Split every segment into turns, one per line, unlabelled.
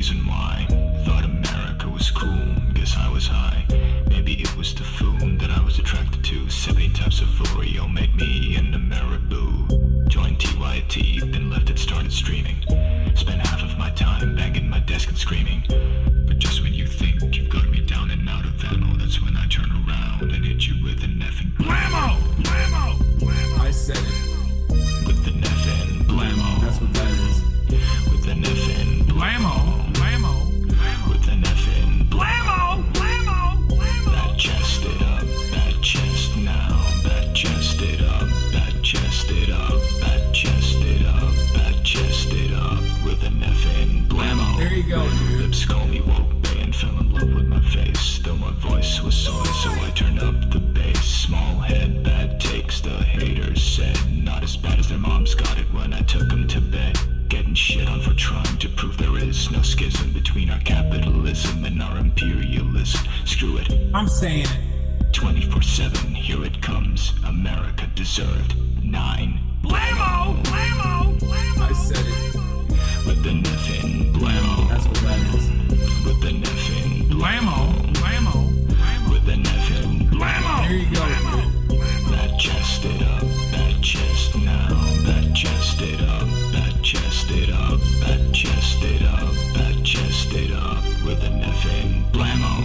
reason why. Thought America was cool, guess I was high. Maybe it was the food that I was attracted to. 70 types of Oreo made me into Marabou. Joined TYT, then left it, started streaming. Spent half of my time banging my desk and screaming. But just when you think you've got me down and out of ammo, that's when I turn around and hit you with an effing blammo! Blammo! Blammo!
I said it.
With an effing blammo.
That's what that is.
With an effing blammo. Blammo. Blammo. With an effing blammo. Blammo. Blammo. That chest it up. That chest now. That chest it up. That chest it up. That chest it up. That chest it up. With an effing blammo.
There you go, dude.
Lips call me woke bay and fell in love with my face. Though my voice was soy, so I turned up the bass. Small head, bad takes, the haters said. Not as bad as their moms got it when I took them to bed. Getting shit on for trying to prove there is no schism between our capitalism and our imperialism. Screw it.
I'm saying it.
24/7, here it comes. America deserved 9. Blammo! Blammo! Blammo!
I said it.
With the effing blammo.
That's what that is.
With the effing blammo. Blammo. With the effing blammo.
There you go, dude.
That chest it up. That chest now. That chest it up. That chest it up. That chest it up. That chest it up. With an effing blammo.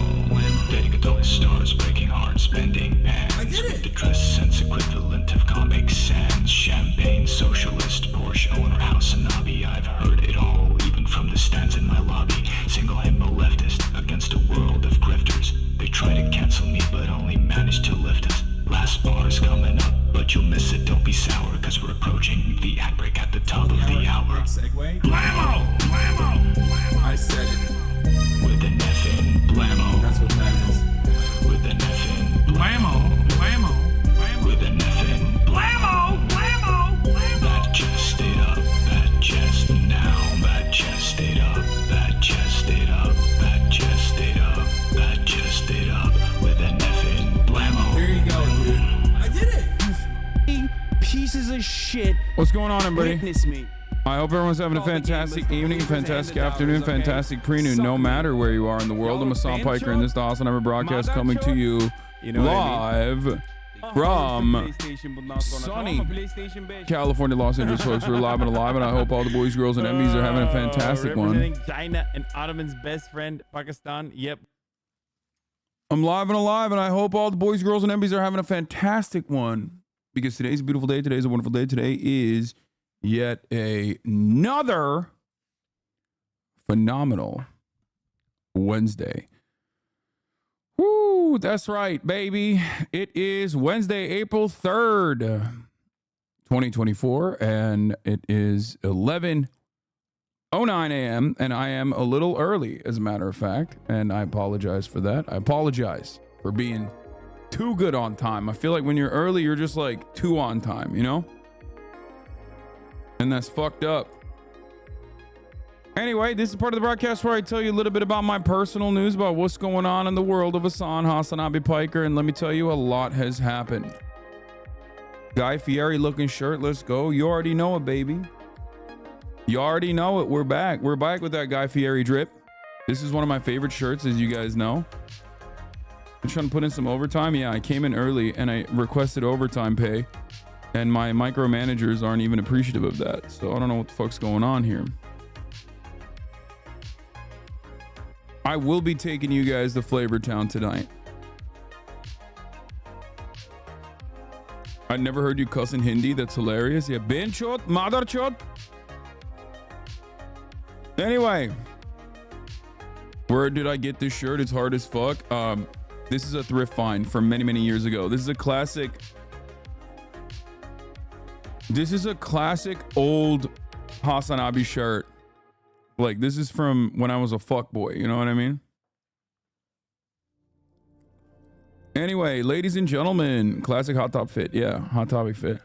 Dating adult stars, breaking hearts, spending pants.
I did it.
With the dress sense equivalent of Comic Sans. Champagne, socialist, Porsche owner, HasanAbi. I've heard it all, even from the stands in my lobby. Single him a leftist against a world of grifters. They try to cancel me, but only manage to lift us. Last bar's coming up, but you'll miss it, don't be sour, cause we're approaching the ad break at the top of the hour.
Segue.
Blammo! Blammo! Blammo!
I said it.
With an effing blammo.
That's what that is.
With an effing blammo. Blammo! Blammo! With an effing blammo! Blammo! Blammo! That chest it up. That chest now. That chest it up. That chest it up. That chest it up. That chest it up. With an effing blammo.
There you go, dude. I did it.
Pieces of shit.
What's going on, everybody?
Witness me.
I hope everyone's having a fantastic evening, fantastic afternoon, fantastic pre-noon, no matter where you are in the world. I'm Hasan Piker, and this is the HasanAbi broadcast coming to you live from sunny California, Los Angeles, folks. We're live and alive, and I hope all the boys, girls, and MBs are having a fantastic one.
Representing China and Ottoman's best friend, Pakistan. Yep.
I'm live and alive, and I hope all the boys, girls, and MBs are having a fantastic one, because today's a beautiful day. Today's a wonderful day. Today is yet another phenomenal Wednesday. Woo, that's right, baby. It is Wednesday, April 3rd, 2024, and it is 11:09 a.m., and I am a little early, as a matter of fact, and I apologize for that. I apologize for being too good on time. I feel like when you're early, you're just like too on time, you know? And that's fucked up. Anyway, this is part of the broadcast where I tell you a little bit about my personal news about what's going on in the world of HasanAbi Piker, and let me tell you, a lot has happened. Guy Fieri looking shirt, let's go. You already know it, baby. You already know it. We're back. We're back with that Guy Fieri drip. This is one of my favorite shirts, as you guys know. I'm trying to put in some overtime. Yeah, I came in early and I requested overtime pay, and my micromanagers aren't even appreciative of that. So I don't know what the fuck's going on here. I will be taking you guys to Flavor Town tonight. I never heard you cuss in Hindi. That's hilarious. Yeah, bin chot, mother chot. Anyway, where did I get this shirt? It's hard as fuck. This is a thrift find from many, many years ago. This is a classic. This is a classic old HasanAbi shirt. Like, this is from when I was a fuck boy. You know what I mean? Anyway, ladies and gentlemen, classic hot top fit. Yeah, hot topic fit.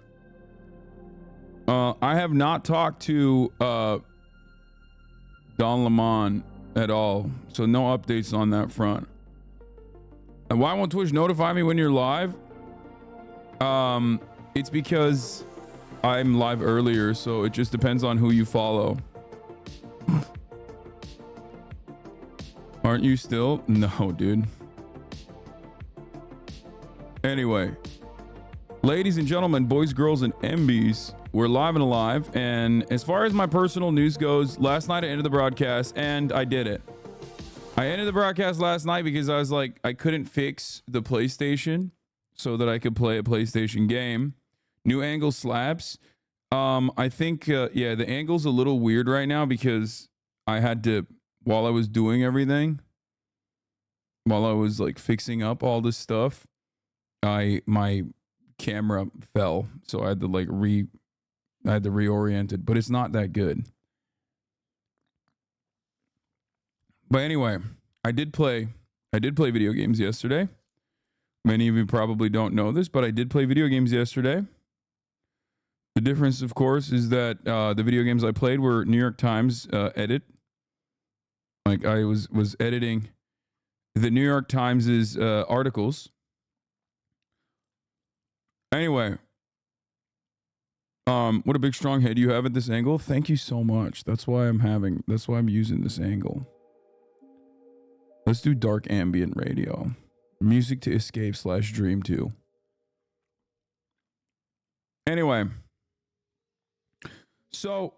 I have not talked to Don Lemon at all, so no updates on that front. And why won't Twitch notify me when you're live? It's because I'm live earlier, so it just depends on who you follow. Aren't you still? No, dude. Anyway, ladies and gentlemen, boys, girls, and MBs, we're live and alive. And as far as my personal news goes, last night I ended the broadcast and I did it. I ended the broadcast last night because I was like, I couldn't fix the PlayStation so that I could play a PlayStation game. New angle slaps. I think, yeah, the angle's a little weird right now because I had to, while I was doing everything, while I was like fixing up all this stuff, my camera fell, so I had to like reorient it, but it's not that good. But anyway, I did play video games yesterday. Many of you probably don't know this, but I did play video games yesterday. The difference, of course, is that the video games I played were New York Times edit. Like I was editing the New York Times' articles. Anyway, what a big strong head you have at this angle. Thank you so much. That's why I'm using this angle. Let's do dark ambient radio. Music to escape / dream to. Anyway. So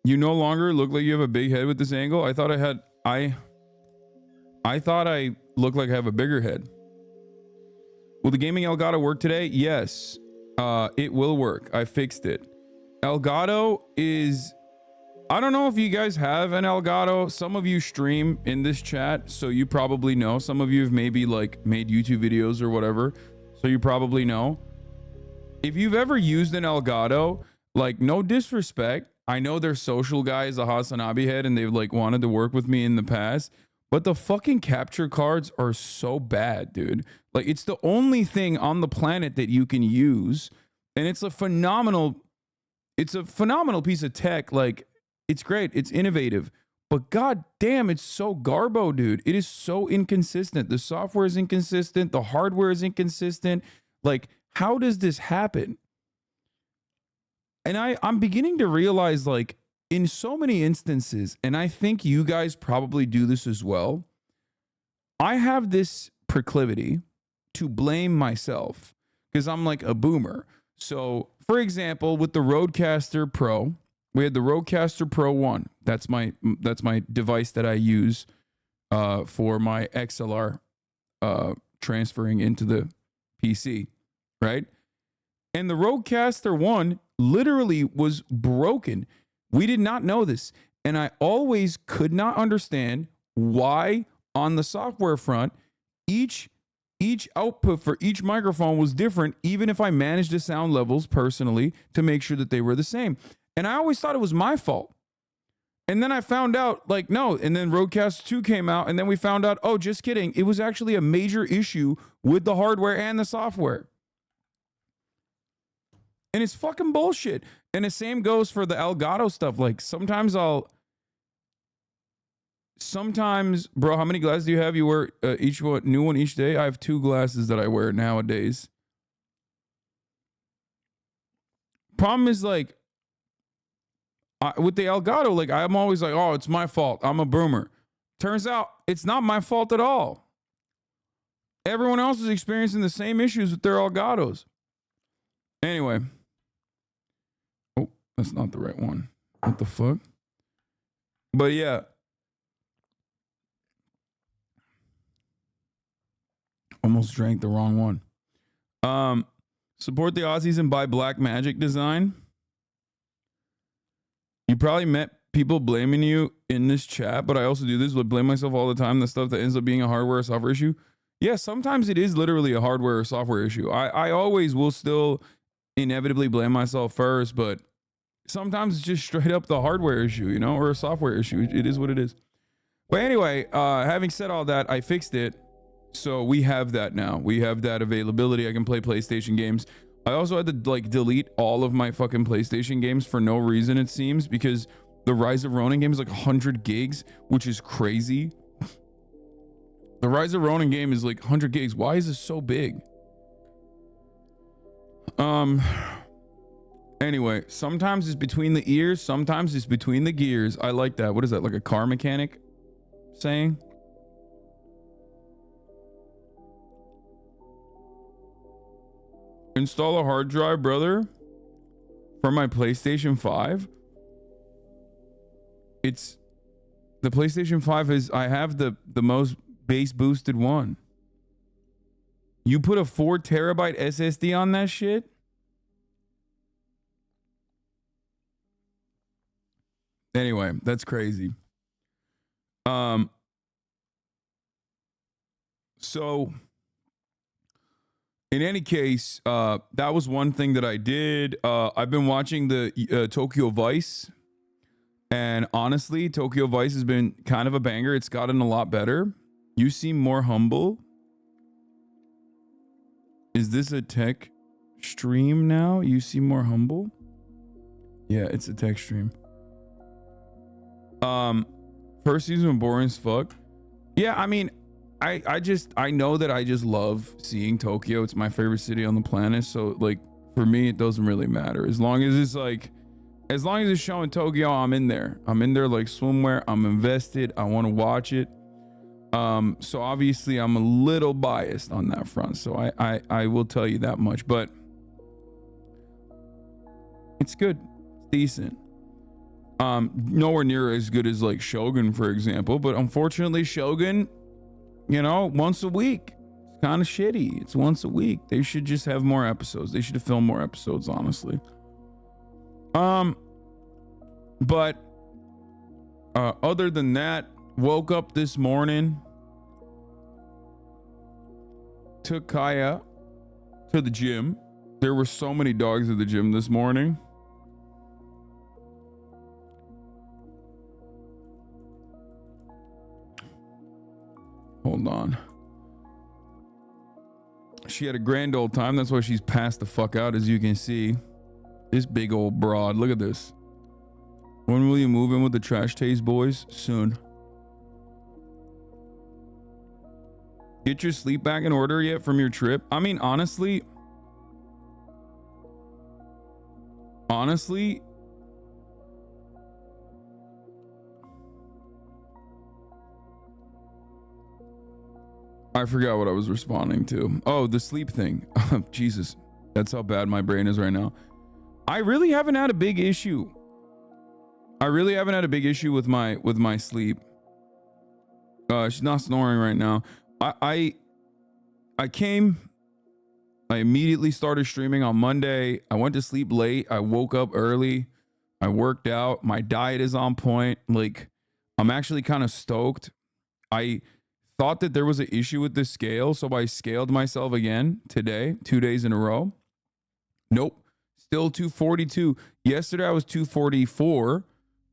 you no longer look like you have a big head with this angle. I thought I looked like I have a bigger head. Will the gaming Elgato work today? Yes. It will work. I fixed it. Elgato is, I don't know if you guys have an Elgato. Some of you stream in this chat, so you probably know. Some of you have maybe like made YouTube videos or whatever, so you probably know. If you've ever used an Elgato, like no disrespect, I know their social guy is a HasanAbi head and they've like wanted to work with me in the past, but the fucking capture cards are so bad, dude. Like it's the only thing on the planet that you can use, and it's a phenomenal piece of tech. Like it's great, it's innovative, but god damn, it's so garbo, dude. It is so inconsistent. The software is inconsistent, the hardware is inconsistent. Like, how does this happen? And I'm beginning to realize, like, in so many instances, and I think you guys probably do this as well, I have this proclivity to blame myself because I'm like a boomer. So, for example, with the Rodecaster Pro, we had the Rodecaster Pro 1. That's my device that I use for my XLR transferring into the PC, right? And the Rodecaster 1 literally was broken. We did not know this. And I always could not understand why on the software front, each output for each microphone was different, even if I managed the sound levels personally to make sure that they were the same. And I always thought it was my fault. And then I found out, like, no. And then Rodecaster 2 came out, and then we found out, oh, just kidding. It was actually a major issue with the hardware and the software. And it's fucking bullshit. And the same goes for the Elgato stuff. Like, sometimes, bro, how many glasses do you have? You wear each one, new one each day? I have 2 glasses that I wear nowadays. Problem is, like, with the Elgato, like, I'm always like, oh, it's my fault. I'm a boomer. Turns out it's not my fault at all. Everyone else is experiencing the same issues with their Elgatos. Anyway. Oh, that's not the right one. What the fuck? But yeah. Almost drank the wrong one. Support the Aussies and buy Black Magic design. You probably met people blaming you in this chat, but I also do this, but blame myself all the time. The stuff that ends up being a hardware or software issue. Yeah, sometimes it is literally a hardware or software issue. I always will still inevitably blame myself first, but sometimes it's just straight up the hardware issue, you know, or a software issue. It is what it is. But anyway, having said all that, I fixed it. So we have that now. We have that availability. I can play PlayStation games. I also had to like delete all of my fucking PlayStation games for no reason, it seems, because the Rise of Ronin game is like 100 gigs, which is crazy. The Rise of Ronin game is like 100 gigs. Why is this so big? Anyway, sometimes it's between the ears, sometimes it's between the gears. I like that. What is that? Like a car mechanic? saying? Install a hard drive, brother, for my PlayStation 5. It's the PlayStation 5 is I have the most base boosted one. You put a 4 terabyte SSD on that shit? Anyway, that's crazy. So in any case, that was one thing that I did. I've been watching the Tokyo Vice, and honestly, Tokyo Vice has been kind of a banger. It's gotten a lot better. You seem more humble. Is this a tech stream now? You seem more humble? Yeah, it's a tech stream. First season boring as fuck. Yeah, I mean, I know that I just love seeing Tokyo. It's my favorite city on the planet. So like for me, it doesn't really matter. As long as it's showing Tokyo, I'm in there. I'm in there like swimwear. I'm invested. I want to watch it. So obviously I'm a little biased on that front. So I will tell you that much, but it's good. It's decent. Nowhere near as good as like Shogun, for example, but unfortunately Shogun, you know, once a week, it's kind of shitty. It's once a week. They should just have more episodes. They should have filmed more episodes, honestly. But other than that, woke up this morning, took Kaya to the gym. There were so many dogs at the gym this morning. Hold on. She had a grand old time. That's why she's passed the fuck out, as you can see. This big old broad. Look at this. When will you move in with the trash taste boys? Soon. Get your sleep back in order yet from your trip? I mean, honestly, I forgot what I was responding to. Oh, the sleep thing. Jesus, that's how bad my brain is right now. I really haven't had a big issue. With my sleep. She's not snoring right now. I immediately started streaming on Monday. I went to sleep late. I woke up early. I worked out. My diet is on point. Like, I'm actually kind of stoked. I thought that there was an issue with the scale, so I scaled myself again today, 2 days in a row. Nope. Still 242. Yesterday I was 244,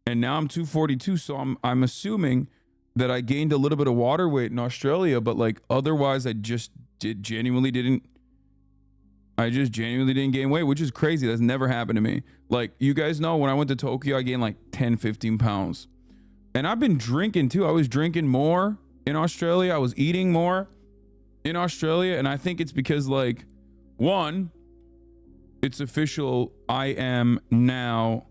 and now I'm 242. So I'm assuming that I gained a little bit of water weight in Australia, but like otherwise I just genuinely didn't gain weight, which is crazy. That's never happened to me. Like, you guys know, when I went to Tokyo, I gained like 10, 15 pounds. And I've been drinking too. I was drinking more in Australia. I was eating more in Australia. And I think it's because, like, one, it's official. I am now,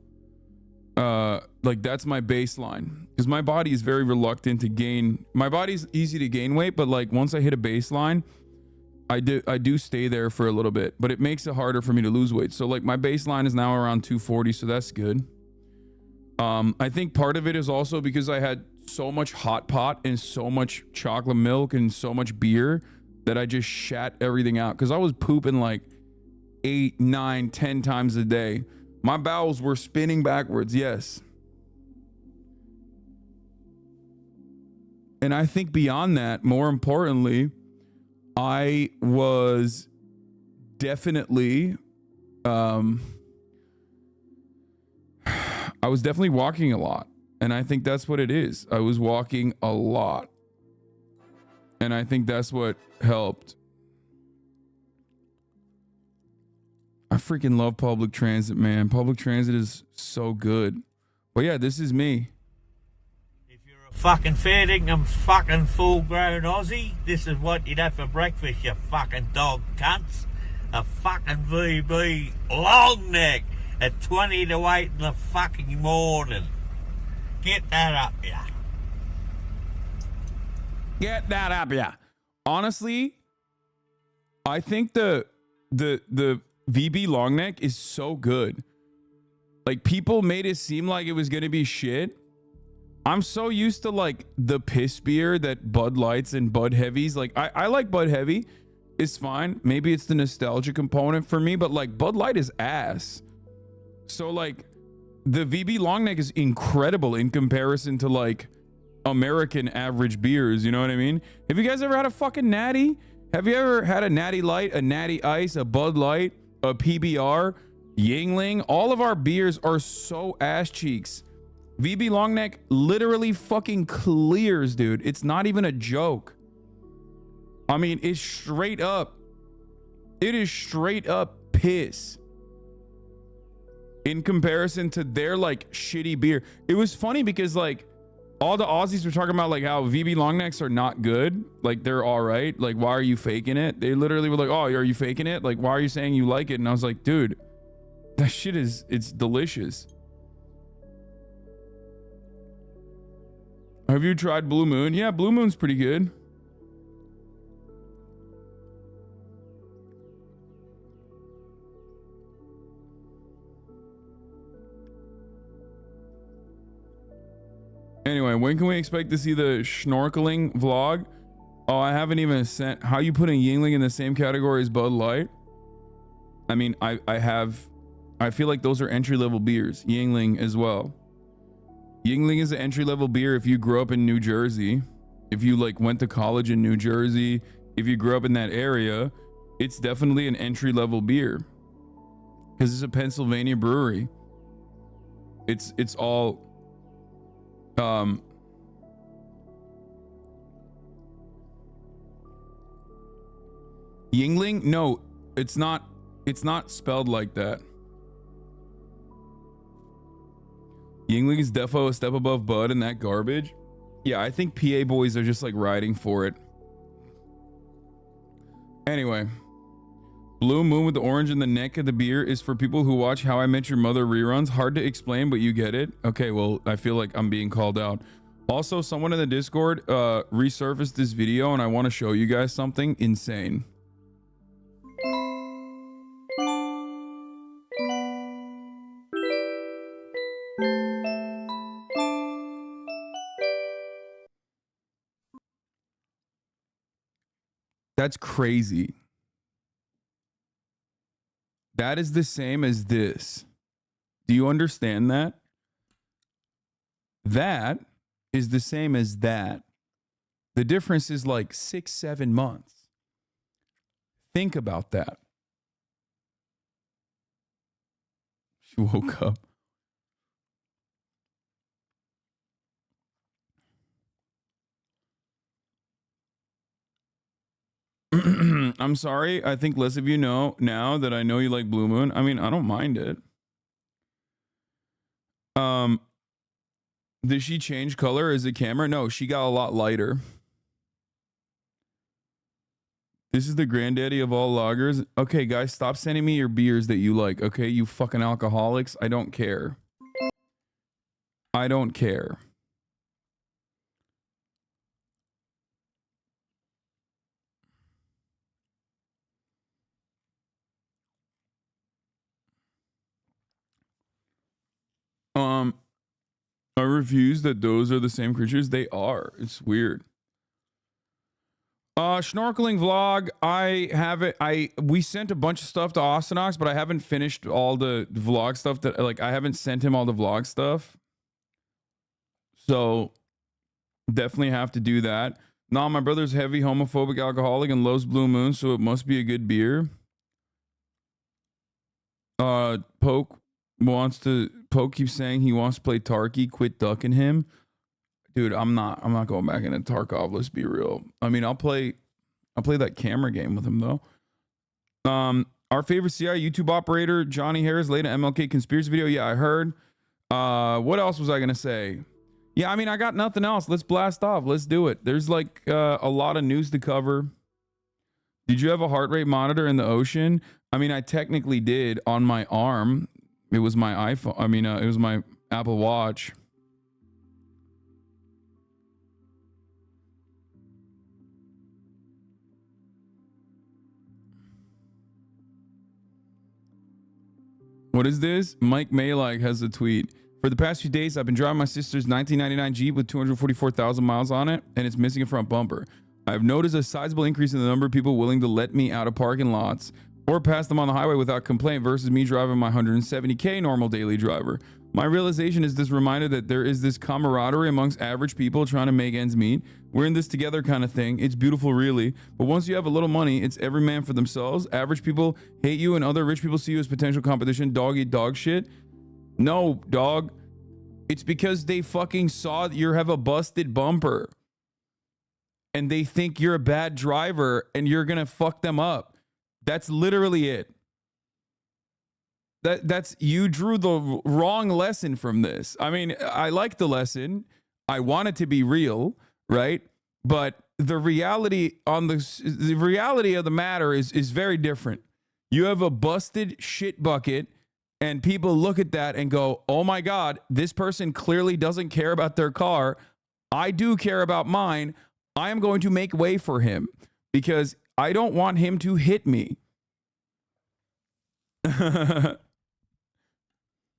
like, that's my baseline. Because my body is very reluctant to gain. My body's easy to gain weight, but like once I hit a baseline, I do stay there for a little bit, but it makes it harder for me to lose weight. So like my baseline is now around 240, so that's good. I think part of it is also because I had so much hot pot and so much chocolate milk and so much beer that I just shat everything out, because I was pooping like 8, 9, 10 times a day. My bowels were spinning backwards, yes. And I think beyond that, more importantly, I was definitely walking a lot. And I think that's what it is. I was walking a lot. And I think that's what helped. I freaking love public transit, man. Public transit is so good. But yeah, this is me.
If you're a fucking fair dinkum fucking full-grown Aussie, this is what you'd have for breakfast, you fucking dog cunts. A fucking VB long neck at 20 to 8 in the fucking morning. Get that up, yeah.
Get that up, yeah. Honestly, I think the VB long neck is so good. Like, people made it seem like it was gonna be shit. I'm so used to like the piss beer that Bud Lights and Bud Heavies. Like, I like Bud Heavy. It's fine. Maybe it's the nostalgia component for me, but like Bud Light is ass. So like the VB long neck is incredible in comparison to like American average beers. You know what I mean? Have you guys ever had a fucking natty? Have you ever had a natty light, a natty ice, a Bud Light, a PBR, Yingling? All of our beers are so ass cheeks. VB long neck literally fucking clears, dude. It's not even a joke. I mean, it's straight up. It is straight up piss in comparison to their like shitty beer. It was funny because like all the Aussies were talking about like how VB long necks are not good. Like, they're all right. Like, why are you faking it? They literally were like, oh, are you faking it? Like, why are you saying you like it? And I was like, dude, that shit it's delicious. Have you tried Blue Moon? Yeah, Blue Moon's pretty good. Anyway, when can we expect to see the snorkeling vlog? Oh, I haven't even sent. How you putting Yingling in the same category as Bud Light? I mean, I feel like those are entry-level beers. Yingling as well. Yingling is an entry-level beer if you grew up in New Jersey. If you like went to college in New Jersey, if you grew up in that area, it's definitely an entry-level beer. Because it's a Pennsylvania brewery. It's all Yingling? No, it's not spelled like that. Yingling is defo a step above Bud and that garbage. Yeah, I think PA boys are just like riding for it. Anyway, Blue Moon with the orange in the neck of the beer is for people who watch How I Met Your Mother reruns. Hard to explain, but you get it. Okay, well, I feel like I'm being called out. Also, someone in the Discord resurfaced this video and I want to show you guys something insane. That's crazy. That is the same as this. Do you understand that? That is the same as that. The difference is like 6-7 months. Think about that. She woke up. I'm sorry. I think less of you know now that I know you like Blue Moon. I mean, I don't mind it. Did she change color as a camera? No, she got a lot lighter. This is the granddaddy of all lagers. Okay, guys, stop sending me your beers that you like. Okay, you fucking alcoholics. I don't care. I don't care. I refuse that those are the same creatures. They are. It's weird. Snorkeling vlog. I have it. We sent a bunch of stuff to Ostenox, but I haven't finished all the vlog stuff that like I haven't sent him all the vlog stuff. So definitely have to do that. Nah, my brother's heavy homophobic alcoholic and loves Blue Moon, so it must be a good beer. Poke keeps saying he wants to play Tarky. Quit ducking him. Dude, I'm not going back into Tarkov. Let's be real. I mean, I'll play that camera game with him though. Our favorite CI YouTube operator, Johnny Harris, laid an MLK conspiracy video. Yeah, I heard. What else was I gonna say? Yeah, I mean, I got nothing else. Let's blast off. Let's do it. There's like a lot of news to cover. Did you have a heart rate monitor in the ocean? I mean, I technically did on my arm. It was my iPhone. I mean, it was my Apple Watch. What is this? Mike Malak has a tweet. For the past few days, I've been driving my sister's 1999 Jeep with 244,000 miles on it, and it's missing a front bumper. I've noticed a sizable increase in the number of people willing to let me out of parking lots or pass them on the highway without complaint versus me driving my 170K normal daily driver. My realization is this reminder that there is this camaraderie amongst average people trying to make ends meet. We're in this together kind of thing. It's beautiful, really. But once you have a little money, it's every man for themselves. Average people hate you and other rich people see you as potential competition. Dog eat dog shit. No, dog. It's because they fucking saw that you have a busted bumper. And they think you're a bad driver and you're going to fuck them up. That's literally it. That's you drew the wrong lesson from this. I mean, I like the lesson. I want it to be real, right? But the reality of the matter is very different. You have a busted shit bucket and people look at that and go, "Oh my God, this person clearly doesn't care about their car. I do care about mine. I am going to make way for him because I don't want him to hit me."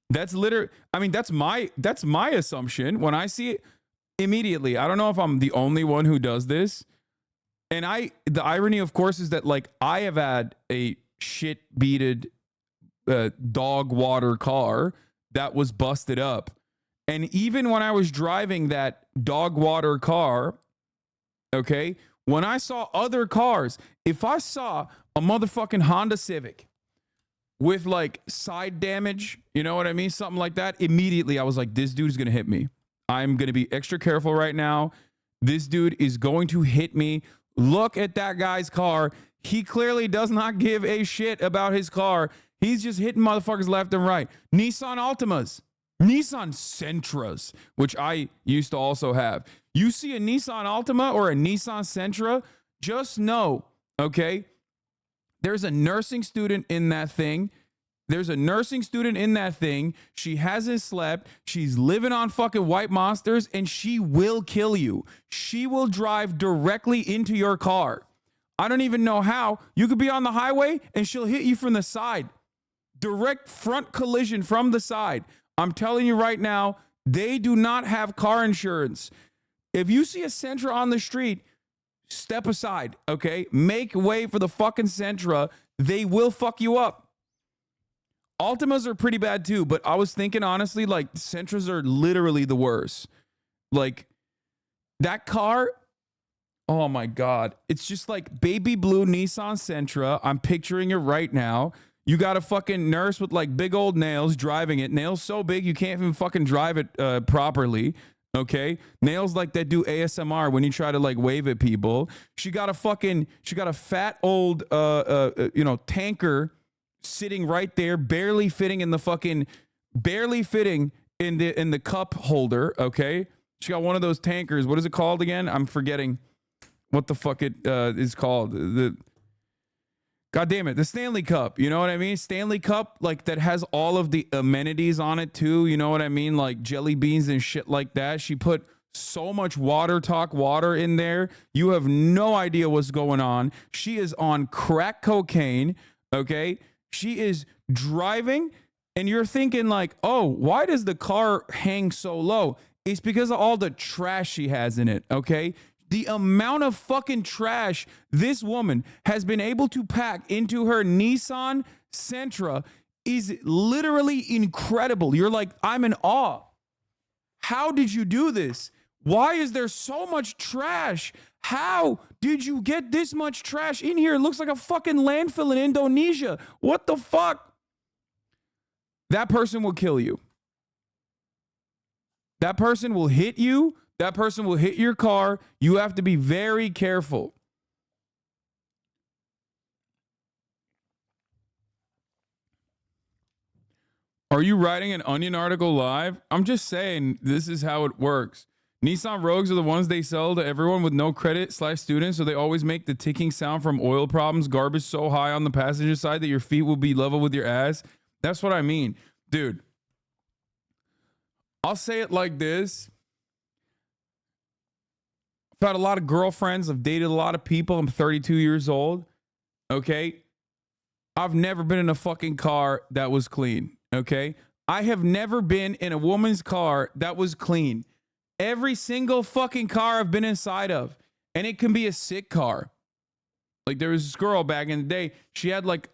That's literally, I mean, that's my assumption when I see it immediately. I don't know if I'm the only one who does this. And the irony, of course, is that like I have had a shit beated dog water car that was busted up. And even when I was driving that dog water car, okay, when I saw other cars, if I saw a motherfucking Honda Civic with like side damage, you know what I mean? Something like that. Immediately I was like, this dude's going to hit me. I'm going to be extra careful right now. This dude is going to hit me. Look at that guy's car. He clearly does not give a shit about his car. He's just hitting motherfuckers left and right. Nissan Altimas, Nissan Sentras, which I used to also have. You see a Nissan Altima or a Nissan Sentra, just know, okay, there's a nursing student in that thing. She hasn't slept. She's living on fucking white monsters and she will kill you. She will drive directly into your car. I don't even know how. You could be on the highway and she'll hit you from the side. Direct front collision from the side. I'm telling you right now, they do not have car insurance. If you see a Sentra on the street, step aside, okay? Make way for the fucking Sentra. They will fuck you up. Altimas are pretty bad too, but I was thinking honestly, like Sentras are literally the worst. Like that car, oh my God. It's just like baby blue Nissan Sentra. I'm picturing it right now. You got a fucking nurse with like big old nails driving it. Nails so big you can't even fucking drive it properly. Okay, nails like that do ASMR when you try to like wave at people. She got a fat old tanker sitting right there, barely fitting in the cup holder. Okay, she got one of those tankers. What is it called again? I'm forgetting what the fuck it is called. God damn it, the Stanley Cup. You know what I mean? Stanley Cup, like that has all of the amenities on it too. You know what I mean? Like jelly beans and shit like that. She put so much water in there. You have no idea what's going on. She is on crack cocaine. Okay. She is driving and you're thinking like, oh, why does the car hang so low? It's because of all the trash she has in it. Okay. The amount of fucking trash this woman has been able to pack into her Nissan Sentra is literally incredible. You're like, I'm in awe. How did you do this? Why is there so much trash? How did you get this much trash in here? It looks like a fucking landfill in Indonesia. What the fuck? That person will kill you. That person will hit you. That person will hit your car. You have to be very careful. Are you writing an Onion article live? I'm just saying this is how it works. Nissan Rogues are the ones they sell to everyone with no credit/students, so they always make the ticking sound from oil problems. Garbage so high on the passenger side that your feet will be level with your ass. That's what I mean. Dude, I'll say it like this. I've had a lot of girlfriends. I've dated a lot of people. I'm 32 years old. Okay. I've never been in a fucking car that was clean. Okay. I have never been in a woman's car that was clean. Every single fucking car I've been inside of, and it can be a sick car. Like there was this girl back in the day. She had like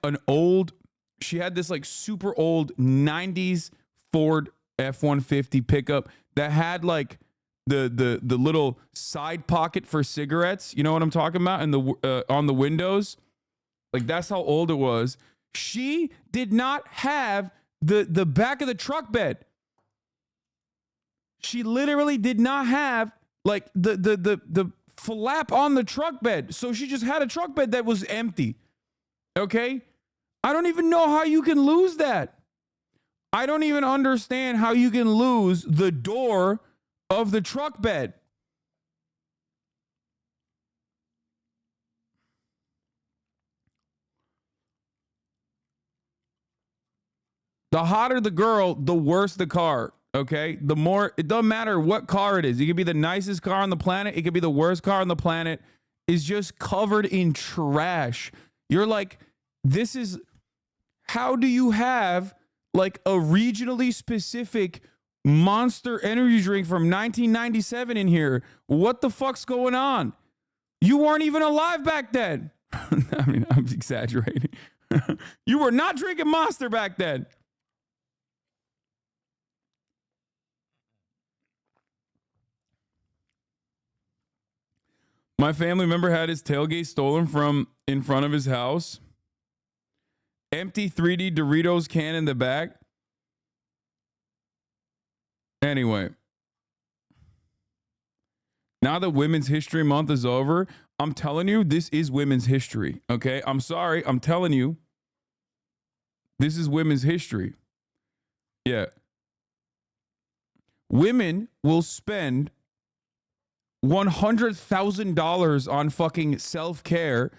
she had this like super old 90s Ford F-150 pickup that had like the little side pocket for cigarettes. You know what I'm talking about? And the on the windows. Like that's how old it was. She did not have the back of the truck bed. She literally did not have like the flap on the truck bed. So she just had a truck bed that was empty. Okay? I don't even know how you can lose that. I don't even understand how you can lose the door of the truck bed. The hotter the girl, the worse the car. Okay? The more, it doesn't matter what car it is. It could be the nicest car on the planet. It could be the worst car on the planet. It's just covered in trash. You're like, this is, how do you have like a regionally specific Monster energy drink from 1997 in here? What the fuck's going on? You weren't even alive back then. I mean, I'm exaggerating. You were not drinking Monster back then. My family member had his tailgate stolen from in front of his house. Empty 3D Doritos can in the back. Anyway, now that Women's History Month is over, I'm telling you, this is women's history. Okay? I'm sorry. I'm telling you, this is women's history. Yeah. Women will spend $100,000 on fucking self-care,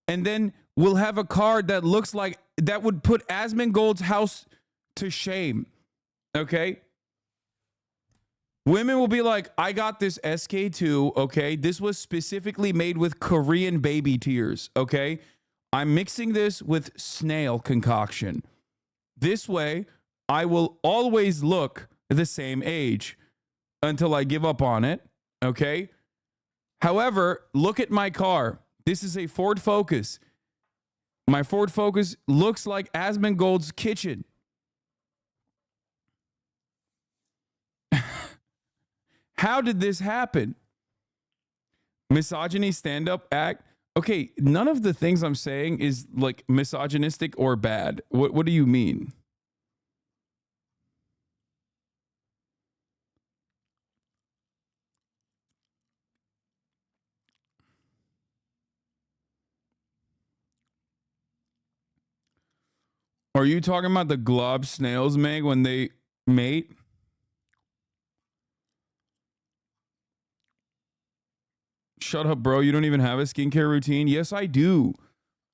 and then we'll have a card that looks like that would put Asmongold's house to shame. Okay? Women will be like, I got this SK2, okay? This was specifically made with Korean baby tears, okay? I'm mixing this with snail concoction. This way, I will always look the same age until I give up on it, okay? However, look at my car. This is a Ford Focus. My Ford Focus looks like Asmongold's kitchen. How did this happen? Misogyny stand-up act. Okay, none of the things I'm saying is like misogynistic or bad. What do you mean? Are you talking about the glob snails, Meg, when they mate? Shut up, bro. You don't even have a skincare routine? Yes, I do.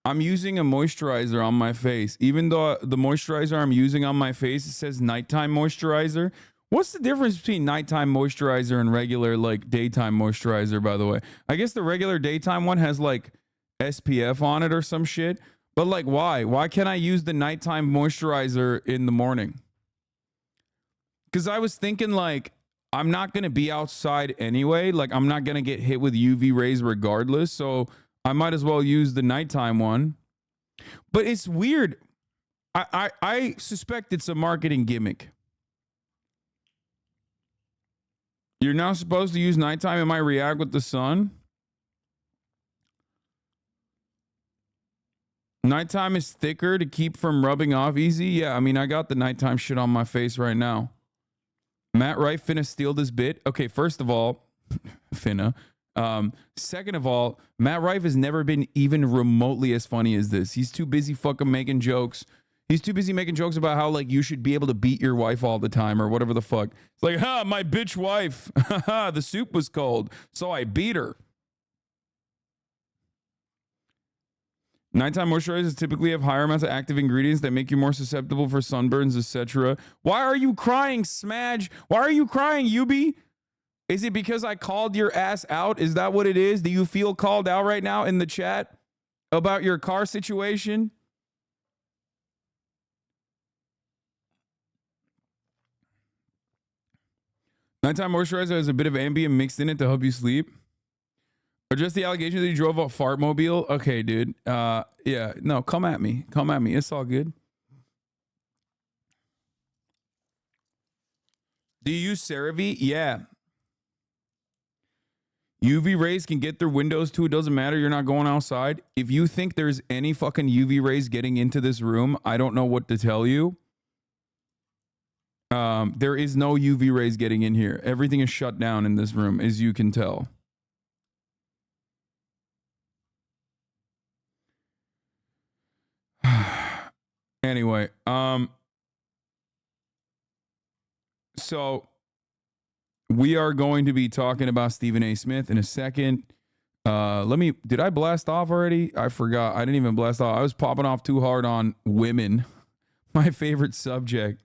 I'm using a moisturizer on my face. Even though the moisturizer I'm using on my face, it says nighttime moisturizer. What's the difference between nighttime moisturizer and regular, like, daytime moisturizer, by the way? I guess the regular daytime one has, like, SPF on it or some shit. But, like, why? Why can't I use the nighttime moisturizer in the morning? Because I was thinking, like, I'm not going to be outside anyway. Like, I'm not going to get hit with UV rays regardless. So I might as well use the nighttime one. But it's weird. I suspect it's a marketing gimmick. You're not supposed to use nighttime. It might react with the sun. Nighttime is thicker to keep from rubbing off easy. Yeah, I mean, I got the nighttime shit on my face right now. Matt Wright finna steal this bit. Okay, first of all, finna. Second of all, Matt Rife has never been even remotely as funny as this. He's too busy fucking making jokes. He's too busy making jokes about how, like, you should be able to beat your wife all the time or whatever the fuck. It's like, ha, my bitch wife. The soup was cold, so I beat her. Nighttime moisturizers typically have higher amounts of active ingredients that make you more susceptible for sunburns, etc. Why are you crying, Smudge? Why are you crying, Yubi? Is it because I called your ass out? Is that what it is? Do you feel called out right now in the chat about your car situation? Nighttime moisturizer has a bit of Ambien mixed in it to help you sleep. Or just the allegation that you drove a fart mobile. Okay, dude. Yeah, no, come at me. Come at me. It's all good. Do you use CeraVe? Yeah. UV rays can get through windows too. It doesn't matter. You're not going outside. If you think there's any fucking UV rays getting into this room, I don't know what to tell you. There is no UV rays getting in here. Everything is shut down in this room, as you can tell. Anyway, so we are going to be talking about Stephen A. Smith in a second. Did I blast off already? I forgot. I didn't even blast off. I was popping off too hard on women, my favorite subject.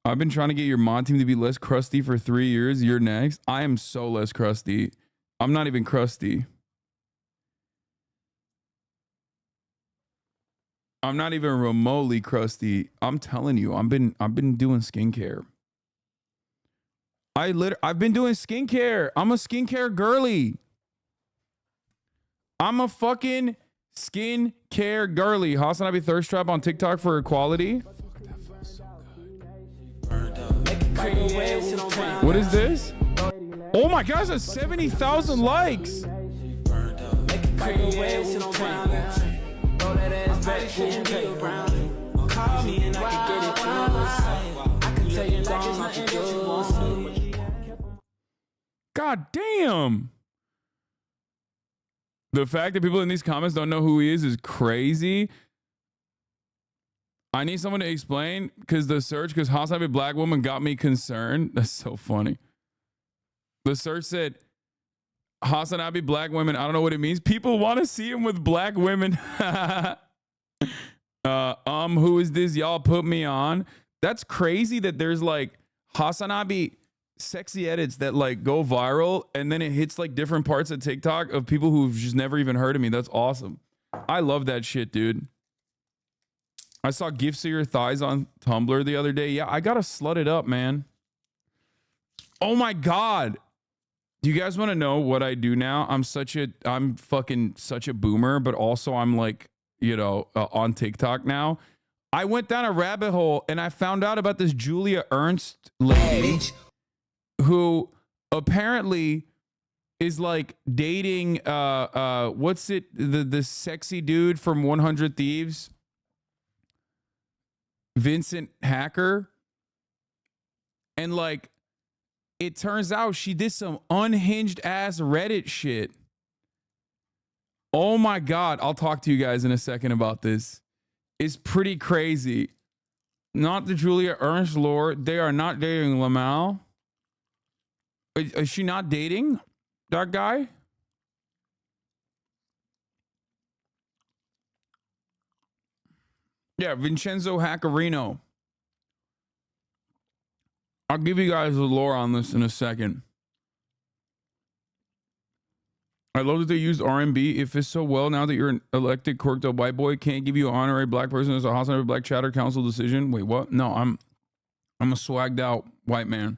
I've been trying to get your mod team to be less crusty for 3 years. You're next. I am so less crusty. I'm not even crusty. I'm not even remotely crusty. I'm telling you, I've been doing skincare. I've been doing skincare. I'm a skincare girly. I'm a fucking skincare girly. HasanAbi thirst trap on TikTok for equality. What is this? Oh my gosh, that's 70,000 likes. God damn. The fact that people in these comments don't know who he is crazy. I need someone to explain because HasanAbi black woman got me concerned. That's so funny. The search said, HasanAbi black women. I don't know what it means. People want to see him with black women. Who is this? Y'all put me on. That's crazy that there's like HasanAbi sexy edits that like go viral and then it hits like different parts of TikTok of people who've just never even heard of me. That's awesome. I love that shit, dude. I saw gifs of your thighs on Tumblr the other day. Yeah, I gotta slut it up, man. Oh my God. Do you guys want to know what I do now? I'm fucking such a boomer, but also I'm like, you know, on TikTok now. I went down a rabbit hole and I found out about this Julia Ernst lady who apparently is like dating what's it, the sexy dude from 100 Thieves, Vincent Hacker. And like it turns out she did some unhinged ass Reddit shit. Oh my God. I'll talk to you guys in a second about this. It's pretty crazy. Not the Julia Ernst lore. They are not dating Lamal. Is she not dating that guy? Yeah, Vincenzo Haccarino. I'll give you guys the lore on this in a second. I love that they used R&B. It fits so well now that you're an elected corked up white boy. Can't give you an honorary black person as a HasanAbi black chatter council decision. Wait, what? No, I'm a swagged out white man.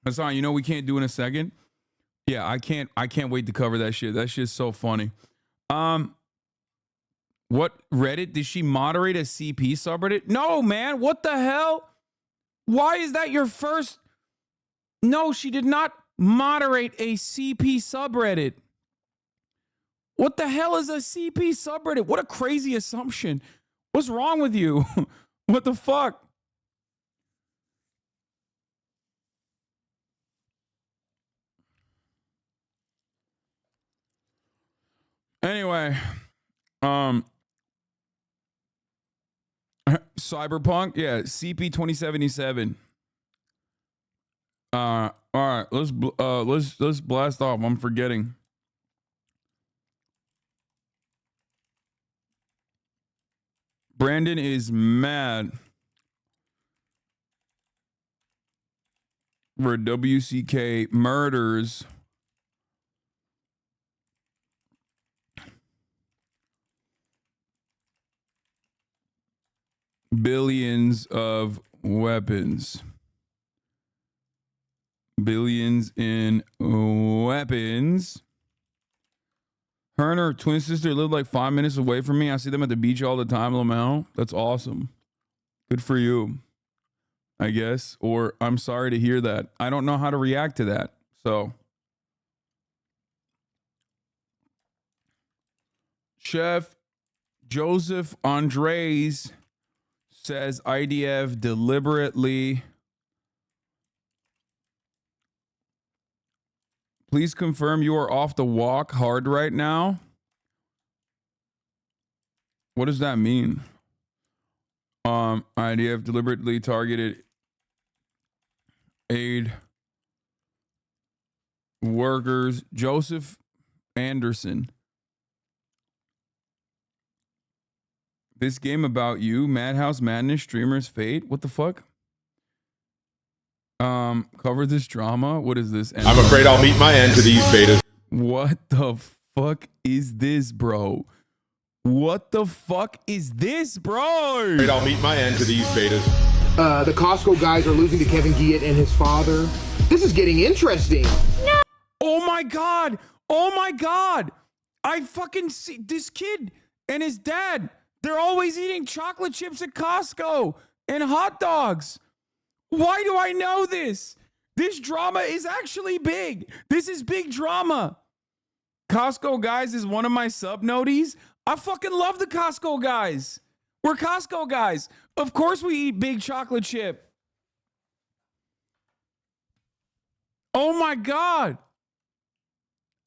Hasan, you know we can't do in a second? Yeah, I can't wait to cover that shit. That shit's so funny. What Reddit? Did she moderate a CP subreddit? No, man. What the hell? Why is that your first? No, she did not moderate a CP subreddit. What the hell is a CP subreddit? What a crazy assumption. What's wrong with you? What the fuck? Anyway, Cyberpunk, yeah, CP 2077. All right, let's blast off. I'm forgetting. Brandon is mad for WCK murders. billions of weapons. Billions in weapons. Her and her twin sister live like 5 minutes away from me. I see them at the beach all the time, Lamel. That's awesome. Good for you, I guess. Or I'm sorry to hear that. I don't know how to react to that. So, Chef Joseph Andres says IDF deliberately. Please confirm you are off the walk hard right now. What does that mean? IDF deliberately targeted aid workers. Joseph Anderson. This game about you, Madhouse Madness, streamers fate. What the fuck? Cover this drama. What is this?
I'm afraid I'll meet my end to these betas.
What the fuck is this, bro? What the fuck is this, bro?
Afraid I'll meet my end to these betas.
The Costco guys are losing to Kevin Giat and his father. This is getting interesting.
No. Oh my god. Oh my god. I fucking see this kid and his dad. They're always eating chocolate chips at Costco and hot dogs. Why do I know this? This drama is actually big. This is big drama. Costco guys is one of my sub noties. I fucking love the Costco guys. We're Costco guys. Of course we eat big chocolate chip. Oh my God.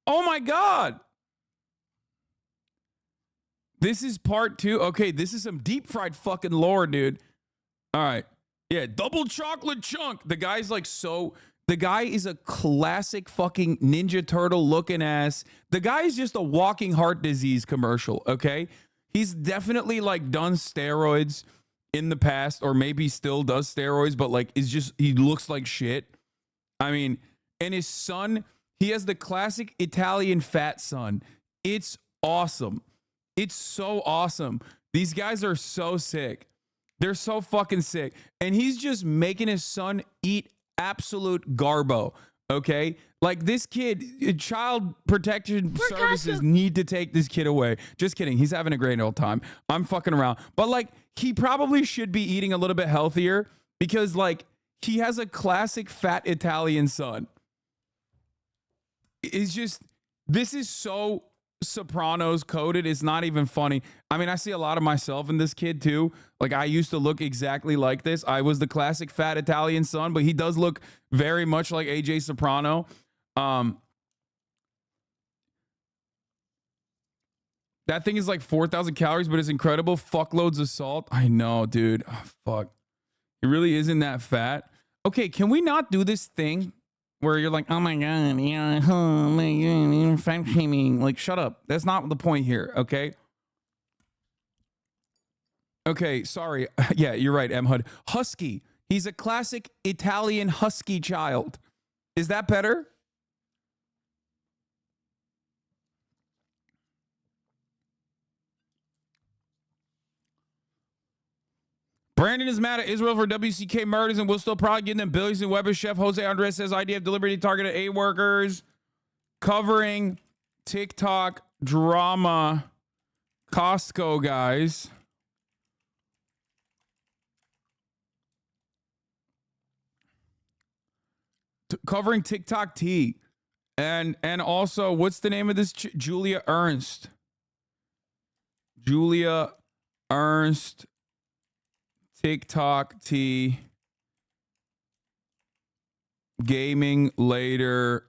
Oh my God. This is part 2. Okay, this is some deep fried fucking lore, dude. All right. Yeah, double chocolate chunk. The guy's like the guy is a classic fucking Ninja Turtle looking ass. The guy is just a walking heart disease commercial, okay? He's definitely like done steroids in the past, or maybe still does steroids, but like he looks like shit. I mean, and his son, he has the classic Italian fat son. It's awesome. It's so awesome. These guys are so sick. They're so fucking sick. And he's just making his son eat absolute garbo, okay? Like this kid, child protection services need to take this kid away. Just kidding. He's having a great old time. I'm fucking around. But like, he probably should be eating a little bit healthier because like, he has a classic fat Italian son. It's just, this is so Sopranos coded. It's not even funny. I mean, I see a lot of myself in this kid too. Like I used to look exactly like this. I was the classic fat Italian son, but he does look very much like AJ Soprano. That thing is like 4,000 calories, but it's incredible. Fuckloads of salt. I know, dude. Oh, fuck. It really isn't that fat. Okay, can we not do this thing where you're like, oh my God, yeah, oh my God, you're fat shaming. Like, shut up. That's not the point here, okay? Okay, sorry. Yeah, you're right, M. Hud. Husky. He's a classic Italian husky child. Is that better? Brandon is mad at Israel for WCK murders and will still probably give them billions in weapons. Chef Jose Andres says IDF deliberately targeted aid workers. Covering TikTok drama. Costco guys. Covering TikTok tea. And also, what's the name of this? Julia Ernst. Julia Ernst. TikTok T. Gaming later.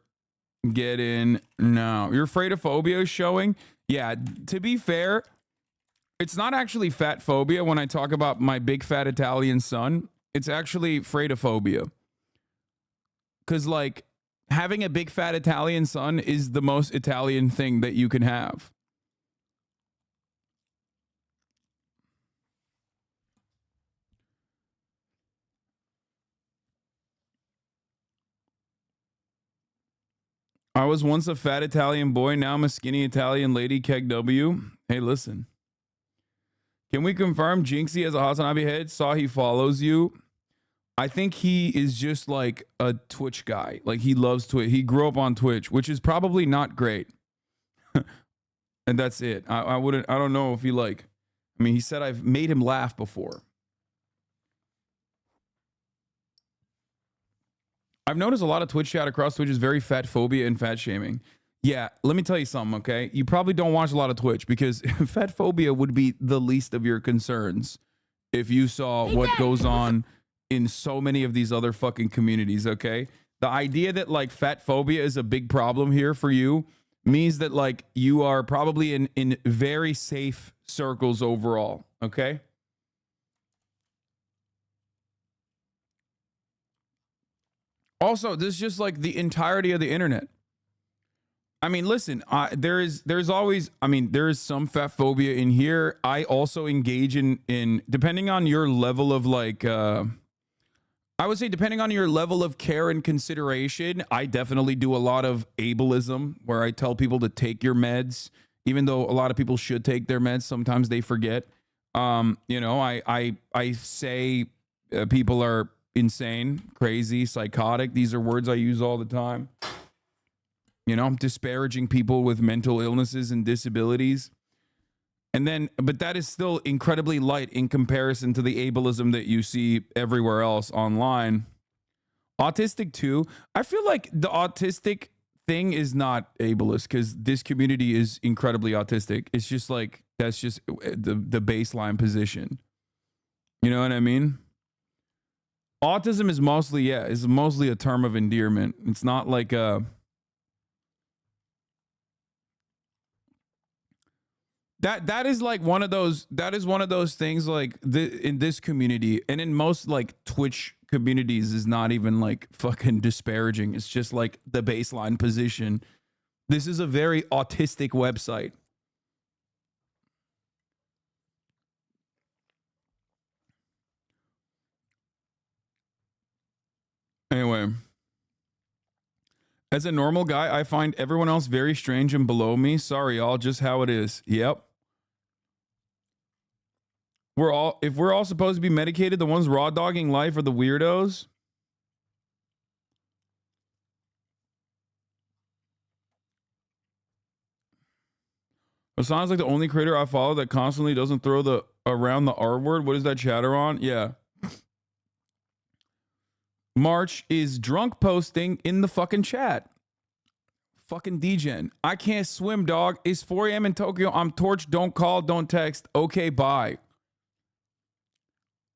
Get in now. You're afraid of phobia showing? Yeah, to be fair, it's not actually fat phobia when I talk about my big fat Italian son. It's actually phradophobia. Because, like, having a big fat Italian son is the most Italian thing that you can have. I was once a fat Italian boy. Now I'm a skinny Italian lady. Keg W. Hey, listen. Can we confirm Jinxie as a HasanAbi head? Saw he follows you. I think he is just like a Twitch guy. Like he loves Twitch. He grew up on Twitch, which is probably not great. And that's it. I don't know if he like, I mean, he said I've made him laugh before. I've noticed a lot of Twitch chat across Twitch is very fat phobia and fat shaming. Yeah, let me tell you something, okay? You probably don't watch a lot of Twitch because fat phobia would be the least of your concerns if you saw what goes on in so many of these other fucking communities, okay? The idea that like fat phobia is a big problem here for you means that like you are probably in very safe circles overall, okay? Also, this is just like the entirety of the internet. I mean, listen, there's always, I mean, there is some fat phobia in here. I also engage in depending on your level of like, I would say depending on your level of care and consideration, I definitely do a lot of ableism where I tell people to take your meds, even though a lot of people should take their meds. Sometimes they forget. You know, I say people are insane, crazy, psychotic. These are words I use all the time. You know, I'm disparaging people with mental illnesses and disabilities. And then, but that is still incredibly light in comparison to the ableism that you see everywhere else online. Autistic too. I feel like the autistic thing is not ableist because this community is incredibly autistic. It's just like, that's just the baseline position. You know what I mean? Autism is mostly, yeah, is mostly a term of endearment. It's not like a... That is like one of those things like in this community and in most like Twitch communities is not even like fucking disparaging. It's just like the baseline position. This is a very autistic website. Anyway, as a normal guy, I find everyone else very strange and below me. Sorry, y'all, just how it is. Yep. If we're all supposed to be medicated, the ones raw dogging life are the weirdos. Hasan's like the only creator I follow that constantly doesn't throw around the R word. What is that chatter on? Yeah. March is drunk posting in the fucking chat. Fucking DMan. I can't swim, dog. It's 4 a.m. in Tokyo. I'm torched. Don't call. Don't text. Okay, bye.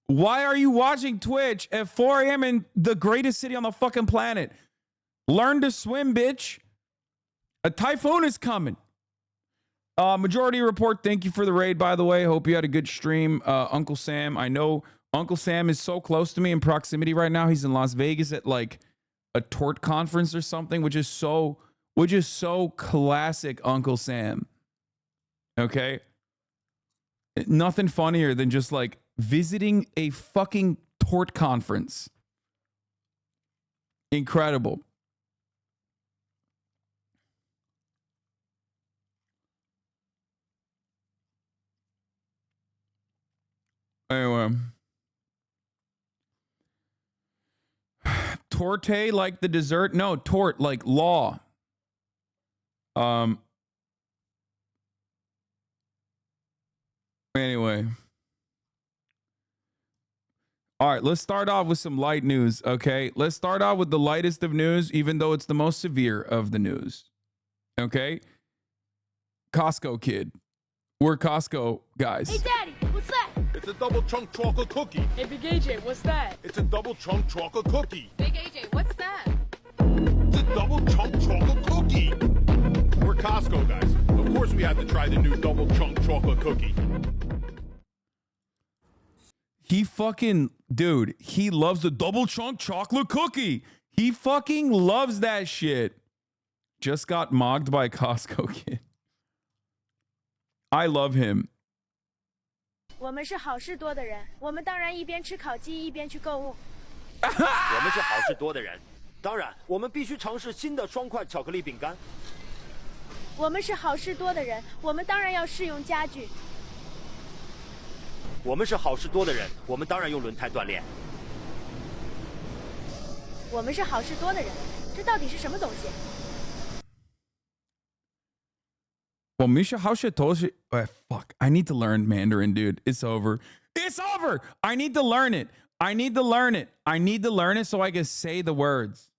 Why are you watching Twitch at 4 a.m. in the greatest city on the fucking planet? Learn to swim, bitch. A typhoon is coming. Majority Report, thank you for the raid, by the way. Hope you had a good stream. Uncle Sam, I know Uncle Sam is so close to me in proximity right now. He's in Las Vegas at like a tort conference or something, which is so classic Uncle Sam. Okay? Nothing funnier than just like visiting a fucking tort conference. Incredible. Anyway. Torte like the dessert? No, tort like law. Anyway. All right, let's start off with some light news, okay? Let's start off with the lightest of news, even though it's the most severe of the news. Okay? Costco kid. We're Costco guys.
Hey, Daddy, what's that?
It's a double chunk chocolate cookie.
Hey, Big AJ, what's that?
It's a double chunk chocolate cookie.
Big AJ, what's that?
It's a double chunk chocolate cookie. We're Costco guys. Of course we had to try the new double chunk chocolate cookie.
He fucking, dude, he loves the double chunk chocolate cookie. He fucking loves that shit. Just got mocked by Costco kid. I love him.
我们是好事多的人，我们当然一边吃烤鸡一边去购物。
我们是好事多的人，当然我们必须尝试新的双块巧克力饼干。
我们是好事多的人，我们当然要试用家具。
我们是好事多的人，我们当然用轮胎锻炼。
我们是好事多的人，这到底是什么东西？
我们是好事多是 fuck. I need to learn Mandarin, dude. It's over. It's over. I need to learn it. I need to learn it. I need to learn it so I can say the words.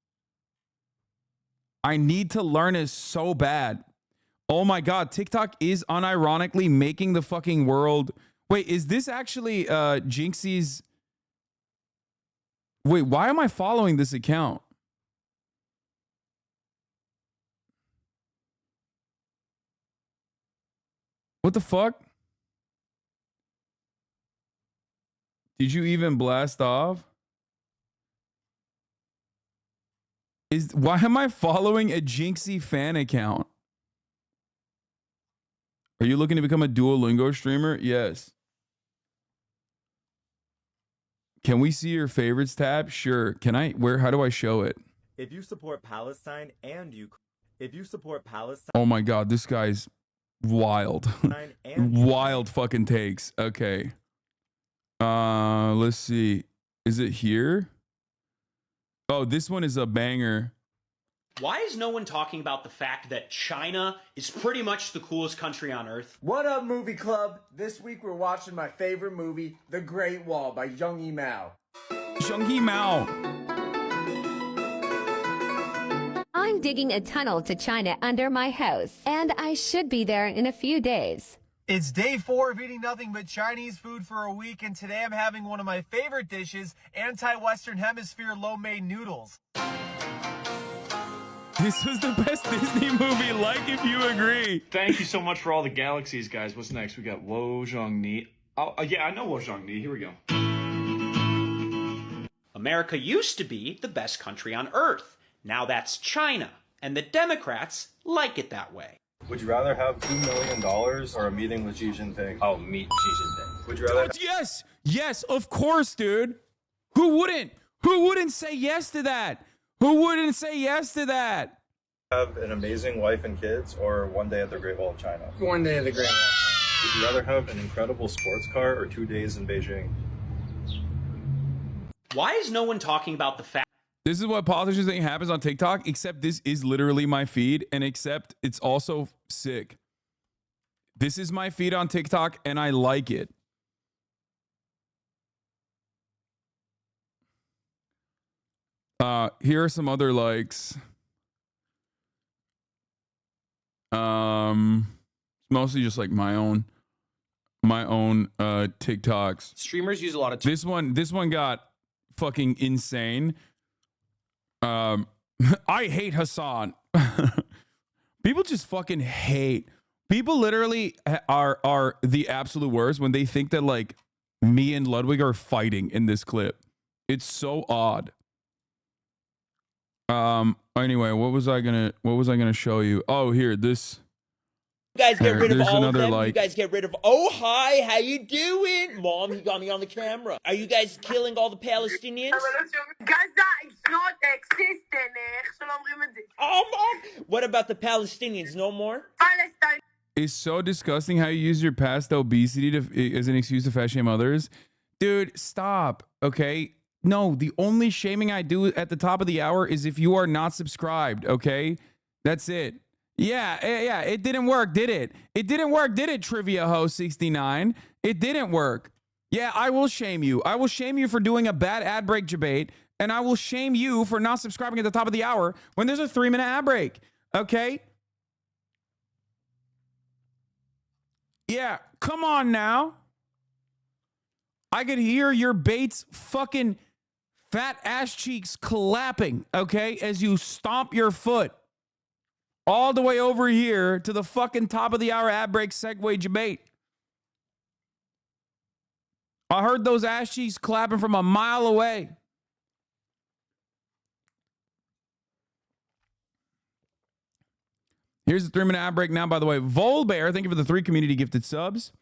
I need to learn it so bad. Oh my God, TikTok is unironically making the fucking world. Wait, is this actually Jinxie's? Wait, why am I following this account? What the fuck? Did you even blast off? Why am I following a Jinxie fan account? Are you looking to become a Duolingo streamer? Yes. Can we see your favorites tab? Sure. Can I? Where? How do I show it?
If you support Palestine and Palestine,
oh my God, this guy's wild. Wild fucking takes. Okay. Let's see. Is it here? Oh, this one is a banger.
Why is no one talking about the fact that China is pretty much the coolest country on earth?
What up, movie club? This week we're watching my favorite movie, The Great Wall by Zheng Yimou.
Zheng Yimou.
I'm digging a tunnel to China under my house, and I should be there in a few days.
It's day 4 of eating nothing but Chinese food for a week, and today I'm having one of my favorite dishes, anti-Western Hemisphere lo-mein noodles.
This was the best Disney movie, like if you agree.
Thank you so much for all the galaxies, guys. What's next? We got Wo Zhongni. Oh, yeah, I know Wo Zhongni. Here we go.
America used to be the best country on earth. Now that's China, and the Democrats like it that way.
Would you rather have $2 million or a meeting with Xi Jinping?
Oh, meet Xi Jinping.
Would you rather?
Yes, yes, of course, dude. Who wouldn't? Who wouldn't say yes to that? Who wouldn't say yes to that?
Have an amazing wife and kids, or one day at the Great Wall of China?
One day at the Great Wall of China.
Would you rather have an incredible sports car or 2 days in Beijing?
Why is no one talking about the fact?
This is what politicians think happens on TikTok, except this is literally my feed, and except it's also sick. This is my feed on TikTok, and I like it. Here are some other likes. Mostly just like my own TikToks.
Streamers use a lot of
this one got fucking insane. I hate Hasan. People just fucking hate. People literally are the absolute worst when they think that like me and Ludwig are fighting in this clip. It's so odd. Anyway, what was I gonna show you? Oh, here, this.
You guys get rid of all of them.
Like,
you guys get rid of. Oh, hi, how you doing, Mom? He got me on the camera. Are you guys killing all the Palestinians?
Gaza is not existing.
Oh, Mom. What about the Palestinians? No more.
Palestine.
It's so disgusting how you use your past obesity as an excuse to fat shame others, dude. Stop. Okay. No, the only shaming I do at the top of the hour is if you are not subscribed, okay? That's it. Yeah, it didn't work, did it? It didn't work, did it, Trivia Ho 69? It didn't work. Yeah, I will shame you. I will shame you for doing a bad ad break debate, and I will shame you for not subscribing at the top of the hour when there's a 3-minute ad break, okay? Yeah, come on now. I could hear your Bates fucking fat ass cheeks clapping, okay, as you stomp your foot all the way over here to the fucking top of the hour ad break segue debate. I heard those ass cheeks clapping from a mile away. Here's the 3-minute ad break now, by the way. Volbear, thank you for the 3 community gifted subs.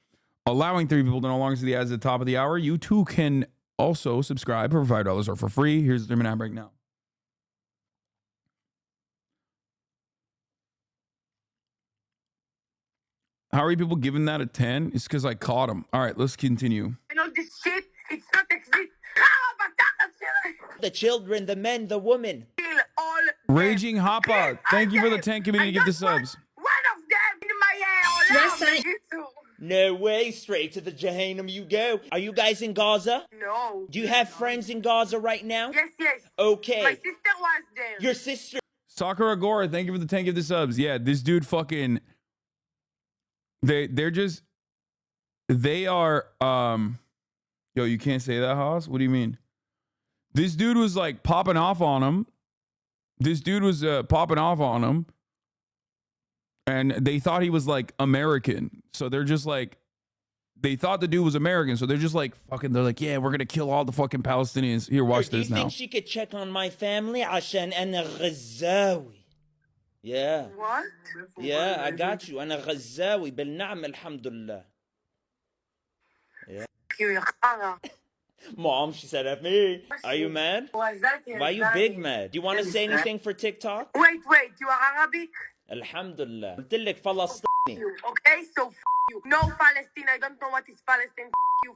Allowing 3 people to no longer see the ads at the top of the hour. You too can also subscribe for $5 or for free. Here's the 3-minute ad break now. How are you people giving that a 10? It's because I caught him. All right, let's continue.
You know this shit, it's not exist.
The children, the men, the women.
Kill all
Raging Hoppa, thank you for the 10 community to give the subs.
one of them in my hair.
No way, straight to the Jahannam you go. Are you guys in Gaza?
No.
Do you have friends in Gaza right now?
Yes, yes.
Okay.
My sister was there.
Your sister.
Sakura Agora, thank you for the 10 give the subs. Yeah, this dude fucking they are yo, you can't say that, Haas? What do you mean? This dude was like popping off on him. This dude was popping off on him. And they thought he was like American. So they're just like, they thought the dude was American. So they're just like, fucking, they're like, yeah, we're going to kill all the fucking Palestinians. Here, watch this now.
Do you think she could check on my family? عشان أنا غزاوي. Yeah.
What?
Yeah, I got you. أنا غزاوي بالنعم الحمد لله. Yeah. Mom, she said at me. Are you mad? Why are you big mad? Do you want to say anything for TikTok?
Wait, you are Arabic?
Alhamdulillah. قلت لك فلسطيني.
Okay, so you. No Palestine. I don't know what is Palestine. You.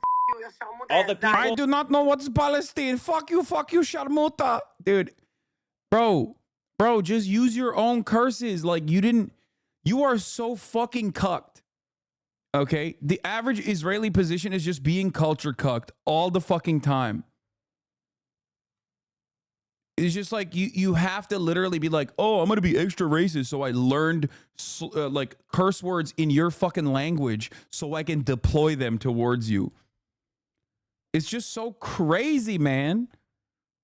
All the people.
I do not know what's Palestine. Fuck you, Sharmuta. Dude, bro, just use your own curses. Like, you are so fucking cucked. Okay? The average Israeli position is just being culture cucked all the fucking time. It's just like you have to literally be like, oh, I'm going to be extra racist. So I learned like curse words in your fucking language so I can deploy them towards you. It's just so crazy, man.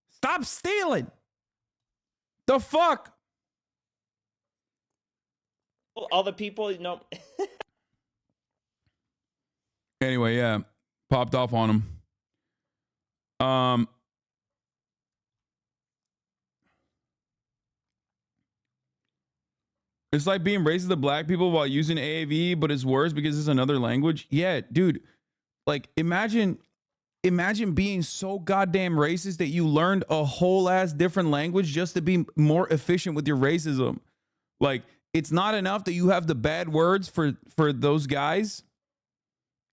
Stop stealing. The fuck?
All the people, you know.
Anyway, yeah. Popped off on him. It's like being racist to black people while using AAV, but it's worse because it's another language. Yeah, dude. Like, imagine being so goddamn racist that you learned a whole ass different language just to be more efficient with your racism. Like, it's not enough that you have the bad words for those guys.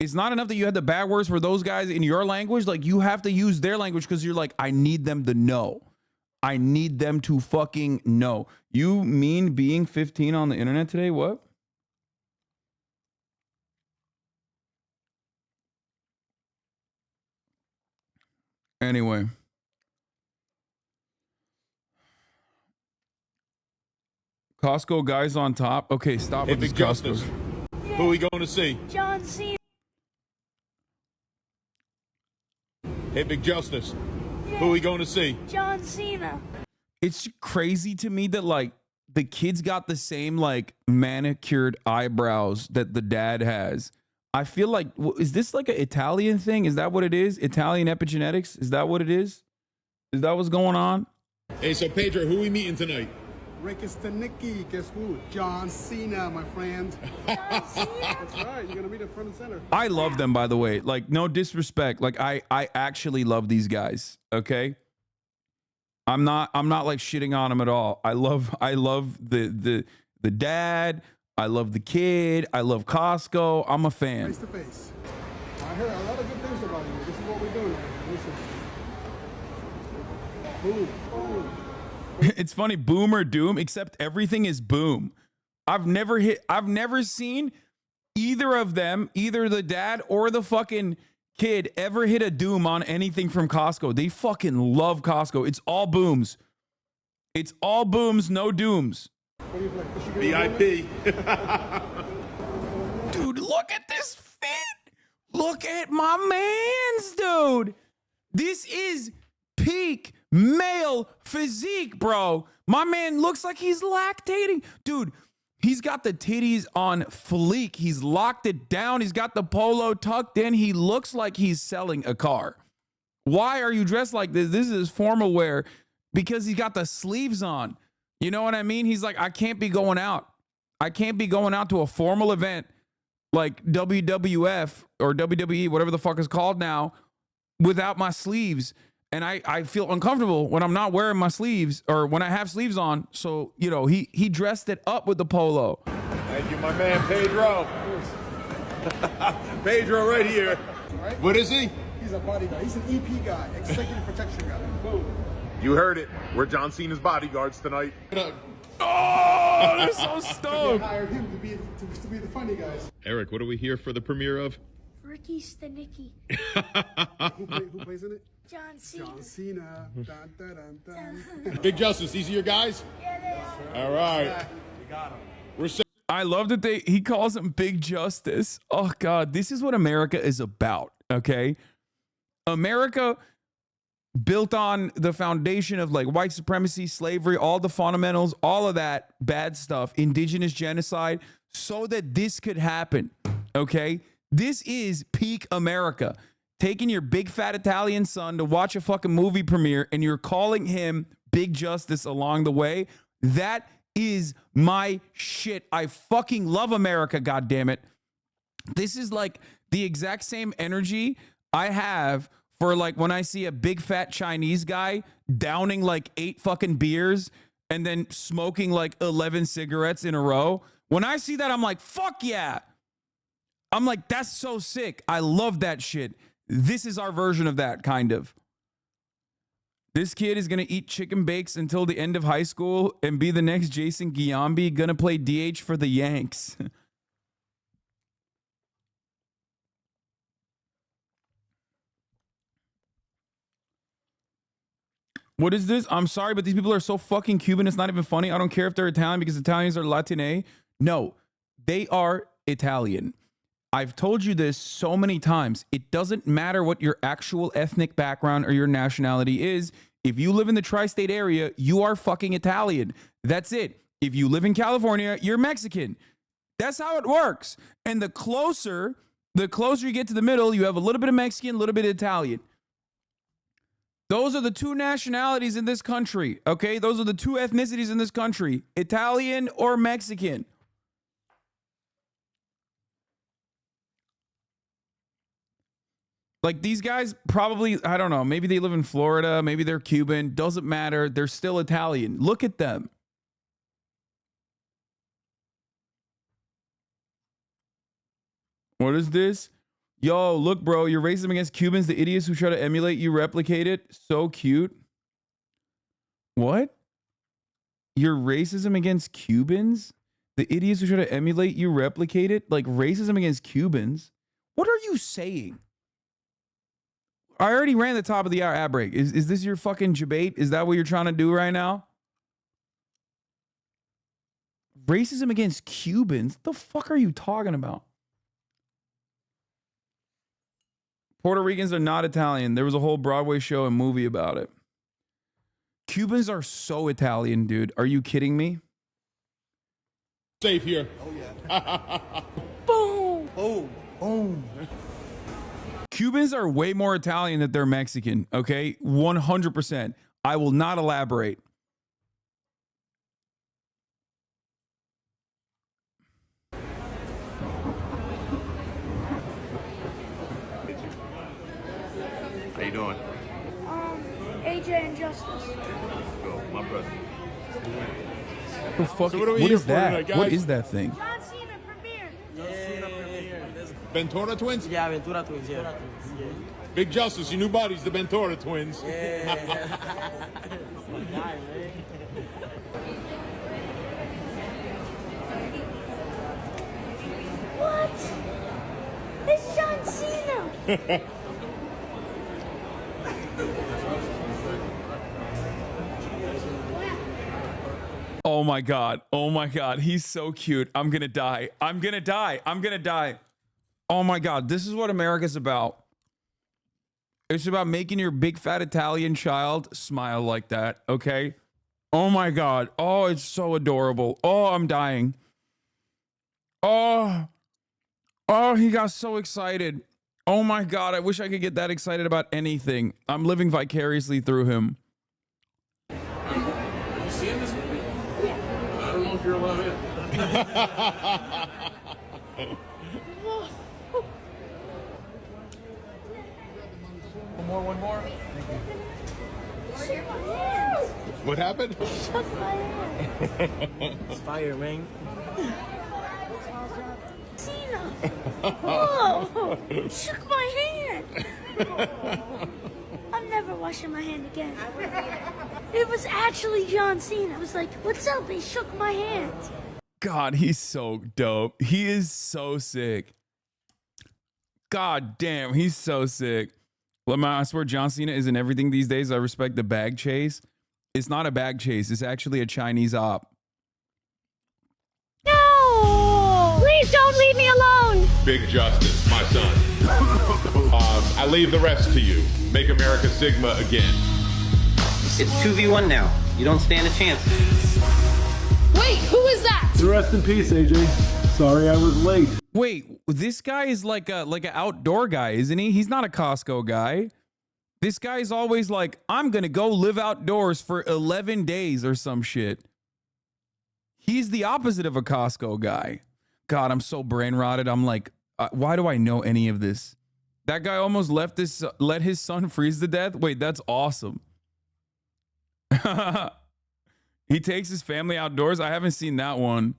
It's not enough that you have the bad words for those guys in your language. Like, you have to use their language because you're like, I need them to know. I need them to fucking know. You mean being 15 on the internet today? What? Anyway. Costco guys on top. Okay, stop with this Costco.
Who are we going to see?
John Cena.
Hey, Big Justice. Who are we going to see?
John Cena.
It's crazy to me that like the kids got the same like manicured eyebrows that the dad has. I feel like, is this like an Italian thing? Is that what it is? Italian epigenetics? Is that what it is? Is that what's going on?
Hey, so Pedro, who are we meeting tonight?
Rick is the Nicky. Guess who? John Cena, my friend. John Cena. That's right. You're gonna meet him front and center.
I love them, by the way. Like, no disrespect. Like, I actually love these guys. Okay. I'm not like shitting on them at all. I love the dad. I love the kid. I love Costco. I'm a fan.
Face to face. I heard a lot of good things about you. This is what we're doing. Listen. Boom. Boom.
It's funny, boom or doom, except everything is boom. I've never seen either of them, either the dad or the fucking kid, ever hit a doom on anything from Costco. They fucking love Costco. It's all booms. It's all booms, no dooms.
VIP.
Dude, look at this fit. Look at my mans, dude. This is peak male physique, bro. My man looks like he's lactating. Dude, he's got the titties on fleek. He's locked it down. He's got the polo tucked in. He looks like he's selling a car. Why are you dressed like this? This is formal wear because he got the sleeves on. You know what I mean? He's like, I can't be going out. I can't be going out to a formal event like WWF or WWE, whatever the fuck is called now, without my sleeves. And I feel uncomfortable when I'm not wearing my sleeves or when I have sleeves on. So, you know, he dressed it up with the polo.
Thank you, my man, Pedro. Pedro right here.
Right?
What is he?
He's a bodyguard. He's an EP guy, executive protection guy. Boom.
You heard it. We're John Cena's bodyguards tonight.
Oh, they're so
They
stoked.
hired him to be the funny guys.
Eric, what are we here for the premiere of?
Ricky Stanicky.
Who plays in it?
John Cena.
John Cena. Dun, dun, dun, dun.
Big Justice, these are your guys?
Yeah, they are.
All right.
We got him.
We're set.
I love that he calls him Big Justice. Oh God, this is what America is about. Okay, America built on the foundation of like white supremacy, slavery, all the fundamentals, all of that bad stuff, indigenous genocide, so that this could happen. Okay, this is peak America. Taking your big fat Italian son to watch a fucking movie premiere and you're calling him Big Justice along the way. That is my shit. I fucking love America, goddammit. This is like the exact same energy I have for like when I see a big fat Chinese guy downing like 8 fucking beers and then smoking like 11 cigarettes in a row. When I see that, I'm like, fuck yeah. I'm like, that's so sick. I love that shit. This is our version of that, kind of. This kid is going to eat chicken bakes until the end of high school and be the next Jason Giambi, going to play DH for the Yanks. What is this? I'm sorry, but these people are so fucking Cuban. It's not even funny. I don't care if they're Italian because Italians are Latine. No, they are Italian. I've told you this so many times. It doesn't matter what your actual ethnic background or your nationality is. If you live in the tri-state area, you are fucking Italian. That's it. If you live in California, you're Mexican. That's how it works. And the closer you get to the middle, you have a little bit of Mexican, a little bit of Italian. Those are the two nationalities in this country, okay? Those are the two ethnicities in this country, Italian or Mexican. Like these guys probably, I don't know, maybe they live in Florida, maybe they're Cuban, doesn't matter. They're still Italian. Look at them. What is this? Yo, look, bro, you're racism against Cubans, the idiots who try to emulate you, replicate it. So cute. What? Your racism against Cubans? The idiots who try to emulate you, replicate it? Like racism against Cubans? What are you saying? I already ran the top of the hour ad break. Is this your fucking debate? Is that what you're trying to do right now? Racism against Cubans? The fuck are you talking about? Puerto Ricans are not Italian. There was a whole Broadway show and movie about it. Cubans are so Italian, dude. Are you kidding me?
Safe here.
Oh, yeah. Boom. Boom. Boom.
Cubans are way more Italian than they're Mexican, okay? 100%. I will not elaborate.
How you doing?
AJ and Justice.
Go, my brother.
The fuck?
So what are we
What
here
is
for
that?
tonight, guys?
What is that thing?
John Cena premiere.
Ventura twins?
Yeah, Ventura twins, yeah.
Big Justice, your new buddies, the Ventura twins.
What? It's John Cena.
Oh my God. Oh my God. He's so cute. I'm going to die. I'm going to die. I'm going to die. Oh my God. This is what America's about. It's about making your big fat Italian child smile like that. Okay. Oh my God. Oh, it's so adorable. Oh, I'm dying. Oh, he got so excited. Oh my God. I wish I could get that excited about anything. I'm living vicariously through him.
Seeing this movie? Yeah. I don't know if you're allowed in. One more.
What happened?
It's fire, man.
Whoa! Shook my hand. I'm never washing my hand again. It was actually John Cena. I was like, what's up? He shook my hand.
God, he's so dope. He is so sick. God damn, he's so sick. Lamar, I swear John Cena is in everything these days. I respect the bag chase. It's not a bag chase. It's actually a Chinese op.
No! Please don't leave me alone.
Big justice, my son. I leave the rest to you. Make America Sigma again.
It's 2v1 now. You don't stand a chance.
Wait, who is that?
Rest in peace, AJ. Sorry I was late.
Wait, this guy is like an outdoor guy, isn't he? He's not a Costco guy. This guy's always like, I'm gonna go live outdoors for 11 days or some shit. He's the opposite of a Costco guy. God, I'm so brain rotted. I'm like, why do I know any of this? That guy almost let his son freeze to death. Wait, that's awesome. He takes his family outdoors. I haven't seen that one.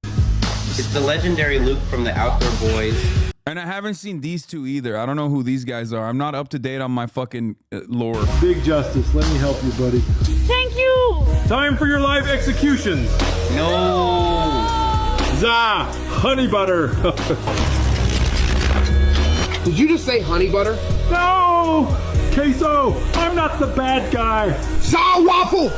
It's the legendary Luke from the Outdoor Boys.
And I haven't seen these two either. I don't know who these guys are. I'm not up to date on my fucking lore.
Big justice. Let me help you, buddy.
Thank you.
Time for your live executions.
No.
Za, honey butter.
Did you just say honey butter?
No! Queso, I'm not the bad guy.
Za waffle!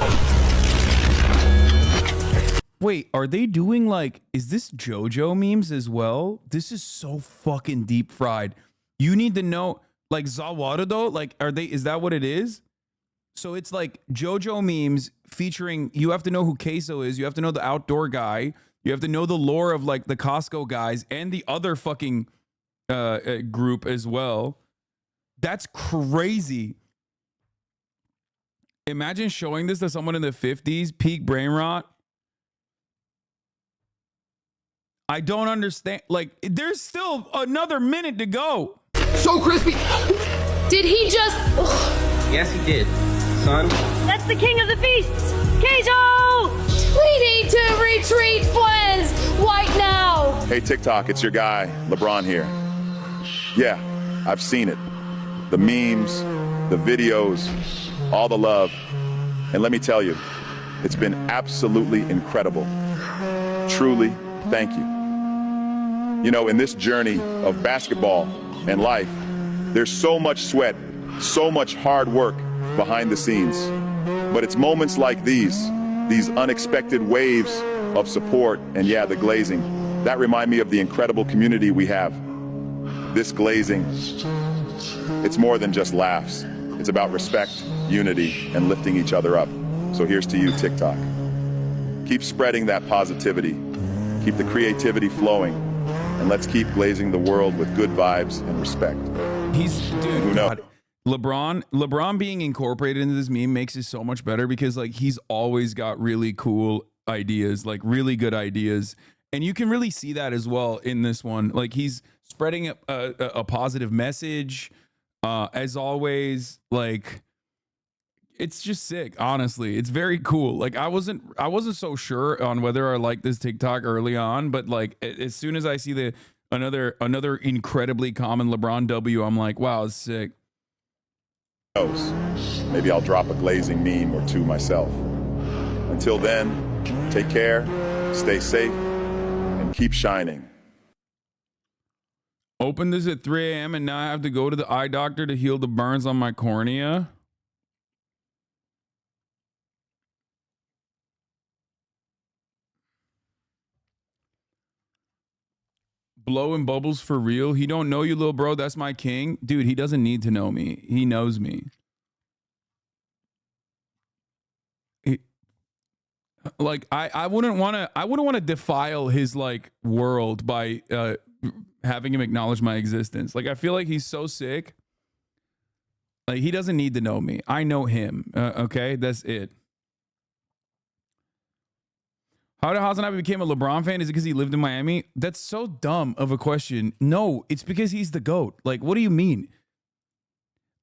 Wait, are they doing like, is this JoJo memes as well? This is so fucking deep fried. You need to know, like Zawada though, like is that what it is? So it's like JoJo memes featuring, you have to know who Queso is, you have to know the outdoor guy, you have to know the lore of like the Costco guys and the other fucking group as well. That's crazy. Imagine showing this to someone in the 50s, peak brain rot. I don't understand. Like, there's still another minute to go.
So crispy.
Did he just...
Yes, he did. Son.
That's the king of the feasts. Queso!
We need to retreat, friends, right now.
Hey, TikTok, it's your guy, LeBron here. Yeah, I've seen it. The memes, the videos, all the love. And let me tell you, it's been absolutely incredible. Truly, thank you. You know, in this journey of basketball and life, there's so much sweat, so much hard work behind the scenes. But it's moments like these unexpected waves of support and yeah, the glazing, that remind me of the incredible community we have. This glazing, it's more than just laughs. It's about respect, unity, and lifting each other up. So here's to you, TikTok. Keep spreading that positivity. Keep the creativity flowing. And let's keep glazing the world with good vibes and respect.
Dude,
who knows?
LeBron being incorporated into this meme makes it so much better because like he's always got really cool ideas, like really good ideas. And you can really see that as well in this one. Like he's spreading a positive message, as always. Like it's just sick. Honestly, it's very cool. Like I wasn't so sure on whether I liked this TikTok early on, but like as soon as I see another incredibly common LeBron W, I'm like, wow, it's sick.
Maybe I'll drop a glazing meme or two myself. Until then, take care, stay safe, and keep shining.
Opened this at 3 a.m. and now I have to go to the eye doctor to heal the burns on my cornea. Blowing bubbles for real. He don't know you, little bro. That's my king. Dude, he doesn't need to know me. He knows me. Like I wouldn't want to defile his like world by having him acknowledge my existence. Like I feel like he's so sick. Like he doesn't need to know me. I know him. Okay, that's it. How did HasanAbi became a LeBron fan? Is it because he lived in Miami? That's so dumb of a question. No, it's because he's the GOAT. Like, what do you mean?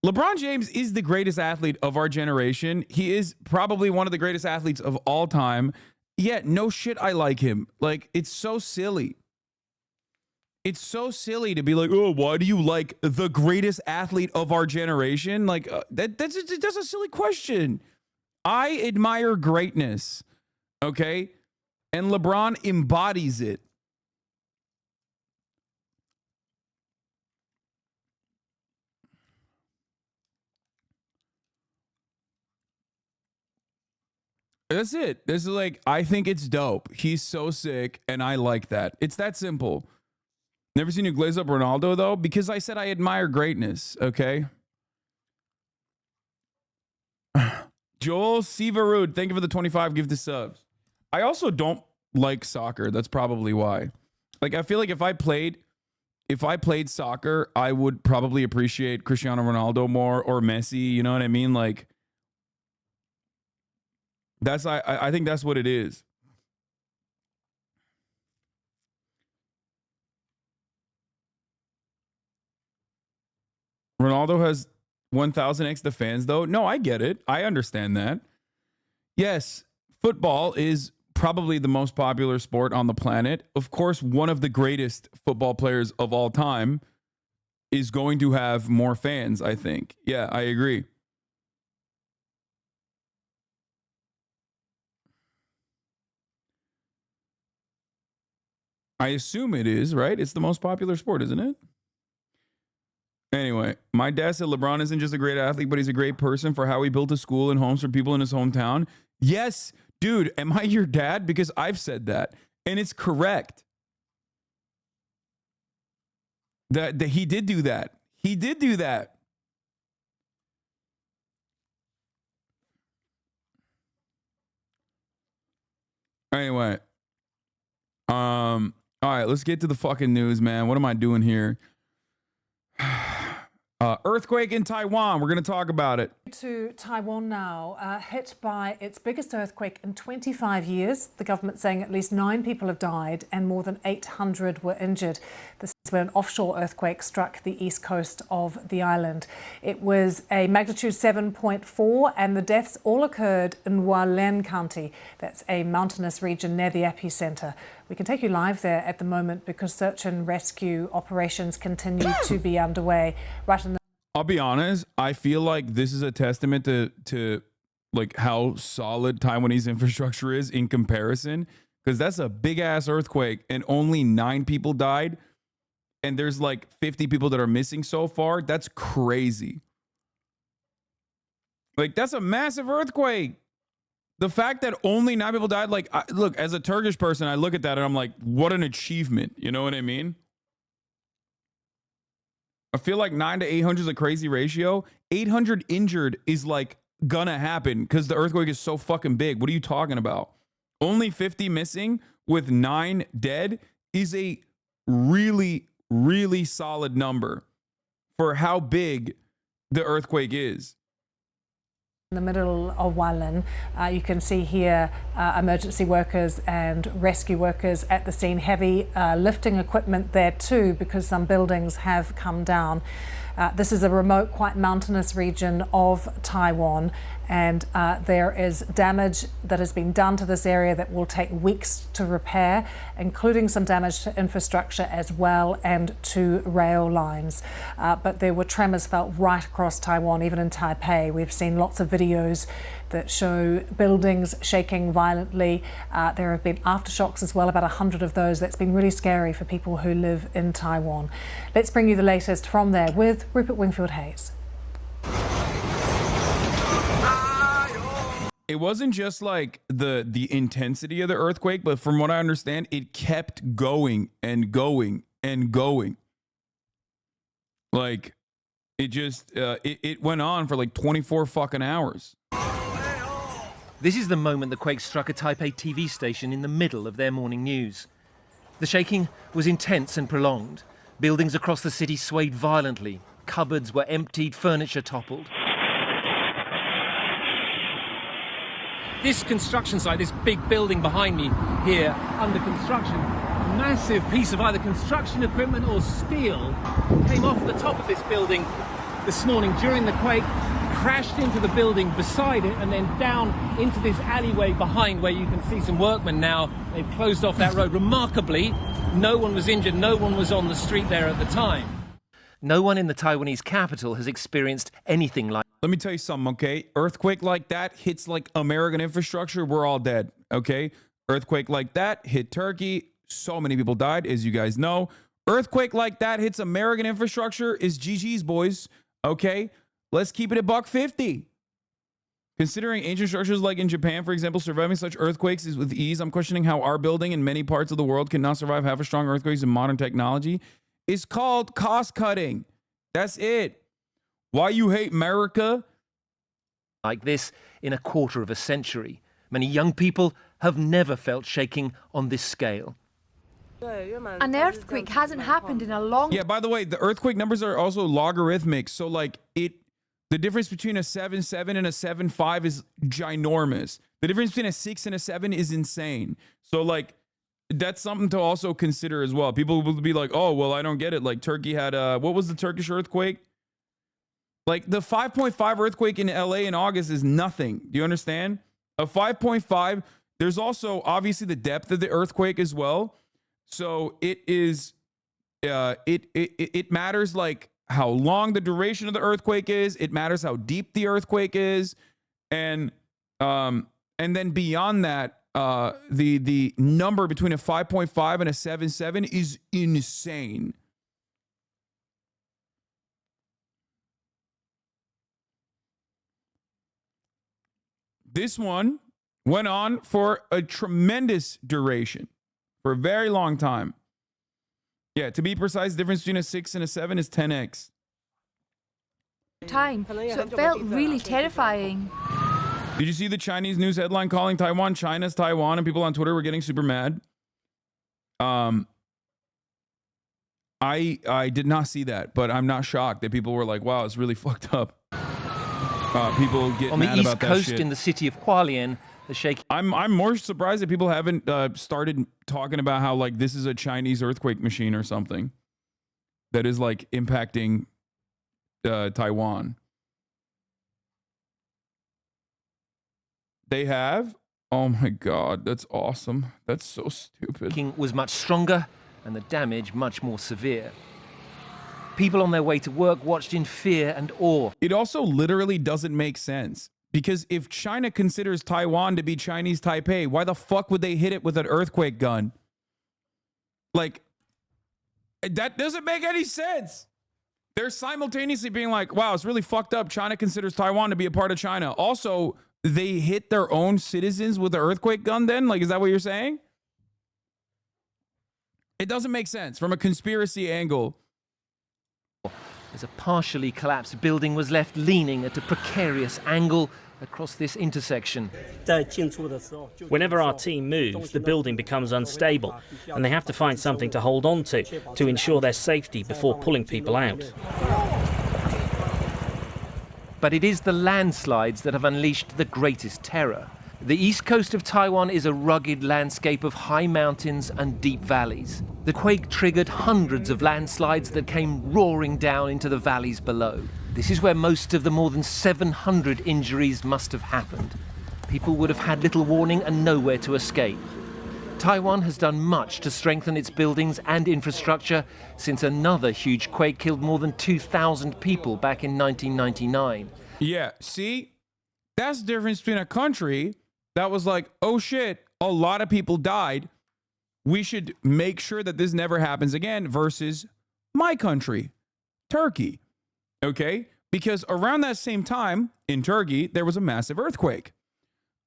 LeBron James is the greatest athlete of our generation. He is probably one of the greatest athletes of all time. Yet, no shit, I like him. Like, it's so silly. it's so silly to be like, oh, why do you like the greatest athlete of our generation? Like that's a silly question. I admire greatness, okay? And LeBron embodies it. That's it. This is like, I think it's dope. He's so sick, and I like that. It's that simple. Never seen you glaze up Ronaldo, though, because I said I admire greatness, okay? Joel Severud, thank you for the 25 gifted subs. I also don't like soccer. That's probably why. Like, I feel like if I played soccer, I would probably appreciate Cristiano Ronaldo more, or Messi, you know what I mean? Like, I think that's what it is. Ronaldo has 1,000x the fans, though. No, I get it. I understand that. Yes, football is probably the most popular sport on the planet. Of course, one of the greatest football players of all time is going to have more fans, I think. Yeah, I agree. I assume it is, right? It's the most popular sport, isn't it? Anyway, my dad said LeBron isn't just a great athlete, but he's a great person for how he built a school and homes for people in his hometown. Yes, dude, am I your dad? Because I've said that, and it's correct. That he did do that. He did do that. Anyway, all right, let's get to the fucking news, man. What am I doing here? Earthquake in Taiwan. We're going to talk about it.
To Taiwan now, hit by its biggest earthquake in 25 years. The government saying at least 9 people have died and more than 800 were injured. This is when an offshore earthquake struck the east coast of the island. It was a magnitude 7.4 and the deaths all occurred in Hualien County. That's a mountainous region near the epicenter. We can take you live there at the moment because search and rescue operations continue to be underway. Right in the
I'll be honest, I feel like this is a testament to like how solid Taiwanese infrastructure is in comparison, because that's a big ass earthquake and only 9 people died and there's like 50 people that are missing so far. That's crazy. Like, that's a massive earthquake. The fact that only 9 people died, like, look, as a Turkish person, I look at that and I'm like, what an achievement. You know what I mean? I feel like 9 to 800 is a crazy ratio. 800 injured is like gonna happen because the earthquake is so fucking big. What are you talking about? Only 50 missing with 9 dead is a really, really solid number for how big the earthquake is.
In the middle of Hualien, you can see here emergency workers and rescue workers at the scene. Heavy lifting equipment there too, because some buildings have come down. This is a remote, quite mountainous region of Taiwan, and there is damage that has been done to this area that will take weeks to repair, including some damage to infrastructure as well and to rail lines. But there were tremors felt right across Taiwan, even in Taipei. We've seen lots of videos that show buildings shaking violently. There have been aftershocks as well, about 100 of those. That's been really scary for people who live in Taiwan. Let's bring you the latest from there with Rupert Wingfield-Hayes.
It wasn't just like the intensity of the earthquake, but from what I understand, it kept going and going and going. Like, it just, it went on for like 24 fucking hours.
This is the moment the quake struck a Taipei TV station in the middle of their morning news. The shaking was intense and prolonged. Buildings across the city swayed violently. Cupboards were emptied, furniture toppled.
This construction site, this big building behind me here, under construction, a massive piece of either construction equipment or steel came off the top of this building this morning during the quake, crashed into the building beside it, and then down into this alleyway behind where you can see some workmen now. They've closed off that road. Remarkably, No one was injured, no one was on the street there at the time.
No one in the Taiwanese capital has experienced anything like.
Let me tell you something, okay? Earthquake like that hits like American infrastructure, we're all dead, okay? Earthquake like that hit Turkey, so many people died, as you guys know. Earthquake like that hits American infrastructure is GG's, boys, okay? Let's keep it at $1.50. Considering ancient structures like in Japan, for example, surviving such earthquakes is with ease, I'm questioning how our building in many parts of the world cannot survive half as strong earthquakes in modern technology. It's called cost cutting. That's it. Why you hate America?
Like this in a quarter of a century. Many young people have never felt shaking on this scale.
An earthquake hasn't happened in a long
Yeah, by the way, the earthquake numbers are also logarithmic. So like the difference between a 7.7 and a 7.5 is ginormous. The difference between a 6 and a 7 is insane. So like that's something to also consider as well. People will be like, oh, well, I don't get it. Like Turkey had what was the Turkish earthquake? Like the 5.5 earthquake in LA in August is nothing. Do you understand? A 5.5, there's also obviously the depth of the earthquake as well. So it is, it matters like how long the duration of the earthquake is. It matters how deep the earthquake is. And then beyond that, the number between a 5.5 and a 7.7 is insane. This one went on for a tremendous duration, for a very long time. Yeah, to be precise, the difference between a 6 and a 7 is 10x.
time, so it felt really terrifying.
Did you see the Chinese news headline calling Taiwan China's Taiwan, and people on Twitter were getting super mad? I did not see that, but I'm not shocked that people were like, wow, it's really fucked up. People get
on the
mad
east
about that
coast
shit.
in the city of Hualien, the shaking.
I'm more surprised that people haven't started talking about how like this is a Chinese earthquake machine or something that is like impacting Taiwan. They have? Oh my God, that's awesome. That's so stupid.
Shaking was much stronger and the damage much more severe. People on their way to work watched in fear and awe.
It also literally doesn't make sense. Because if China considers Taiwan to be Chinese Taipei, why the fuck would they hit it with an earthquake gun? Like, that doesn't make any sense. They're simultaneously being like, wow, it's really fucked up. China considers Taiwan to be a part of China. Also, they hit their own citizens with an earthquake gun then? Like, is that what you're saying? It doesn't make sense from a conspiracy angle.
As a partially collapsed building was left leaning at a precarious angle across this intersection.
Whenever our team moves, the building becomes unstable, and they have to find something to hold on to ensure their safety before pulling people out.
But it is the landslides that have unleashed the greatest terror. The east coast of Taiwan is a rugged landscape of high mountains and deep valleys. The quake triggered hundreds of landslides that came roaring down into the valleys below. This is where most of the more than 700 injuries must have happened. People would have had little warning and nowhere to escape. Taiwan has done much to strengthen its buildings and infrastructure since another huge quake killed more than 2,000 people back in 1999.
Yeah, see? That's the difference between a country that was like, oh shit, a lot of people died. We should make sure that this never happens again versus my country, Turkey. Okay? Because around that same time in Turkey, there was a massive earthquake.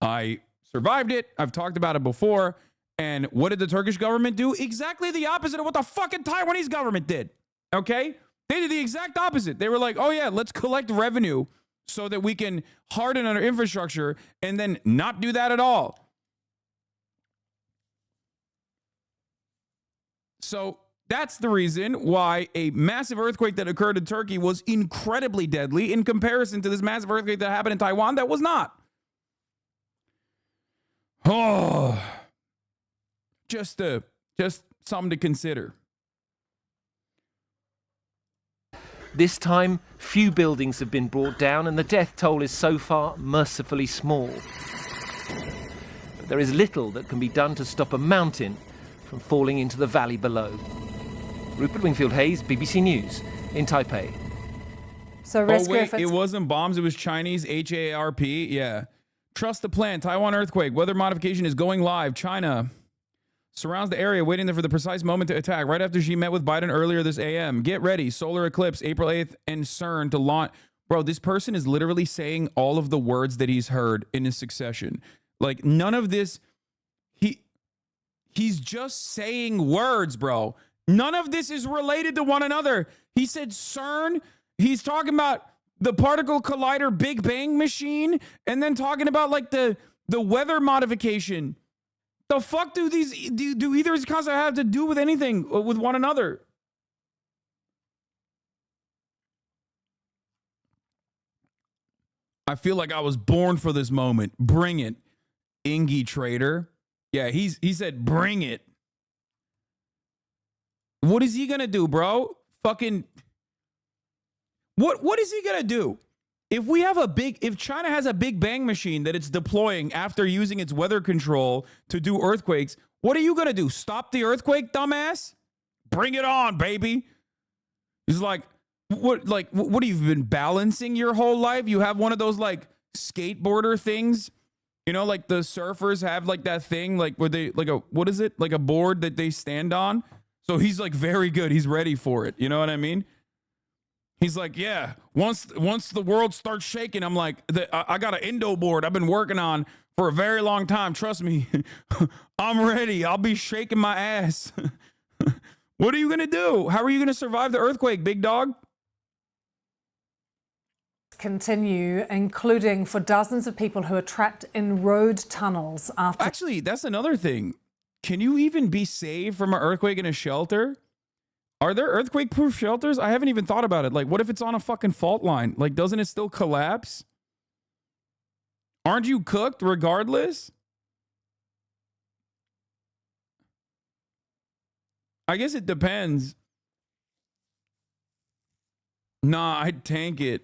I survived it. I've talked about it before. And what did the Turkish government do? Exactly the opposite of what the fucking Taiwanese government did. Okay? They did the exact opposite. They were like, oh yeah, let's collect revenue so that we can harden our infrastructure, and then not do that at all. So that's the reason why a massive earthquake that occurred in Turkey was incredibly deadly in comparison to this massive earthquake that happened in Taiwan that was not. Oh, just something to consider.
This time, few buildings have been brought down and the death toll is so far mercifully small. But there is little that can be done to stop a mountain from falling into the valley below. Rupert Wingfield-Hayes, BBC News, in Taipei.
So
rescue efforts. It wasn't bombs, it was Chinese HARP. Yeah. Trust the plan. Taiwan earthquake. Weather modification is going live. China surrounds the area, waiting there for the precise moment to attack. Right after she met with Biden earlier this AM. Get ready. Solar eclipse, April 8th, and CERN to launch. Bro, this person is literally saying all of the words that he's heard in his succession. Like, none of this. He's just saying words, bro. None of this is related to one another. He said CERN. He's talking about the particle collider Big Bang machine, and then talking about like the weather modification. The fuck do either of these concepts have to do with anything with one another? I feel like I was born for this moment. Bring it, Ingy Trader. Yeah, he said bring it. What is he gonna do, bro? Fucking what is he gonna do? If China has a Big Bang machine that it's deploying after using its weather control to do earthquakes, what are you gonna do? Stop the earthquake, dumbass? Bring it on, baby. He's like, what have you been balancing your whole life? You have one of those like skateboarder things, you know, like the surfers have like that thing, like where they like what is it? Like a board that they stand on. So he's like very good. He's ready for it. You know what I mean? He's like, yeah, once the world starts shaking, I'm like, I got an Indo board I've been working on for a very long time. Trust me, I'm ready. I'll be shaking my ass. What are you going to do? How are you going to survive the earthquake, big dog?
Continue, including for dozens of people who are trapped in road tunnels after...
Actually, that's another thing. Can you even be saved from an earthquake in a shelter? Are there earthquake-proof shelters? I haven't even thought about it. Like, what if it's on a fucking fault line? Like, doesn't it still collapse? Aren't you cooked regardless? I guess it depends. Nah, I'd tank it.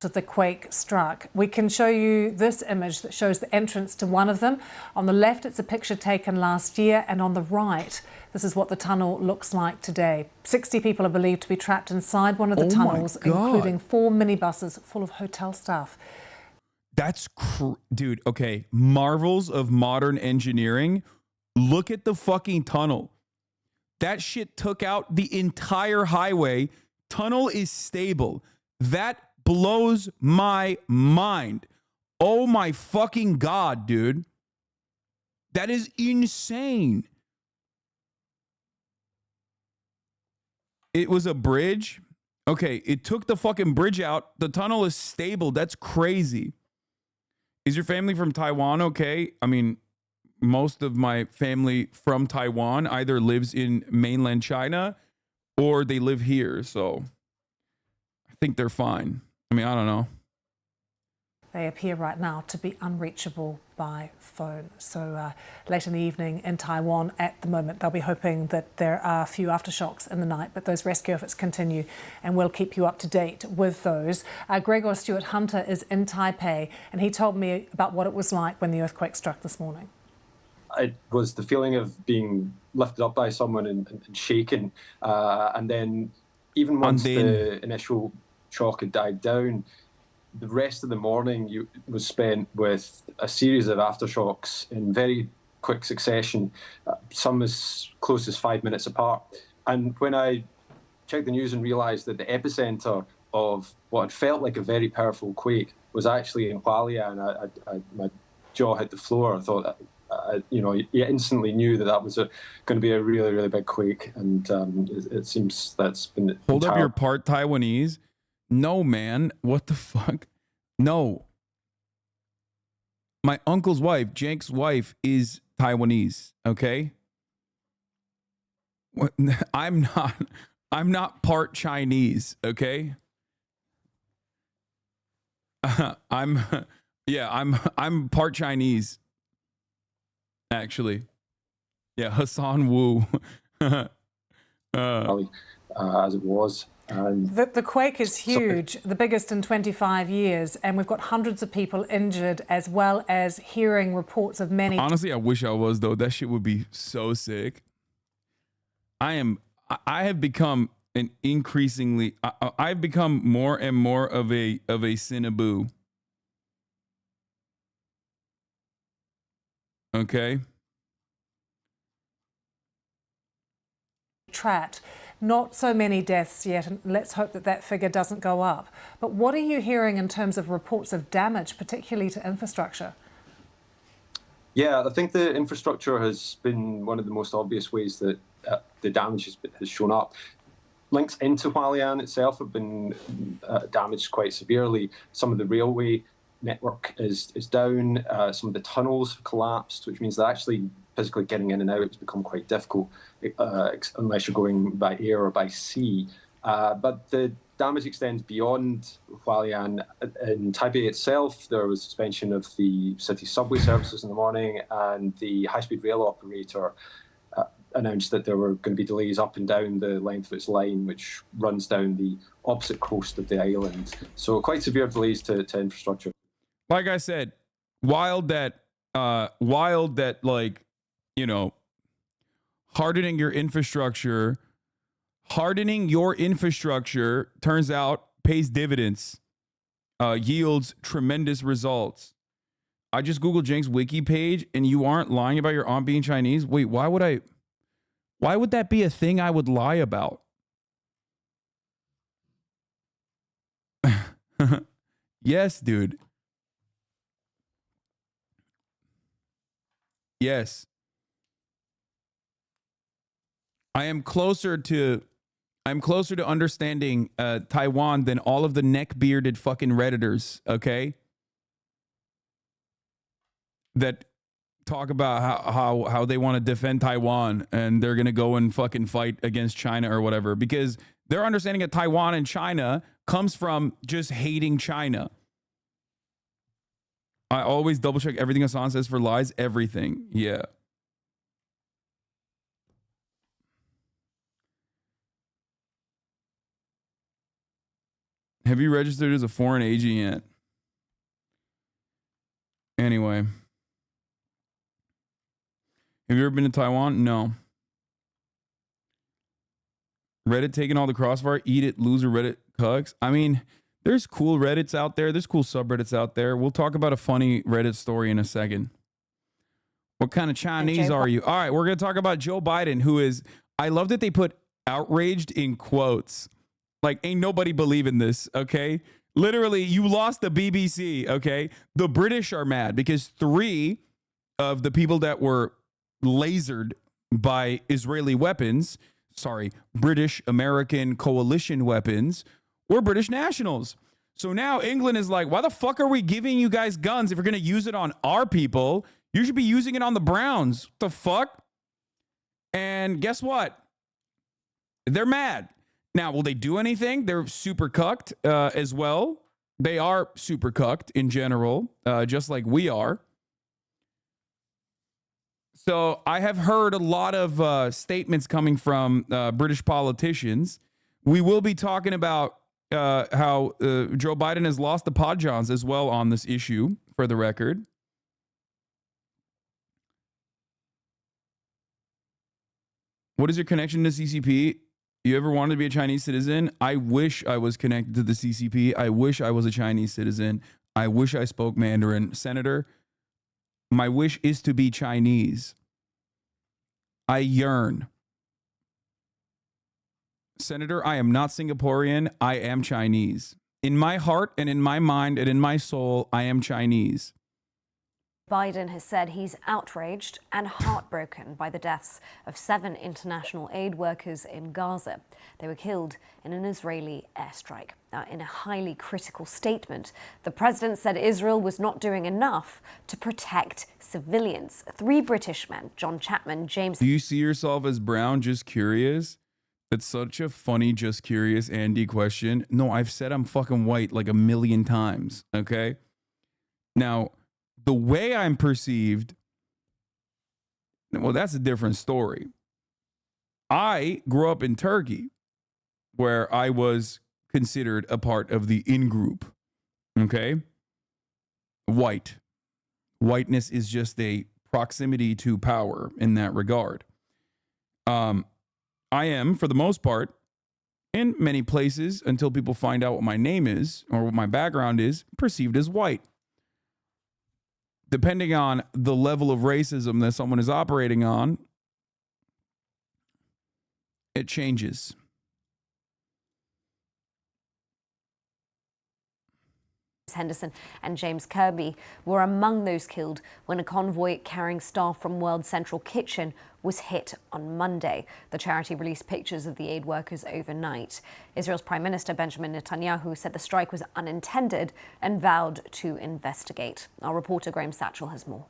The quake struck. We can show you this image that shows the entrance to one of them. On the left, it's a picture taken last year, and on the right, this is what the tunnel looks like today. 60 people are believed to be trapped inside one of the tunnels, including 4 minibuses full of hotel staff.
That's dude, okay. Marvels of modern engineering. Look at the fucking tunnel. That shit took out the entire highway. Tunnel is stable. That blows my mind. Oh my fucking God, dude. That is insane. It was a bridge. Okay, it took the fucking bridge out. The tunnel is stable. That's crazy. Is your family from Taiwan? Okay. I mean, most of my family from Taiwan either lives in mainland China or they live here. So I think they're fine. I mean, I don't know.
They appear right now to be unreachable by phone. So late in the evening in Taiwan at the moment, they'll be hoping that there are a few aftershocks in the night, but those rescue efforts continue and we'll keep you up to date with those. Gregor Stewart Hunter is in Taipei and he told me about what it was like when the earthquake struck this morning.
It was the feeling of being lifted up by someone and shaken. And then even once the initial shock had died down, the rest of the morning was spent with a series of aftershocks in very quick succession, some as close as 5 minutes apart. And when I checked the news and realised that the epicenter of what had felt like a very powerful quake was actually in Hualien, and my jaw hit the floor. I thought, you instantly knew that was going to be a really, really big quake. And it seems that's been...
Hold up your part Taiwanese. No, man. What the fuck? No. My uncle's wife, Jake's wife, is Taiwanese, okay? What? I'm not part Chinese, okay? I'm part Chinese, actually. Yeah, Hassan Wu.
As it was.
The quake is huge, the biggest in 25 years, and we've got hundreds of people injured, as well as hearing reports of many.
Honestly, I wish I was, though. That shit would be so sick. I have become an increasingly, I've become more and more of a Cinnaboo. Okay.
Trapped. Not so many deaths yet, and let's hope that that figure doesn't go up. But what are you hearing in terms of reports of damage, particularly to infrastructure?
Yeah, I think the infrastructure has been one of the most obvious ways that the damage has shown up. Links into Hualien itself have been damaged quite severely. Some of the railway network is down. Some of the tunnels have collapsed, which means that actually physically getting in and out has become quite difficult unless you're going by air or by sea. But the damage extends beyond Hualien. In Taipei itself, there was suspension of the city subway services in the morning, and the high-speed rail operator announced that there were going to be delays up and down the length of its line, which runs down the opposite coast of the island. So quite severe delays to infrastructure.
Like I said, wild that like, you know, hardening your infrastructure turns out pays dividends, yields tremendous results. I just Googled Jenks wiki page and you aren't lying about your aunt being Chinese. Wait, why would that be a thing I would lie about? Yes, dude. Yes. I'm closer to understanding Taiwan than all of the neck-bearded fucking Redditors, okay? That talk about how they want to defend Taiwan and they're going to go and fucking fight against China or whatever, because their understanding of Taiwan and China comes from just hating China. I always double check everything Hasan says for lies, everything. Yeah. Have you registered as a foreign agent yet? Anyway. Have you ever been to Taiwan? No. Reddit taking all the crossfire? Eat it, loser Reddit cucks. I mean, there's cool Reddits out there. There's cool subreddits out there. We'll talk about a funny Reddit story in a second. What kind of Chinese are you? All right, we're going to talk about Joe Biden, who is, I love that they put outraged in quotes. Like, ain't nobody believing this, okay? Literally, you lost the BBC, okay? The British are mad because 3 of the people that were lasered by Israeli weapons, British American coalition weapons, were British nationals. So now England is like, why the fuck are we giving you guys guns if you're going to use it on our people? You should be using it on the Browns. What the fuck? And guess what? They're mad. Now, will they do anything? They're super cucked as well. They are super cucked in general, just like we are. So I have heard a lot of statements coming from British politicians. We will be talking about how Joe Biden has lost the Podjons as well on this issue, for the record. What is your connection to CCP? You ever wanted to be a Chinese citizen? I wish I was connected to the CCP. I wish I was a Chinese citizen. I wish I spoke Mandarin. Senator, my wish is to be Chinese. I yearn. Senator, I am not Singaporean. I am Chinese. In my heart and in my mind and in my soul, I am Chinese.
Biden has said he's outraged and heartbroken by the deaths of 7 international aid workers in Gaza. They were killed in an Israeli airstrike. Now, in a highly critical statement, the president said Israel was not doing enough to protect civilians. 3 British men, John Chapman, James...
Do you see yourself as brown? Just curious? It's such a funny, just curious, Andy question. No, I've said I'm fucking white like a million times, okay? Now... the way I'm perceived, well, that's a different story. I grew up in Turkey. where I was considered a part of the in-group. Okay? Whiteness is just a proximity to power in that regard. I am, for the most part, in many places, until people find out what my name is or what my background is, perceived as white. Depending on the level of racism that someone is operating on, it changes.
Henderson and James Kirby were among those killed when a convoy carrying staff from World Central Kitchen was hit on Monday. The charity released pictures of the aid workers overnight. Israel's Prime Minister Benjamin Netanyahu said the strike was unintended and vowed to investigate. Our reporter Graham Satchell has more.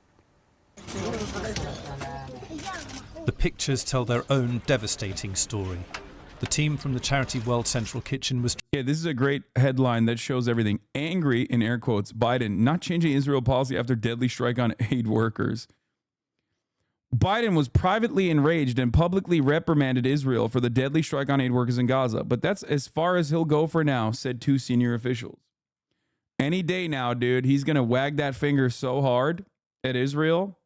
The pictures tell their own devastating story. The team from the charity World Central Kitchen was...
Yeah, this is a great headline that shows everything. Angry, in air quotes, Biden not changing Israel policy after deadly strike on aid workers. Biden was privately enraged and publicly reprimanded Israel for the deadly strike on aid workers in Gaza. But that's as far as he'll go for now, said two senior officials. Any day now, dude, he's going to wag that finger so hard at Israel.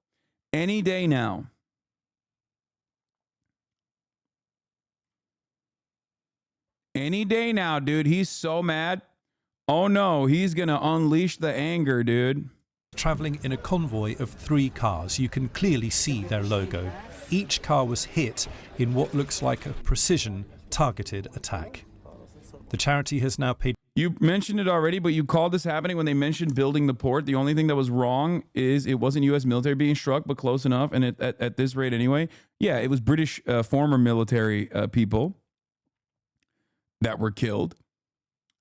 Any day now. Any day now, dude. He's so mad. Oh no, he's going to unleash the anger, dude.
Traveling in a convoy of 3 cars. You can clearly see their logo. Each car was hit in what looks like a precision targeted attack. The charity has now paid...
You mentioned it already, but you called this happening when they mentioned building the port. The only thing that was wrong is it wasn't U.S. military being struck, but close enough. And at this rate anyway, yeah, it was British former military people that were killed.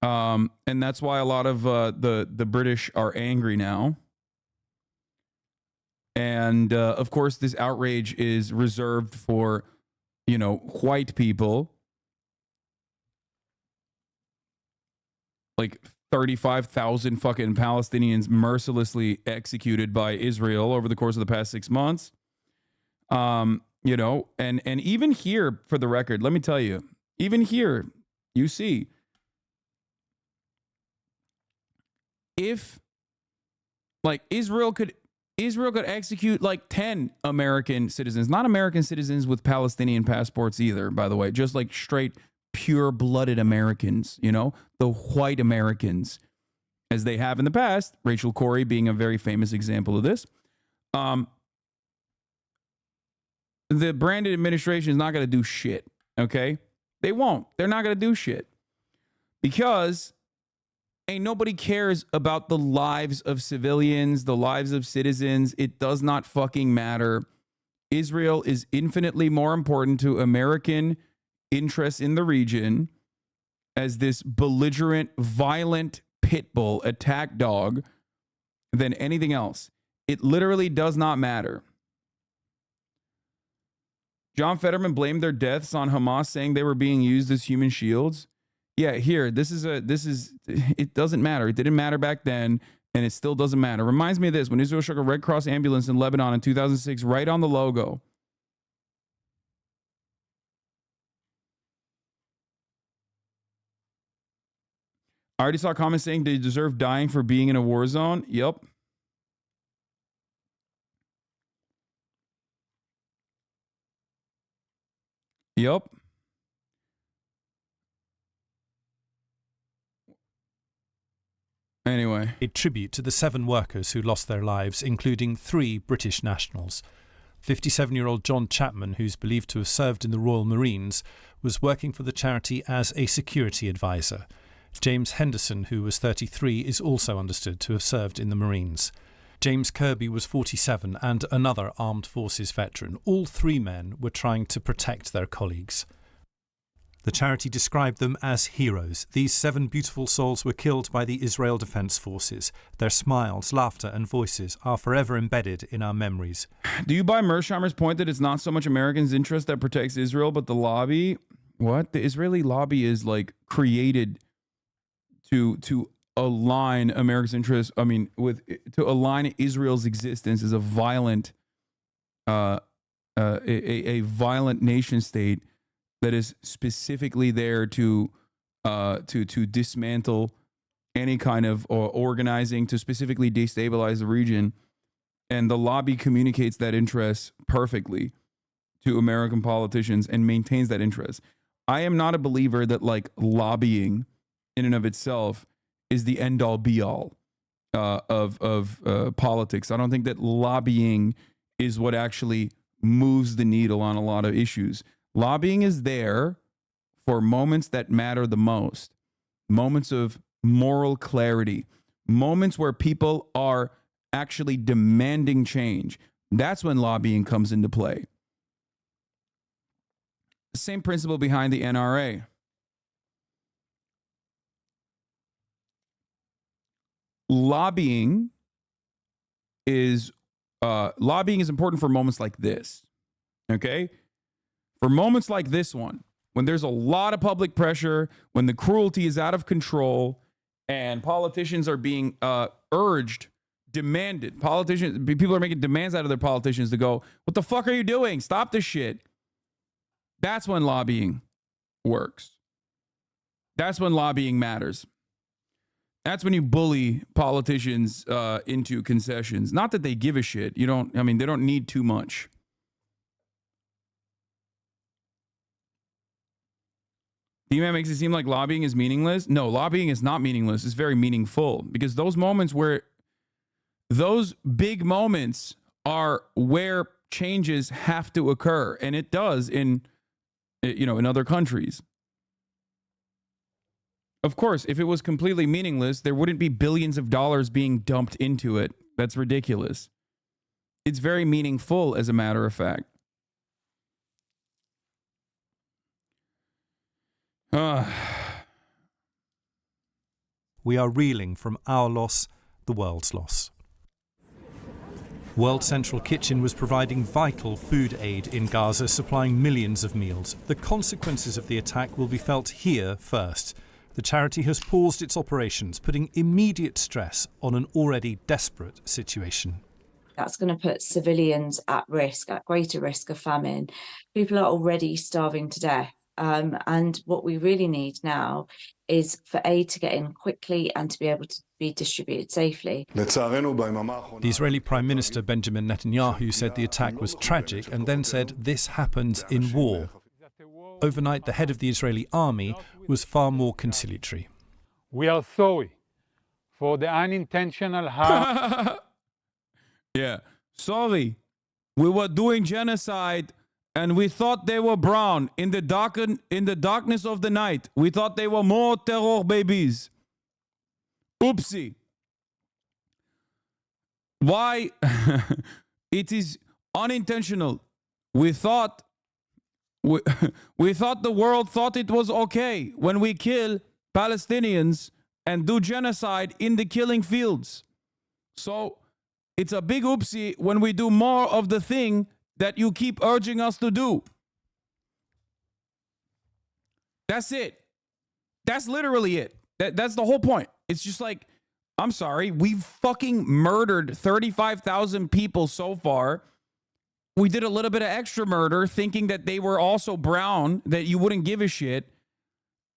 And that's why a lot of the British are angry now. And of course, this outrage is reserved for, white people. Like 35,000 fucking Palestinians mercilessly executed by Israel over the course of the past 6 months. And even here, for the record, let me tell you, even here, you see, if like Israel could execute like 10 American citizens, not American citizens with Palestinian passports either, by the way, just like straight pure-blooded Americans, the white Americans, as they have in the past, Rachel Corrie being a very famous example of this. The Brandon administration is not going to do shit, okay? They won't. They're not going to do shit. Because ain't nobody cares about the lives of civilians, the lives of citizens. It does not fucking matter. Israel is infinitely more important to American interests in the region as this belligerent, violent pit bull attack dog than anything else. It literally does not matter. John Fetterman blamed their deaths on Hamas, saying they were being used as human shields. Yeah, here, it doesn't matter. It didn't matter back then, and it still doesn't matter. Reminds me of this, when Israel struck a Red Cross ambulance in Lebanon in 2006, right on the logo. I already saw comments saying they deserve dying for being in a war zone. Yep. Yep. Anyway.
A tribute to the 7 workers who lost their lives, including 3 British nationals. 57-year-old John Chapman, who's believed to have served in the Royal Marines, was working for the charity as a security advisor. James Henderson, who was 33, is also understood to have served in the Marines. James Kirby was 47 and another armed forces veteran. All 3 men were trying to protect their colleagues. The charity described them as heroes. These 7 beautiful souls were killed by the Israel Defense Forces. Their smiles, laughter and voices are forever embedded in our memories.
Do you buy Mersheimer's point that it's not so much Americans' interest that protects Israel, but the lobby? What? The Israeli lobby is like created to align America's interests, to align Israel's existence as a violent, a violent nation state that is specifically there to dismantle any kind of organizing, to specifically destabilize the region. And the lobby communicates that interest perfectly to American politicians and maintains that interest. I am not a believer that like lobbying in and of itself is the end all be all of politics. I don't think that lobbying is what actually moves the needle on a lot of issues. Lobbying is there for moments that matter the most, moments of moral clarity, moments where people are actually demanding change. That's when lobbying comes into play. Same principle behind the NRA. Lobbying is important for moments like this. Okay? For moments like this one, when there's a lot of public pressure, when the cruelty is out of control, and politicians are being demanded. People are making demands out of their politicians to go, what the fuck are you doing? Stop this shit. That's when lobbying works. That's when lobbying matters. That's when you bully politicians into concessions. Not that they give a shit. They don't need too much. DMan makes it seem like lobbying is meaningless. No, lobbying is not meaningless. It's very meaningful, because those big moments are where changes have to occur, and it does in other countries. Of course, if it was completely meaningless, there wouldn't be billions of dollars being dumped into it. That's ridiculous. It's very meaningful, as a matter of fact.
We are reeling from our loss, the world's loss. World Central Kitchen was providing vital food aid in Gaza, supplying millions of meals. The consequences of the attack will be felt here first. The charity has paused its operations, putting immediate stress on an already desperate situation.
That's going to put civilians at risk, at greater risk of famine. People are already starving to death. And what we really need now is for aid to get in quickly and to be able to be distributed safely.
The Israeli Prime Minister Benjamin Netanyahu said the attack was tragic and then said this happens in war. Overnight, the head of the Israeli army was far more conciliatory.
We are sorry for the unintentional harm.
Yeah, sorry. We were doing genocide and we thought they were brown. In the darkness of the night, we thought they were more terror babies. Oopsie. Why? It is unintentional. We thought the world thought it was okay when we kill Palestinians and do genocide in the killing fields. So it's a big oopsie when we do more of the thing that you keep urging us to do. That's it. That's literally it. That's the whole point. It's just like, I'm sorry, we've fucking murdered 35,000 people so far. We did a little bit of extra murder thinking that they were also brown, that you wouldn't give a shit.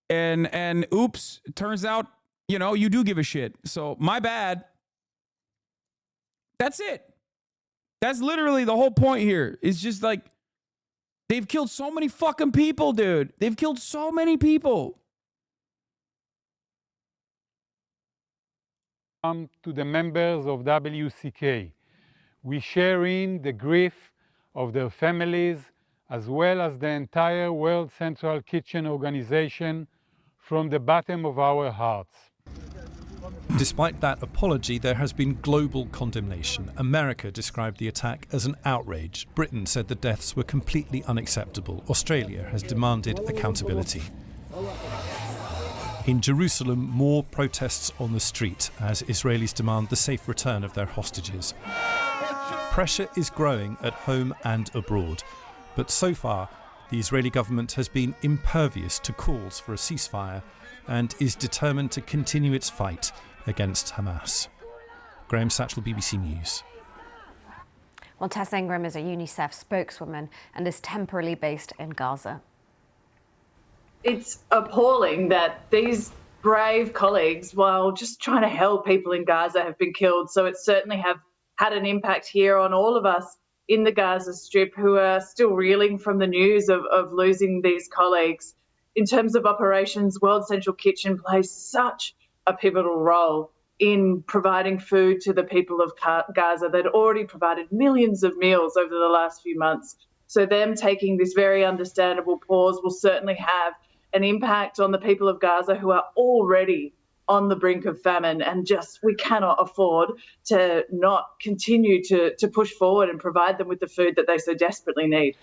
And oops, it turns out, you do give a shit. So my bad. That's it. That's literally the whole point here. It's just like, they've killed so many fucking people, dude. They've killed so many people.
To the members of WCK. We share in the grief of their families, as well as the entire World Central Kitchen organization, from the bottom of our hearts.
Despite that apology, there has been global condemnation. America described the attack as an outrage. Britain said the deaths were completely unacceptable. Australia has demanded accountability. In Jerusalem, more protests on the street as Israelis demand the safe return of their hostages. Pressure is growing at home and abroad, but so far the Israeli government has been impervious to calls for a ceasefire and is determined to continue its fight against Hamas. Graham Satchell, BBC News.
Well, Tess Ingram is a UNICEF spokeswoman and is temporarily based in Gaza.
it's appalling that these brave colleagues, while just trying to help people in Gaza, have been killed. So it certainly have had an impact here on all of us in the Gaza Strip who are still reeling from the news of losing these colleagues. In terms of operations, World Central Kitchen plays such a pivotal role in providing food to the people of Gaza. They'd already provided millions of meals over the last few months. So them taking this very understandable pause will certainly have an impact on the people of Gaza who are already on the brink of famine, and just we cannot afford to not continue to push forward and provide them with the food that they so desperately need.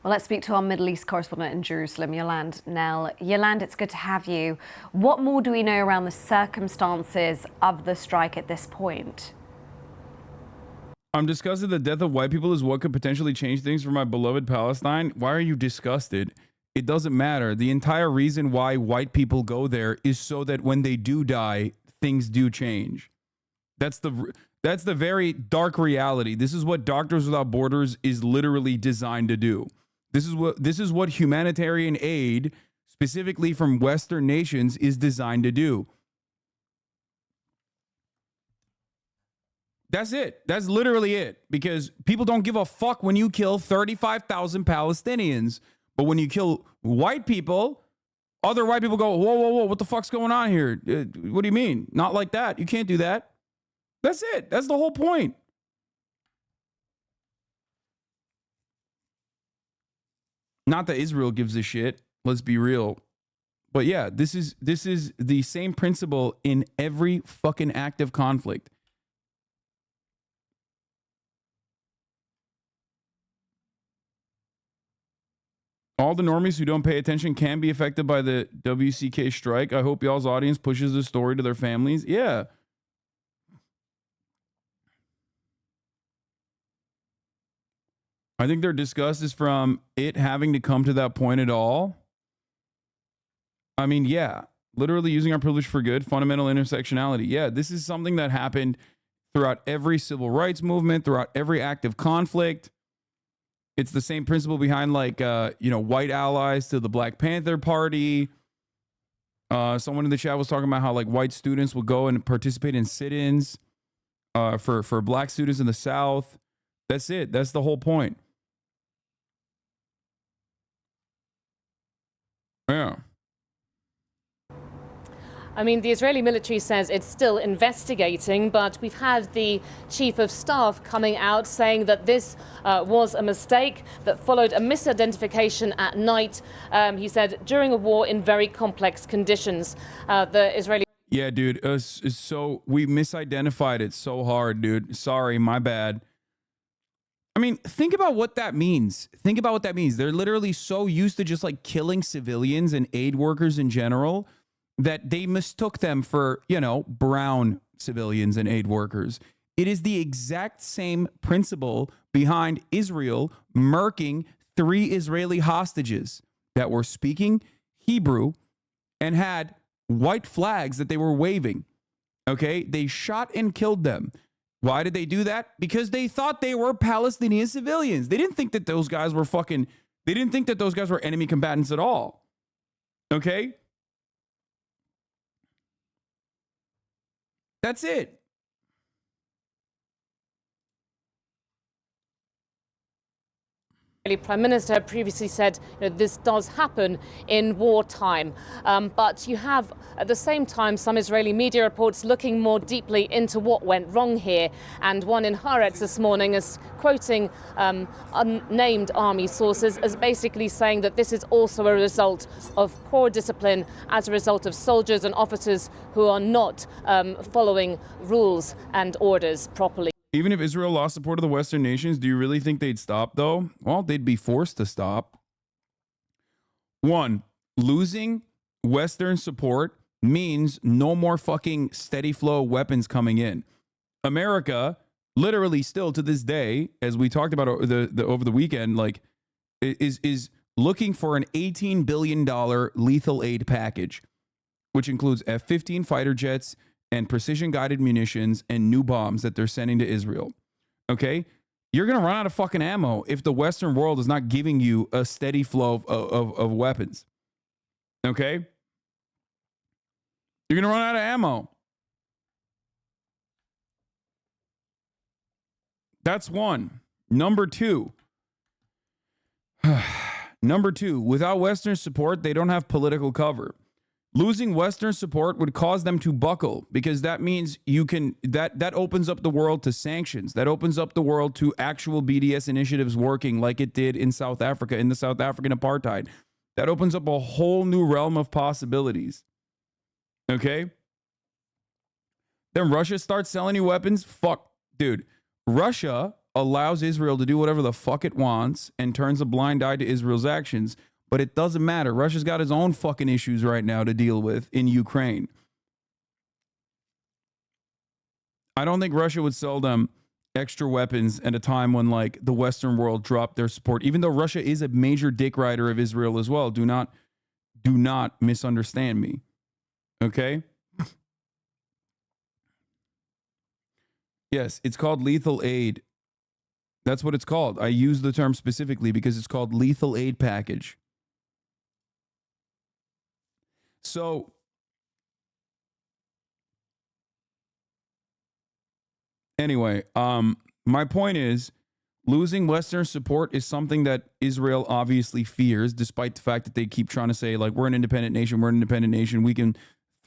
Well, let's speak to our Middle East correspondent in Jerusalem, Yolande Nell. Yolande, it's good to have you. What more do we know around the circumstances of the strike at this point?
I'm disgusted the death of white people is what could potentially change things for my beloved Palestine. Why are you disgusted? It doesn't matter. The entire reason why white people go there is so that when they do die, things do change. That's the very dark reality. This is what Doctors Without Borders is literally designed to do. This is what humanitarian aid, specifically from Western nations, is designed to do. That's it. That's literally it. Because people don't give a fuck when you kill 35,000 Palestinians. But when you kill white people, other white people go, whoa, whoa, whoa, what the fuck's going on here? What do you mean? Not like that. You can't do that. That's it. That's the whole point. Not that Israel gives a shit. Let's be real. But yeah, this is the same principle in every fucking active conflict. All the normies who don't pay attention can be affected by the WCK strike. I hope y'all's audience pushes the story to their families. Yeah. I think their disgust is from it having to come to that point at all. I mean, yeah. Literally using our privilege for good, fundamental intersectionality. Yeah, this is something that happened throughout every civil rights movement, throughout every active conflict. It's the same principle behind, like, white allies to the Black Panther Party. Someone in the chat was talking about how, like, white students will go and participate in sit-ins for black students in the South. That's it. That's the whole point. Yeah.
I mean, the Israeli military says it's still investigating, but we've had the chief of staff coming out saying that this was a mistake that followed a misidentification at night. He said during a war in very complex conditions. The Israeli.
Yeah, dude. So we misidentified it so hard, dude. Sorry, my bad. I mean, think about what that means. Think about what that means. They're literally so used to just like killing civilians and aid workers in general that they mistook them for, brown civilians and aid workers. It is the exact same principle behind Israel murking 3 Israeli hostages that were speaking Hebrew and had white flags that they were waving. Okay? They shot and killed them. Why did they do that? Because they thought they were Palestinian civilians. They didn't think that those guys were they didn't think that those guys were enemy combatants at all. Okay? That's it.
Prime Minister previously said this does happen in wartime, but you have at the same time some Israeli media reports looking more deeply into what went wrong here, and one in Haaretz this morning is quoting unnamed army sources as basically saying that this is also a result of poor discipline as a result of soldiers and officers who are not following rules and orders properly.
Even if Israel lost support of the Western nations, do you really think they'd stop, though? Well, they'd be forced to stop. 1, losing Western support means no more fucking steady flow of weapons coming in. America, literally still to this day, as we talked about over the weekend, like, is looking for an $18 billion lethal aid package, which includes F-15 fighter jets and precision-guided munitions and new bombs that they're sending to Israel. Okay? You're going to run out of fucking ammo if the Western world is not giving you a steady flow of weapons. Okay? You're going to run out of ammo. That's one. Number two, without Western support, they don't have political cover. Losing Western support would cause them to buckle, because that means that opens up the world to sanctions. That opens up the world to actual BDS initiatives working like it did in South Africa, in the South African apartheid. That opens up a whole new realm of possibilities. Okay? Then Russia starts selling you weapons. Fuck, dude. Russia allows Israel to do whatever the fuck it wants and turns a blind eye to Israel's actions. But it doesn't matter. Russia's got its own fucking issues right now to deal with in Ukraine. I don't think Russia would sell them extra weapons at a time when, like, the Western world dropped their support, even though Russia is a major dick rider of Israel as well. Do not misunderstand me. Okay? Yes, it's called lethal aid. That's what it's called. I use the term specifically because it's called lethal aid package. So, anyway, my point is, losing Western support is something that Israel obviously fears, despite the fact that they keep trying to say, like, we're an independent nation, we can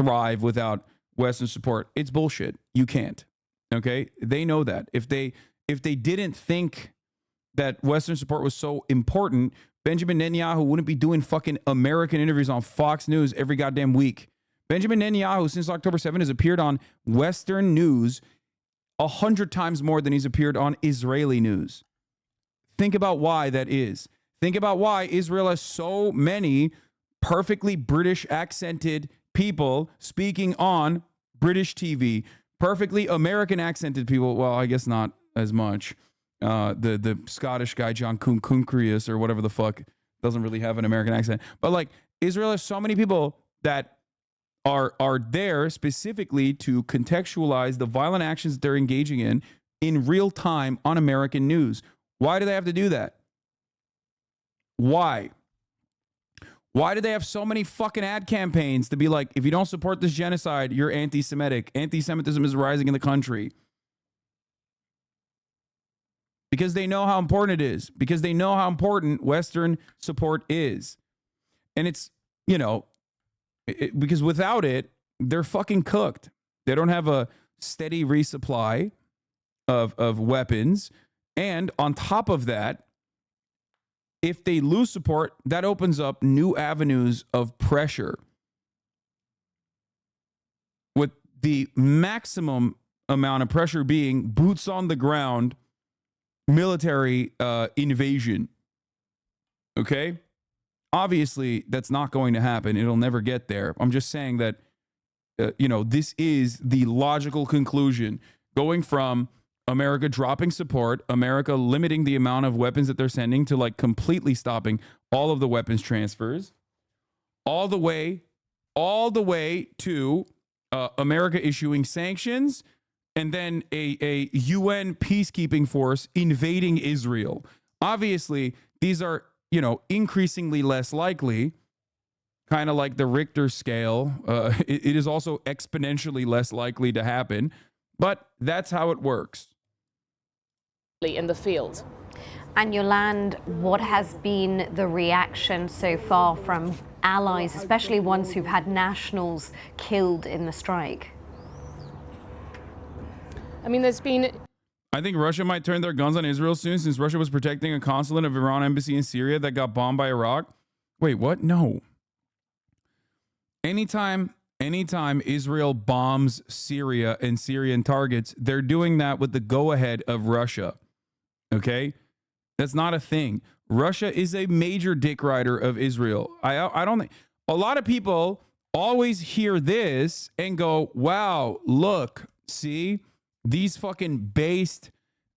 thrive without Western support. It's bullshit. You can't. Okay? They know that. If they didn't think that Western support was so important, Benjamin Netanyahu wouldn't be doing fucking American interviews on Fox News every goddamn week. Benjamin Netanyahu, since October 7th, has appeared on Western news 100 times more than he's appeared on Israeli news. Think about why that is. Think about why Israel has so many perfectly British accented people speaking on British TV. Perfectly American accented people. Well, I guess not as much. The Scottish guy, John Kunkrius or whatever the fuck, doesn't really have an American accent. But, like, Israel has so many people that are there specifically to contextualize the violent actions that they're engaging in real time on American news. Why do they have to do that? Why? Why do they have so many fucking ad campaigns to be like, if you don't support this genocide, you're anti-Semitic. Anti-Semitism is rising in the country. Because they know how important it is. Because they know how important Western support is. And it's, you know, because without it, they're fucking cooked. They don't have a steady resupply of weapons. And on top of that, if they lose support, that opens up new avenues of pressure. With the maximum amount of pressure being boots on the ground military invasion. Okay? Obviously, that's not going to happen. It'll never get there. I'm just saying that, this is the logical conclusion. Going from America dropping support, America limiting the amount of weapons that they're sending to, like, completely stopping all of the weapons transfers, all the way to America issuing sanctions, and then a UN peacekeeping force invading Israel. Obviously, these are, increasingly less likely, kind of like the Richter scale. It is also exponentially less likely to happen, but that's how it works.
In the field.
And Yolande, what has been the reaction so far from allies, especially ones who've had nationals killed in the strike?
I mean,
I think Russia might turn their guns on Israel soon, since Russia was protecting a consulate of Iran embassy in Syria that got bombed by Iraq. Wait, what? No. Anytime Israel bombs Syria and Syrian targets, they're doing that with the go-ahead of Russia. Okay? That's not a thing. Russia is a major dick rider of Israel. I don't think... A lot of people always hear this and go, wow, look, see? These fucking based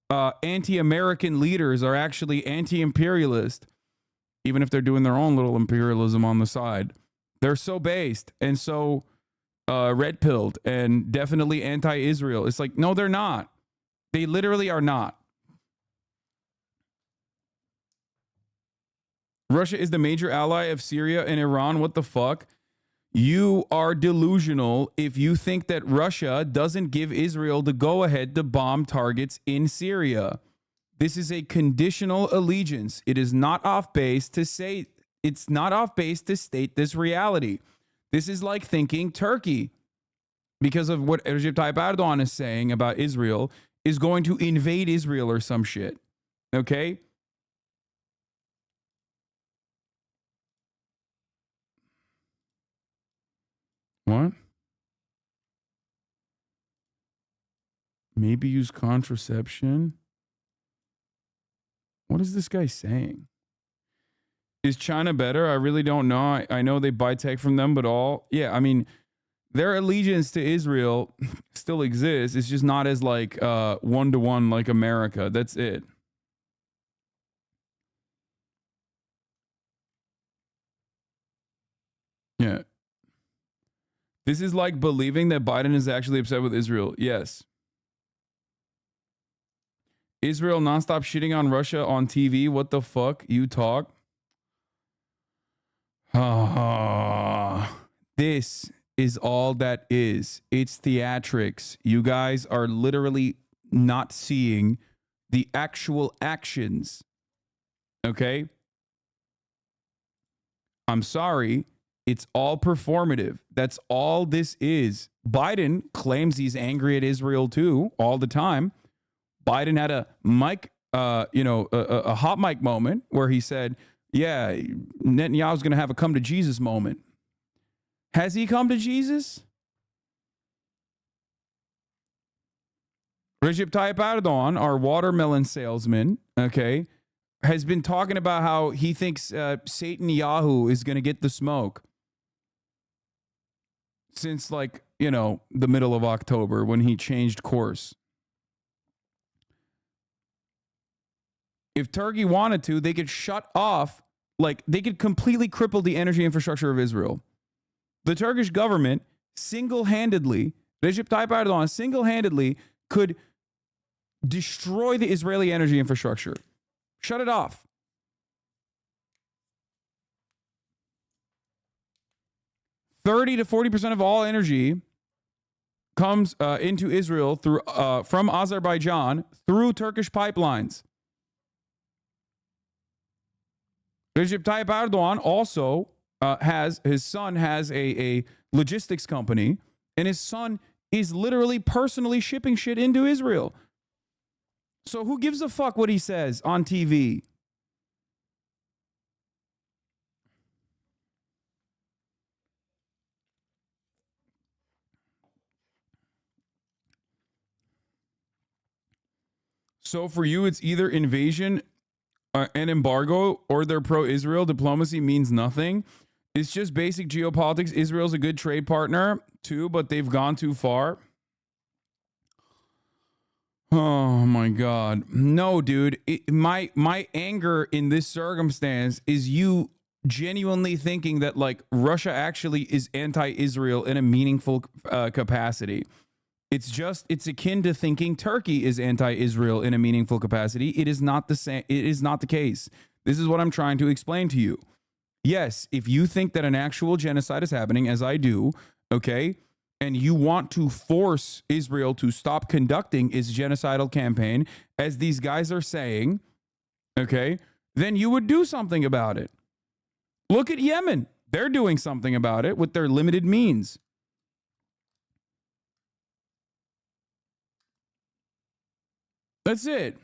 anti-American leaders are actually anti-imperialist, even if they're doing their own little imperialism on the side. They're so based and so red-pilled and definitely anti-Israel. It's like, no, they're not. They literally are not. Russia is the major ally of Syria and Iran. What the fuck? You are delusional if you think that Russia doesn't give Israel the go-ahead to bomb targets in Syria. This is a conditional allegiance. It is not off base to say, it's not off base to state this reality. This is like thinking Turkey, because of what Recep Tayyip Erdogan is saying about Israel, is going to invade Israel or some shit. Okay? What? Maybe use contraception? What is this guy saying? Is China better? I really don't know. I know they buy tech from them, but yeah, I mean, their allegiance to Israel still exists. It's just not as like one-to-one like America. That's it. Yeah. This is like believing that Biden is actually upset with Israel. Yes. Israel nonstop shitting on Russia on TV. What the fuck? You talk? This is all that is. It's theatrics. You guys are literally not seeing the actual actions. Okay? I'm sorry. It's all performative. That's all this is. Biden claims he's angry at Israel too all the time. Biden had a mic, a hot mic moment where he said, yeah, Netanyahu's going to have a come to Jesus moment. Has he come to Jesus? Recep Tayyip Erdogan, our watermelon salesman, okay, has been talking about how he thinks Satan Yahoo is going to get the smoke since, like, the middle of October when he changed course. If Turkey wanted to, they could shut off, they could completely cripple the energy infrastructure of Israel. The Turkish government single-handedly, Recep Tayyip Erdogan single-handedly could destroy the Israeli energy infrastructure. Shut it off. $30 to 40% of all energy comes into Israel through from Azerbaijan through Turkish pipelines. Recep Tayyip Erdogan also his son has a logistics company, and his son is literally personally shipping shit into Israel. So who gives a fuck what he says on TV? So for you, it's either invasion, an embargo, or their pro-Israel. Diplomacy means nothing. It's just basic geopolitics. Israel's a good trade partner too, but they've gone too far. Oh my God. No, dude. My anger in this circumstance is you genuinely thinking that Russia actually is anti-Israel in a meaningful capacity. It's akin to thinking Turkey is anti-Israel in a meaningful capacity. It is not the same. It is not the case. This is what I'm trying to explain to you. Yes, if you think that an actual genocide is happening, as I do, okay, and you want to force Israel to stop conducting its genocidal campaign, as these guys are saying, okay, then you would do something about it. Look at Yemen. They're doing something about it with their limited means. That's it.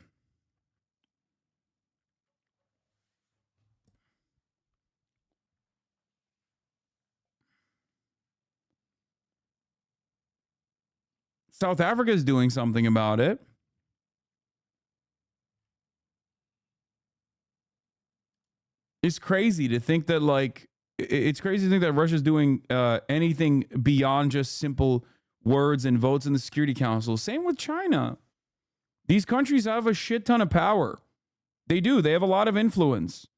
South Africa is doing something about it. It's crazy to think that Russia's doing anything beyond just simple words and votes in the Security Council. Same with China. These countries have a shit ton of power. They do. They have a lot of influence.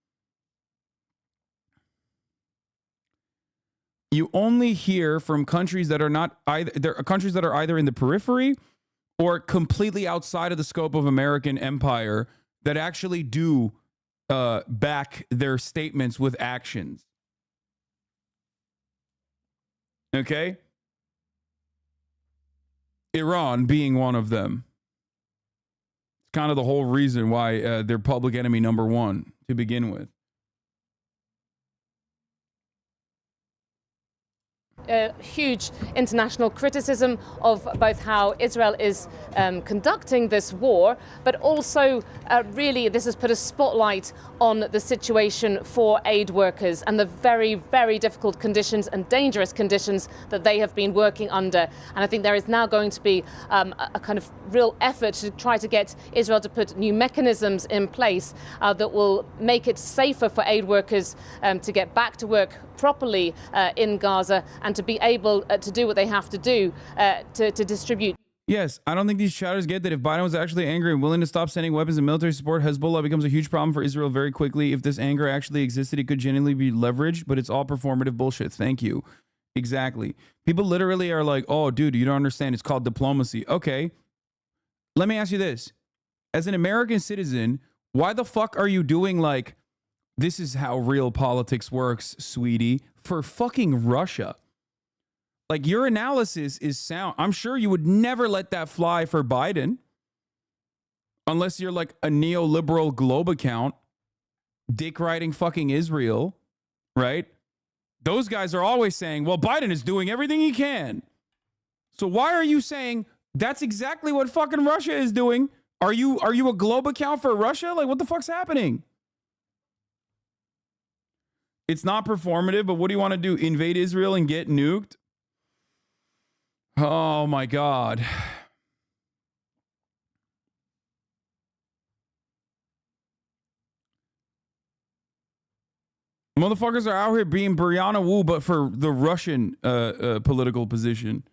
You only hear from countries that are not either. There are countries that are either in the periphery or completely outside of the scope of American empire that actually do back their statements with actions. Okay? Iran being one of them. It's kind of the whole reason why they're public enemy number one to begin with.
Huge international criticism of both how Israel is conducting this war, but also really this has put a spotlight on the situation for aid workers and the very, very difficult conditions and dangerous conditions that they have been working under. And I think there is now going to be a kind of real effort to try to get Israel to put new mechanisms in place that will make it safer for aid workers to get back to work properly in Gaza and to be able to do what they have to do to distribute.
Yes, I don't think these chatters get that if Biden was actually angry and willing to stop sending weapons and military support, Hezbollah becomes a huge problem for Israel very quickly. If this anger actually existed, it could genuinely be leveraged, but it's all performative bullshit. Thank you. Exactly. People literally are like, oh, dude, you don't understand. It's called diplomacy. Okay. Let me ask you this. As an American citizen, why the fuck are you doing like, this is how real politics works, sweetie, for fucking Russia? Like, your analysis is sound. I'm sure you would never let that fly for Biden. Unless you're like a neoliberal globe account, dick riding fucking Israel, right? Those guys are always saying, well, Biden is doing everything he can. So why are you saying that's exactly what fucking Russia is doing? Are you a globe account for Russia? Like, what the fuck's happening? It's not performative, but what do you want to do? Invade Israel and get nuked? Oh my God. Motherfuckers are out here being Brianna Wu, but for the Russian political position.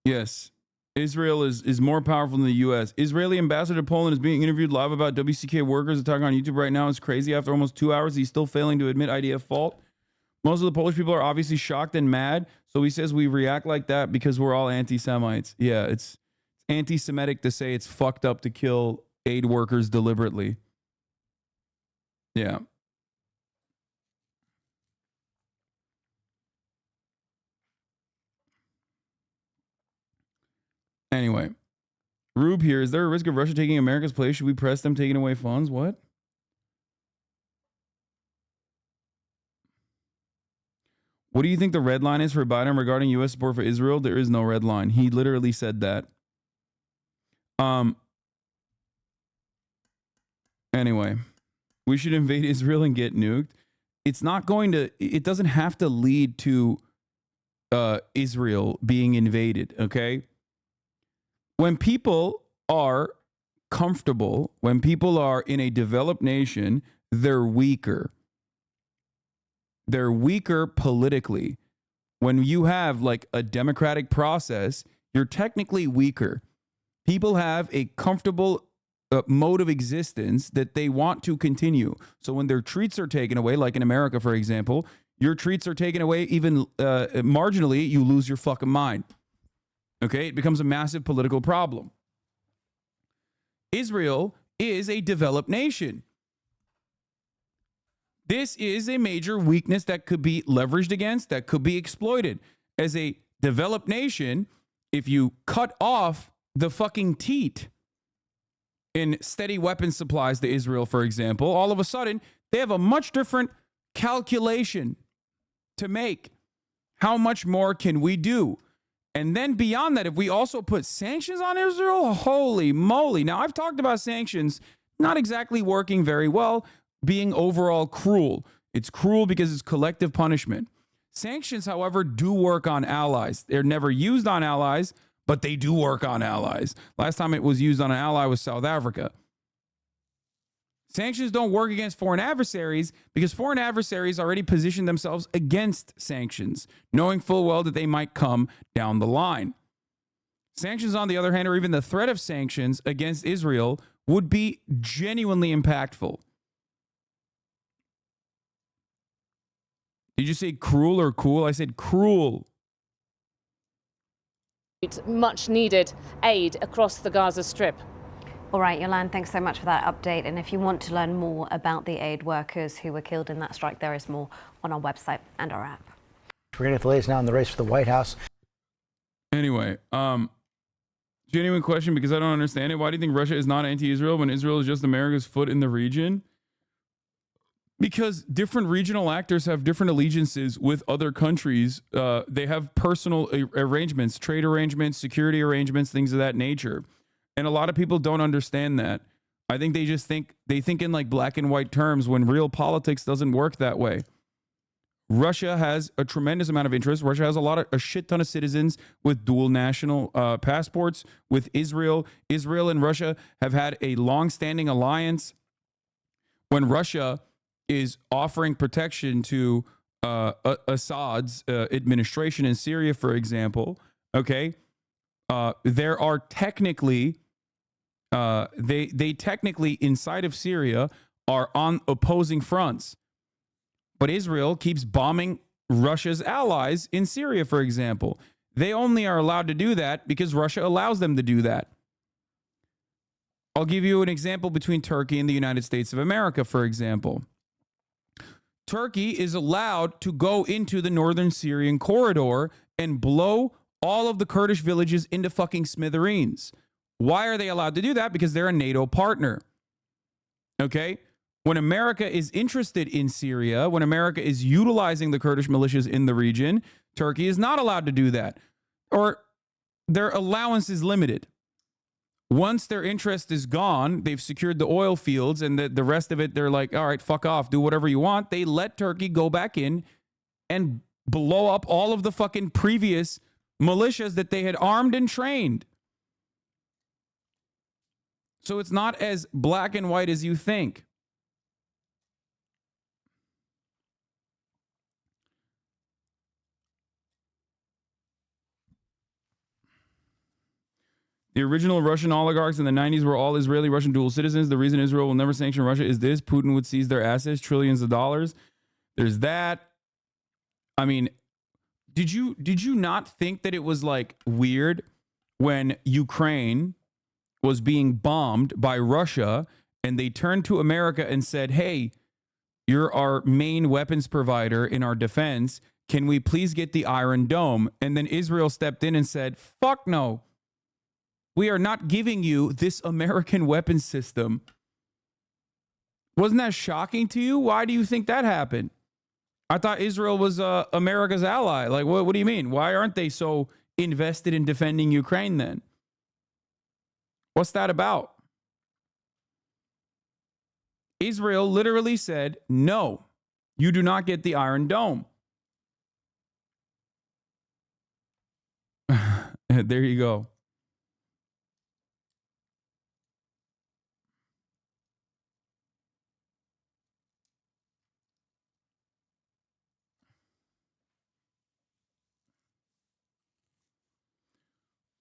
Yes. Israel is more powerful than the U.S. Israeli ambassador to Poland is being interviewed live about WCK workers attacking on YouTube right now. It's crazy. After almost 2 hours, he's still failing to admit IDF fault. Most of the Polish people are obviously shocked and mad. So he says we react like that because we're all anti-Semites. Yeah, it's anti-Semitic to say it's fucked up to kill aid workers deliberately. Yeah. Anyway, Rube here. Is there a risk of Russia taking America's place? Should we press them taking away funds? What? What do you think the red line is for Biden regarding U.S. support for Israel? There is no red line. He literally said that. Anyway, we should invade Israel and get nuked. It's not going to, it doesn't have to lead to Israel being invaded, okay? When people are comfortable, when people are in a developed nation, they're weaker. They're weaker politically. When you have like a democratic process, you're technically weaker. People have a comfortable mode of existence that they want to continue. So when their treats are taken away, like in America, for example, your treats are taken away even marginally, you lose your fucking mind. Okay? It becomes a massive political problem. Israel is a developed nation. This is a major weakness that could be leveraged against, that could be exploited. As a developed nation, if you cut off the fucking teat in steady weapons supplies to Israel, for example, all of a sudden, they have a much different calculation to make. How much more can we do? And then beyond that, if we also put sanctions on Israel, holy moly. Now, I've talked about sanctions not exactly working very well, being overall cruel. It's cruel because it's collective punishment. Sanctions, however, do work on allies. They're never used on allies, but they do work on allies. Last time it was used on an ally was South Africa. Sanctions don't work against foreign adversaries because foreign adversaries already position themselves against sanctions, knowing full well that they might come down the line. Sanctions, on the other hand, or even the threat of sanctions against Israel would be genuinely impactful. Did you say cruel or cool? I said cruel.
Much needed aid across the Gaza Strip.
All right, Yolande, thanks so much for that update. And if you want to learn more about the aid workers who were killed in that strike, there is more on our website and our app.
We're going to get the latest now in the race for the White House.
Anyway, genuine question, because I don't understand it. Why do you think Russia is not anti-Israel when Israel is just America's foot in the region? Because different regional actors have different allegiances with other countries. They have personal arrangements, trade arrangements, security arrangements, things of that nature. And a lot of people don't understand that. I think they just think in like black and white terms when real politics doesn't work that way. Russia has a tremendous amount of interest. Russia has a shit ton of citizens with dual national passports with Israel. Israel and Russia have had a long-standing alliance. When Russia is offering protection to Assad's administration in Syria, for example, okay, there are technically, they technically inside of Syria are on opposing fronts. But Israel keeps bombing Russia's allies in Syria, for example. They only are allowed to do that because Russia allows them to do that. I'll give you an example between Turkey and the United States of America, for example. Turkey is allowed to go into the northern Syrian corridor and blow all of the Kurdish villages into fucking smithereens. Why are they allowed to do that? Because they're a NATO partner. Okay? When America is interested in Syria, when America is utilizing the Kurdish militias in the region, Turkey is not allowed to do that. Or their allowance is limited. Once their interest is gone, they've secured the oil fields and the rest of it, they're like, all right, fuck off, do whatever you want. They let Turkey go back in and blow up all of the fucking previous militias that they had armed and trained. So it's not as black and white as you think. The original Russian oligarchs in the 90s were all Israeli Russian dual citizens. The reason Israel will never sanction Russia is this: Putin would seize their assets, trillions of dollars. There's that. I mean, did you not think that it was like weird when Ukraine was being bombed by Russia and they turned to America and said, hey, you're our main weapons provider in our defense. Can we please get the Iron Dome? And then Israel stepped in and said, fuck no. We are not giving you this American weapons system. Wasn't that shocking to you? Why do you think that happened? I thought Israel was America's ally. Like, what do you mean? Why aren't they so invested in defending Ukraine then? What's that about? Israel literally said, no, you do not get the Iron Dome. There you go.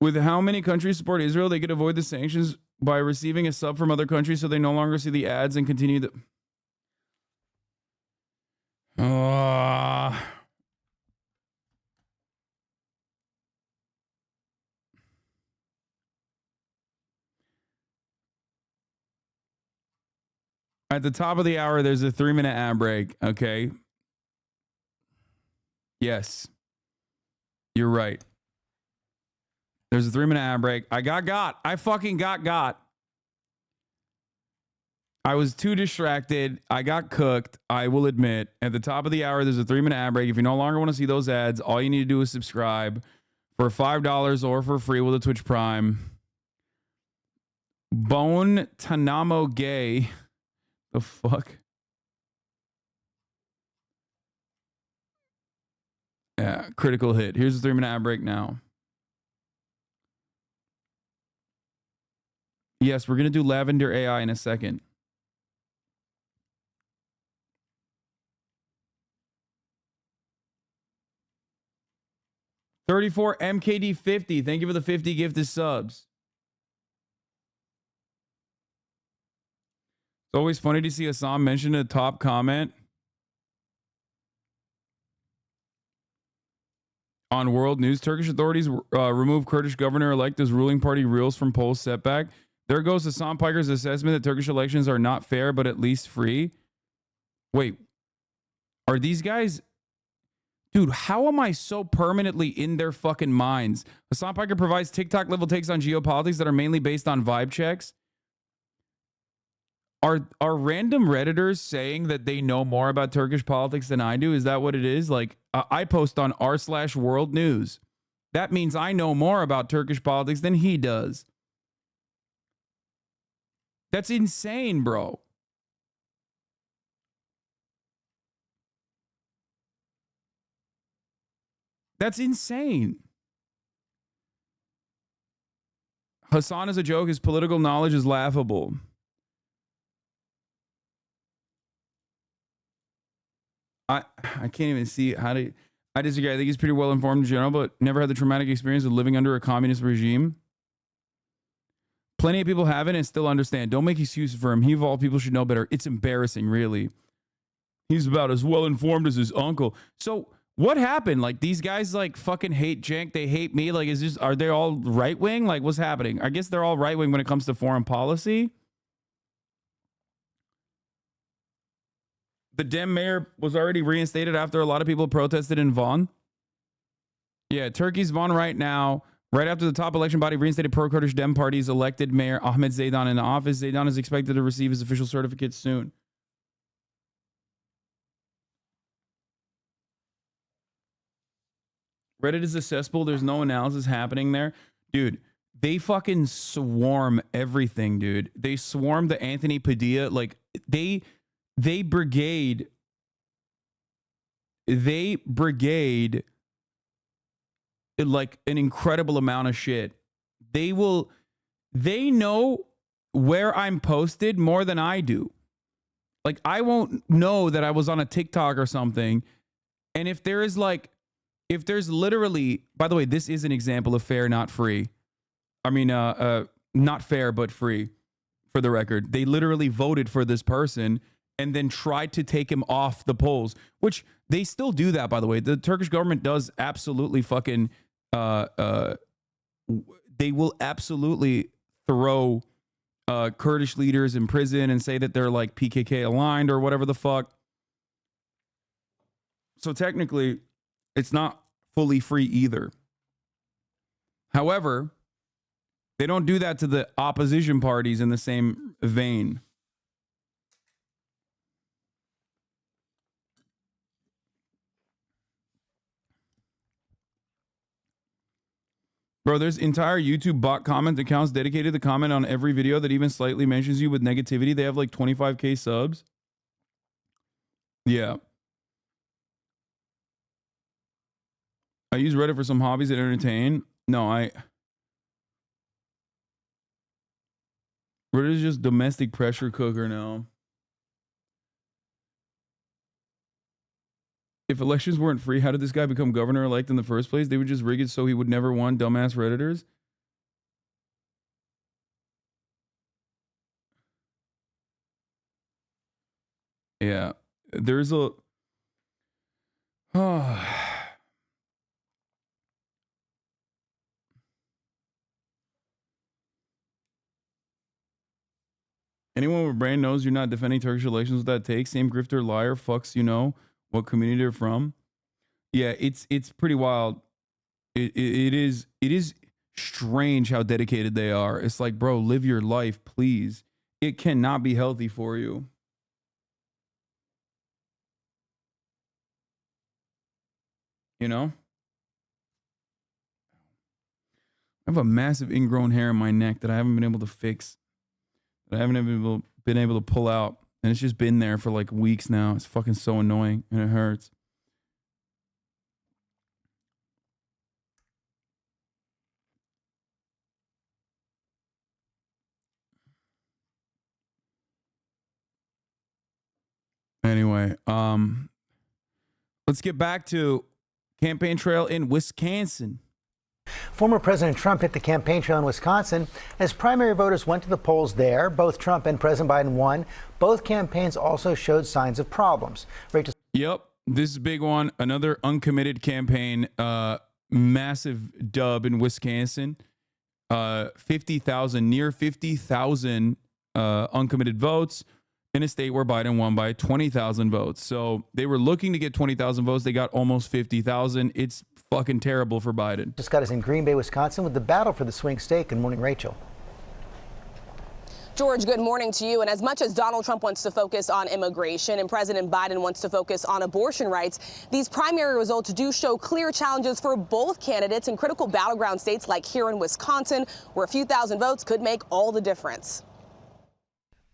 With how many countries support Israel, they could avoid the sanctions by receiving a sub from other countries so they no longer see the ads and continue the... At the top of the hour, there's a 3-minute ad break, okay? Yes. You're right. There's a 3-minute ad break. I fucking got. I was too distracted. I got cooked. I will admit. At the top of the hour, there's a 3-minute ad break. If you no longer want to see those ads, all you need to do is subscribe for $5 or for free with a Twitch Prime. Bone Tanamo Gay. The fuck? Yeah, critical hit. Here's a 3-minute ad break now. Yes, we're going to do Lavender AI in a second. $34 MKD50. Thank you for the 50 gifted subs. It's always funny to see Hasan mention a top comment on world news. Turkish authorities remove Kurdish governor-elect as ruling party reels from poll setback. There goes Hasan Piker's assessment that Turkish elections are not fair, but at least free. Wait, are these guys... Dude, how am I so permanently in their fucking minds? Hasan Piker provides TikTok-level takes on geopolitics that are mainly based on vibe checks. Are random Redditors saying that they know more about Turkish politics than I do? Is that what it is? Like, I post on r/world news. That means I know more about Turkish politics than he does. That's insane, bro. That's insane. Hasan is a joke. His political knowledge is laughable. I can't even see how to... I disagree. I think he's pretty well informed in general, but never had the traumatic experience of living under a communist regime. Plenty of people haven't and still understand. Don't make excuses for him. He of all people should know better. It's embarrassing, really. He's about as well informed as his uncle. So what happened? Like, these guys like fucking hate Cenk. They hate me. Like, are they all right wing? Like, what's happening? I guess they're all right wing when it comes to foreign policy. The Dem mayor was already reinstated after a lot of people protested in Van. Yeah, Turkey's Van right now. Right after the top election body reinstated pro-Kurdish Dem party's elected mayor Ahmet Zeydan in the office. Zeydan is expected to receive his official certificate soon. Reddit is a cesspool. There's no analysis happening there. Dude, they fucking swarm everything, dude. They swarm the Anthony Padilla. Like, they brigade like an incredible amount of shit. They know where I'm posted more than I do. Like, I won't know that I was on a TikTok or something. And if there's literally, by the way, this is an example of fair, not free. I mean, not fair, but free, for the record. They literally voted for this person and then tried to take him off the polls, which they still do that, by the way. The Turkish government does absolutely fucking... they will absolutely throw Kurdish leaders in prison and say that they're like PKK aligned or whatever the fuck. So technically, it's not fully free either. However, they don't do that to the opposition parties in the same vein. Bro, there's entire YouTube bot comment accounts dedicated to comment on every video that even slightly mentions you with negativity. They have like 25K subs. Yeah. I use Reddit for some hobbies that entertain. No, Reddit is just domestic pressure cooker now. If elections weren't free, how did this guy become governor-elect in the first place? They would just rig it so he would never win, dumbass Redditors. Yeah, there's a... Anyone with a brain knows you're not defending Turkish elections with that take. Same grifter, liar, fucks, you know what community they're from. Yeah, it's pretty wild. It is strange how dedicated they are. It's like, bro, live your life, please. It cannot be healthy for you. You know? I have a massive ingrown hair in my neck that I haven't been able to fix. That I haven't been able to pull out. And it's just been there for like weeks now. It's fucking so annoying and it hurts. Anyway, let's get back to campaign trail in Wisconsin.
Former President Trump hit the campaign trail in Wisconsin as primary voters went to the polls there. Both Trump and President Biden won. Both campaigns also showed signs of problems.
Yep, this is a big one. Another uncommitted campaign, massive dub in Wisconsin. near 50,000 uncommitted votes in a state where Biden won by 20,000 votes. So they were looking to get 20,000 votes. They got almost 50,000. It's fucking terrible for Biden.
Scott is in Green Bay, Wisconsin with the battle for the swing state. Good morning, Rachel.
George, good morning to you. And as much as Donald Trump wants to focus on immigration and President Biden wants to focus on abortion rights, these primary results do show clear challenges for both candidates in critical battleground states like here in Wisconsin, where a few thousand votes could make all the difference.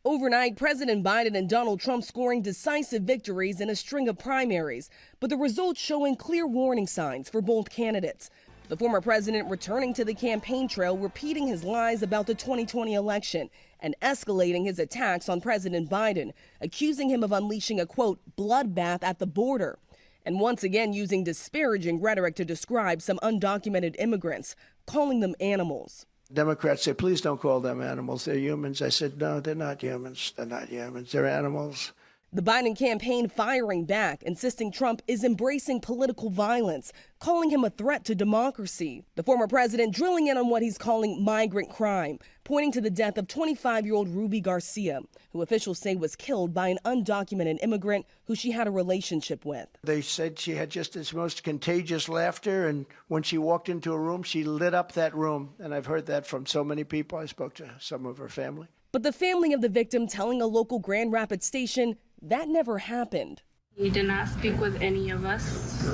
Overnight, President Biden and Donald Trump scoring decisive victories in a string of primaries, but the results showing clear warning signs for both candidates. The former president returning to the campaign trail, repeating his lies about the 2020 election and escalating his attacks on President Biden, accusing him of unleashing a, quote, bloodbath at the border, and once again using disparaging rhetoric to describe some undocumented immigrants, calling them animals.
Democrats say, please don't call them animals. They're humans. I said, no, they're not humans. They're not humans. They're animals.
The Biden campaign firing back, insisting Trump is embracing political violence, calling him a threat to democracy. The former president drilling in on what he's calling migrant crime, pointing to the death of 25-year-old Ruby Garcia, who officials say was killed by an undocumented immigrant who she had a relationship with.
They said she had just this most contagious laughter, and when she walked into a room, she lit up that room. And I've heard that from so many people. I spoke to some of her family.
But the family of the victim telling a local Grand Rapids station that never happened.
He did not speak with any of us,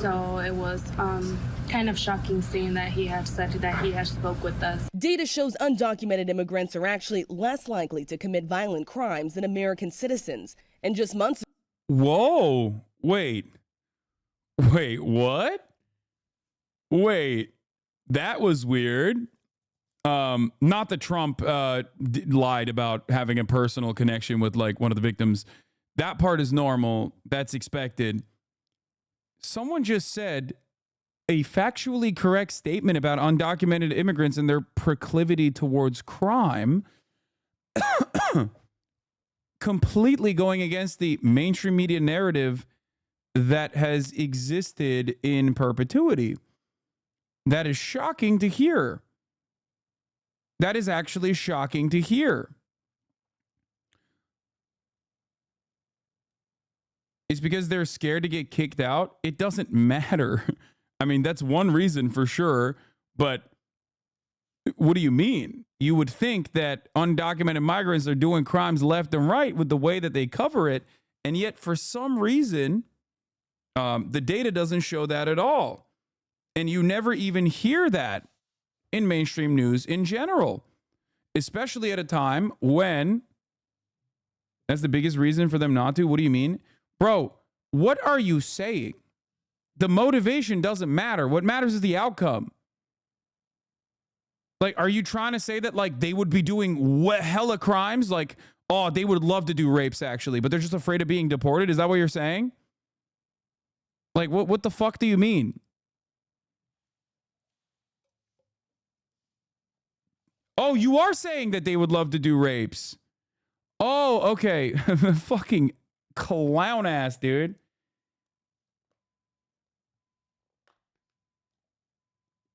so it was kind of shocking seeing that he had said that he had spoke with us.
Data shows undocumented immigrants are actually less likely to commit violent crimes than American citizens. And just months.
Whoa, wait, what? Wait, that was weird. Not that Trump lied about having a personal connection with like one of the victims. That part is normal. That's expected. Someone just said a factually correct statement about undocumented immigrants and their proclivity towards crime, completely going against the mainstream media narrative that has existed in perpetuity. That is shocking to hear. That is actually shocking to hear. It's because they're scared to get kicked out. It doesn't matter. I mean, that's one reason for sure. But what do you mean? You would think that undocumented migrants are doing crimes left and right with the way that they cover it. And yet, for some reason, the data doesn't show that at all. And you never even hear that in mainstream news in general, especially at a time when that's the biggest reason for them not to. What do you mean? Bro, what are you saying? The motivation doesn't matter. What matters is the outcome. Like, are you trying to say that, like, they would be doing hella crimes? Like, oh, they would love to do rapes, actually, but they're just afraid of being deported? Is that what you're saying? Like, what the fuck do you mean? Oh, you are saying that they would love to do rapes. Oh, okay. Fucking clown ass, dude.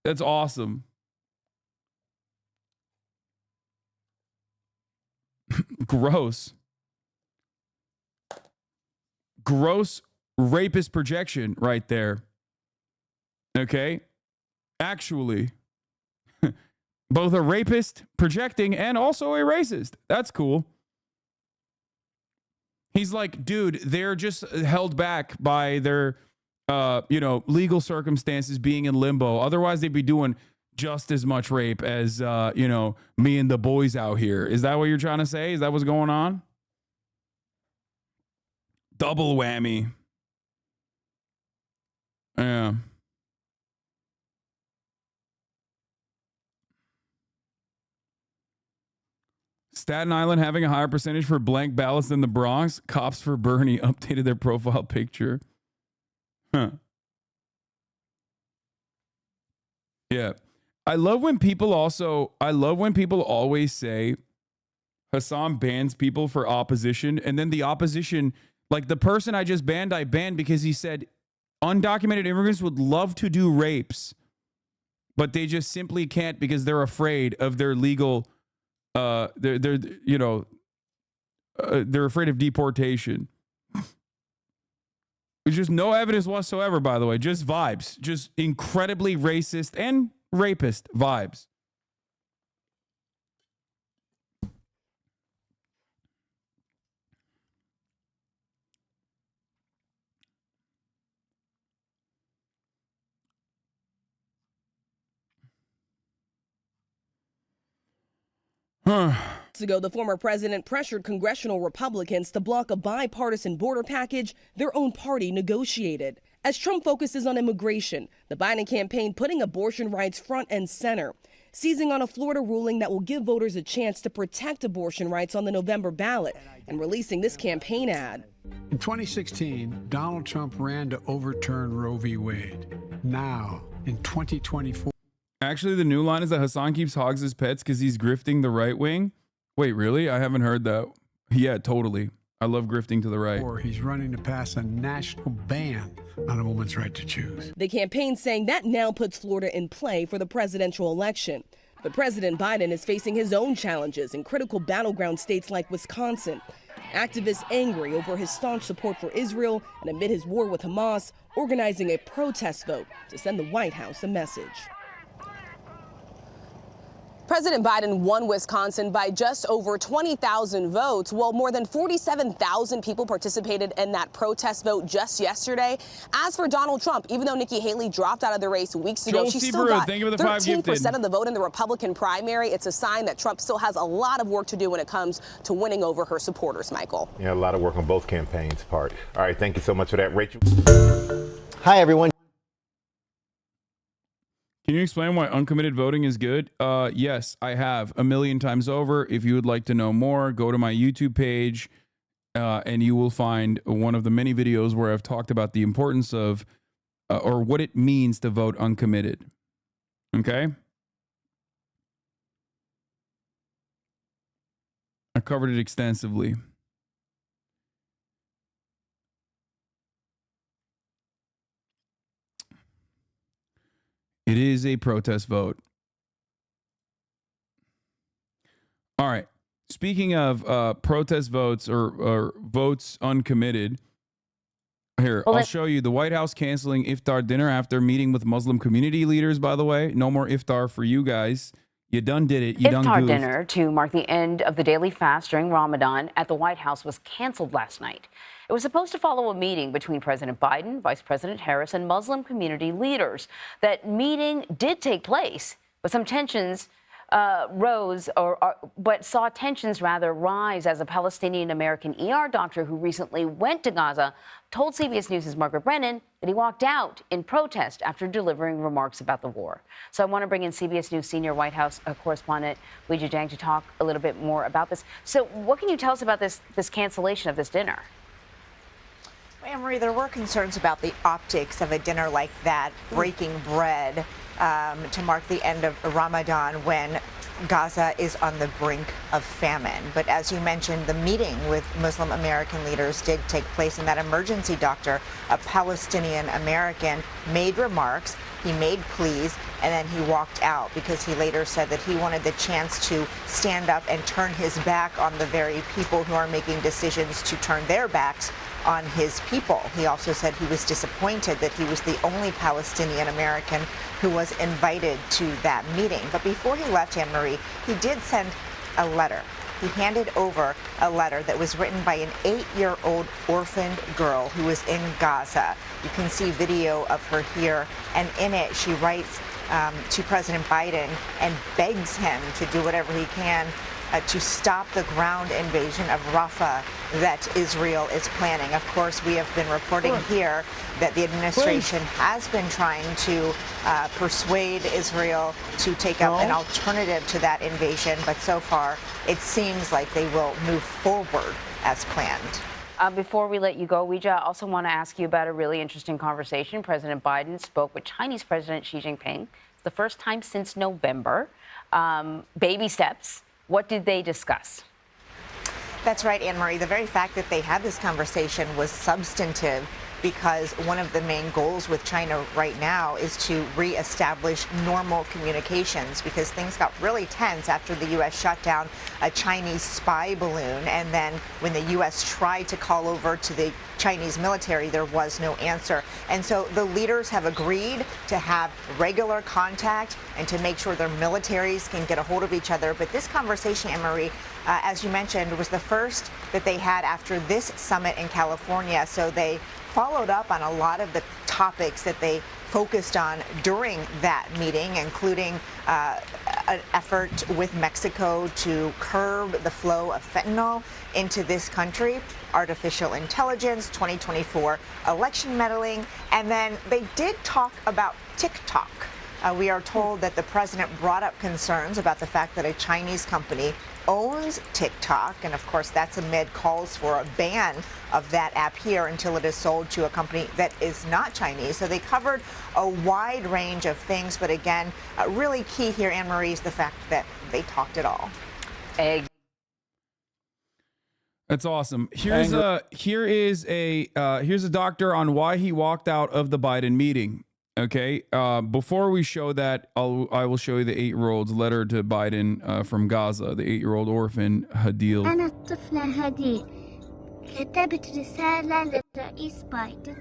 That's awesome. Gross. Gross rapist projection right there. Okay? Actually, both a rapist projecting and also a racist. That's cool. He's like, dude, they're just held back by their, legal circumstances being in limbo. Otherwise, they'd be doing just as much rape as, me and the boys out here. Is that what you're trying to say? Is that what's going on? Double whammy. Yeah. Staten Island having a higher percentage for blank ballots than the Bronx. Cops for Bernie updated their profile picture. Huh. Yeah. I love when people always say Hasan bans people for opposition, and then the opposition, like the person I just banned, I banned because he said undocumented immigrants would love to do rapes. but they just simply can't because they're afraid of their legal, they're afraid of deportation. There's just no evidence whatsoever, by the way, just vibes, just incredibly racist and rapist vibes.
Months ago, the former president pressured congressional Republicans to block a bipartisan border package their own party negotiated. As Trump focuses on immigration, the Biden campaign putting abortion rights front and center, seizing on a Florida ruling that will give voters a chance to protect abortion rights on the November ballot, and releasing this campaign ad.
In 2016, Donald Trump ran to overturn Roe v. Wade. Now, in 2024...
Actually, the new line is that Hasan keeps hogs as pets because he's grifting the right wing. Wait, really? I haven't heard that. Yeah, totally. I love grifting to the right.
Or he's running to pass a national ban on a woman's right to choose.
The campaign saying that now puts Florida in play for the presidential election. But President Biden is facing his own challenges in critical battleground states like Wisconsin. Activists angry over his staunch support for Israel and amid his war with Hamas, organizing a protest vote to send the White House a message.
President Biden won Wisconsin by just over 20,000 votes, while more than 47,000 people participated in that protest vote just yesterday. As for Donald Trump, even though Nikki Haley dropped out of the race weeks ago, she still got 13% of the vote in the Republican primary. It's a sign that Trump still has a lot of work to do when it comes to winning over her supporters, Michael.
Yeah, a lot of work on both campaigns' part. All right, thank you so much for that, Rachel.
Hi, everyone.
Can you explain why uncommitted voting is good? Yes, I have a million times over. If you would like to know more, go to my YouTube page and you will find one of the many videos where I've talked about the importance of or what it means to vote uncommitted. Okay? I covered it extensively. It is a protest vote. All right. Speaking of protest votes or votes uncommitted, here, I'll show you the White House canceling iftar dinner after meeting with Muslim community leaders, by the way. No more iftar for you guys. You done did it. You done goofed.
Iftar dinner to mark the end of the daily fast during Ramadan at the White House was canceled last night. It was supposed to follow a meeting between President Biden, Vice President Harris, and Muslim community leaders. That meeting did take place, but some tensions saw tensions rise as a Palestinian-American ER doctor who recently went to Gaza told CBS News' Margaret Brennan that he walked out in protest after delivering remarks about the war. So I want to bring in CBS News senior White House correspondent Weijia Jiang to talk a little bit more about this. So what can you tell us about this cancellation of this dinner?
Anne-Marie, there were concerns about the optics of a dinner like that, breaking bread to mark the end of Ramadan when Gaza is on the brink of famine. But as you mentioned, the meeting with Muslim American leaders did take place, and that emergency doctor, a Palestinian American, made remarks. He made pleas, and then he walked out because he later said that he wanted the chance to stand up and turn his back on the very people who are making decisions to turn their backs on his people. He also said he was disappointed that he was the only Palestinian American who was invited to that meeting. But before he left, Anne-Marie, he did send a letter. He handed over a letter that was written by an 8-year-old orphaned girl who was in Gaza. You can see video of her here, and in it she writes to President Biden and begs him to do whatever he can to stop the ground invasion of Rafah that Israel is planning. Of course, we have been reporting here that the administration has been trying to persuade Israel to take up an alternative to that invasion, but so far it seems like they will move forward as planned.
Before we let you go, Weijia, I also want to ask you about a really interesting conversation. President Biden spoke with Chinese President Xi Jinping. It's the first time since November. Baby steps. What did they discuss?
That's right, Anne-Marie. The very fact that they had this conversation was substantive. because one of the main goals with China right now is to reestablish normal communications, because things got really tense after the U.S. shut down a Chinese spy balloon. And then when the U.S. tried to call over to the Chinese military, there was no answer. And so the leaders have agreed to have regular contact and to make sure their militaries can get a hold of each other. But this conversation, Anne-Marie, as you mentioned, was the first that they had after this summit in California. So they followed up on a lot of the topics that they focused on during that meeting, including an effort with Mexico to curb the flow of fentanyl into this country, artificial intelligence, 2024 election meddling, and then they did talk about TikTok. We are told that the president brought up concerns about the fact that a Chinese company owns TikTok, and of course that's amid calls for a ban of that app here until it is sold to a company that is not Chinese. So they covered a wide range of things, but again, really key here, Anne-Marie, is the fact that they talked it all.
That's awesome. Here's a doctor on why he walked out of the Biden meeting. Okay, before we show that, I will show you the 8-year-old's letter to Biden from Gaza, the 8-year-old orphan Hadil.
أنا الطفلة هديل كتبت رسالة للرئيس بايدن.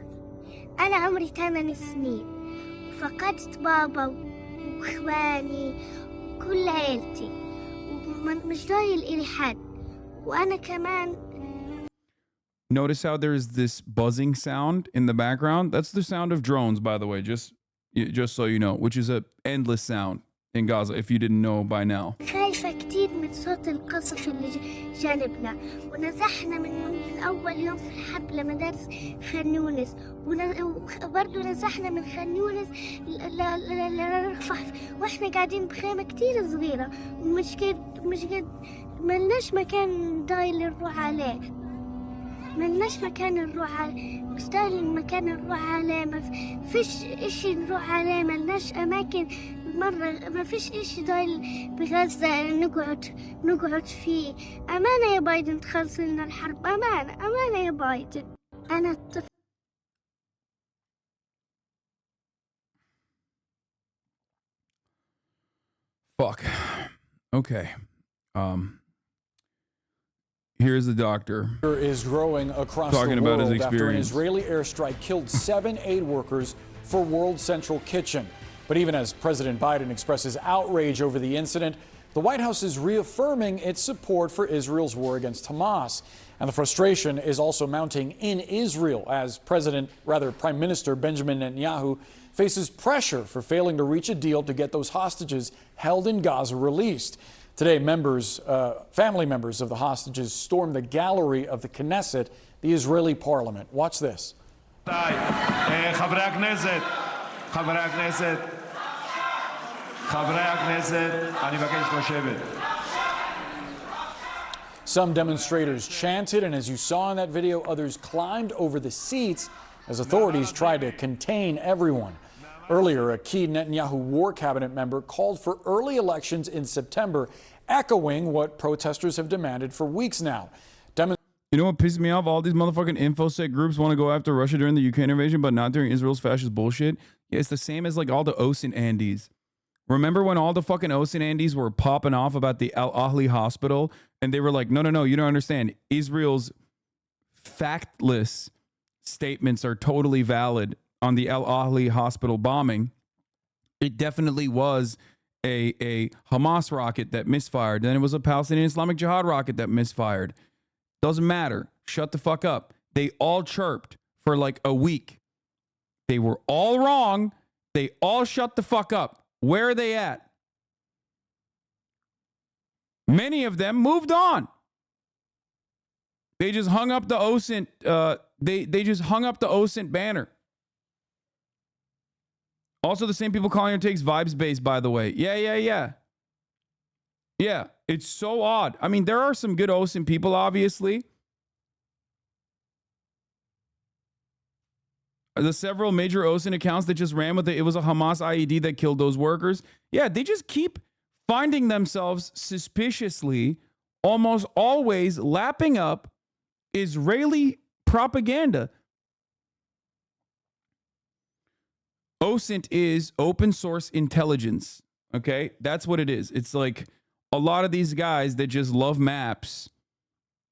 أنا عمري 8 سنين وفقدت بابا وإخواني وكل عيلتي ومش ضايل إلي حد وأنا كمان.
Notice how there's this buzzing sound in the background? That's the sound of drones, by the way, just so you know, which is an endless sound in Gaza, if you didn't know by now.
خايفة كتير من صوت القصف اللي جانبنا ونزحنا من أول يوم في الحرب لمدارس خان يونس وبرضه نزحنا من خان يونس لرفح واحنا قاعدين بخيمة كتير صغيرة ومش قد ملناش مكان ضايل نروح عليه. ملناش مكان نروح عليه، مستاهل المكان نروح عليه، ما فيش إشي نروح عليه، ملناش أماكن مرة، ما فيش إشي ضايل بغزة نقعد فيه. أمانة يا بايدن تخلص لنا الحرب، أمانة يا بايدن. أنا الطفل.
Fuck. Okay. Here's the doctor
is growing across
talking
the
about
world
his
after an
experience.
Israeli airstrike killed 7 aid workers for World Central Kitchen. But even as President Biden expresses outrage over the incident, the White House is reaffirming its support for Israel's war against Hamas. And the frustration is also mounting in Israel as Prime Minister Benjamin Netanyahu faces pressure for failing to reach a deal to get those hostages held in Gaza released. Today, family members of the hostages stormed the gallery of the Knesset, the Israeli parliament. Watch this. Some demonstrators chanted, and as you saw in that video, others climbed over the seats as authorities tried to contain everyone. Earlier, a key Netanyahu war cabinet member called for early elections in September, echoing what protesters have demanded for weeks now.
You know what pisses me off? All these motherfucking infosec groups want to go after Russia during the Ukraine invasion, but not during Israel's fascist bullshit. Yeah, it's the same as like all the OSINT Andes. Remember when all the fucking OSINT Andes were popping off about the Al Ahli hospital? And they were like, no, you don't understand. Israel's factless statements are totally valid on the Al Ahli hospital bombing. It definitely was a Hamas rocket that misfired. Then it was a Palestinian Islamic Jihad rocket that misfired. Doesn't matter. Shut the fuck up. They all chirped for like a week. They were all wrong. They all shut the fuck up. Where are they at? Many of them moved on. They just hung up the OSINT. They just hung up the OSINT banner. Also, the same people calling it takes vibes based, by the way. Yeah. Yeah, it's so odd. I mean, there are some good OSINT people, obviously. The several major OSINT accounts that just ran with it. It was a Hamas IED that killed those workers. Yeah, they just keep finding themselves suspiciously, almost always lapping up Israeli propaganda. OSINT is open source intelligence. Okay, that's what it is. It's like a lot of these guys that just love maps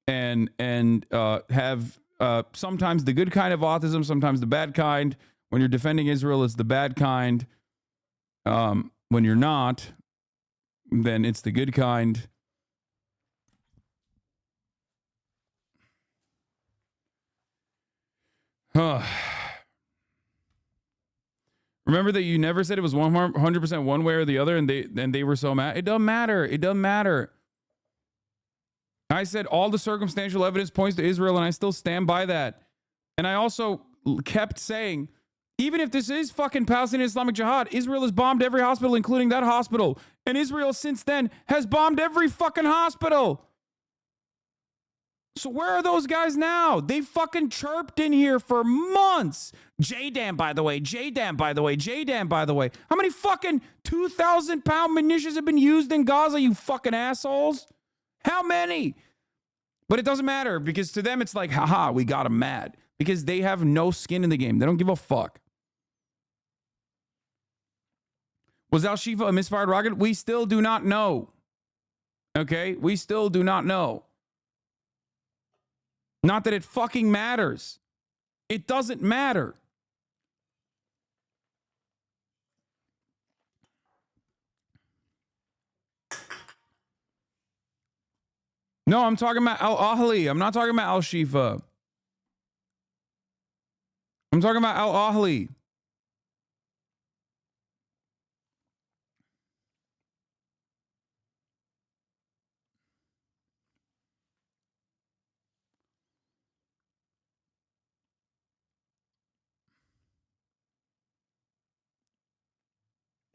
and have sometimes the good kind of autism, sometimes the bad kind. When you're defending Israel, it's the bad kind. When you're not, then it's the good kind. Remember that you never said it was 100% one way or the other, and they were so mad. It doesn't matter. It doesn't matter. I said all the circumstantial evidence points to Israel, and I still stand by that. And I also kept saying, even if this is fucking Palestinian Islamic Jihad, Israel has bombed every hospital, including that hospital. And Israel since then has bombed every fucking hospital. So where are those guys now? They fucking chirped in here for months. JDAM, by the way. JDAM, by the way. JDAM, by the way. How many fucking 2,000-pound munitions have been used in Gaza, you fucking assholes? How many? But it doesn't matter, because to them it's like, haha, we got them mad. Because they have no skin in the game. They don't give a fuck. Was Al-Shifa a misfired rocket? We still do not know. Okay? We still do not know. Not that it fucking matters. It doesn't matter. No, I'm talking about Al-Ahli. I'm not talking about Al-Shifa. I'm talking about Al-Ahli.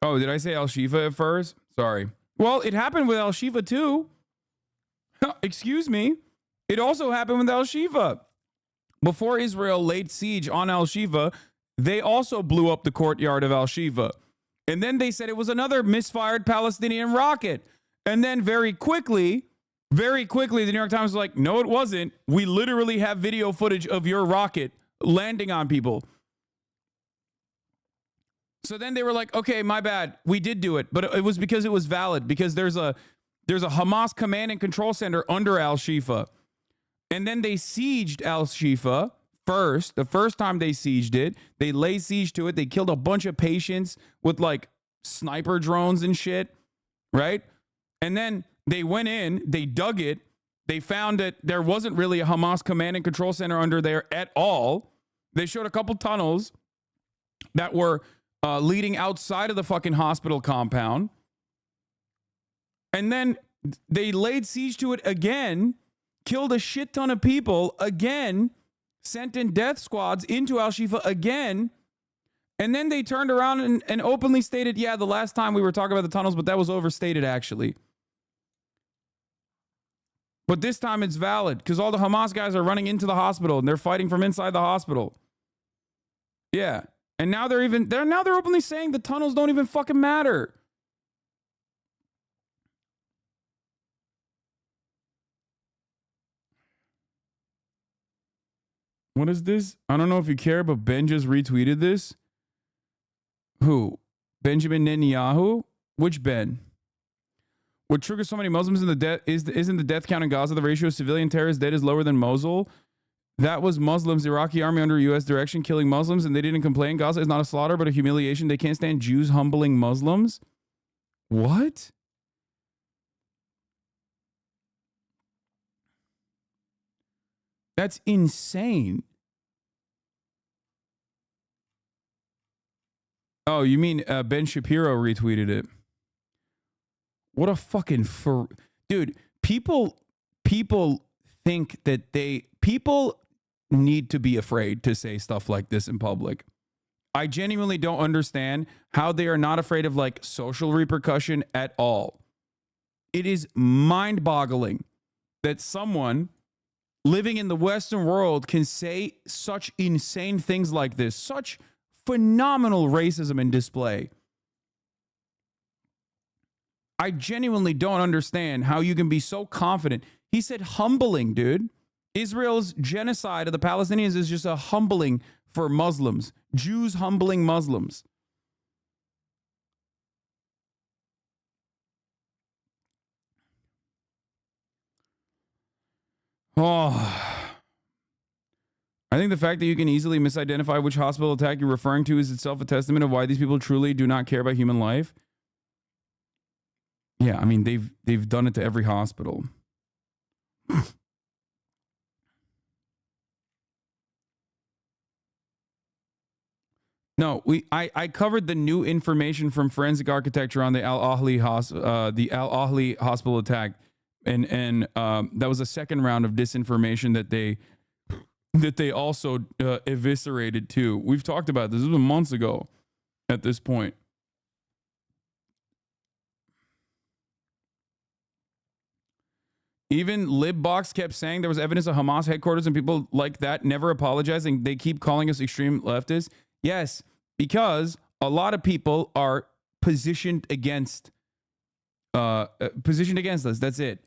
Oh, did I say Al-Shifa at first? Sorry. Well, it happened with Al-Shifa too. Excuse me. It also happened with Al-Shifa. Before Israel laid siege on Al-Shifa, they also blew up the courtyard of Al-Shifa. And then they said it was another misfired Palestinian rocket. And then very quickly, the New York Times was like, no, it wasn't. We literally have video footage of your rocket landing on people. So then they were like, okay, my bad. We did do it. But it was because it was valid, because there's a Hamas command and control center under Al-Shifa. And then they sieged Al-Shifa first. The first time they sieged it, they laid siege to it. They killed a bunch of patients with like sniper drones and shit, right? And then they went in, they dug it. They found that there wasn't really a Hamas command and control center under there at all. They showed a couple tunnels that were leading outside of the fucking hospital compound. And then they laid siege to it again, killed a shit ton of people again, sent in death squads into Al-Shifa again. And then they turned around and openly stated, yeah, the last time we were talking about the tunnels, but that was overstated actually. But this time it's valid because all the Hamas guys are running into the hospital and they're fighting from inside the hospital. Yeah. And now they're openly saying the tunnels don't even fucking matter. What is this? I don't know if you care, but Ben just retweeted this. Who? Benjamin Netanyahu? Which Ben? What triggers so many Muslims in the death isn't the death count in Gaza. The ratio of civilian terrorists dead is lower than Mosul. That was Muslims, Iraqi army under U.S. direction, killing Muslims, and they didn't complain. Gaza is not a slaughter, but a humiliation. They can't stand Jews humbling Muslims. What? That's insane. Oh, you mean Ben Shapiro retweeted it? What a fucking dude. People think that people need to be afraid to say stuff like this in public. I genuinely don't understand how they are not afraid of like social repercussion at all. It is mind-boggling that someone living in the Western world can say such insane things like this, such phenomenal racism in display. I genuinely don't understand how you can be so confident. He said humbling, dude. Israel's genocide of the Palestinians is just a humbling for Muslims. Jews humbling Muslims. Oh. I think the fact that you can easily misidentify which hospital attack you're referring to is itself a testament of why these people truly do not care about human life. Yeah, I mean, they've done it to every hospital. No, I covered the new information from forensic architecture on the Al Ahly hospital attack, and that was a second round of disinformation that they also eviscerated too. We've talked about this. This was months ago at this point. Even Libbox kept saying there was evidence of Hamas headquarters and people like that never apologizing. They keep calling us extreme leftists. Yes, because a lot of people are positioned against us. That's it.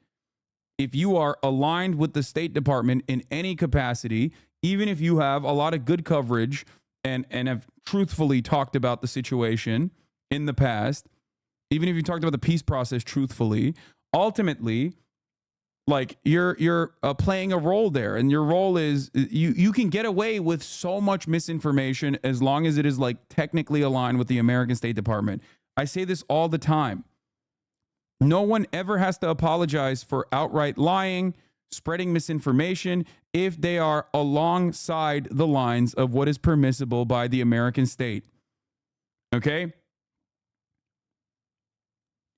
If you are aligned with the State Department in any capacity, even if you have a lot of good coverage and have truthfully talked about the situation in the past, even if you talked about the peace process truthfully, ultimately, like you're playing a role there, and your role is you can get away with so much misinformation as long as it is like technically aligned with the American State Department. I say this all the time. No one ever has to apologize for outright lying, spreading misinformation, if they are alongside the lines of what is permissible by the American state. Okay?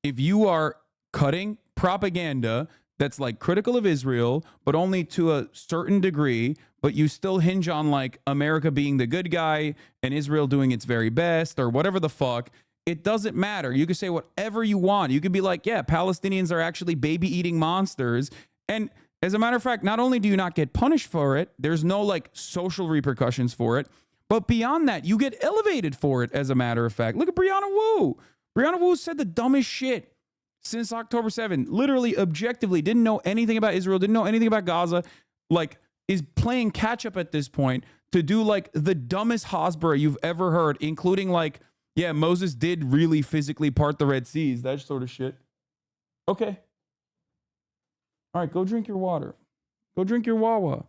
If you are cutting propaganda that's like critical of Israel, but only to a certain degree, but you still hinge on like America being the good guy and Israel doing its very best or whatever the fuck, it doesn't matter. You can say whatever you want. You can be like, yeah, Palestinians are actually baby-eating monsters. And as a matter of fact, not only do you not get punished for it, there's no like social repercussions for it, but beyond that, you get elevated for it, as a matter of fact. Look at Brianna Wu. Brianna Wu said the dumbest shit since October 7th. Literally, objectively, didn't know anything about Israel, didn't know anything about Gaza, like is playing catch up at this point to do like the dumbest Hasbara you've ever heard, including like, yeah, Moses did really physically part the Red Seas, that sort of shit. Okay. All right, go drink your water. Go drink your Wawa.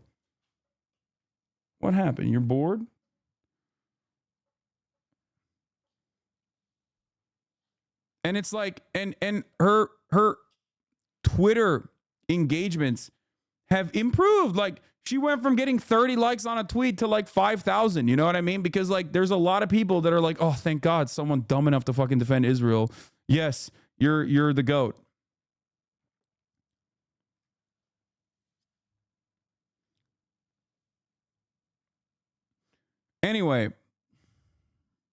What happened? You're bored? And it's like, and her Twitter engagements have improved. Like, she went from getting 30 likes on a tweet to like 5,000. You know what I mean? Because like, there's a lot of people that are like, oh, thank God, someone dumb enough to fucking defend Israel. Yes, you're the GOAT. Anyway,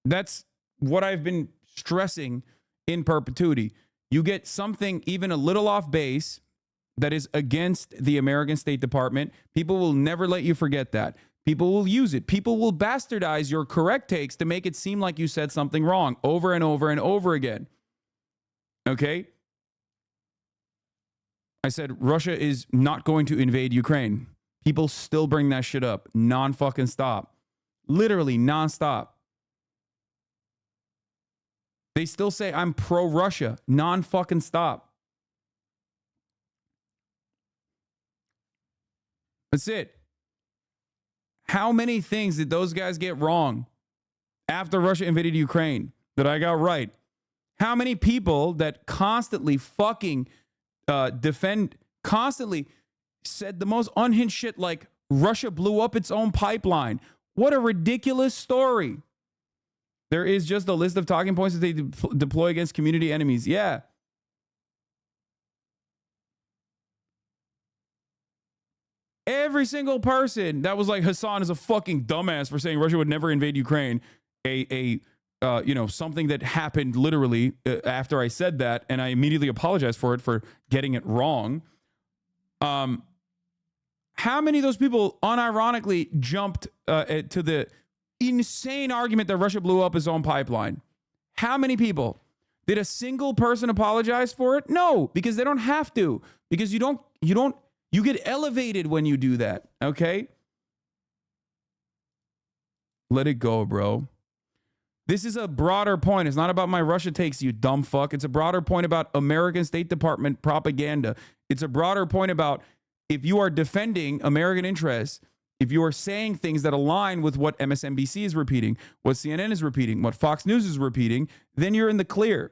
that's what I've been stressing in perpetuity. You get something even a little off base that is against the American State Department. People will never let you forget that. People will use it. People will bastardize your correct takes to make it seem like you said something wrong over and over and over again. Okay? I said Russia is not going to invade Ukraine. People still bring that shit up. Non-fucking stop. Literally non-stop. They still say I'm pro-Russia. Non-fucking stop. That's it. How many things did those guys get wrong after Russia invaded Ukraine that I got right? How many people that constantly fucking constantly said the most unhinged shit like Russia blew up its own pipeline? What a ridiculous story. There is just a list of talking points that they deploy against community enemies. Yeah. Every single person that was like, Hasan is a fucking dumbass for saying Russia would never invade Ukraine. Something that happened literally after I said that, and I immediately apologized for it for getting it wrong. How many of those people unironically jumped to the insane argument that Russia blew up its own pipeline? How many people? Did a single person apologize for it? No, because they don't have to. Because you get elevated when you do that, okay? Let it go, bro. This is a broader point. It's not about my Russia takes, you dumb fuck. It's a broader point about American State Department propaganda. It's a broader point about if you are defending American interests, if you are saying things that align with what MSNBC is repeating, what CNN is repeating, what Fox News is repeating, then you're in the clear.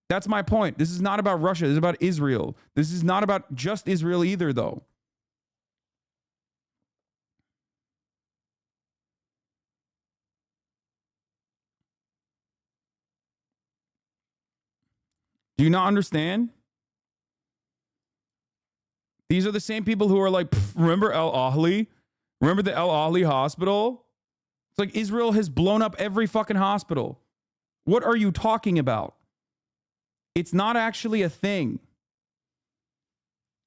That's my point. This is not about Russia. This is about Israel. This is not about just Israel either, though. Do you not understand? These are the same people who are like, remember Al Ahly? Remember the Al Ahly hospital? It's like Israel has blown up every fucking hospital. What are you talking about? It's not actually a thing.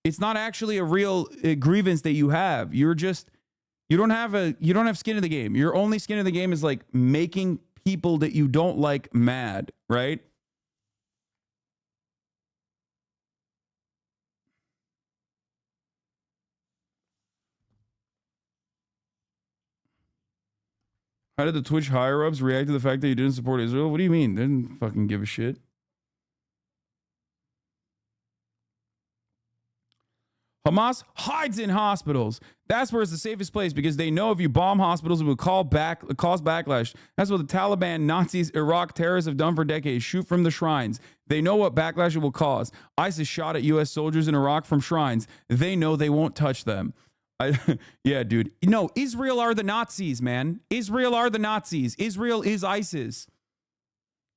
It's not actually a real grievance that you have. You don't have skin in the game. Your only skin in the game is like making people that you don't like mad, right? How did the Twitch higher-ups react to the fact that you didn't support Israel? What do you mean? They didn't fucking give a shit. Hamas hides in hospitals. That's where it's the safest place because they know if you bomb hospitals, it will cause backlash. That's what the Taliban, Nazis, Iraq terrorists have done for decades. Shoot from the shrines. They know what backlash it will cause. ISIS shot at U.S. soldiers in Iraq from shrines. They know they won't touch them. Yeah, dude. No, Israel are the Nazis, man. Israel are the Nazis. Israel is ISIS.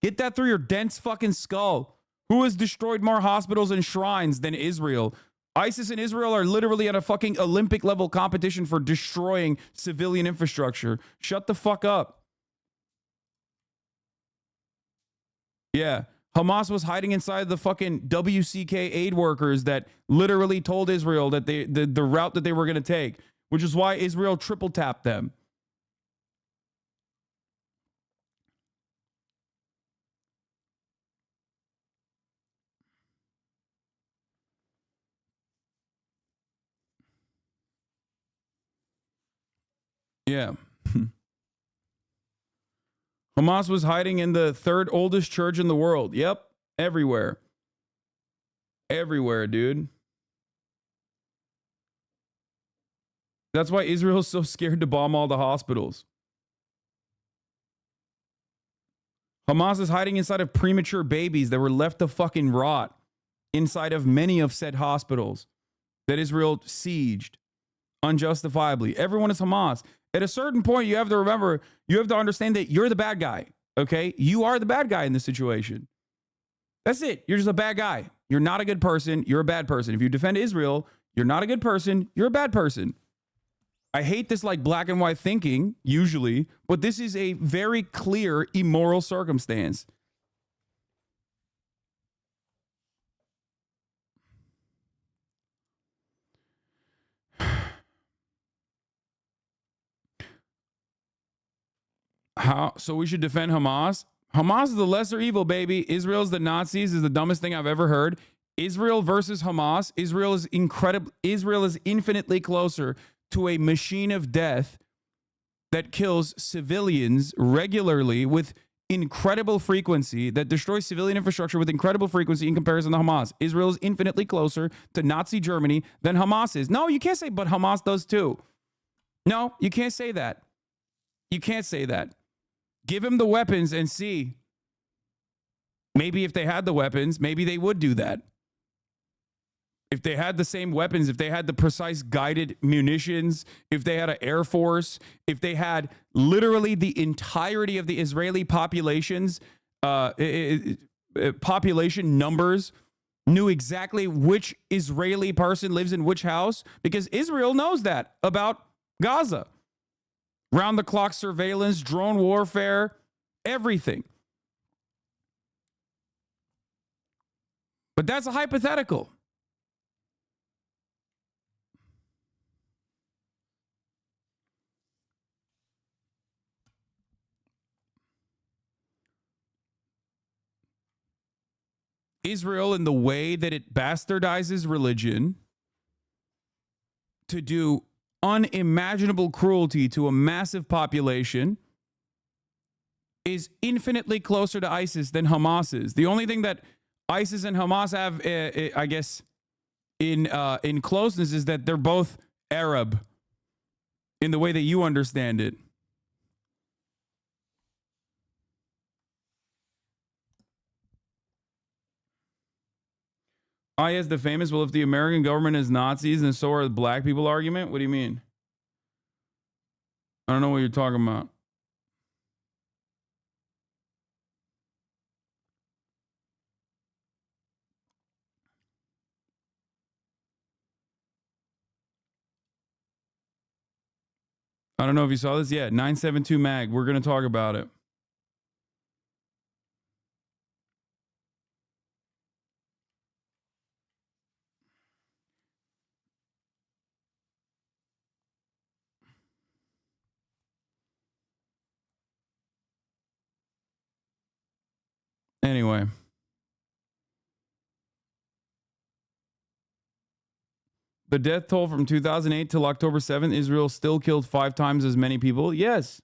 Get that through your dense fucking skull. Who has destroyed more hospitals and shrines than Israel? ISIS and Israel are literally at a fucking Olympic level competition for destroying civilian infrastructure. Shut the fuck up. Yeah. Hamas was hiding inside the fucking WCK aid workers that literally told Israel that the route that they were going to take, which is why Israel triple tapped them. Yeah. Hamas was hiding in the third oldest church in the world. Yep. Everywhere. Everywhere, dude. That's why Israel's so scared to bomb all the hospitals. Hamas is hiding inside of premature babies that were left to fucking rot inside of many of said hospitals that Israel sieged unjustifiably. Everyone is Hamas. At a certain point, you have to remember, you have to understand that you're the bad guy, okay? You are the bad guy in this situation. That's it. You're just a bad guy. You're not a good person. You're a bad person. If you defend Israel, you're not a good person. You're a bad person. I hate this like black and white thinking, usually, but this is a very clear immoral circumstance. So we should defend Hamas? Hamas is the lesser evil, baby. Israel's the Nazis is the dumbest thing I've ever heard. Israel versus Hamas. Israel is incredible. Israel is infinitely closer to a machine of death that kills civilians regularly with incredible frequency, that destroys civilian infrastructure with incredible frequency in comparison to Hamas. Israel is infinitely closer to Nazi Germany than Hamas is. No, you can't say, but Hamas does too. No, you can't say that. You can't say that. Give him the weapons and see. Maybe if they had the weapons, maybe they would do that. If they had the same weapons, if they had the precise guided munitions, if they had an air force, if they had literally the entirety of the Israeli population's population numbers, knew exactly which Israeli person lives in which house, because Israel knows that about Gaza. Round-the-clock surveillance, drone warfare, everything. But that's a hypothetical. Israel, in the way that it bastardizes religion to do unimaginable cruelty to a massive population, is infinitely closer to ISIS than Hamas is. The only thing that ISIS and Hamas have, I guess, in closeness is that they're both Arab in the way that you understand it. Yes, the famous, well, if the American government is Nazis and so are the black people argument, what do you mean? I don't know what you're talking about. I don't know if you saw this. Yeah, 972 Mag. We're going to talk about it. Anyway. The death toll from 2008 till October 7th, Israel still killed 5 times as many people. Yes.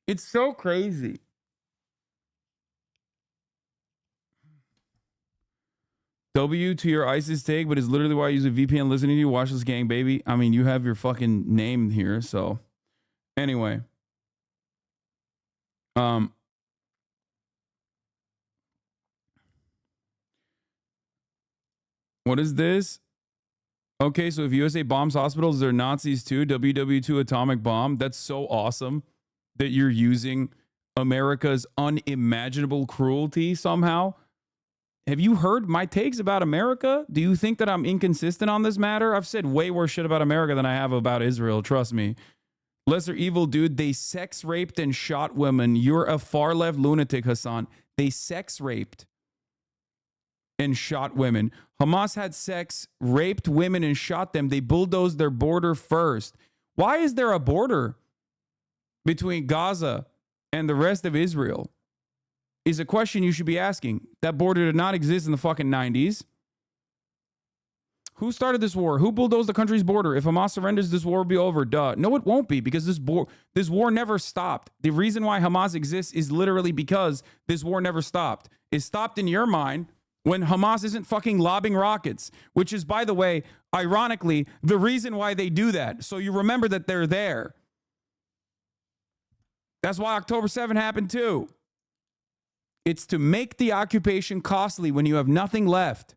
It's so crazy. W to your ISIS take, but it's literally why I use a VPN listening to you. Watch this gang, baby. I mean, you have your fucking name here, so. Anyway. What is this? Okay, so if USA bombs hospitals, they're Nazis too. WW2 atomic bomb. That's so awesome that you're using America's unimaginable cruelty somehow. Have you heard my takes about America? Do you think that I'm inconsistent on this matter? I've said way worse shit about America than I have about Israel. Trust me. Lesser evil, dude. They sex raped and shot women. You're a far left lunatic, Hasan. They sex raped and shot women. Hamas had sex, raped women, and shot them. They bulldozed their border first. Why is there a border between Gaza and the rest of Israel? Is a question you should be asking. That border did not exist in the fucking 90s. Who started this war? Who bulldozed the country's border? If Hamas surrenders, this war will be over. Duh. No, it won't be, because this war never stopped. The reason why Hamas exists is literally because this war never stopped. It stopped in your mind when Hamas isn't fucking lobbing rockets, which is, by the way, ironically, the reason why they do that. So you remember that they're there. That's why October 7 happened too. It's to make the occupation costly when you have nothing left.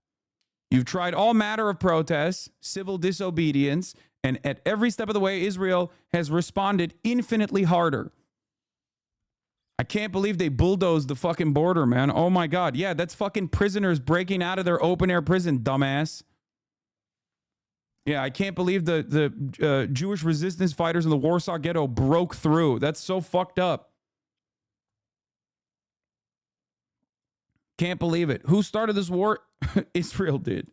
You've tried all matter of protests, civil disobedience, and at every step of the way, Israel has responded infinitely harder. I can't believe they bulldozed the fucking border, man. Oh my God. Yeah, that's fucking prisoners breaking out of their open air prison, dumbass. Yeah, I can't believe the Jewish resistance fighters in the Warsaw Ghetto broke through. That's so fucked up. Can't believe it. Who started this war? Israel did.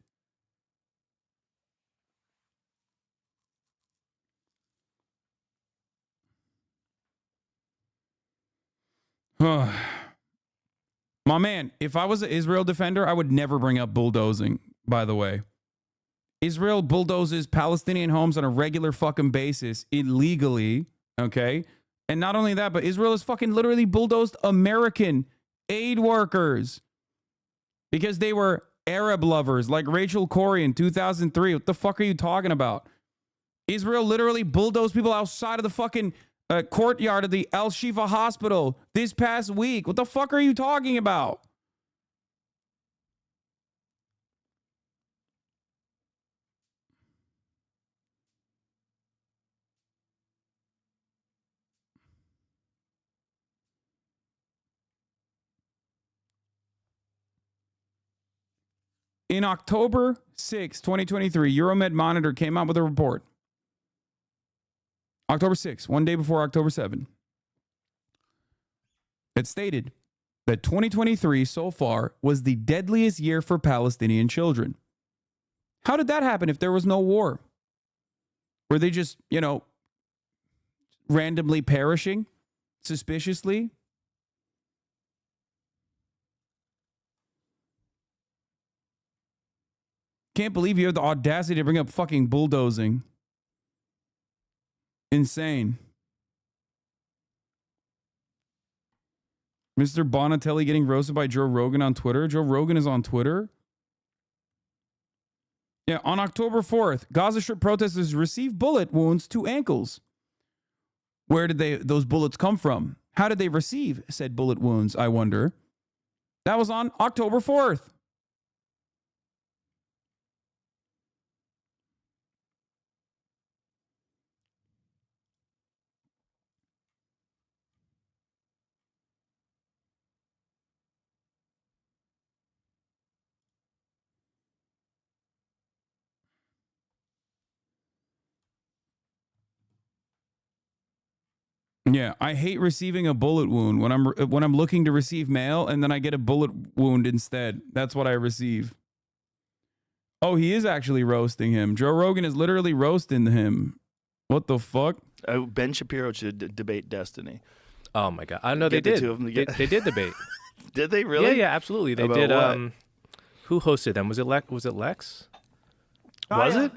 My man, if I was an Israel defender, I would never bring up bulldozing, by the way. Israel bulldozes Palestinian homes on a regular fucking basis illegally, okay? And not only that, but Israel has fucking literally bulldozed American aid workers because they were Arab lovers like Rachel Corrie in 2003. What the fuck are you talking about? Israel literally bulldozed people outside of the fucking courtyard of the Al Shifa hospital this past week. What the fuck are you talking about? In October 6, 2023, Euromed Monitor came out with a report. October 6, one day before October 7. It stated that 2023 so far was the deadliest year for Palestinian children. How did that happen if there was no war? Were they just, randomly perishing suspiciously? Can't believe you have the audacity to bring up fucking bulldozing. Insane. Mr. Bonatelli getting roasted by Joe Rogan on Twitter. Joe Rogan is on Twitter. Yeah, on October 4th, Gaza Strip protesters received bullet wounds to ankles. Where did those bullets come from? How did they receive said bullet wounds, I wonder? That was on October 4th. Yeah, I hate receiving a bullet wound when I'm looking to receive mail and then I get a bullet wound instead. That's what I receive. Oh, he is actually roasting him. Joe Rogan is literally roasting him. What the fuck?
Ben Shapiro should debate Destiny.
Oh my god! I know they
Get the
did.
two of them
They,
together.
they did debate.
Did they really?
Yeah, yeah, absolutely. They
About
did.
what?
Who hosted them? Was it Lex? Was it Lex?
Was it?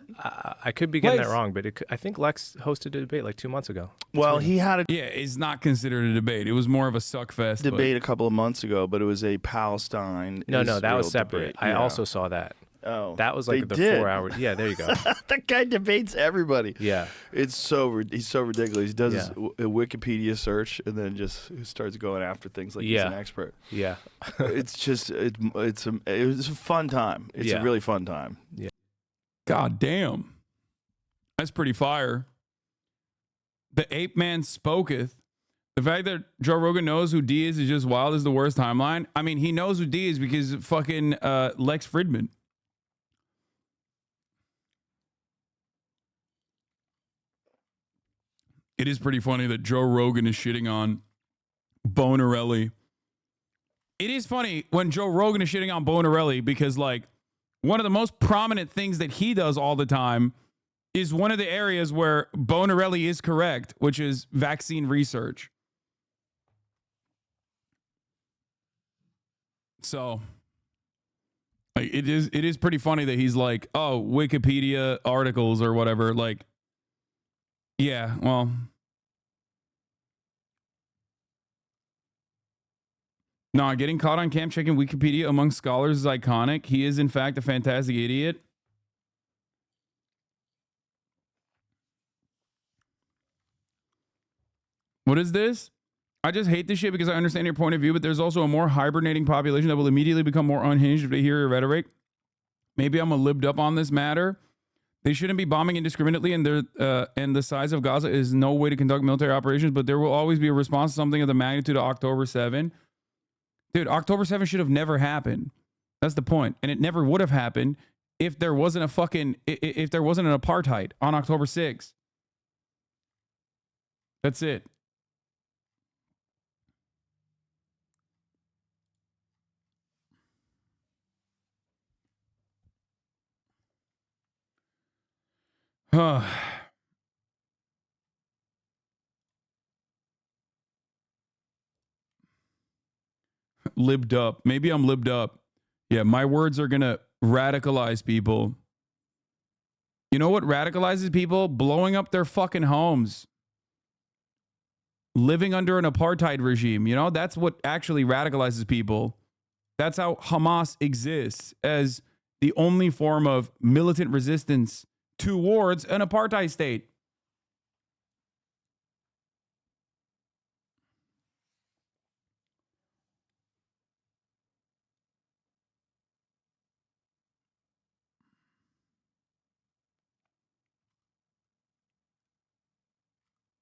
I could be getting
Lex.
that wrong, but I think Lex hosted a debate like 2 months ago.
Well, he had a
Yeah, it's not considered a debate. It was more of a suckfest. but-
debate a couple of months ago, but it was a Palestine.
No, that was
Israel
separate.
debate.
I
Yeah.
also saw that.
Oh,
That was
they
like the
did.
4 hours. Yeah, there you go.
That guy debates everybody.
Yeah.
He's so ridiculous. He does
Yeah.
a Wikipedia search and then just starts going after things like he's an expert.
Yeah.
It's just it was a fun time. It's
Yeah.
a really fun time.
Yeah.
God damn. That's pretty fire. The ape man spoketh. The fact that Joe Rogan knows who D is just wild is the worst timeline. I mean, he knows who D is because fucking Lex Fridman. It is pretty funny that Joe Rogan is shitting on Bonarelli. It is funny when Joe Rogan is shitting on Bonarelli because, like, one of the most prominent things that he does all the time is one of the areas where Bonarelli is correct, which is vaccine research. So like, it is pretty funny that he's like, oh, Wikipedia articles or whatever. Like, yeah, well. No, getting caught on camp checking Wikipedia among scholars is iconic. He is, in fact, a fantastic idiot. What is this? I just hate this shit because I understand your point of view, but there's also a more hibernating population that will immediately become more unhinged if they hear your rhetoric. Maybe I'm a libbed up on this matter. They shouldn't be bombing indiscriminately, and the size of Gaza is no way to conduct military operations, but there will always be a response to something of the magnitude of October 7. Dude, October 7 should have never happened. That's the point. And it never would have happened if there wasn't a fucking, if there wasn't an apartheid on October 6. That's it. Libbed up. Maybe I'm libbed up. Yeah, my words are going to radicalize people. You know what radicalizes people? Blowing up their fucking homes. Living under an apartheid regime. You know, that's what actually radicalizes people. That's how Hamas exists, as the only form of militant resistance towards an apartheid state.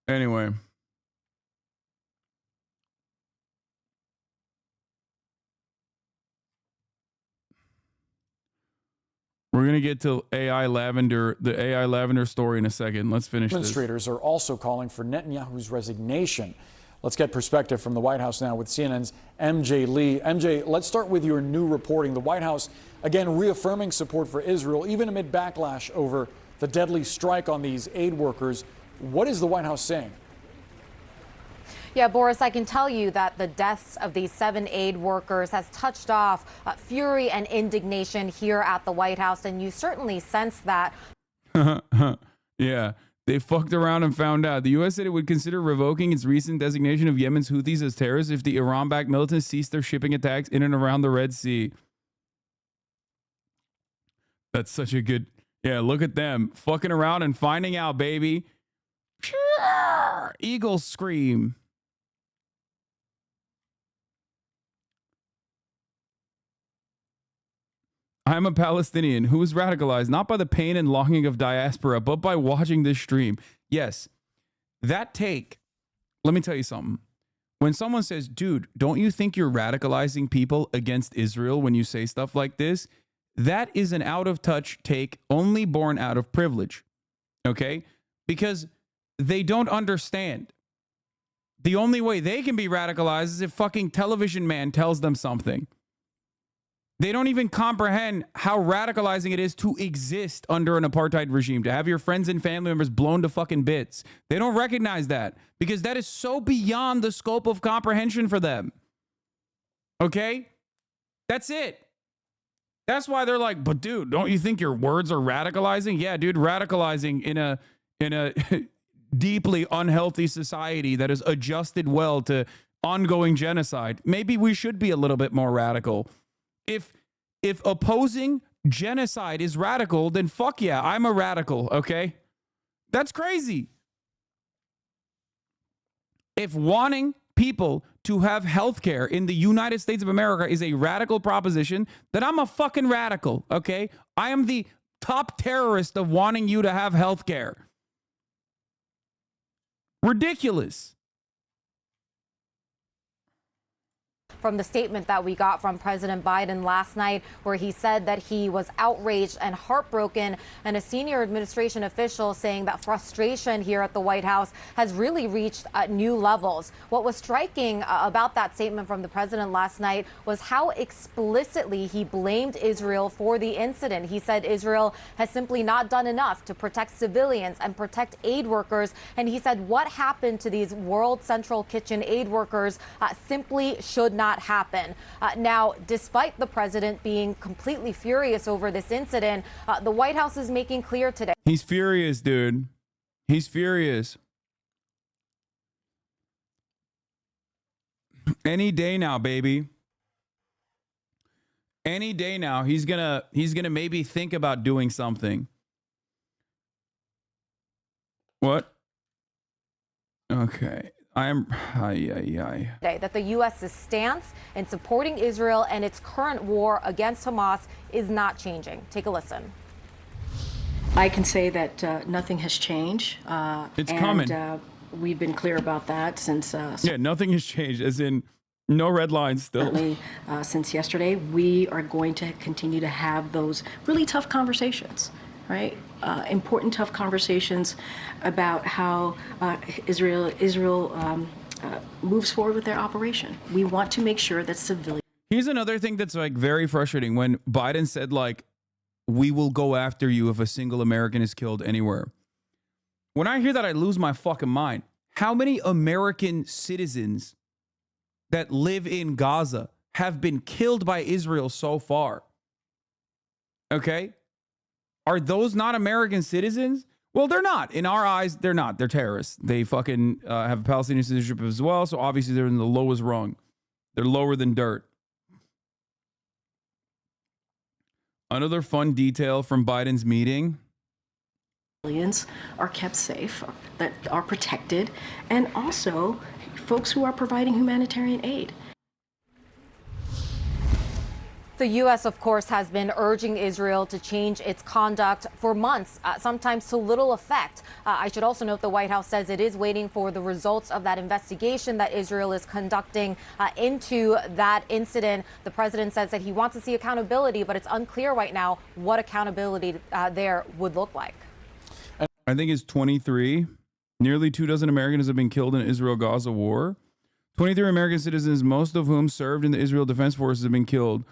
Anyway. We're going to get to AI Lavender, the AI Lavender story in a second. Let's finish this.
Demonstrators are also calling for Netanyahu's resignation. Let's get perspective from the White House now with CNN's MJ Lee. MJ, let's start with your new reporting. The White House, again, reaffirming support for Israel, even amid backlash over the deadly strike on these aid workers. What is the White House saying?
Yeah, Boris, I can tell you that the deaths of these 7 aid workers has touched off fury and indignation here at the White House, and you certainly sense that.
Yeah, they fucked around and found out. The U.S. said it would consider revoking its recent designation of Yemen's Houthis as terrorists if the Iran-backed militants cease their shipping attacks in and around the Red Sea. That's such a good... Yeah, look at them. Fucking around and finding out, baby. Eagle scream. I'm a Palestinian who was radicalized not by the pain and longing of diaspora, but by watching this stream. Yes, that take, let me tell you something. When someone says, dude, don't you think you're radicalizing people against Israel when you say stuff like this? That is an out-of-touch take only born out of privilege, okay? Because they don't understand. The only way they can be radicalized is if fucking Television Man tells them something. They don't even comprehend how radicalizing it is to exist under an apartheid regime, to have your friends and family members blown to fucking bits. They don't recognize that because that is so beyond the scope of comprehension for them. Okay? That's it. That's why they're like, but dude, don't you think your words are radicalizing? Yeah, dude, radicalizing in a deeply unhealthy society that is adjusted well to ongoing genocide. Maybe we should be a little bit more radical. If opposing genocide is radical, then fuck yeah, I'm a radical, okay? That's crazy. If wanting people to have health care in the United States of America is a radical proposition, then I'm a fucking radical, okay? I am the top terrorist of wanting you to have health care. Ridiculous.
From the statement that we got from President Biden last night, where he said that he was outraged and heartbroken, and a senior administration official saying that frustration here at the White House has really reached new levels. What was striking about that statement from the president last night was how explicitly he blamed Israel for the incident. He said Israel has simply not done enough to protect civilians and protect aid workers. And he said what happened to these World Central Kitchen aid workers simply should not happen. Now, despite the president being completely furious over this incident, the White House is making clear today.
He's furious, dude. He's furious. Any day now, baby. Any day now, he's gonna maybe think about doing something. What? Okay.
That the U.S.'s stance in supporting Israel and its current war against Hamas is not changing. Take a listen.
I can say that nothing has changed.
It's coming.
We've been clear about that since.
Yeah, nothing has changed, as in no red lines still.
Since yesterday, we are going to continue to have those really tough conversations, right? Important, tough conversations about how Israel moves forward with their operation. We want to make sure that civilians.
Here's another thing that's like very frustrating. When Biden said like, we will go after you if a single American is killed anywhere. When I hear that, I lose my fucking mind. How many American citizens that live in Gaza have been killed by Israel so far? Okay? Are those not American citizens? Well, they're not. In our eyes, they're not. They're terrorists. They fucking have Palestinian citizenship as well. So obviously they're in the lowest rung. They're lower than dirt. Another fun detail from Biden's meeting.
Civilians are kept safe, that are protected, and also folks who are providing humanitarian aid.
The U.S., of course, has been urging Israel to change its conduct for months, sometimes to little effect. I should also note the White House says it is waiting for the results of that investigation that Israel is conducting into that incident. The president says that he wants to see accountability, but it's unclear right now what accountability there would look like.
I think it's 23. Nearly 24 Americans have been killed in Israel-Gaza war. 23 American citizens, most of whom served in the Israel Defense Forces, have been killed.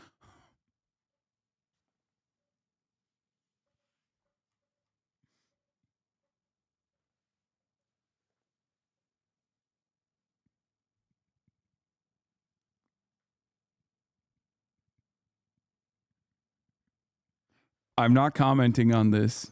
I'm not commenting on this.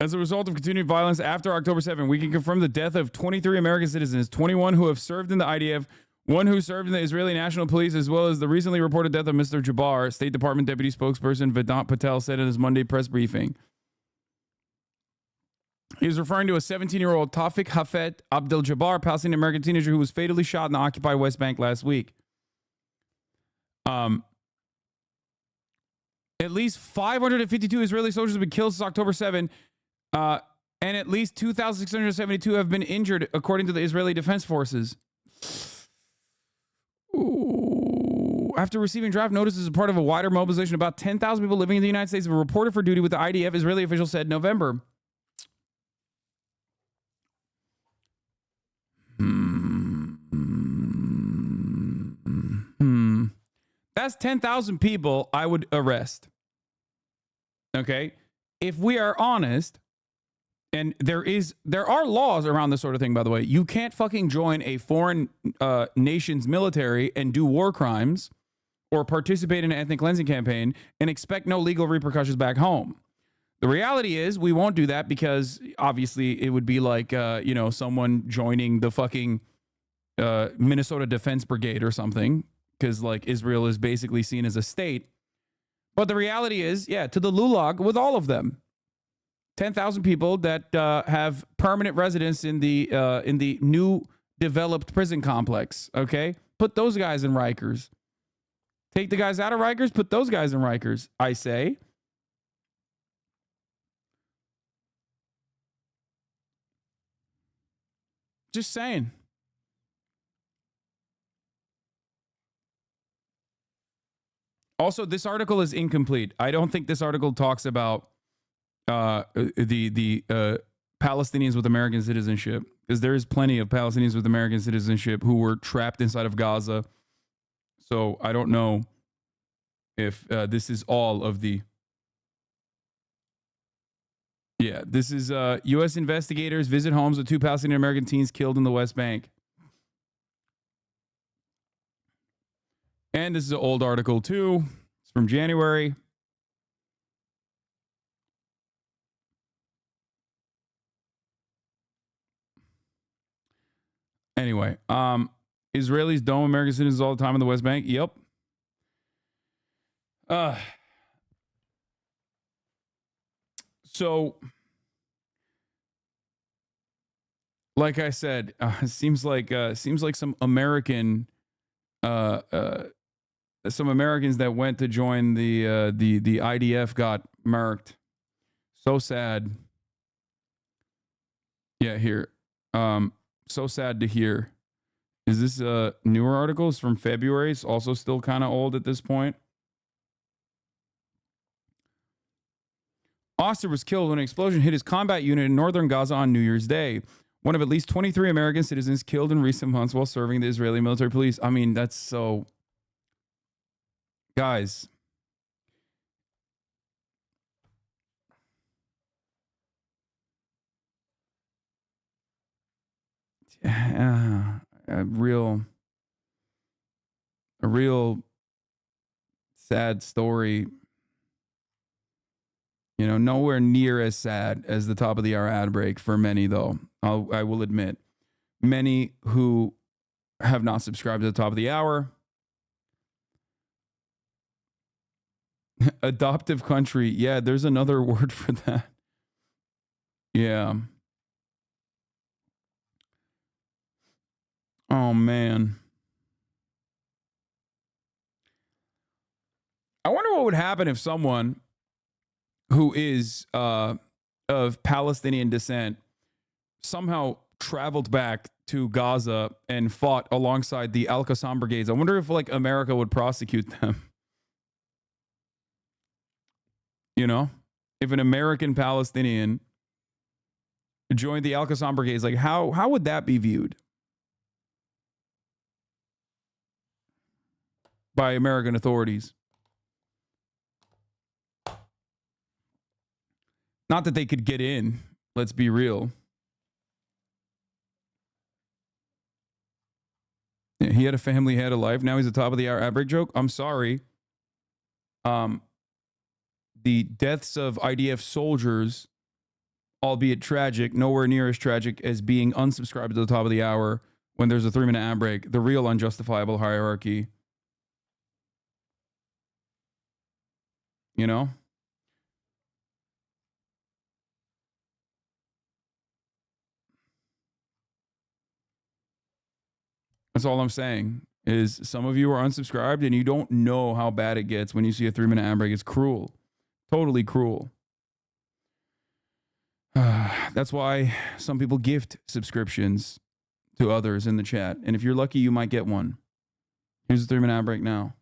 As a result of continued violence after October 7, we can confirm the death of 23 American citizens, 21 who have served in the IDF, one who served in the Israeli National Police, as well as the recently reported death of Mr. Jabbar, State Department Deputy Spokesperson Vedant Patel said in his Monday press briefing. He was referring to a 17-year-old Tawfiq Hafet Abdel Jabbar, Palestinian American teenager who was fatally shot in the occupied West Bank last week. At least 552 Israeli soldiers have been killed since October 7, and at least 2,672 have been injured, according to the Israeli Defense Forces. Ooh. After receiving draft notices as part of a wider mobilization, about 10,000 people living in the United States have reported for duty with the IDF, Israeli officials said in November. That's 10,000 people I would arrest. Okay? If we are honest, and there are laws around this sort of thing, by the way. You can't fucking join a foreign nation's military and do war crimes or participate in an ethnic cleansing campaign and expect no legal repercussions back home. The reality is we won't do that because obviously it would be like, someone joining the fucking Minnesota Defense Brigade or something, because like Israel is basically seen as a state. But the reality is, yeah, to the Lulag with all of them. 10,000 people that have permanent residence in the new developed prison complex, okay? Put those guys in Rikers. Take the guys out of Rikers, put those guys in Rikers, I say. Just saying. Also, this article is incomplete. I don't think this article talks about the Palestinians with American citizenship, because there is plenty of Palestinians with American citizenship who were trapped inside of Gaza. So I don't know if this is all of the. Yeah, this is U.S. investigators visit homes with 2 Palestinian American teens killed in the West Bank. And this is an old article too. It's from January. Anyway, Israelis dome American citizens all the time in the West Bank. Yep. So, like I said, it seems like some Americans that went to join the IDF got murked. So sad. Yeah, here. So sad to hear. Is this a newer article? It's from February. It's also still kind of old at this point. Oster was killed when an explosion hit his combat unit in northern Gaza on New Year's Day. One of at least 23 American citizens killed in recent months while serving the Israeli military police. I mean, that's so... Guys. A real sad story. You know, nowhere near as sad as the top of the hour ad break for many, though. I will admit. Many who have not subscribed to the top of the hour. Adoptive country. Yeah, there's another word for that. Yeah. Oh, man. I wonder what would happen if someone who is of Palestinian descent somehow traveled back to Gaza and fought alongside the Al-Qassam brigades. I wonder if like America would prosecute them. You know, if an American Palestinian joined the Al-Qassam brigades, like how would that be viewed by American authorities? Not that they could get in, let's be real. He had a family, he had a life. Now he's the top of the hour ad break joke. I'm sorry. The deaths of IDF soldiers, albeit tragic, nowhere near as tragic as being unsubscribed to the top of the hour when there's a 3-minute ad break. The real unjustifiable hierarchy. You know? That's all I'm saying. Is some of you are unsubscribed and you don't know how bad it gets when you see a 3-minute ad break. It's cruel. Totally cruel. That's why some people gift subscriptions to others in the chat. And if you're lucky, you might get one. Here's the 3-minute ad break now.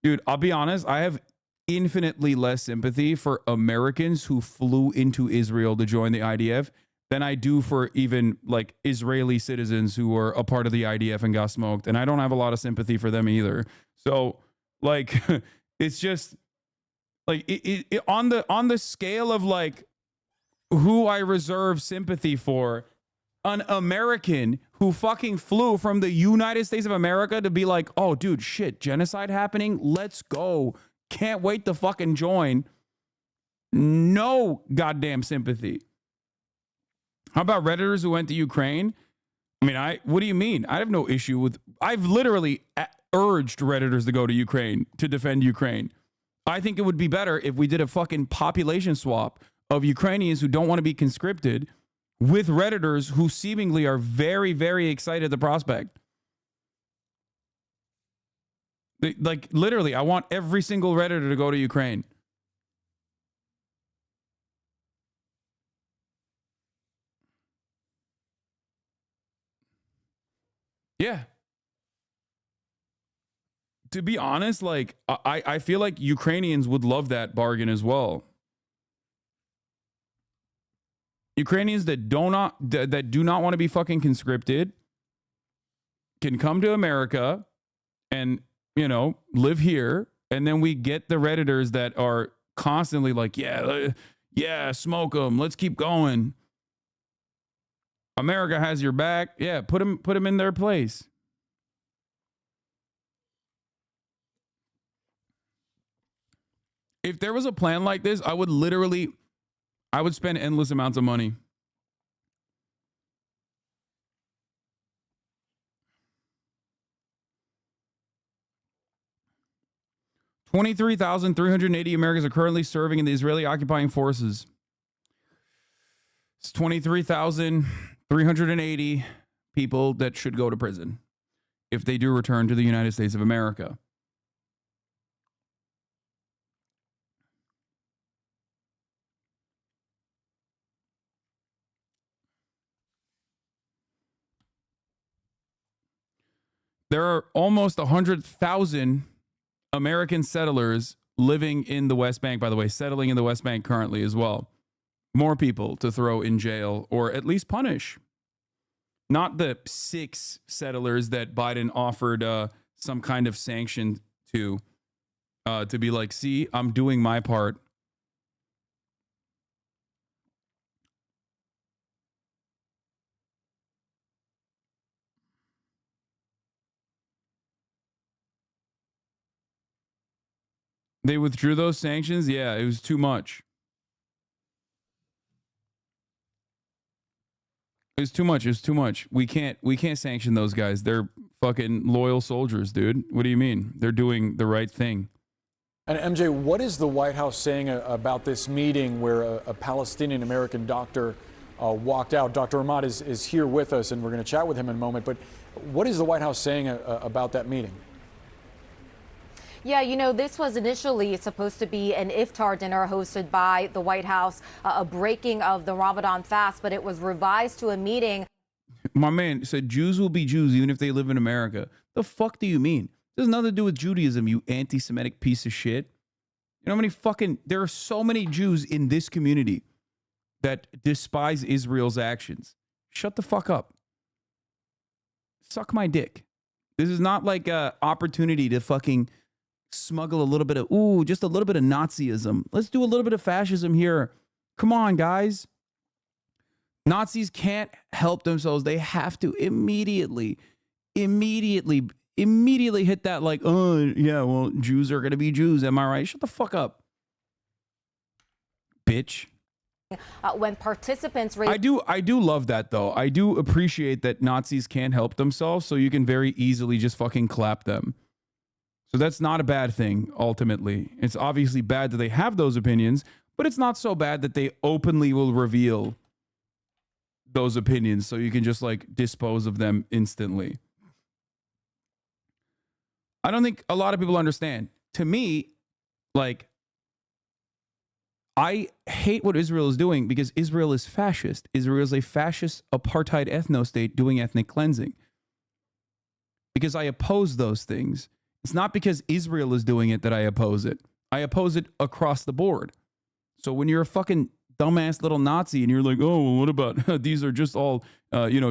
Dude, I'll be honest. I have infinitely less sympathy for Americans who flew into Israel to join the IDF than I do for even like Israeli citizens who were a part of the IDF and got smoked. And I don't have a lot of sympathy for them either. So like, it's just like on the scale of like who I reserve sympathy for, an American who fucking flew from the United States of America to be like, oh dude, shit, genocide happening. Let's go. Can't wait to fucking join. No goddamn sympathy. How about Redditors who went to Ukraine? I mean, what do you mean? I have no issue with, I've literally urged Redditors to go to Ukraine to defend Ukraine. I think it would be better if we did a fucking population swap of Ukrainians who don't want to be conscripted with Redditors who seemingly are very, very excited at the prospect. Like, literally, I want every single Redditor to go to Ukraine. Yeah. To be honest, like, I feel like Ukrainians would love that bargain as well. Ukrainians that do not want to be fucking conscripted can come to America and, you know, live here. And then we get the Redditors that are constantly like, yeah, smoke them. Let's keep going. America has your back. Yeah, put them in their place. If there was a plan like this, I would spend endless amounts of money. $23,380 Americans are currently serving in the Israeli occupying forces. It's 23,380 people that should go to prison if they do return to the United States of America. There are almost 100,000 American settlers living in the West Bank, by the way, settling in the West Bank currently as well. More people to throw in jail or at least punish. Not the 6 settlers that Biden offered some kind of sanction to be like, see, I'm doing my part. They withdrew those sanctions? Yeah, it was too much. It was too much. It was too much. We can't sanction those guys. They're fucking loyal soldiers, dude. What do you mean? They're doing the right thing.
And MJ, what is the White House saying about this meeting where a Palestinian American doctor walked out? Dr. Ahmad is here with us, and we're going to chat with him in a moment. But what is the White House saying about that meeting?
Yeah, you know, this was initially supposed to be an iftar dinner hosted by the White House, a breaking of the Ramadan fast, but it was revised to a meeting.
My man said Jews will be Jews even if they live in America. The fuck do you mean? It has nothing to do with Judaism, you anti-Semitic piece of shit. You know how many there are so many Jews in this community that despise Israel's actions. Shut the fuck up. Suck my dick. This is not like an opportunity to fucking smuggle a little bit of, just a little bit of Nazism. Let's do a little bit of fascism here. Come on, guys. Nazis can't help themselves. They have to immediately hit that like, oh, yeah, well, Jews are going to be Jews. Am I right? Shut the fuck up, bitch.
When participants
I do love that, though. I do appreciate that Nazis can't help themselves, so you can very easily just fucking clap them. So that's not a bad thing, ultimately. It's obviously bad that they have those opinions, but it's not so bad that they openly will reveal those opinions, so you can just like dispose of them instantly. I don't think a lot of people understand. To me, like, I hate what Israel is doing because Israel is fascist. Israel is a fascist apartheid ethno-state doing ethnic cleansing. Because I oppose those things. It's not because Israel is doing it that I oppose it. I oppose it across the board. So when you're a fucking dumbass little Nazi and you're like, oh, well, what about these are just all,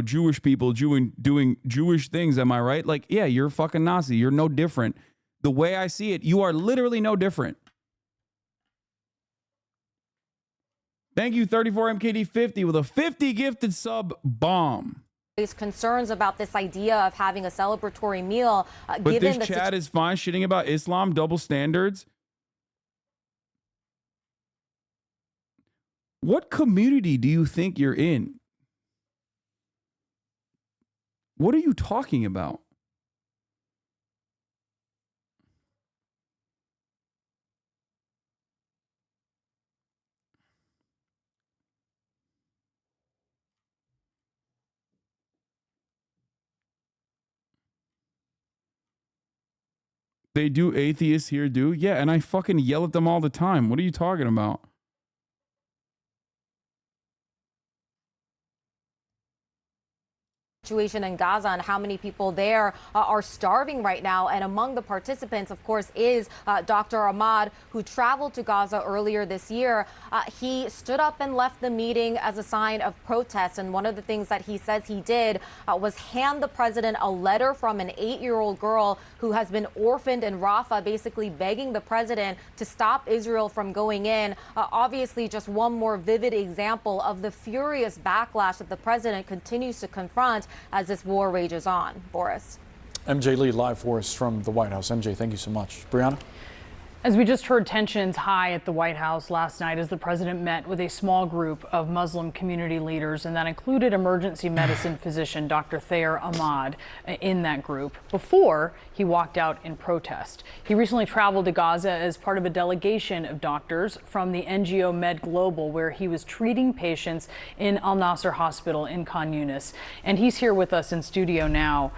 Jewish people doing Jewish things. Am I right? Like, yeah, you're a fucking Nazi. You're no different. The way I see it, you are literally no different. Thank you, 34MKD50 with a 50 gifted sub bomb.
Concerns about this idea of having a celebratory meal.
But
Given
this chat is fine shitting about Islam, double standards. What community do you think you're in? What are you talking about? They do, atheists here do? Yeah, and I fucking yell at them all the time. What are you talking about?
Situation in Gaza and how many people there are starving right now. And among the participants, of course, is Dr. Ahmad, who traveled to Gaza earlier this year. He stood up and left the meeting as a sign of protest. And one of the things that he says he did was hand the president a letter from an 8-year-old girl who has been orphaned in Rafah, basically begging the president to stop Israel from going in. Obviously, just one more vivid example of the furious backlash that the president continues to confront as this war rages on. Boris.
MJ Lee live for us from the White House. MJ, thank you so much. Brianna?
As we just heard, tensions high at the White House last night as the president met with a small group of Muslim community leaders, and that included emergency medicine physician Dr. Thayer Ahmad in that group before he walked out in protest. He recently traveled to Gaza as part of a delegation of doctors from the NGO Med Global, where he was treating patients in Al Nasser Hospital in Khan Yunis. And he's here with us in studio now.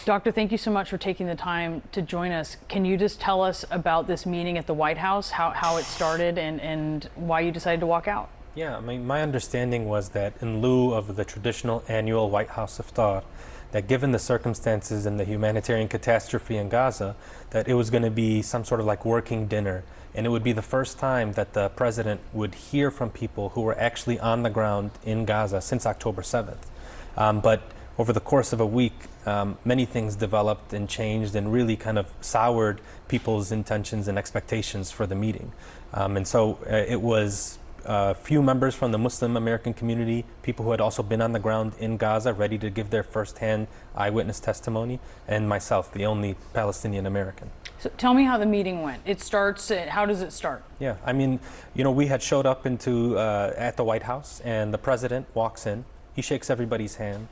Doctor, thank you so much for taking the time to join us. Can you just tell us about this meeting at the White House, how it started and why you decided to walk out?
Yeah, I mean, my understanding was that in lieu of the traditional annual White House iftar, that given the circumstances and the humanitarian catastrophe in Gaza, that it was going to be some sort of like working dinner. And it would be the first time that the president would hear from people who were actually on the ground in Gaza since October 7th. But over the course of a week, many things developed and changed and really kind of soured people's intentions and expectations for the meeting. And so it was a few members from the Muslim American community, people who had also been on the ground in Gaza, ready to give their firsthand eyewitness testimony, and myself, the only Palestinian American.
So tell me how the meeting went. It starts, how does it start?
Yeah, I mean, we had showed up at the White House, and the president walks in, he shakes everybody's hand.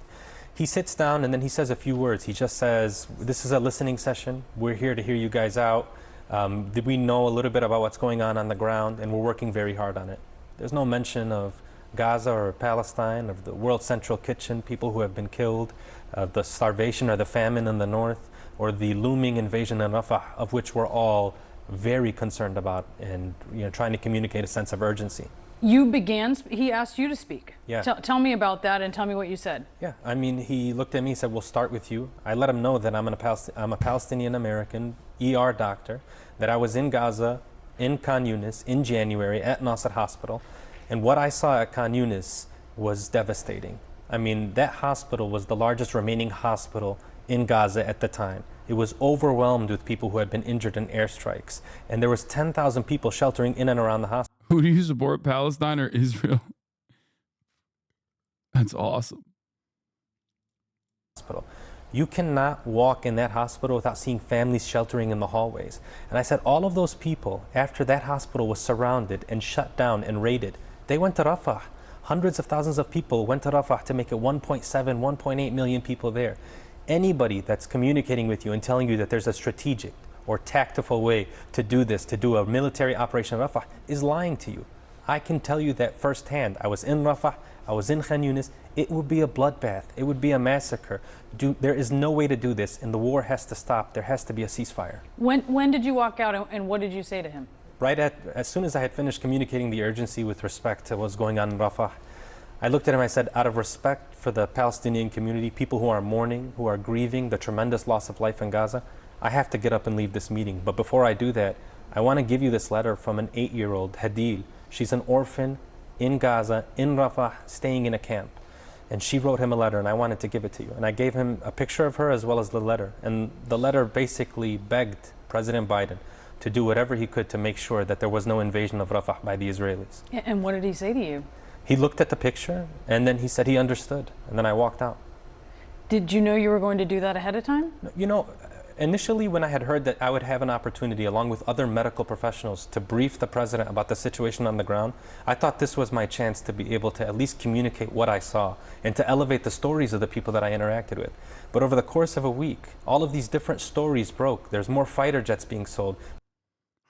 He sits down and then he says a few words. He just says, this is a listening session. We're here to hear you guys out. We know a little bit about what's going on the ground, and we're working very hard on it. There's no mention of Gaza or Palestine, of the World Central Kitchen, people who have been killed, the starvation or the famine in the north, or the looming invasion in Rafah, of which we're all very concerned about and trying to communicate a sense of urgency.
He asked you to speak.
Yeah.
Tell me about that and tell me what you said.
Yeah, I mean, he looked at me and said, we'll start with you. I let him know that I'm a Palestinian American ER doctor, that I was in Gaza, in Khan Yunis, in January at Nasser Hospital. And what I saw at Khan Yunis was devastating. I mean, that hospital was the largest remaining hospital in Gaza at the time. It was overwhelmed with people who had been injured in airstrikes. And there was 10,000 people sheltering in and around the hospital.
Who do you support, Palestine or Israel? That's awesome.
Hospital. You cannot walk in that hospital without seeing families sheltering in the hallways. And I said, all of those people, after that hospital was surrounded and shut down and raided, they went to Rafah. Hundreds of thousands of people went to Rafah to make it 1.7, 1.8 million people there. Anybody that's communicating with you and telling you that there's a strategic or tactful way to do this, to do a military operation in Rafah, is lying to you. I can tell you that firsthand. I was in Rafah, I was in Khan Yunis. It would be a bloodbath. It would be a massacre. There is no way to do this, and the war has to stop. There has to be a ceasefire.
When did you walk out, and what did you say to him?
As soon as I had finished communicating the urgency with respect to what's going on in Rafah, I looked at him, I said, out of respect for the Palestinian community, people who are mourning, who are grieving the tremendous loss of life in Gaza, I have to get up and leave this meeting. But before I do that, I want to give you this letter from an 8-year-old, Hadil. She's an orphan in Gaza, in Rafah, staying in a camp. And she wrote him a letter, and I wanted to give it to you. And I gave him a picture of her as well as the letter. And the letter basically begged President Biden to do whatever he could to make sure that there was no invasion of Rafah by the Israelis.
And what did he say to you?
He looked at the picture, and then he said he understood. And then I walked out.
Did you know you were going to do that ahead of time?
You know, initially when I had heard that I would have an opportunity along with other medical professionals to brief the president about the situation on the ground, I thought this was my chance to be able to at least communicate what I saw and to elevate the stories of the people that I interacted with. But over the course of a week, all of these different stories broke. There's more fighter jets being sold.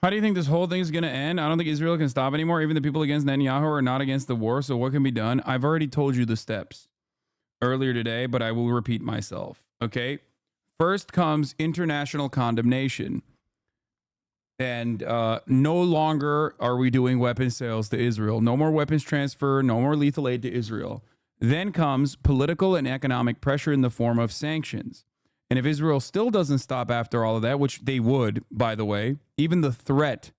How do you think this whole thing is going to end? I don't think Israel can stop anymore. Even the people against Netanyahu are not against the war. So what can be done? I've already told you the steps earlier today, but I will repeat myself. Okay. First comes international condemnation. And no longer are we doing weapons sales to Israel. No more weapons transfer, no more lethal aid to Israel. Then comes political and economic pressure in the form of sanctions. And if Israel still doesn't stop after all of that, which they would, by the way, even the threat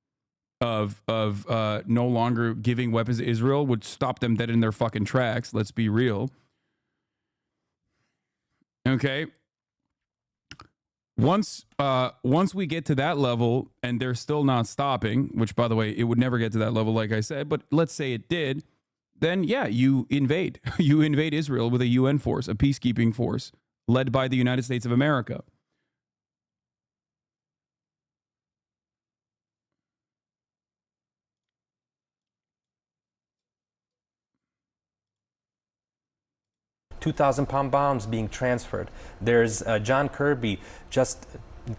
of no longer giving weapons to Israel would stop them dead in their fucking tracks. Let's be real. Okay. Once we get to that level and they're still not stopping, which by the way, it would never get to that level, like I said, but let's say it did, then yeah, you invade. You invade Israel with a UN force, a peacekeeping force led by the United States of America.
£2,000 bombs being transferred. There's John Kirby just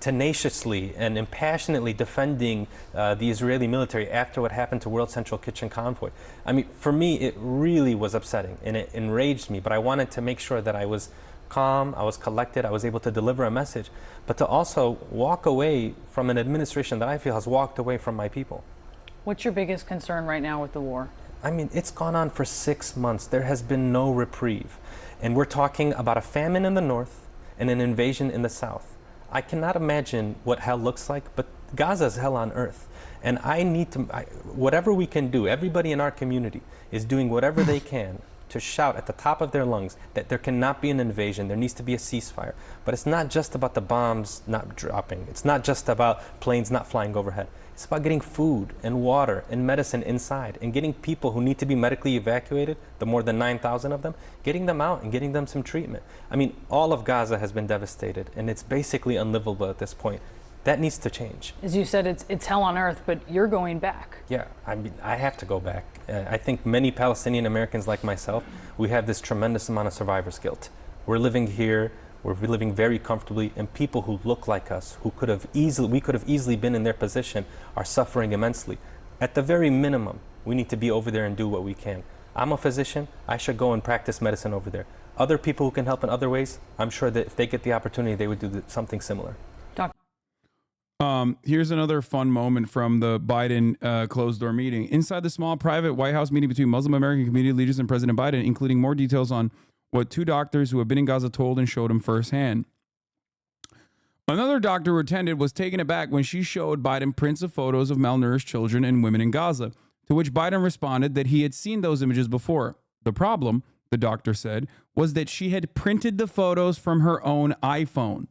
tenaciously and impassionately defending the Israeli military after what happened to World Central Kitchen convoy. I mean, for me, it really was upsetting and it enraged me, but I wanted to make sure that I was calm, I was collected, I was able to deliver a message, but to also walk away from an administration that I feel has walked away from my people.
What's your biggest concern right now with the war?
I mean, it's gone on for 6 months. There has been no reprieve. And we're talking about a famine in the north and an invasion in the south. I cannot imagine what hell looks like, but Gaza is hell on earth. And I need to, whatever we can do, everybody in our community is doing whatever they can to shout at the top of their lungs that there cannot be an invasion, there needs to be a ceasefire. But it's not just about the bombs not dropping. It's not just about planes not flying overhead. It's about getting food and water and medicine inside and getting people who need to be medically evacuated, the more than 9,000 of them, getting them out and getting them some treatment. I mean, all of Gaza has been devastated and it's basically unlivable at this point. That needs to change.
As you said, it's hell on earth, but you're going back.
Yeah, I mean, I have to go back. I think many Palestinian Americans like myself, we have this tremendous amount of survivor's guilt. We're living here, we're living very comfortably, and people who look like us, we could have easily been in their position, are suffering immensely. At the very minimum, we need to be over there and do what we can. I'm a physician, I should go and practice medicine over there. Other people who can help in other ways, I'm sure that if they get the opportunity, they would do something similar.
Here's another fun moment from the Biden closed-door meeting. Inside the small private White House meeting between Muslim American community leaders and President Biden, including more details on what 2 doctors who have been in Gaza told and showed him firsthand. Another doctor who attended was taken aback when she showed Biden prints of photos of malnourished children and women in Gaza, to which Biden responded that he had seen those images before. The problem, the doctor said, was that she had printed the photos from her own iPhone.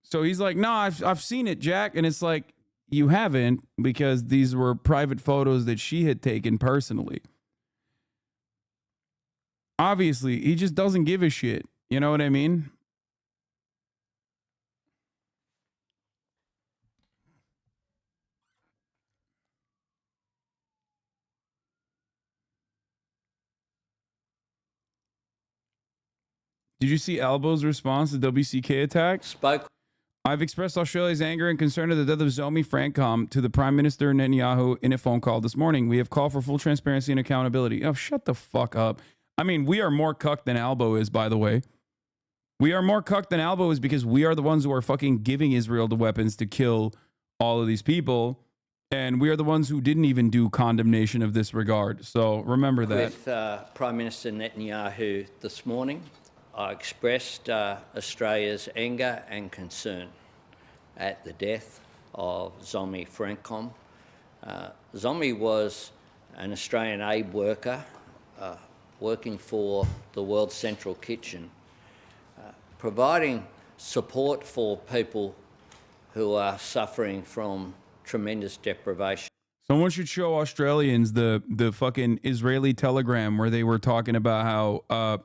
So he's like, no, I've seen it, Jack. And it's like, you haven't, because these were private photos that she had taken personally. Obviously, he just doesn't give a shit. You know what I mean? Did you see Albo's response to WCK attack? I've expressed Australia's anger and concern at the death of Zomi Francom to the Prime Minister Netanyahu in a phone call this morning. We have called for full transparency and accountability. Oh, shut the fuck up. I mean, we are more cucked than Albo is, by the way. We are more cucked than Albo is because we are the ones who are fucking giving Israel the weapons to kill all of these people. And we are the ones who didn't even do condemnation of this regard. So remember that.
With Prime Minister Netanyahu this morning, I expressed Australia's anger and concern at the death of Zomi Francom. Zomi was an Australian aid worker working for the World Central Kitchen, providing support for people who are suffering from tremendous deprivation.
Someone should show Australians the fucking Israeli telegram where they were talking about how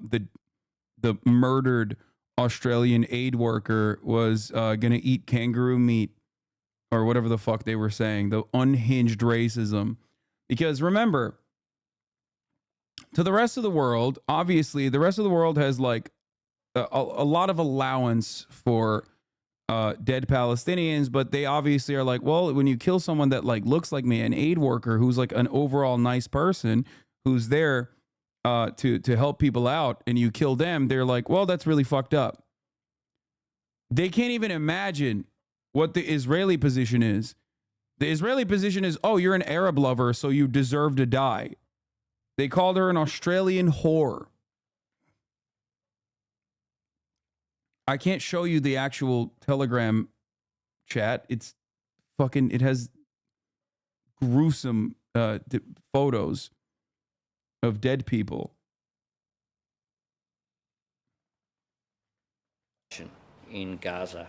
the murdered Australian aid worker was going to eat kangaroo meat or whatever the fuck they were saying. The unhinged racism. Because remember, to the rest of the world, obviously, the rest of the world has like a lot of allowance for dead Palestinians, but they obviously are like, well, when you kill someone that like looks like me, an aid worker who's like an overall nice person who's there to help people out, and you kill them, they're like, well, that's really fucked up. They can't even imagine what the Israeli position is. The Israeli position is, oh, you're an Arab lover, so you deserve to die. They called her an Australian whore. I can't show you the actual Telegram chat. It's fucking, it has gruesome photos of dead people.
In Gaza.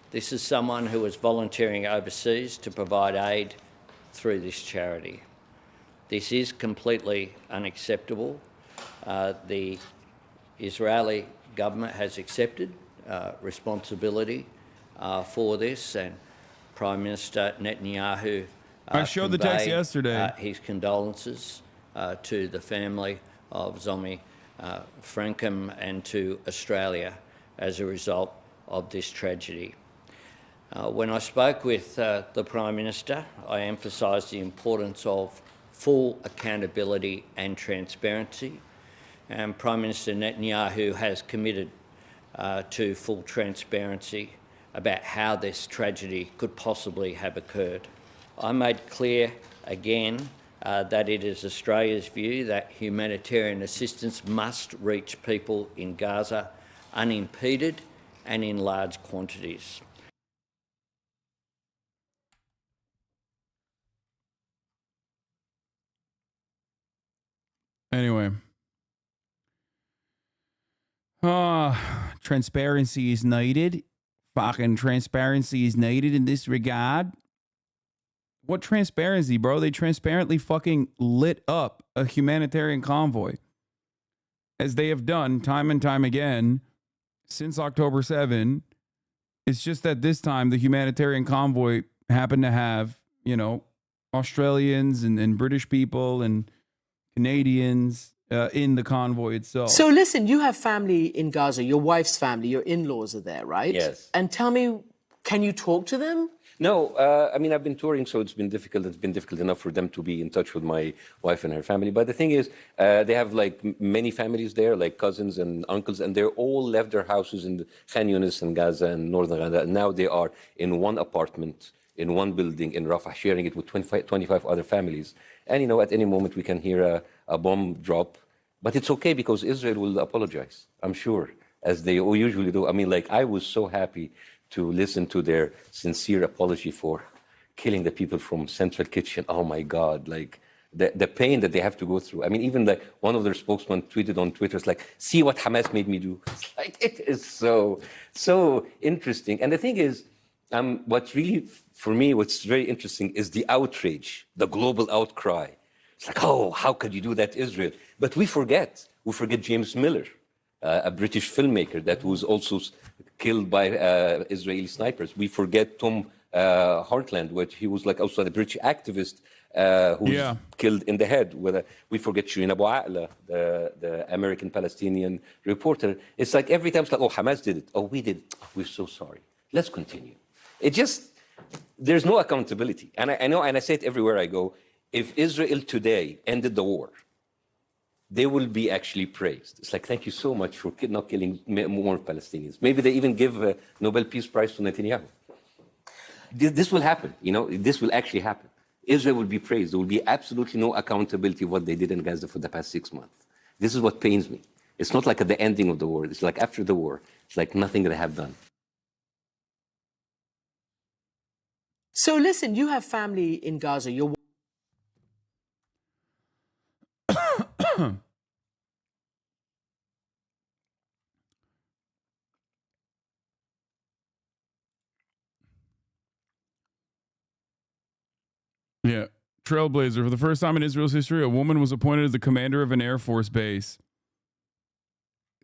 This is someone who is volunteering overseas to provide aid through this charity. This is completely unacceptable. The Israeli government has accepted responsibility for this, and Prime Minister Netanyahu
I showed the text yesterday.
His condolences to the family of Zomi Francom and to Australia as a result of this tragedy. When I spoke with the Prime Minister, I emphasised the importance of full accountability and transparency, and Prime Minister Netanyahu has committed to full transparency about how this tragedy could possibly have occurred. I made clear again that it is Australia's view that humanitarian assistance must reach people in Gaza unimpeded and in large quantities.
Anyway. Transparency is needed. Fucking transparency is needed in this regard. What transparency, bro? They transparently fucking lit up a humanitarian convoy, as they have done time and time again since October 7. It's just that this time the humanitarian convoy happened to have, you know, Australians and British people and Canadians in the convoy itself.
So listen, you have family in Gaza, your wife's family, your in-laws are there, right?
Yes.
And tell me, can you talk to them?
No, I mean, I've been touring, so it's been difficult. It's been difficult enough for them to be in touch with my wife and her family. But the thing is, they have like many families there, like cousins and uncles, and they're all left their houses in Khan Yunis and Gaza and northern Gaza. And now they are in one apartment, in one building in Rafah, sharing it with 25 other families. And, you know, at any moment we can hear a bomb drop. But it's okay because Israel will apologize, I'm sure, as they usually do. I mean, like, I was so happy to listen to their sincere apology for killing the people from Central Kitchen. Oh my God, like the pain that they have to go through. I mean, even like one of their spokesmen tweeted on Twitter, it's like, see what Hamas made me do. It's like, it is so interesting. And the thing is, what's really, for me, what's very interesting is the outrage, the global outcry. It's like, oh, how could you do that, Israel? But we forget We forget James Miller, a British filmmaker that was also killed by Israeli snipers. We forget Tom Hartland, which he was like also a British activist who was killed in the head. We forget Shireen Abu Aqla, the American-Palestinian reporter. It's like every time it's like, oh, Hamas did it. Oh, we did it. Oh, we're so sorry. Let's continue. It just, there's no accountability. And I know, and I say it everywhere I go, if Israel today ended the war, they will be actually praised. It's like, thank you so much for not killing more Palestinians. Maybe they even give a Nobel Peace Prize to Netanyahu. This will happen, you know, this will actually happen. Israel will be praised. There will be absolutely no accountability of what they did in Gaza for the past 6 months. This is what pains me. It's not like at the ending of the war. It's like after the war. It's like nothing they have done.
So listen, you have family in Gaza. Your
Yeah. Trailblazer. For the first time in Israel's history, a woman was appointed as the commander of an Air Force base.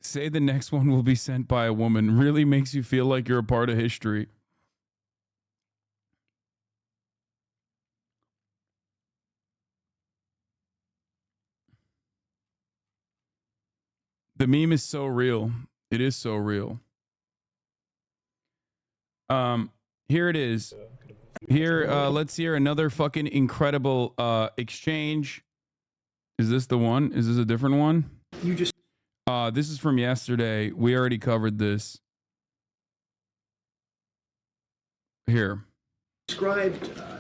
Say the next one will be sent by a woman really makes you feel like you're a part of history. The meme is so real. It is so real. Here it is. Here, let's hear another fucking incredible exchange. Is this the one? Is this a different one?
You just.
This is from yesterday. We already covered this. Here.
You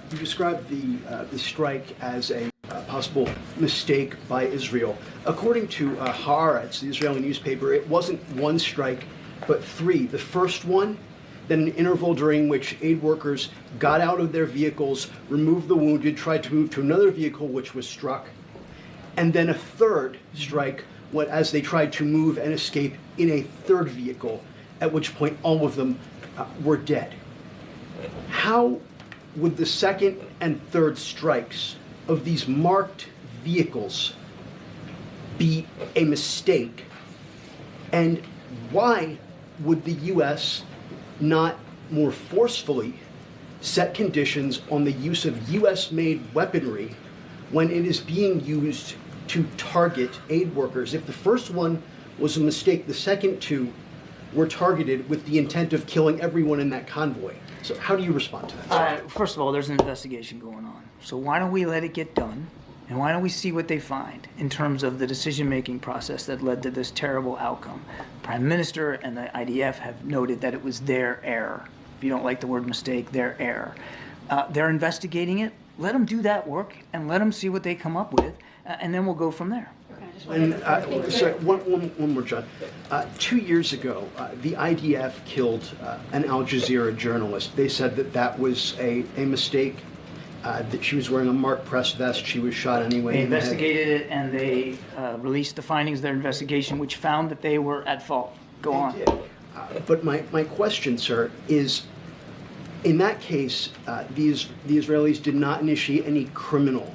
described the strike as a possible mistake by Israel. According to Haaretz, the Israeli newspaper, it wasn't one strike, but three. The first one, then an interval during which aid workers got out of their vehicles, removed the wounded, tried to move to another vehicle which was struck, and then a third strike as they tried to move and escape in a third vehicle, at which point all of them were dead. How would the second and third strikes of these marked vehicles be a mistake? And why would the U.S. not more forcefully set conditions on the use of U.S.-made weaponry when it is being used to target aid workers? If the first one was a mistake, the second two were targeted with the intent of killing everyone in that convoy. So how do you respond to that?
First of all, there's an investigation going on. So why don't we let it get done? And why don't we see what they find in terms of the decision-making process that led to this terrible outcome? Prime Minister and the IDF have noted that it was their error. If you don't like the word mistake, their error. They're investigating it. Let them do that work and let them see what they come up with, and then we'll go from there.
And, sorry, one more, John. 2 years ago, the IDF killed an Al Jazeera journalist. They said that that was a mistake, that she was wearing a marked press vest. She was shot anyway.
They investigated it, and they released the findings of their investigation, which found that they were at fault. Go on.
But my question, sir, is, in that case, the Israelis did not initiate any criminal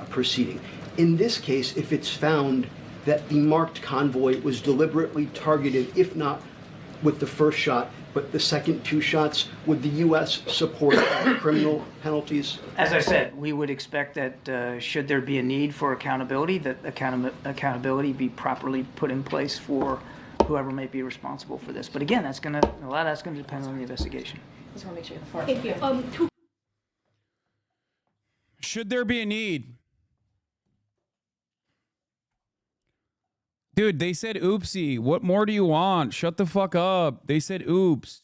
proceeding. In this case, if it's found that the marked convoy was deliberately targeted, if not with the first shot, but the second two shots, would the U.S. support criminal penalties?
As I said, we would expect that should there be a need for accountability, that accountability be properly put in place for whoever may be responsible for this. But again, a lot of that's going to depend on the investigation.
Just want to make sure you're the far.
Should there be a need? Dude, they said oopsie. What more do you want? Shut the fuck up. They said oops.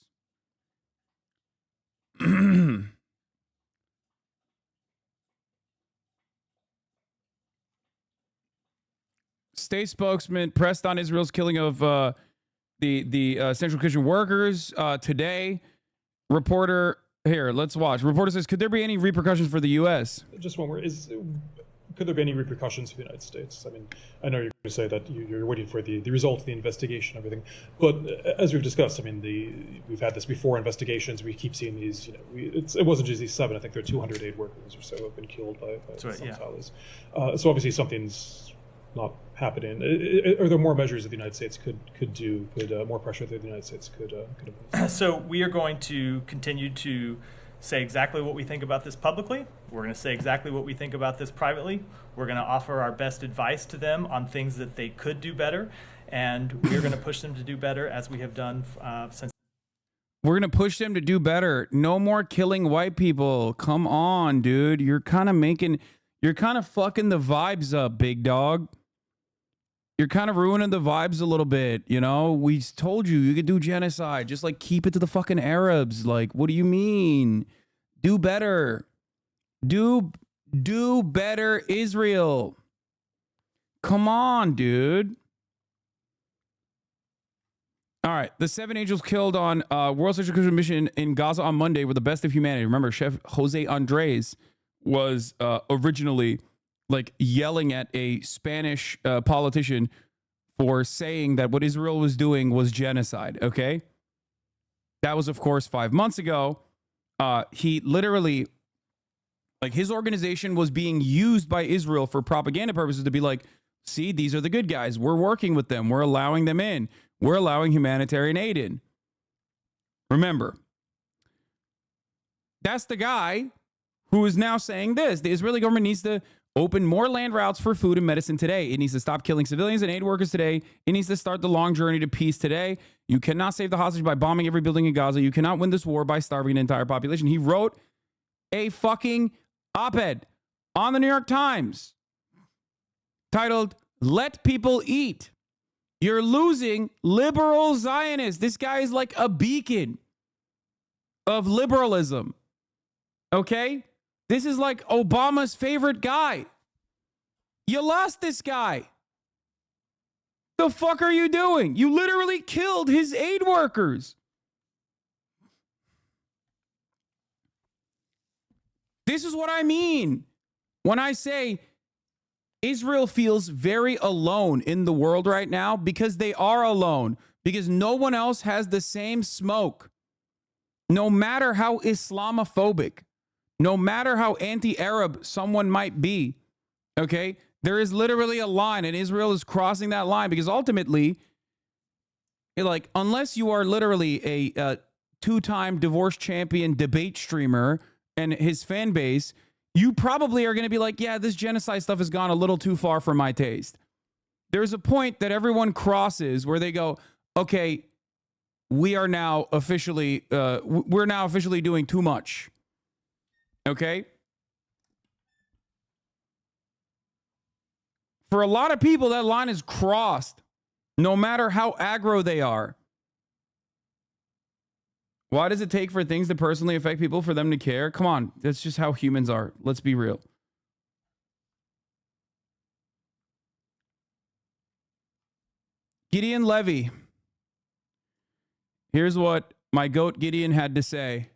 State spokesman pressed on Israel's killing of the Central Kitchen workers today. Reporter, here, let's watch. Reporter says, could there be any repercussions for the U.S.?
Just one word. Could there be any repercussions for the United States? I mean, I know you're going to say that you're waiting for the result of the investigation and everything, but as we've discussed, I mean, we've had this before investigations. We keep seeing these. You know, it wasn't just these 7. I think there are 200 aid workers or so have been killed by some fellas. So obviously something's not happening? Are there more measures that the United States could do, more pressure that the United States could impose?
So we are going to continue to say exactly what we think about this publicly. We're going to say exactly what we think about this privately. We're going to offer our best advice to them on things that they could do better, and we're going to push them to do better as we have done since.
We're going to push them to do better. No more killing white people. Come on, dude. You're kind of fucking the vibes up, big dog. You're kind of ruining the vibes a little bit, you know? We told you could do genocide. Just, like, keep it to the fucking Arabs. Like, what do you mean? Do better. Do better, Israel. Come on, dude. All right. The 7 angels killed on World Central Kitchen mission in Gaza on Monday were the best of humanity. Remember, Chef Jose Andres was originally like yelling at a Spanish politician for saying that what Israel was doing was genocide. Okay. That was, of course, 5 months ago. He literally, like, his organization was being used by Israel for propaganda purposes to be like, see, these are the good guys. We're working with them. We're allowing them in. We're allowing humanitarian aid in. Remember, that's the guy who is now saying this. The Israeli government needs to open more land routes for food and medicine today. It needs to stop killing civilians and aid workers today. It needs to start the long journey to peace today. You cannot save the hostage by bombing every building in Gaza. You cannot win this war by starving an entire population. He wrote a fucking op-ed on the New York Times titled, "Let People Eat. You're losing liberal Zionists." This guy is like a beacon of liberalism. Okay? This is like Obama's favorite guy. You lost this guy. The fuck are you doing? You literally killed his aid workers. This is what I mean when I say Israel feels very alone in the world right now, because they are alone, because no one else has the same smoke. No matter how Islamophobic, no matter how anti-Arab someone might be, okay, there is literally a line, and Israel is crossing that line, because ultimately, like, unless you are literally a two-time divorce champion debate streamer and his fan base, you probably are going to be like, yeah, this genocide stuff has gone a little too far for my taste. There's a point that everyone crosses where they go, okay, we're now officially doing too much. Okay? For a lot of people, that line is crossed, no matter how aggro they are. Why does it take for things to personally affect people for them to care? Come on, that's just how humans are. Let's be real. Gideon Levy. Here's what my goat Gideon had to say.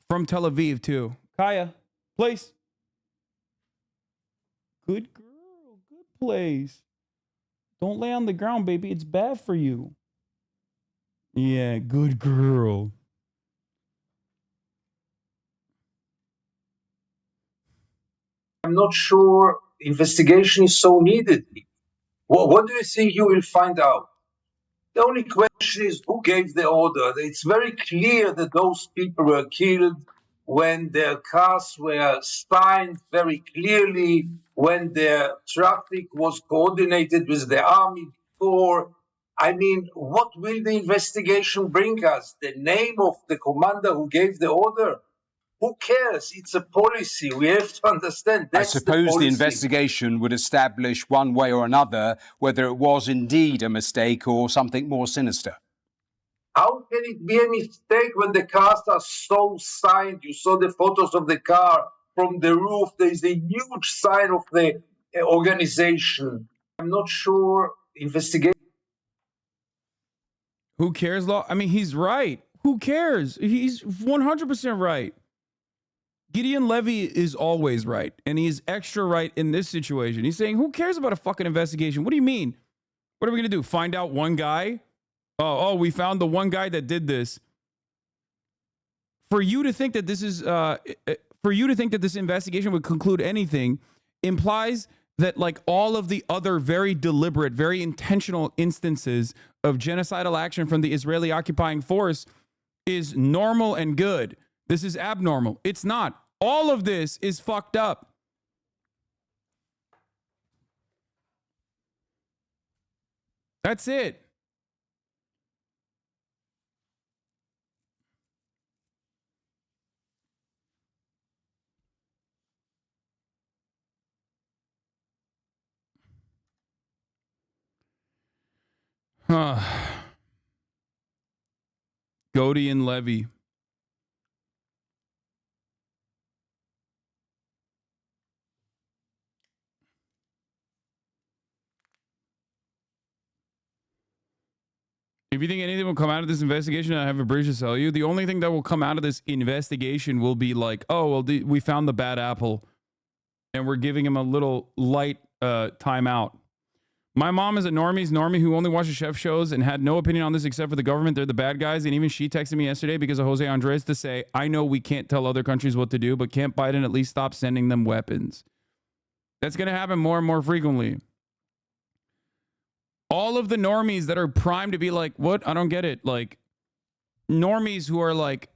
From Tel Aviv, too. Kaya, place. Good girl, good place. Don't lay on the ground, baby. It's bad for you. Yeah, good girl.
I'm not sure investigation is so needed. What do you think you will find out? The only question is who gave the order. It's very clear that those people were killed when their cars were signed very clearly, when their traffic was coordinated with the army before. I mean, what will the investigation bring us? The name of the commander who gave the order? Who cares? It's a policy. We have to understand that's
I suppose
the
the investigation would establish one way or another whether it was indeed a mistake or something more sinister.
How can it be a mistake when the cars are so signed? You saw the photos of the car from the roof. There is a huge sign of the organization. I'm not sure investigation.
Who cares, Law? I mean, he's right. Who cares? He's 100% right. Gideon Levy is always right, and he's extra right in this situation. He's saying, who cares about a fucking investigation? What do you mean? What are we going to do? Find out one guy? Oh, we found the one guy that did this. For you to think that this is, for you to think that this investigation would conclude anything implies that like all of the other very deliberate, very intentional instances of genocidal action from the Israeli occupying force is normal and good. This is abnormal. It's not. All of this is fucked up. That's it. Godey and Levy. If you think anything will come out of this investigation, I have a bridge to sell you. The only thing that will come out of this investigation will be like, oh, well, we found the bad apple and we're giving him a little light timeout. My mom is a normie who only watches chef shows and had no opinion on this except for the government. They're the bad guys. And even she texted me yesterday because of Jose Andres to say, I know we can't tell other countries what to do, but can't Biden at least stop sending them weapons? That's going to happen more and more frequently. All of the normies that are primed to be like, what? I don't get it. Like, normies who are like,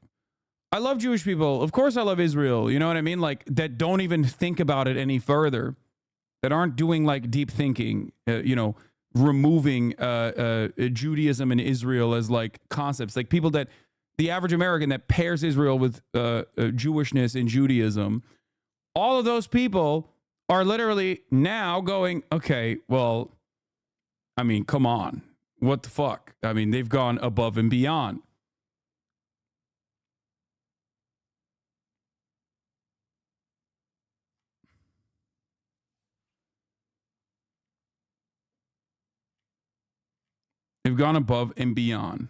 I love Jewish people. Of course I love Israel. You know what I mean? Like, that don't even think about it any further. That aren't doing like deep thinking, removing Judaism and Israel as like concepts. Like people that, the average American that pairs Israel with Jewishness and Judaism. All of those people are literally now going, okay, well, I mean, come on. What the fuck? I mean, they've gone above and beyond. They've gone above and beyond.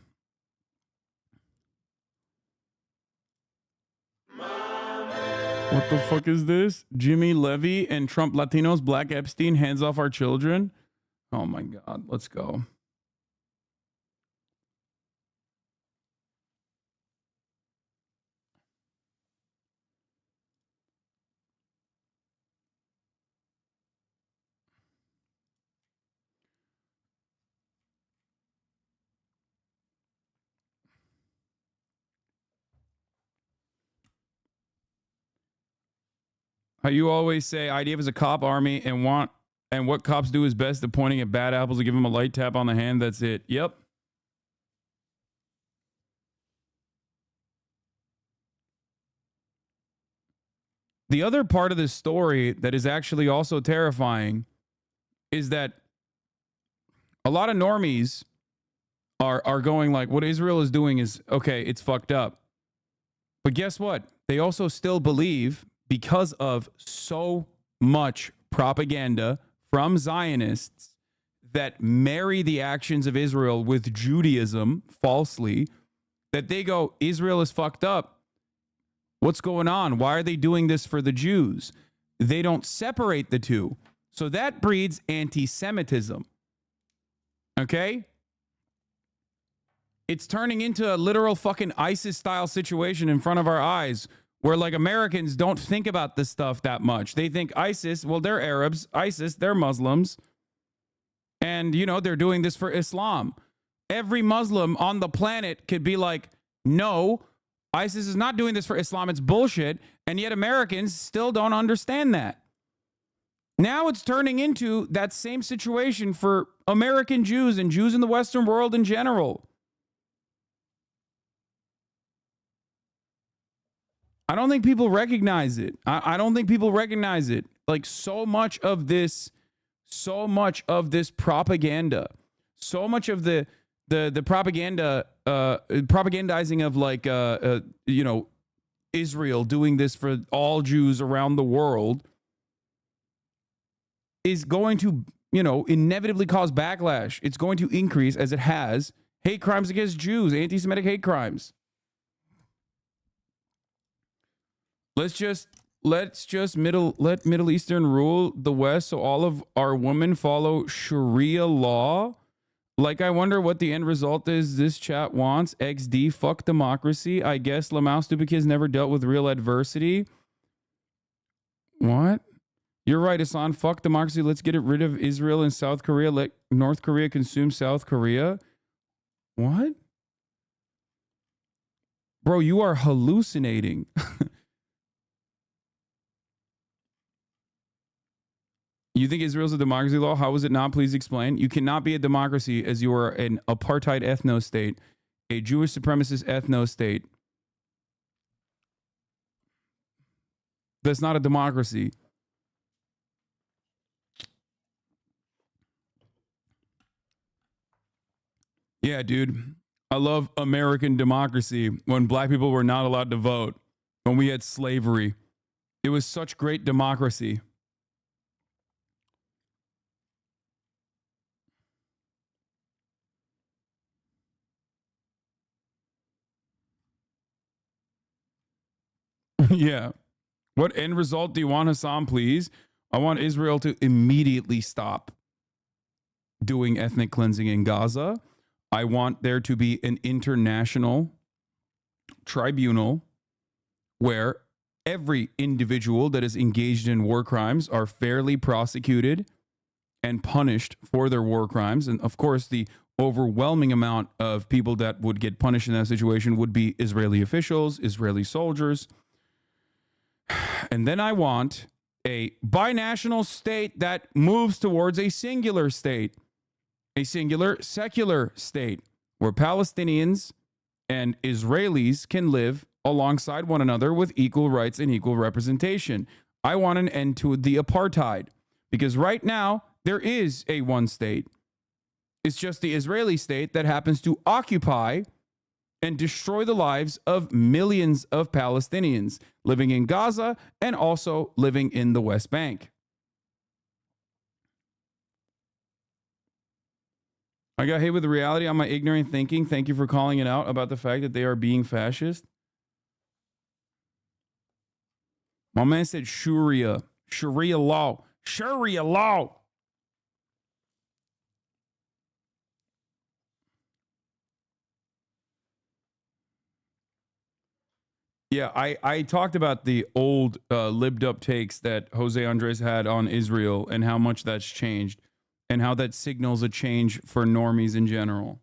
What the fuck is this? Jimmy Levy and Trump Latinos, Black Epstein, hands off our children. Oh my God, let's go. How you always say IDF is a cop army and what cops do is best at pointing at bad apples and give them a light tap on the hand. That's it. Yep. The other part of this story that is actually also terrifying is that a lot of normies are going like, what Israel is doing is, okay, it's fucked up. But guess what? They also still believe, because of so much propaganda from Zionists that marry the actions of Israel with Judaism falsely, that they go, Israel is fucked up. What's going on? Why are they doing this for the Jews? They don't separate the two. So that breeds anti-Semitism. Okay? It's turning into a literal fucking ISIS-style situation in front of our eyes, where like Americans don't think about this stuff that much. They think ISIS, well, they're Arabs. ISIS, they're Muslims. And, they're doing this for Islam. Every Muslim on the planet could be like, no, ISIS is not doing this for Islam. It's bullshit. And yet Americans still don't understand that. Now it's turning into that same situation for American Jews and Jews in the Western world in general. I don't think people recognize it. I don't think people recognize it. Like so much of this propaganda, so much of the propaganda, propagandizing of like, Israel doing this for all Jews around the world is going to, inevitably cause backlash. It's going to increase, as it has, hate crimes against Jews, anti-Semitic hate crimes. Let's just let Middle Eastern rule the West so all of our women follow Sharia law. Like, I wonder what the end result is this chat wants. XD, fuck democracy. I guess Lamau stupid kids never dealt with real adversity. What? You're right, Hasan. Fuck democracy. Let's get rid of Israel and South Korea. Let North Korea consume South Korea. What? Bro, you are hallucinating. You think Israel's a democracy law? How is it not? Please explain. You cannot be a democracy as you are an apartheid ethno-state, a Jewish supremacist ethno-state. That's not a democracy. Yeah, dude. I love American democracy when black people were not allowed to vote, when we had slavery. It was such great democracy. Yeah. What end result do you want, Hasan, please? I want Israel to immediately stop doing ethnic cleansing in Gaza. I want there to be an international tribunal where every individual that is engaged in war crimes are fairly prosecuted and punished for their war crimes. And of course, the overwhelming amount of people that would get punished in that situation would be Israeli officials, Israeli soldiers. And then I want a binational state that moves towards a singular state, a singular secular state where Palestinians and Israelis can live alongside one another with equal rights and equal representation. I want an end to the apartheid because right now there is a one state. It's just the Israeli state that happens to occupy and destroy the lives of millions of Palestinians living in Gaza and also living in the West Bank. I got hit with the reality on my ignorant thinking. Thank you for calling it out about the fact that they are being fascist. My man said Sharia law. Sharia law. Yeah, I talked about the old libbed up takes that Jose Andres had on Israel and how much that's changed and how that signals a change for normies in general.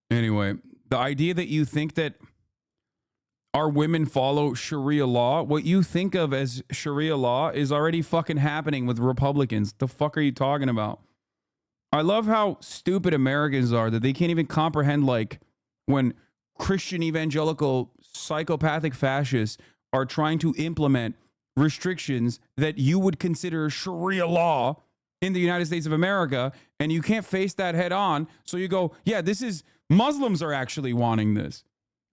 Anyway, the idea that you think that our women follow Sharia law, what you think of as Sharia law is already fucking happening with Republicans. The fuck are you talking about? I love how stupid Americans are that they can't even comprehend, like, when Christian evangelical psychopathic fascists are trying to implement restrictions that you would consider Sharia law in the United States of America, and you can't face that head on. So you go, yeah, this is Muslims are actually wanting this.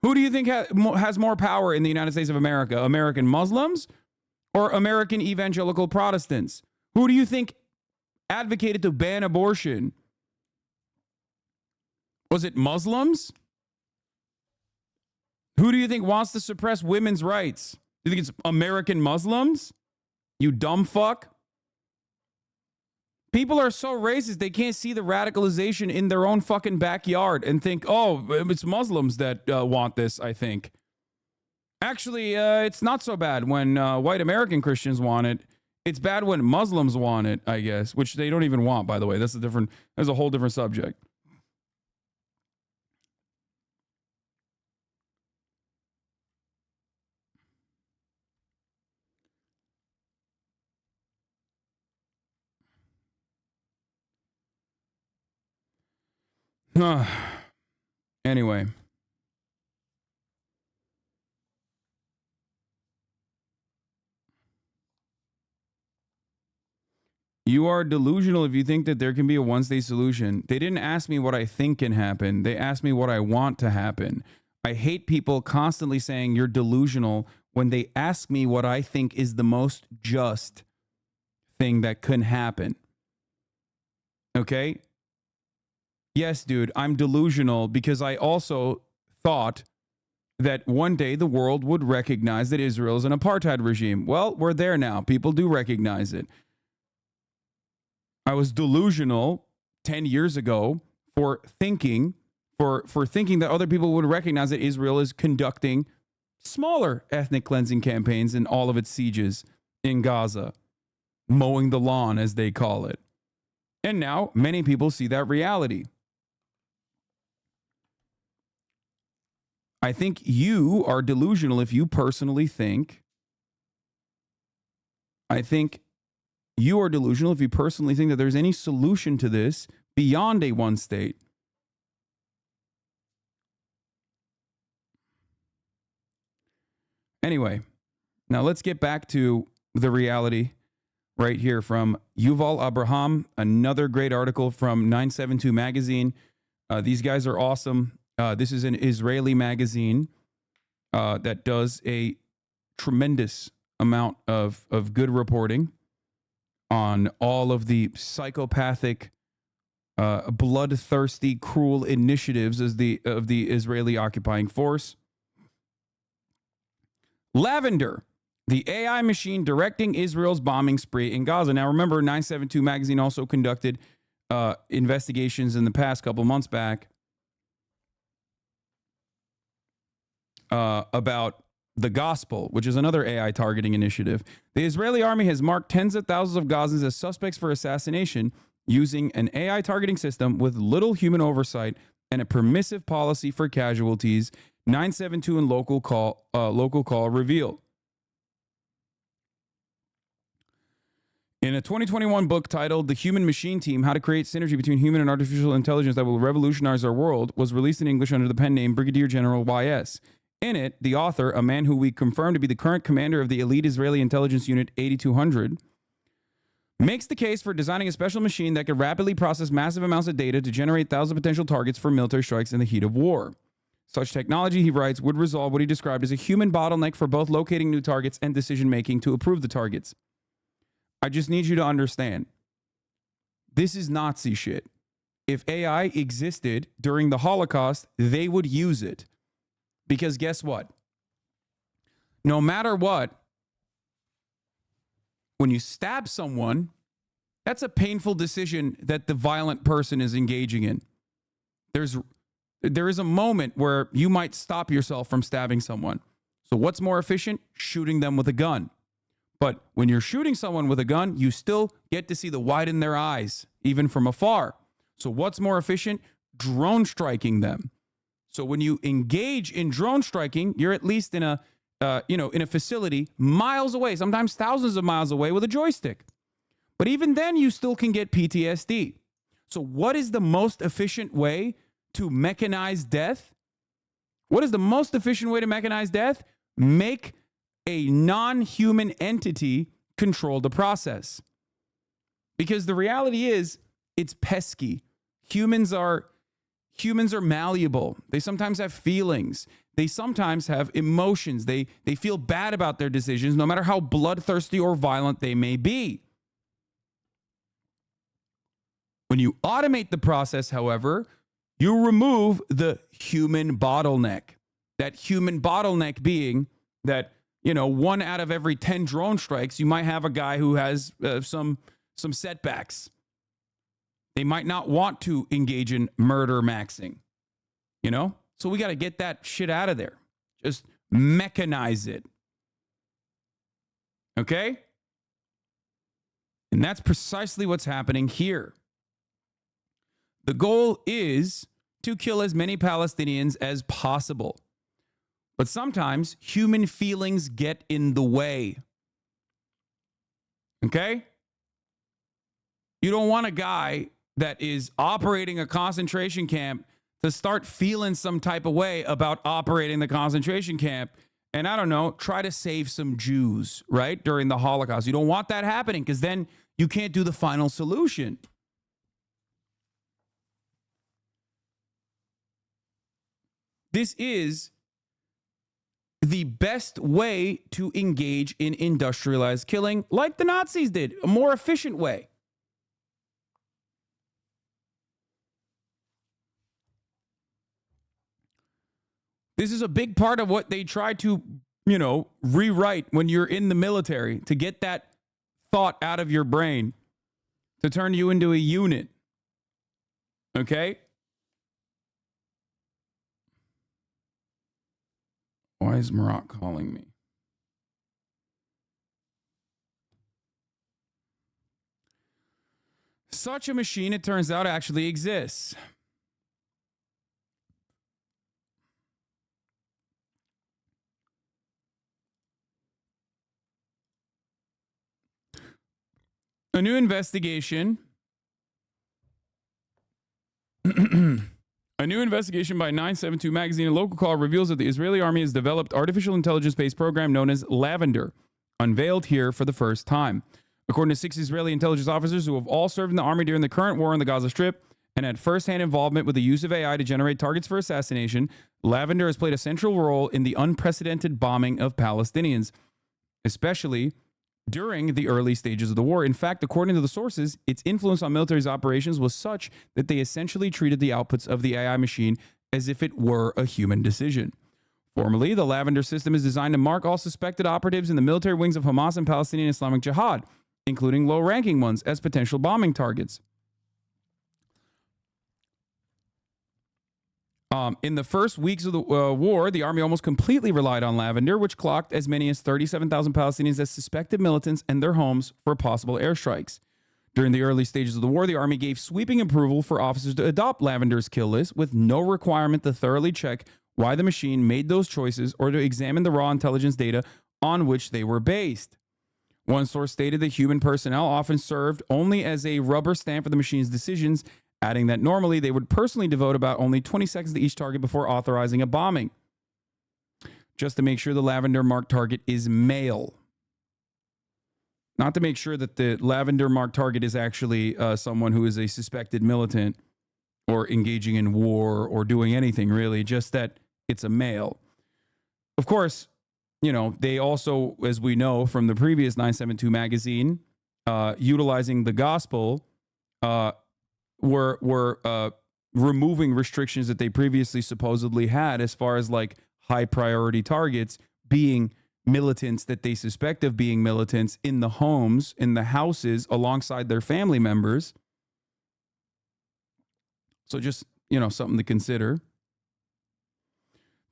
Who do you think has more power in the United States of America? American Muslims or American evangelical Protestants? Who do you think advocated to ban abortion? Was it Muslims? Who do you think wants to suppress women's rights? Do you think it's American Muslims? You dumb fuck. People are so racist, they can't see the radicalization in their own fucking backyard and think, oh, it's Muslims that want this, I think. Actually, it's not so bad when white American Christians want it. It's bad when Muslims want it, I guess, which they don't even want, by the way. That's a whole different subject. Anyway. You are delusional if you think that there can be a one-state solution. They didn't ask me what I think can happen. They asked me what I want to happen. I hate people constantly saying you're delusional when they ask me what I think is the most just thing that can happen. Okay? Yes, dude, I'm delusional because I also thought that one day the world would recognize that Israel is an apartheid regime. Well, we're there now. People do recognize it. I was delusional 10 years ago for thinking that other people would recognize that Israel is conducting smaller ethnic cleansing campaigns in all of its sieges in Gaza, mowing the lawn, as they call it. And now many people see that reality. I think you are delusional if you personally think. I think you are delusional if you personally think that there's any solution to this beyond a one state. Anyway, now let's get back to the reality right here from Yuval Abraham, another great article from 972 magazine. These guys are awesome. This is an Israeli magazine that does a tremendous amount of good reporting on all of the psychopathic, bloodthirsty, cruel initiatives of the Israeli occupying force. Lavender, the AI machine directing Israel's bombing spree in Gaza. Now, remember, 972 magazine also conducted investigations in the past couple months back about the Gospel, which is another AI targeting initiative. The Israeli army has marked tens of thousands of Gazans as suspects for assassination using an AI targeting system with little human oversight and a permissive policy for casualties. 972 and local call revealed. In a 2021 book titled The Human Machine Team, How to Create Synergy Between Human and Artificial Intelligence That Will Revolutionize Our World, was released in English under the pen name Brigadier General YS. In it, the author, a man who we confirmed to be the current commander of the elite Israeli intelligence unit 8200, makes the case for designing a special machine that could rapidly process massive amounts of data to generate thousands of potential targets for military strikes in the heat of war. Such technology, he writes, would resolve what he described as a human bottleneck for both locating new targets and decision-making to approve the targets. I just need you to understand, this is Nazi shit. If AI existed during the Holocaust, they would use it. Because guess what? No matter what, when you stab someone, that's a painful decision that the violent person is engaging in. There is a moment where you might stop yourself from stabbing someone. So what's more efficient? Shooting them with a gun. But when you're shooting someone with a gun, you still get to see the white in their eyes, even from afar. So what's more efficient? Drone striking them. So when you engage in drone striking, you're at least in a facility miles away, sometimes thousands of miles away with a joystick. But even then, you still can get PTSD. So what is the most efficient way to mechanize death? What is the most efficient way to mechanize death? Make a non-human entity control the process. Because the reality is, it's pesky. Humans are malleable. They sometimes have feelings. They sometimes have emotions. They feel bad about their decisions, no matter how bloodthirsty or violent they may be. When you automate the process, however, you remove the human bottleneck. That human bottleneck being that, 1 out of every 10 drone strikes, you might have a guy who has some setbacks. They might not want to engage in murder maxing, So we got to get that shit out of there. Just mechanize it. Okay? And that's precisely what's happening here. The goal is to kill as many Palestinians as possible. But sometimes human feelings get in the way. Okay? You don't want a guy that is operating a concentration camp to start feeling some type of way about operating the concentration camp and, I don't know, try to save some Jews, right, during the Holocaust. You don't want that happening because then you can't do the final solution. This is the best way to engage in industrialized killing, like the Nazis did, a more efficient way. This is a big part of what they try to, rewrite when you're in the military, to get that thought out of your brain, to turn you into a unit. Okay? Why is Marat calling me? Such a machine, it turns out, actually exists. A new investigation. A new investigation by 972 magazine, a local call, reveals that the Israeli army has developed artificial intelligence-based program known as Lavender, unveiled here for the first time. According to 6 Israeli intelligence officers who have all served in the army during the current war on the Gaza Strip and had first-hand involvement with the use of AI to generate targets for assassination, Lavender has played a central role in the unprecedented bombing of Palestinians, especially during the early stages of the war. In fact, according to the sources, its influence on military's operations was such that they essentially treated the outputs of the AI machine as if it were a human decision. Formally, the Lavender system is designed to mark all suspected operatives in the military wings of Hamas and Palestinian Islamic Jihad, including low-ranking ones, as potential bombing targets. In the first weeks of the war, the army almost completely relied on Lavender, which clocked as many as 37,000 Palestinians as suspected militants and their homes for possible airstrikes. During the early stages of the war, the army gave sweeping approval for officers to adopt Lavender's kill list with no requirement to thoroughly check why the machine made those choices or to examine the raw intelligence data on which they were based. One source stated that human personnel often served only as a rubber stamp for the machine's decisions, adding that normally they would personally devote about only 20 seconds to each target before authorizing a bombing, just to make sure the Lavender marked target is male. Not to make sure that the Lavender marked target is actually someone who is a suspected militant or engaging in war or doing anything really, just that it's a male. Of course, they also, as we know from the previous 972 magazine, utilizing the gospel, were removing restrictions that they previously supposedly had as far as like high priority targets being militants that they suspect of being militants in the homes, in the houses alongside their family members. So just, something to consider.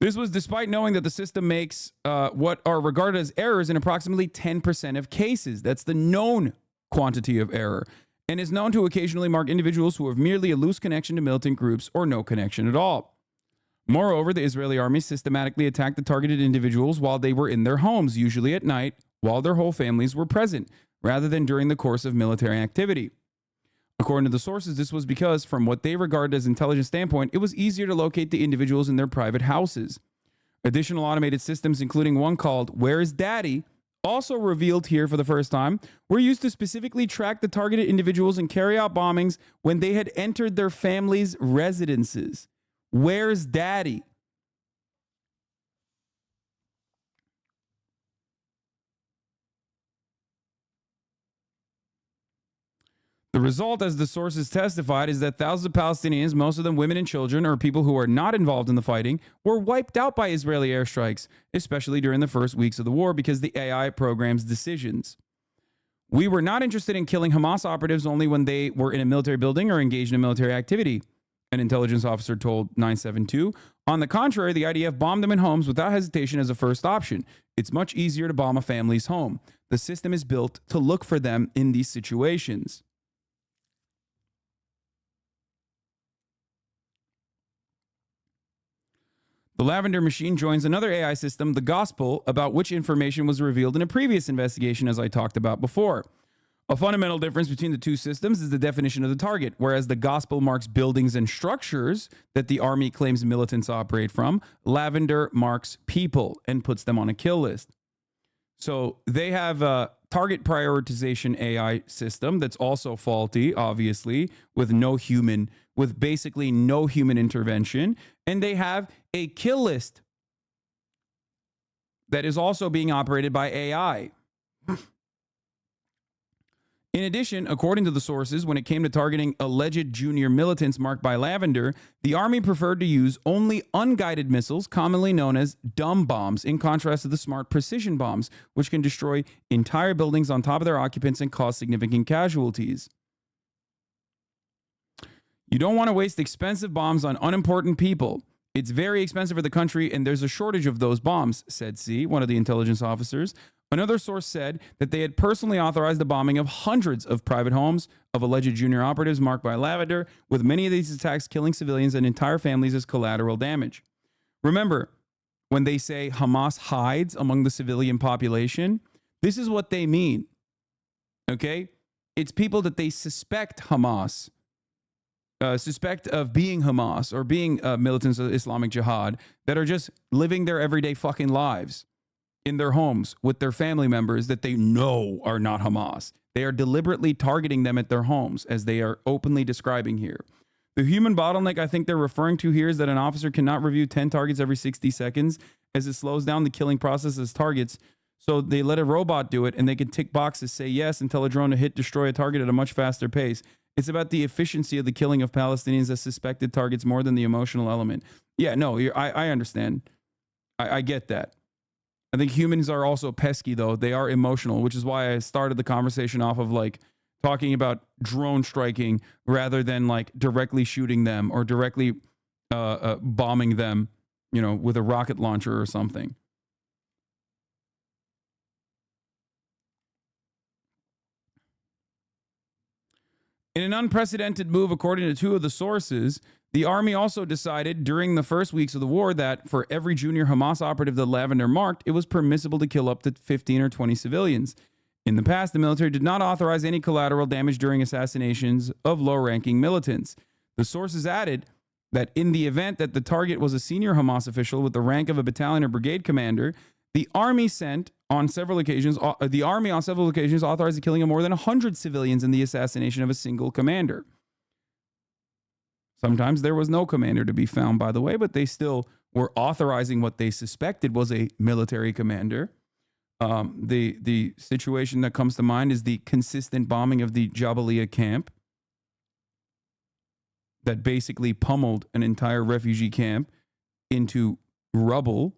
This was despite knowing that the system makes what are regarded as errors in approximately 10% of cases. That's the known quantity of error, and is known to occasionally mark individuals who have merely a loose connection to militant groups or no connection at all. Moreover, the Israeli army systematically attacked the targeted individuals while they were in their homes, usually at night, while their whole families were present, rather than during the course of military activity. According to the sources, this was because, from what they regarded as intelligence standpoint, it was easier to locate the individuals in their private houses. Additional automated systems, including one called Where's Daddy, also revealed here for the first time, were used to specifically track the targeted individuals and carry out bombings when they had entered their families' residences. Where's Daddy? The result, as the sources testified, is that thousands of Palestinians, most of them women and children, or people who are not involved in the fighting, were wiped out by Israeli airstrikes, especially during the first weeks of the war because the AI program's decisions. We were not interested in killing Hamas operatives only when they were in a military building or engaged in a military activity, an intelligence officer told 972. On the contrary, the IDF bombed them in homes without hesitation as a first option. It's much easier to bomb a family's home. The system is built to look for them in these situations. The Lavender machine joins another AI system, the Gospel, about which information was revealed in a previous investigation, as I talked about before. A fundamental difference between the two systems is the definition of the target. Whereas the Gospel marks buildings and structures that the army claims militants operate from, Lavender marks people and puts them on a kill list. So they have a target prioritization AI system that's also faulty, obviously, with basically no human intervention. And they have a kill list that is also being operated by AI. In addition, according to the sources, when it came to targeting alleged junior militants marked by Lavender, the Army preferred to use only unguided missiles, commonly known as dumb bombs, in contrast to the smart precision bombs, which can destroy entire buildings on top of their occupants and cause significant casualties. You don't want to waste expensive bombs on unimportant people. It's very expensive for the country, and there's a shortage of those bombs, said C, one of the intelligence officers. Another source said that they had personally authorized the bombing of hundreds of private homes of alleged junior operatives marked by Lavender, with many of these attacks killing civilians and entire families as collateral damage. Remember, when they say Hamas hides among the civilian population, this is what they mean. Okay? It's people that they suspect Hamas, suspect of being Hamas or being militants of Islamic Jihad, that are just living their everyday fucking lives in their homes with their family members that they know are not Hamas. They are deliberately targeting them at their homes, as they are openly describing here. The human bottleneck I think they're referring to here is that an officer cannot review 10 targets every 60 seconds, as it slows down the killing process as targets. So they let a robot do it, and they can tick boxes, say yes, and tell a drone to destroy a target at a much faster pace. It's about the efficiency of the killing of Palestinians as suspected targets more than the emotional element. Yeah, no, I understand. I get that. I think humans are also pesky, though. They are emotional, which is why I started the conversation off of like talking about drone striking rather than like directly shooting them or directly bombing them, you know, with a rocket launcher or something. In an unprecedented move, according to two of the sources, the Army also decided during the first weeks of the war that for every junior Hamas operative that Lavender marked, it was permissible to kill up to 15 or 20 civilians. In the past, the military did not authorize any collateral damage during assassinations of low-ranking militants. The sources added that in the event that the target was a senior Hamas official with the rank of a battalion or brigade commander, the Army on several occasions authorized the killing of more than 100 civilians in the assassination of a single commander. Sometimes there was no commander to be found, by the way, but they still were authorizing what they suspected was a military commander. The situation that comes to mind is the consistent bombing of the Jabalia camp that basically pummeled an entire refugee camp into rubble.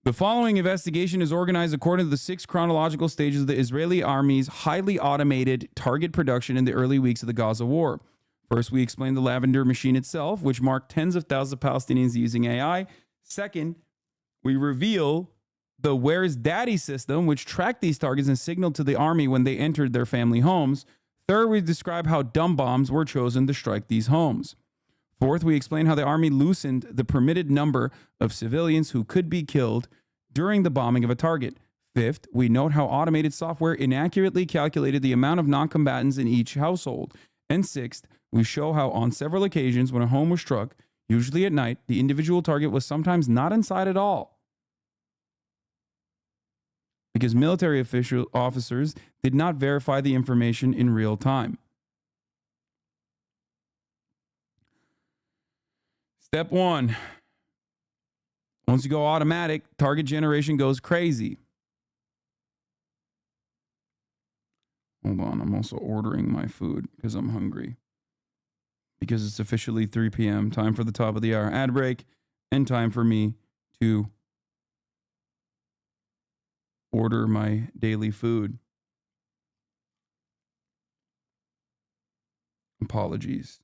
The following investigation is organized according to the 6 chronological stages of the Israeli army's highly automated target production in the early weeks of the Gaza war. First, we explain the Lavender machine itself, which marked tens of thousands of Palestinians using AI. Second, we reveal the Where's Daddy system, which tracked these targets and signaled to the army when they entered their family homes. Third, we describe how dumb bombs were chosen to strike these homes. Fourth, we explain how the army loosened the permitted number of civilians who could be killed during the bombing of a target. Fifth, we note how automated software inaccurately calculated the amount of non-combatants in each household. And sixth, we show how on several occasions when a home was struck, usually at night, the individual target was sometimes not inside at all, because military officers did not verify the information in real time. Step 1. Once you go automatic, target generation goes crazy. Hold on, I'm also ordering my food because I'm hungry. Because it's officially 3 p.m., time for the top of the hour ad break, and time for me to order my daily food. Apologies.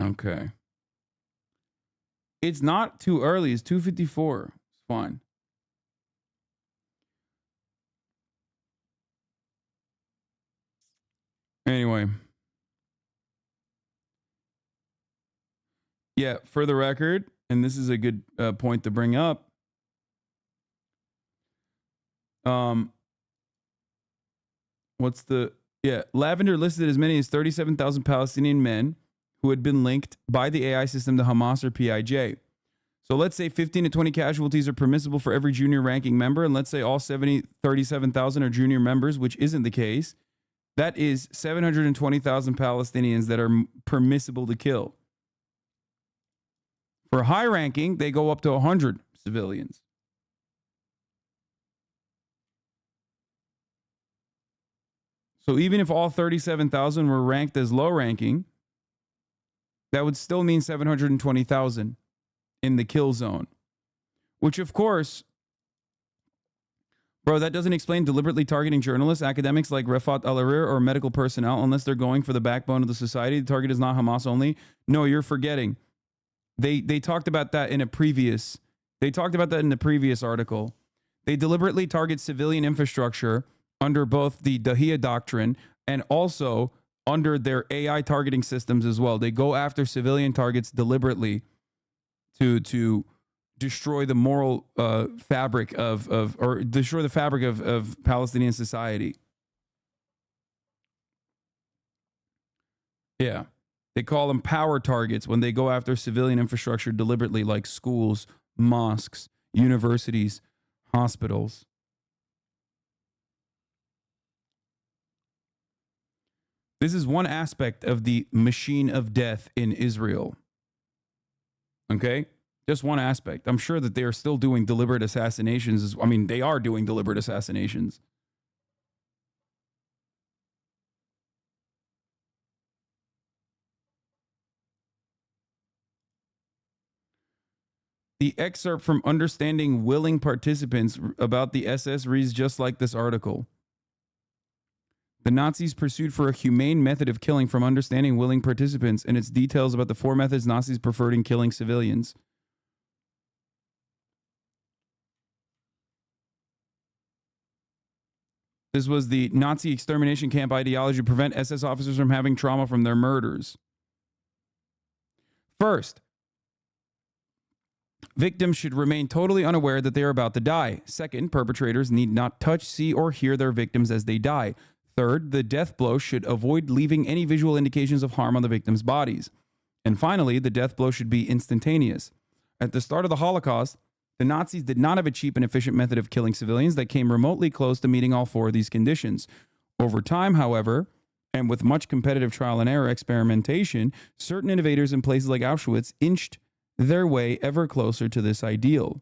Okay. It's not too early. It's 2:54. It's fine. Anyway. Yeah, for the record, and this is a good point to bring up. Lavender listed as many as 37,000 Palestinian men who had been linked by the AI system to Hamas or PIJ. So let's say 15 to 20 casualties are permissible for every junior ranking member, and let's say all 37,000 are junior members, which isn't the case. That is 720,000 Palestinians that are permissible to kill For high ranking, they go up to 100 civilians. So even if all 37,000 were ranked as low ranking, that would still mean 720,000 in the kill zone. Which, of course, bro, that doesn't explain deliberately targeting journalists, academics like Refat Al-Arir, or medical personnel unless they're going for the backbone of the society. The target is not Hamas only. No, you're forgetting. They talked about that in a previous. They talked about that in the previous article. They deliberately target civilian infrastructure under both the Dahia doctrine and also under their AI targeting systems as well. They go after civilian targets deliberately to destroy the moral fabric or destroy the fabric of Palestinian society. Yeah. They call them power targets when they go after civilian infrastructure deliberately, like schools, mosques, universities, hospitals. This is one aspect of the machine of death in Israel. Okay? Just one aspect. I'm sure that they are still doing deliberate assassinations. I mean, they are doing deliberate assassinations. The excerpt from Understanding Willing Participants about the SS reads just like this article. The Nazis pursued for a humane method of killing from Understanding Willing Participants and its details about the 4 methods Nazis preferred in killing civilians. This was the Nazi extermination camp ideology to prevent SS officers from having trauma from their murders. First, victims should remain totally unaware that they are about to die. Second, perpetrators need not touch, see, or hear their victims as they die. Third, the death blow should avoid leaving any visual indications of harm on the victims' bodies. And finally, the death blow should be instantaneous. At the start of the Holocaust, the Nazis did not have a cheap and efficient method of killing civilians that came remotely close to meeting all 4 of these conditions. Over time, however, and with much competitive trial and error experimentation, certain innovators in places like Auschwitz inched their way ever closer to this ideal.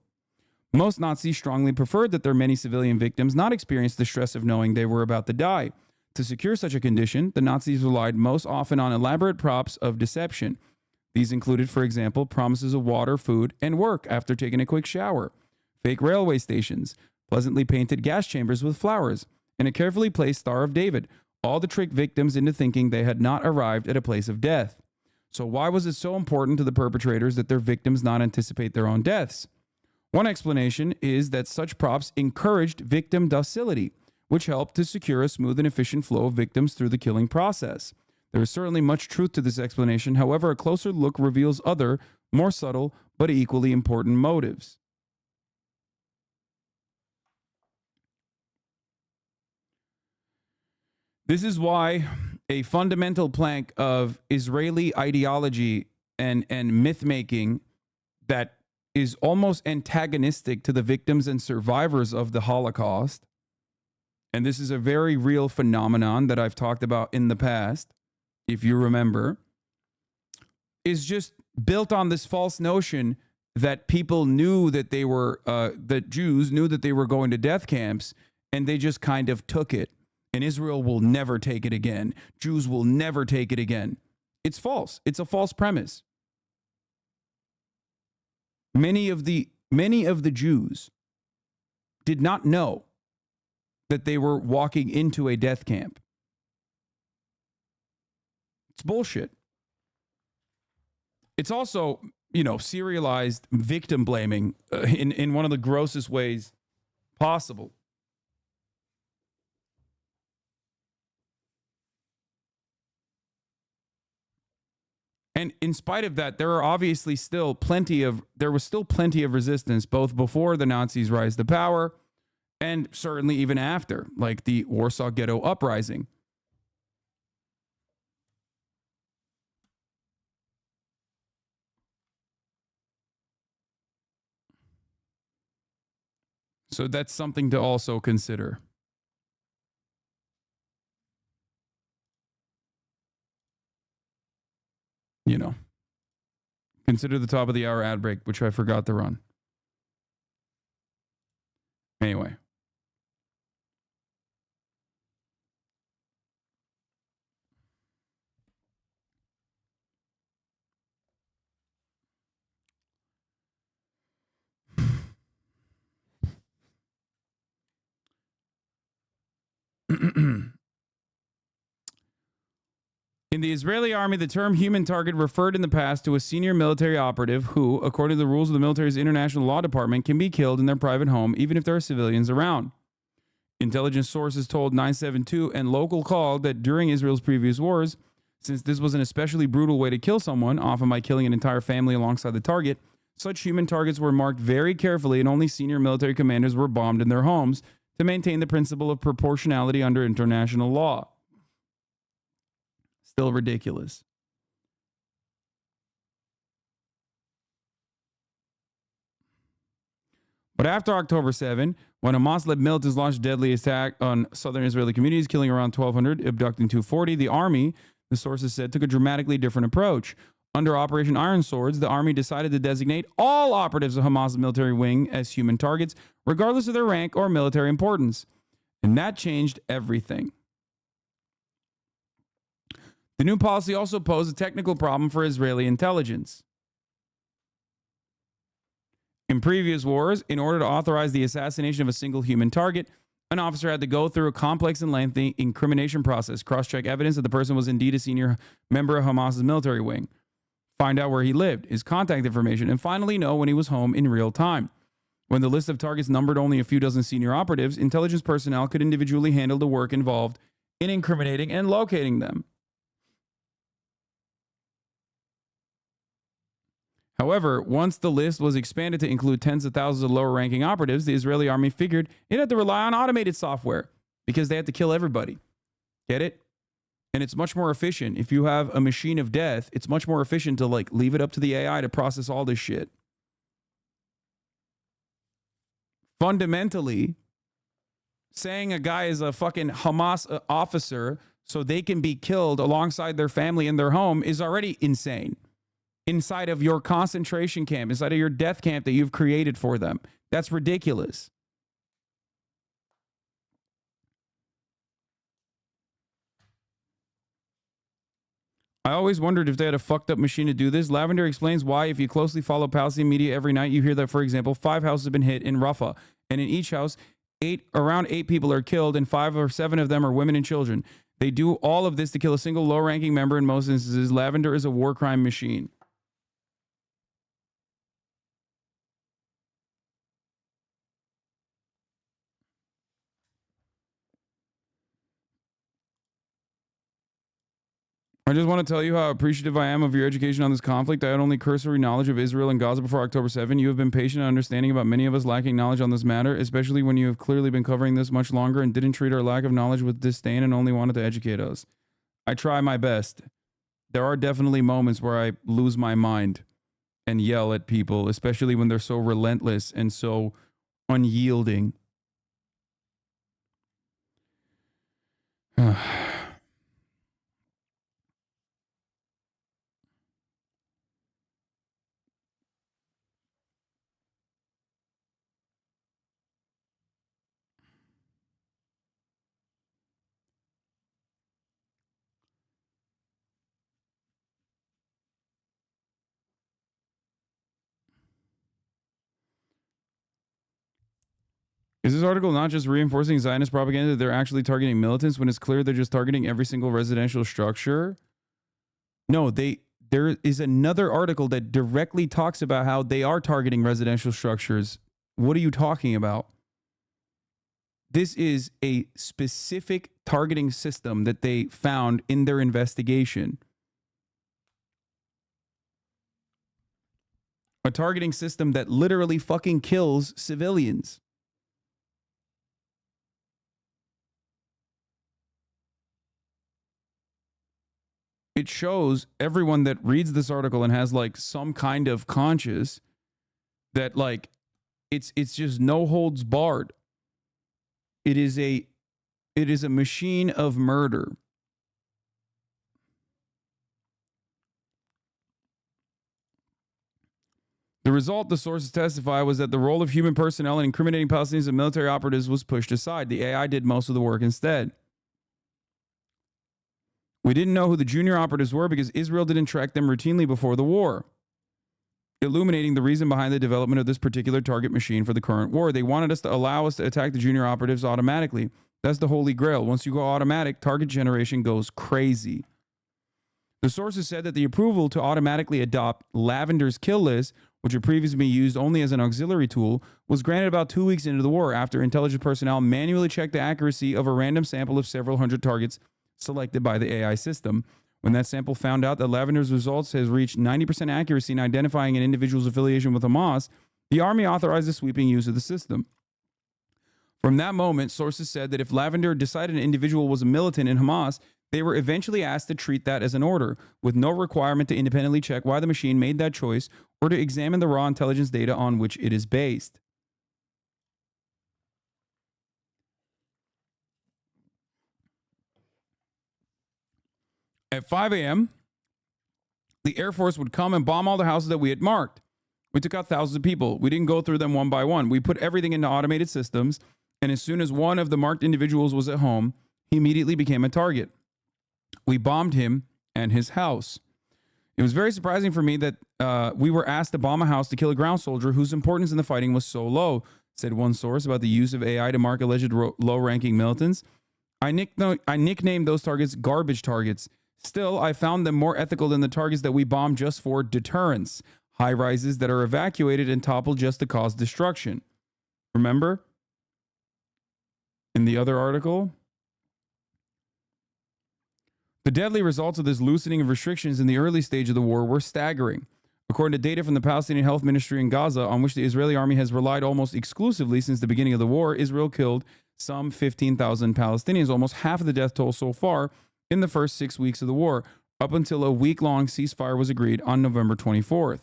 Most Nazis strongly preferred that their many civilian victims not experience the stress of knowing they were about to die. To secure such a condition, the Nazis relied most often on elaborate props of deception. These included, for example, promises of water, food, and work after taking a quick shower, fake railway stations, pleasantly painted gas chambers with flowers, and a carefully placed Star of David, all to trick victims into thinking they had not arrived at a place of death. So why was it so important to the perpetrators that their victims not anticipate their own deaths? One explanation is that such props encouraged victim docility, which helped to secure a smooth and efficient flow of victims through the killing process. There is certainly much truth to this explanation. However, a closer look reveals other, more subtle, but equally important motives. This is why a fundamental plank of Israeli ideology and myth-making that is almost antagonistic to the victims and survivors of the Holocaust, and this is a very real phenomenon that I've talked about in the past, if you remember, is just built on this false notion that people knew that they were, that Jews knew that they were going to death camps, and they just kind of took it. And Israel will never take it again. Jews will never take it again. It's false. It's a false premise. Many of the Jews did not know that they were walking into a death camp. It's bullshit. It's also, serialized victim blaming in one of the grossest ways possible. And in spite of that, there was still plenty of resistance, both before the Nazis rise to power and certainly even after, like the Warsaw Ghetto Uprising. So that's something to also consider. Consider the top of the hour ad break, which I forgot to run. Anyway. In the Israeli army, the term human target referred in the past to a senior military operative who, according to the rules of the military's international law department, can be killed in their private home even if there are civilians around. Intelligence sources told 972 and Local called that during Israel's previous wars, since this was an especially brutal way to kill someone, often by killing an entire family alongside the target, such human targets were marked very carefully and only senior military commanders were bombed in their homes to maintain the principle of proportionality under international law. Still ridiculous. But after October 7, when Hamas-led militants launched deadly attack on southern Israeli communities, killing around 1,200, abducting 240, the army, the sources said, took a dramatically different approach. Under Operation Iron Swords, the army decided to designate all operatives of Hamas' military wing as human targets, regardless of their rank or military importance. And that changed everything. The new policy also posed a technical problem for Israeli intelligence. In previous wars, in order to authorize the assassination of a single human target, an officer had to go through a complex and lengthy incrimination process, cross-check evidence that the person was indeed a senior member of Hamas's military wing, find out where he lived, his contact information, and finally know when he was home in real time. When the list of targets numbered only a few dozen senior operatives, intelligence personnel could individually handle the work involved in incriminating and locating them. However, once the list was expanded to include tens of thousands of lower-ranking operatives, the Israeli army figured it had to rely on automated software because they had to kill everybody. Get it? And it's much more efficient. If you have a machine of death, it's much more efficient to leave it up to the AI to process all this shit. Fundamentally, saying a guy is a fucking Hamas officer so they can be killed alongside their family in their home is already insane. Inside of your concentration camp, inside of your death camp that you've created for them. That's ridiculous. I always wondered if they had a fucked up machine to do this. Lavender explains why, if you closely follow Palestinian media every night, you hear that, for example, 5 houses have been hit in Rafah. And in each house, around 8 people are killed, and 5 or 7 of them are women and children. They do all of this to kill a single low-ranking member in most instances. Lavender is a war crime machine. I just want to tell you how appreciative I am of your education on this conflict. I had only cursory knowledge of Israel and Gaza before October 7. You have been patient and understanding about many of us lacking knowledge on this matter, especially when you have clearly been covering this much longer and didn't treat our lack of knowledge with disdain and only wanted to educate us. I try my best. There are definitely moments where I lose my mind and yell at people, especially when they're so relentless and so unyielding. Is this article not just reinforcing Zionist propaganda that they're actually targeting militants when it's clear they're just targeting every single residential structure? No, there is another article that directly talks about how they are targeting residential structures. What are you talking about? This is a specific targeting system that they found in their investigation. A targeting system that literally fucking kills civilians. It shows everyone that reads this article and has some kind of conscience that it's just no holds barred. It is a machine of murder. result, the sources testify, was that the role of human personnel in incriminating Palestinians and military operatives was pushed aside. The AI did most of the work instead. We didn't know who the junior operatives were because Israel didn't track them routinely before the war, illuminating the reason behind the development of this particular target machine for the current war. They wanted us to allow us to attack the junior operatives automatically. That's the holy grail. Once you go automatic, target generation goes crazy. The sources said that the approval to automatically adopt Lavender's kill list, which had previously been used only as an auxiliary tool, was granted about 2 weeks into the war after intelligence personnel manually checked the accuracy of a random sample of several hundred targets selected by the AI system. When that sample found out that Lavender's results has reached 90% accuracy in identifying an individual's affiliation with Hamas, the army authorized the sweeping use of the system. From that moment, sources said that if Lavender decided an individual was a militant in Hamas, they were eventually asked to treat that as an order, with no requirement to independently check why the machine made that choice or to examine the raw intelligence data on which it is based. At 5 a.m., the Air Force would come and bomb all the houses that we had marked. We took out thousands of people. We didn't go through them one by one. We put everything into automated systems, and as soon as one of the marked individuals was at home, he immediately became a target. We bombed him and his house. It was very surprising for me that we were asked to bomb a house to kill a ground soldier whose importance in the fighting was so low, said one source about the use of AI to mark alleged low-ranking militants. I nicknamed those targets garbage targets. Still, I found them more ethical than the targets that we bombed just for deterrence, high-rises that are evacuated and toppled just to cause destruction. Remember? In the other article? The deadly results of this loosening of restrictions in the early stage of the war were staggering. According to data from the Palestinian Health Ministry in Gaza, on which the Israeli army has relied almost exclusively since the beginning of the war, Israel killed some 15,000 Palestinians, almost half of the death toll so far in the first 6 weeks of the war, up until a week-long ceasefire was agreed on November 24th.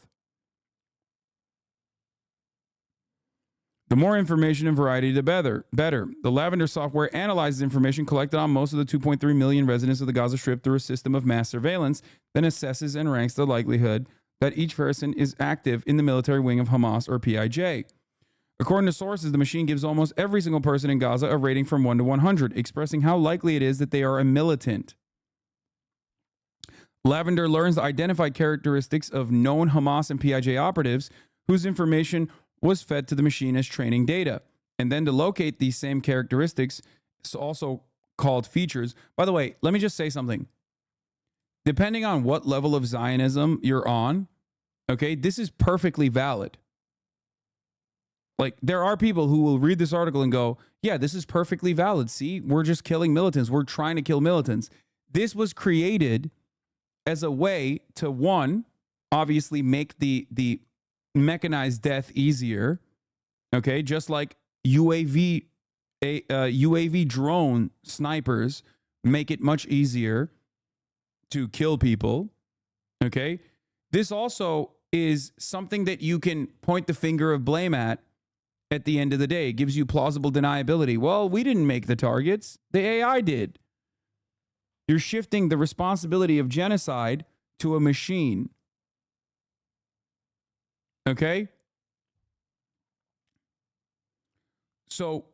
The more information and variety, the better. The Lavender software analyzes information collected on most of the 2.3 million residents of the Gaza Strip through a system of mass surveillance, then assesses and ranks the likelihood that each person is active in the military wing of Hamas or PIJ. According to sources, the machine gives almost every single person in Gaza a rating from 1 to 100, expressing how likely it is that they are a militant. Lavender learns to identify characteristics of known Hamas and PIJ operatives whose information was fed to the machine as training data, and then to locate these same characteristics, also called features. By the way, let me just say something. Depending on what level of Zionism you're on, okay, this is perfectly valid. Like, there are people who will read this article and go, yeah, this is perfectly valid. See, we're just killing militants. We're trying to kill militants. This was created as a way to, one, obviously make the mechanized death easier. Okay, just like UAV drone snipers make it much easier to kill people. Okay, this also is something that you can point the finger of blame at the end of the day. It gives you plausible deniability. Well, we didn't make the targets. The AI did. You're shifting the responsibility of genocide to a machine. Okay? So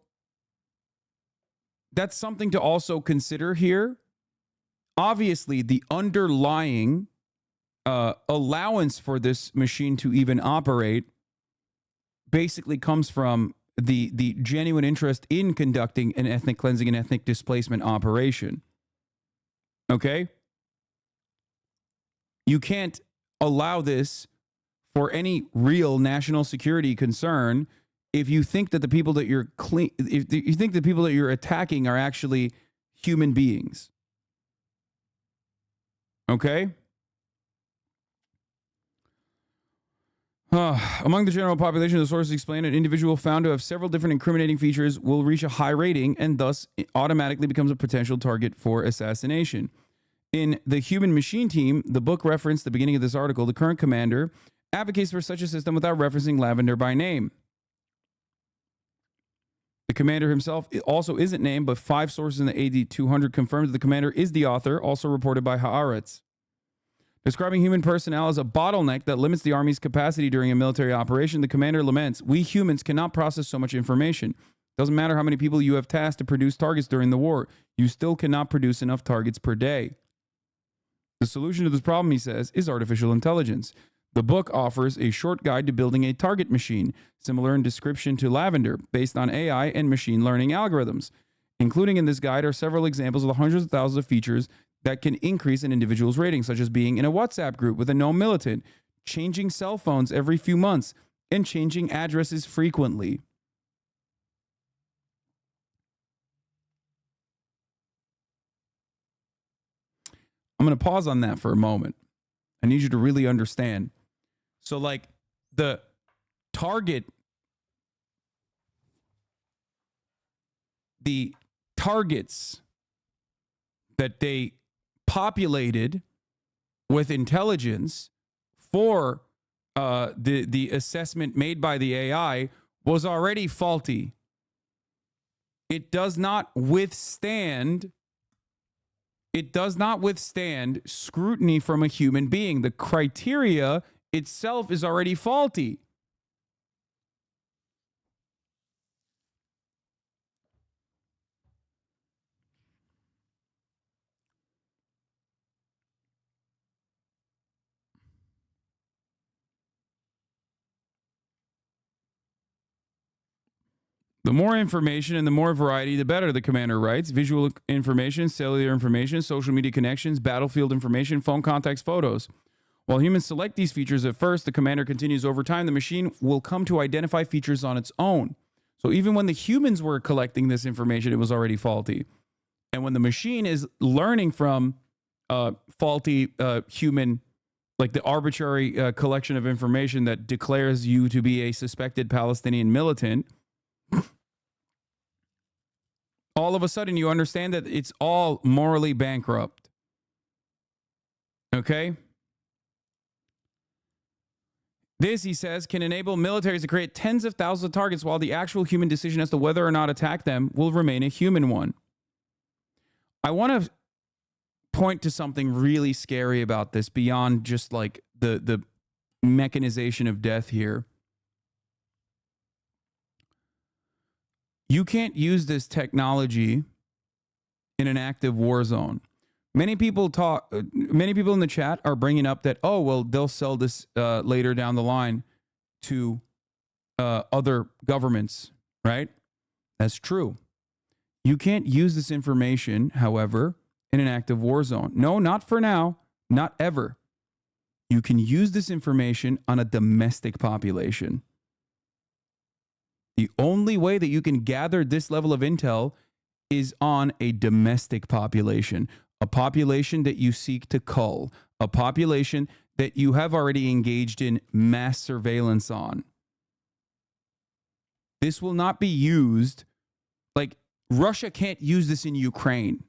that's something to also consider here. Obviously, the underlying allowance for this machine to even operate basically comes from the genuine interest in conducting an ethnic cleansing and ethnic displacement operation. Okay? You can't allow this for any real national security concern if you think that the people that you're if you think the people that you're attacking are actually human beings. Okay? Among the general population, the sources explain an individual found to have several different incriminating features will reach a high rating and thus automatically becomes a potential target for assassination. In the Human Machine Team, the book referenced at the beginning of this article, the current commander advocates for such a system without referencing Lavender by name. The commander himself also isn't named, but 5 sources in the AD 200 confirmed that the commander is the author, also reported by Haaretz. Describing human personnel as a bottleneck that limits the Army's capacity during a military operation, the commander laments, "We humans cannot process so much information. Doesn't matter how many people you have tasked to produce targets during the war, you still cannot produce enough targets per day." The solution to this problem, he says, is artificial intelligence. The book offers a short guide to building a target machine, similar in description to Lavender, based on AI and machine learning algorithms. Including in this guide are several examples of the hundreds of thousands of features that can increase an individual's rating, such as being in a WhatsApp group with a known militant, changing cell phones every few months, and changing addresses frequently. I'm going to pause on that for a moment. I need you to really understand. So, like, the targets that they populated with intelligence for the assessment made by the AI was already faulty. It does not withstand scrutiny from a human being. The criteria itself is already faulty. The more information and the more variety, the better, the commander writes. Visual information, cellular information, social media connections, battlefield information, phone contacts, photos. While humans select these features at first, the commander continues over time, the machine will come to identify features on its own. So even when the humans were collecting this information, it was already faulty. And when the machine is learning from faulty human, like the arbitrary collection of information that declares you to be a suspected Palestinian militant, all of a sudden you understand that it's all morally bankrupt. Okay? This, he says, can enable militaries to create tens of thousands of targets while the actual human decision as to whether or not to attack them will remain a human one. I want to point to something really scary about this beyond just like the mechanization of death here. You can't use this technology in an active war zone. Many people in the chat are bringing up that, oh, well, they'll sell this later down the line to other governments, right? That's true. You can't use this information, however, in an active war zone. No, not for now, not ever. You can use this information on a domestic population. The only way that you can gather this level of intel is on a domestic population, a population that you seek to cull, a population that you have already engaged in mass surveillance on. This will not be used, like Russia can't use this in Ukraine.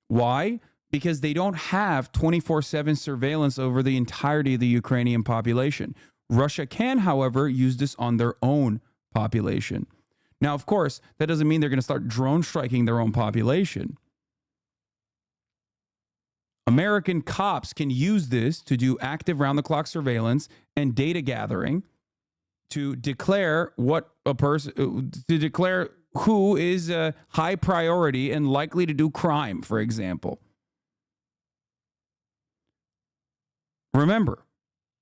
Why? Because they don't have 24/7 surveillance over the entirety of the Ukrainian population. Russia can, however, use this on their own population. Now, of course, that doesn't mean they're going to start drone striking their own population. American cops can use this to do active round-the-clock surveillance and data gathering to declare who is a high priority and likely to do crime, for example. Remember,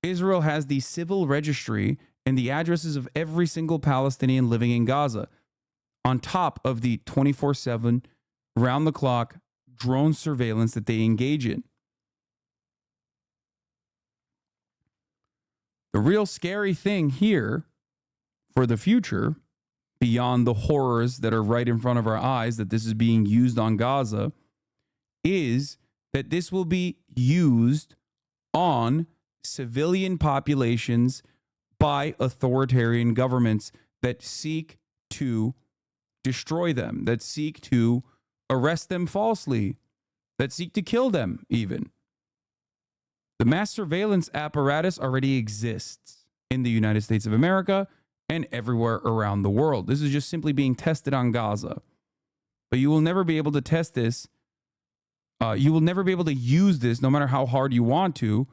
Israel has the civil registry and the addresses of every single Palestinian living in Gaza, on top of the 24/7, round-the-clock drone surveillance that they engage in. The real scary thing here for the future, beyond the horrors that are right in front of our eyes that this is being used on Gaza, is that this will be used on civilian populations by authoritarian governments that seek to destroy them, that seek to arrest them falsely, that seek to kill them even. The mass surveillance apparatus already exists in the United States of America and everywhere around the world. This is just simply being tested on Gaza. But you will never be able to test this. You will never be able to use this, no matter how hard you want to,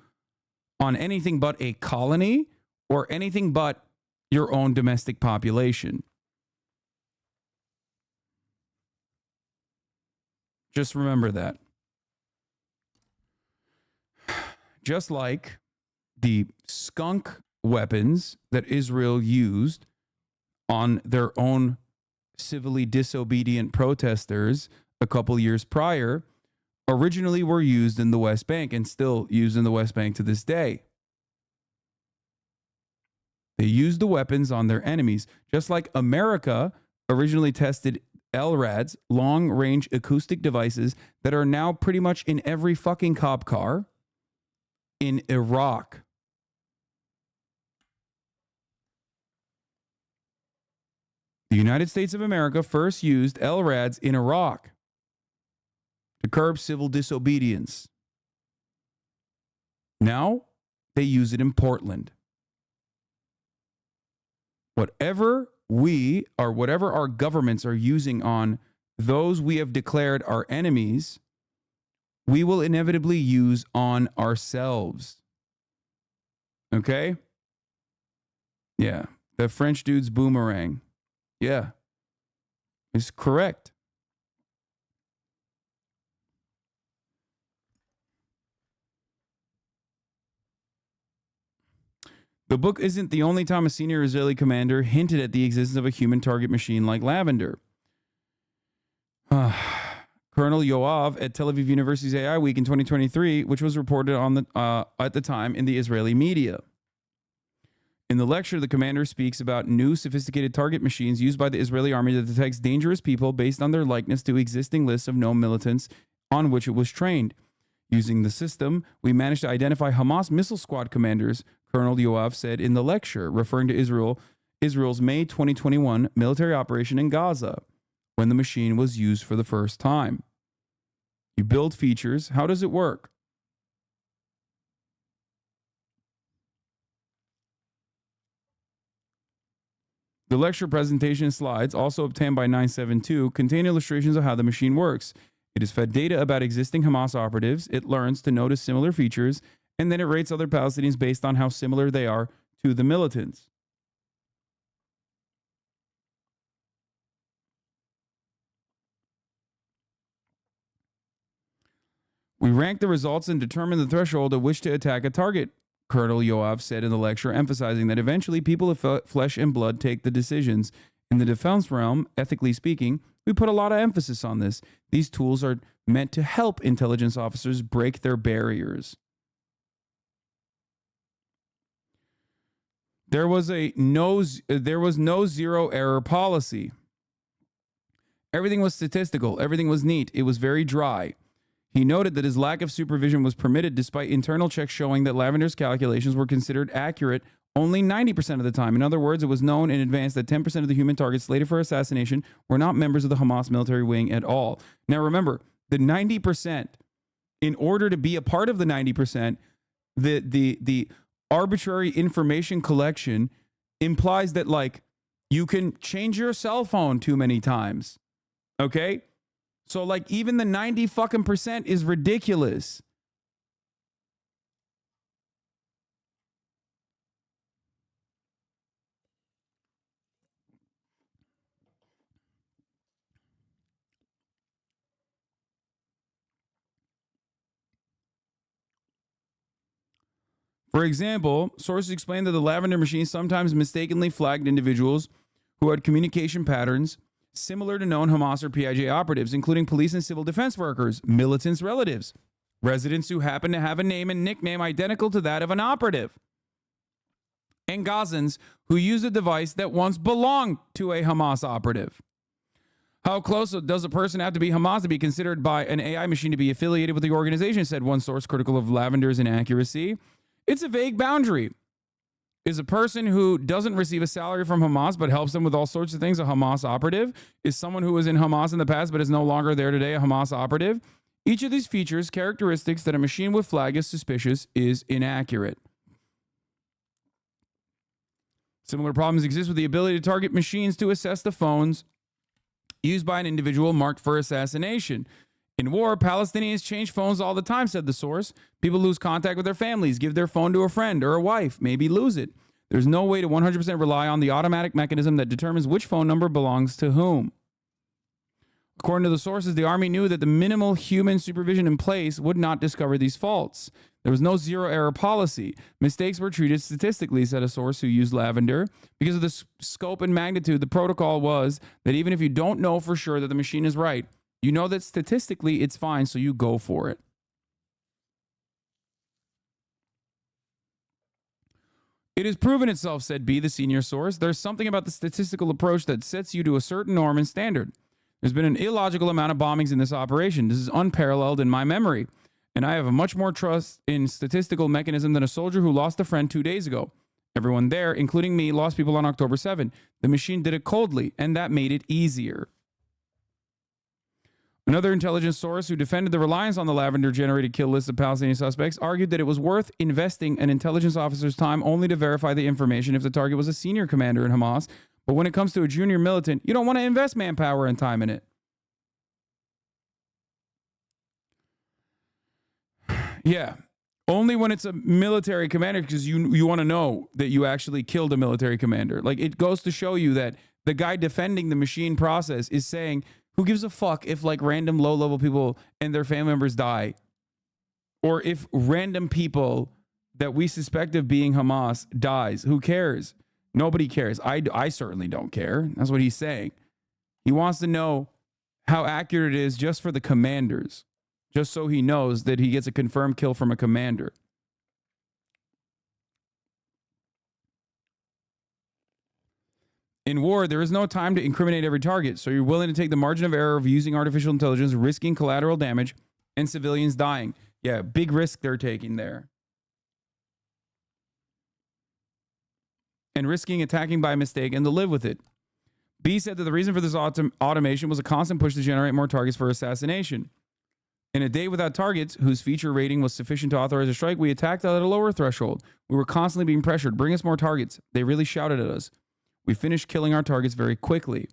on anything but a colony or anything but your own domestic population. Just remember that. Just like the skunk weapons that Israel used on their own civilly disobedient protesters a couple years prior, originally were used in the West Bank and still used in the West Bank to this day. They used the weapons on their enemies, just like America originally tested LRADs, long-range acoustic devices, that are now pretty much in every fucking cop car in Iraq. The United States of America first used LRADs in Iraq to curb civil disobedience. Now they use it in Portland. Whatever our governments are using on those we have declared our enemies, we will inevitably use on ourselves. Okay? Yeah. The French dude's boomerang. Yeah. It's correct. The book isn't the only time a senior Israeli commander hinted at the existence of a human target machine like Lavender. Colonel Yoav at Tel Aviv University's AI Week in 2023, which was reported on at the time in the Israeli media. In the lecture, the commander speaks about new sophisticated target machines used by the Israeli army that detects dangerous people based on their likeness to existing lists of known militants on which it was trained. Using the system, we managed to identify Hamas missile squad commanders, Colonel Yoav said in the lecture, referring to Israel's May 2021 military operation in Gaza, when the machine was used for the first time. You build features. How does it work? The lecture presentation slides, also obtained by 972, contain illustrations of how the machine works. It is fed data about existing Hamas operatives. It learns to notice similar features, and then it rates other Palestinians based on how similar they are to the militants. We rank the results and determine the threshold at which to attack a target, Colonel Yoav said in the lecture, emphasizing that eventually people of flesh and blood take the decisions. In the defense realm, ethically speaking, we put a lot of emphasis on this. These tools are meant to help intelligence officers break their barriers. There was no zero error policy. Everything was statistical. Everything was neat. It was very dry. He noted that his lack of supervision was permitted despite internal checks showing that Lavender's calculations were considered accurate only 90% of the time. In other words, it was known in advance that 10% of the human targets slated for assassination were not members of the Hamas military wing at all. Now remember, the 90%, in order to be a part of the 90%, the arbitrary information collection implies that, like, you can change your cell phone too many times. Okay? So, like, even the 90% is ridiculous. For example, sources explain that the Lavender machine sometimes mistakenly flagged individuals who had communication patterns similar to known Hamas or PIJ operatives, including police and civil defense workers, militants' relatives, residents who happen to have a name and nickname identical to that of an operative, and Gazans who use a device that once belonged to a Hamas operative. How close does a person have to be Hamas to be considered by an AI machine to be affiliated with the organization, said one source critical of Lavender's inaccuracy. It's a vague boundary. Is a person who doesn't receive a salary from Hamas but helps them with all sorts of things a Hamas operative? Is someone who was in Hamas in the past but is no longer there today a Hamas operative? Each of these features, characteristics that a machine would flag as suspicious, is inaccurate. Similar problems exist with the ability to target machines to assess the phones used by an individual marked for assassination. In war, Palestinians change phones all the time, said the source. People lose contact with their families, give their phone to a friend or a wife, maybe lose it. There's no way to 100% rely on the automatic mechanism that determines which phone number belongs to whom. According to the sources, the Army knew that the minimal human supervision in place would not discover these faults. There was no zero-error policy. Mistakes were treated statistically, said a source who used Lavender. Because of the scope and magnitude, the protocol was that even if you don't know for sure that the machine is right, you know that statistically it's fine, so you go for it. It has proven itself, said B, the senior source. There's something about the statistical approach that sets you to a certain norm and standard. There's been an illogical amount of bombings in this operation. This is unparalleled in my memory. And I have a much more trust in statistical mechanism than a soldier who lost a friend 2 days ago. Everyone there, including me, lost people on October 7. The machine did it coldly, and that made it easier. Another intelligence source who defended the reliance on the Lavender-generated kill list of Palestinian suspects argued that it was worth investing an intelligence officer's time only to verify the information if the target was a senior commander in Hamas. But when it comes to a junior militant, you don't want to invest manpower and time in it. Yeah, only when it's a military commander, because you want to know that you actually killed a military commander. Like, it goes to show you that the guy defending the machine process is saying, who gives a fuck if like random low-level people and their family members die? Or if random people that we suspect of being Hamas dies? Who cares? Nobody cares. I certainly don't care. That's what he's saying. He wants to know how accurate it is just for the commanders, just so he knows that he gets a confirmed kill from a commander. In war, there is no time to incriminate every target, so you're willing to take the margin of error of using artificial intelligence, risking collateral damage and civilians dying. Yeah, big risk they're taking there. And risking attacking by mistake and to live with it. B said that the reason for this automation was a constant push to generate more targets for assassination. In a day without targets, whose feature rating was sufficient to authorize a strike, we attacked at a lower threshold. We were constantly being pressured. Bring us more targets. They really shouted at us. We finished killing our targets very quickly.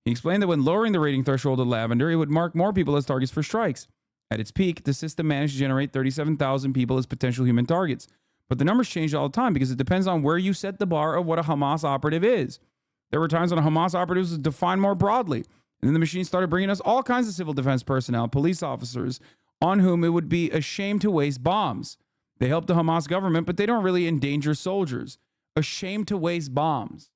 He explained that when lowering the rating threshold of Lavender, it would mark more people as targets for strikes. At its peak, the system managed to generate 37,000 people as potential human targets. But the numbers change all the time because it depends on where you set the bar of what a Hamas operative is. There were times when a Hamas operative was defined more broadly. And then the machine started bringing us all kinds of civil defense personnel, police officers, on whom it would be a shame to waste bombs. They help the Hamas government, but they don't really endanger soldiers. A shame to waste bombs.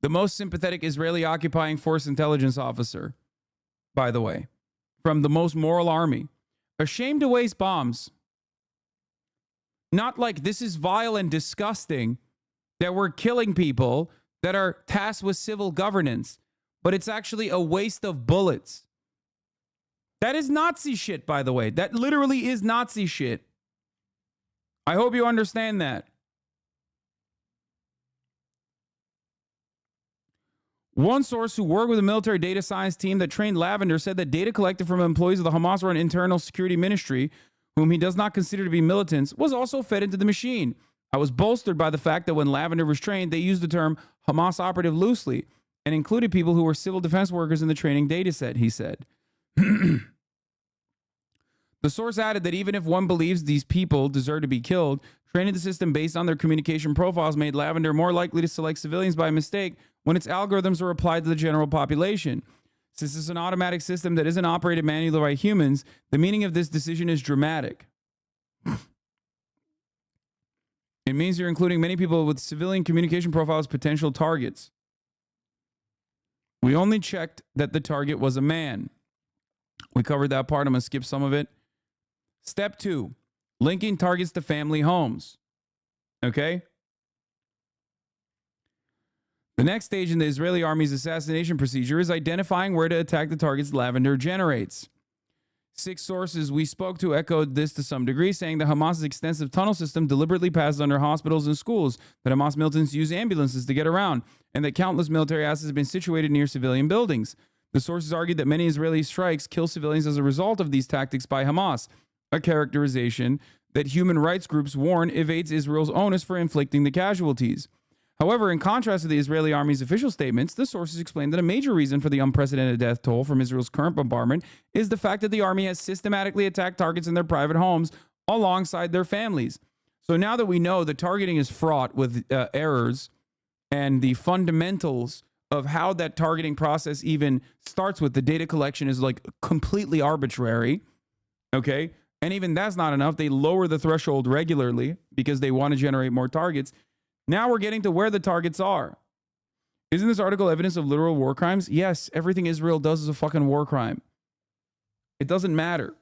The most sympathetic Israeli occupying force intelligence officer, by the way, from the most moral army. Ashamed to waste bombs. Not like this is vile and disgusting that we're killing people that are tasked with civil governance, but it's actually a waste of bullets. That is Nazi shit, by the way. That literally is Nazi shit. I hope you understand that. One source who worked with a military data science team that trained Lavender said that data collected from employees of the Hamas-run Internal Security Ministry, whom he does not consider to be militants, was also fed into the machine. I was bolstered by the fact that when Lavender was trained, they used the term Hamas operative loosely and included people who were civil defense workers in the training data set, he said. The source added that even if one believes these people deserve to be killed, training the system based on their communication profiles made Lavender more likely to select civilians by mistake when its algorithms were applied to the general population. Since it's an automatic system that isn't operated manually by humans, the meaning of this decision is dramatic. It means you're including many people with civilian communication profiles as potential targets. We only checked that the target was a man. We covered that part. I'm going to skip some of it. Step 2, linking targets to family homes. Okay? The next stage in the Israeli army's assassination procedure is identifying where to attack the targets Lavender generates. 6 sources we spoke to echoed this to some degree, saying that Hamas's extensive tunnel system deliberately passes under hospitals and schools, that Hamas militants use ambulances to get around, and that countless military assets have been situated near civilian buildings. The sources argued that many Israeli strikes kill civilians as a result of these tactics by Hamas, a characterization that human rights groups warn evades Israel's onus for inflicting the casualties. However, in contrast to the Israeli army's official statements, the sources explained that a major reason for the unprecedented death toll from Israel's current bombardment is the fact that the army has systematically attacked targets in their private homes alongside their families. So now that we know the targeting is fraught with errors and the fundamentals of how that targeting process even starts with the data collection is like completely arbitrary, okay? And even that's not enough. They lower the threshold regularly because they want to generate more targets. Now we're getting to where the targets are. Isn't this article evidence of literal war crimes? Yes, everything Israel does is a fucking war crime. It doesn't matter.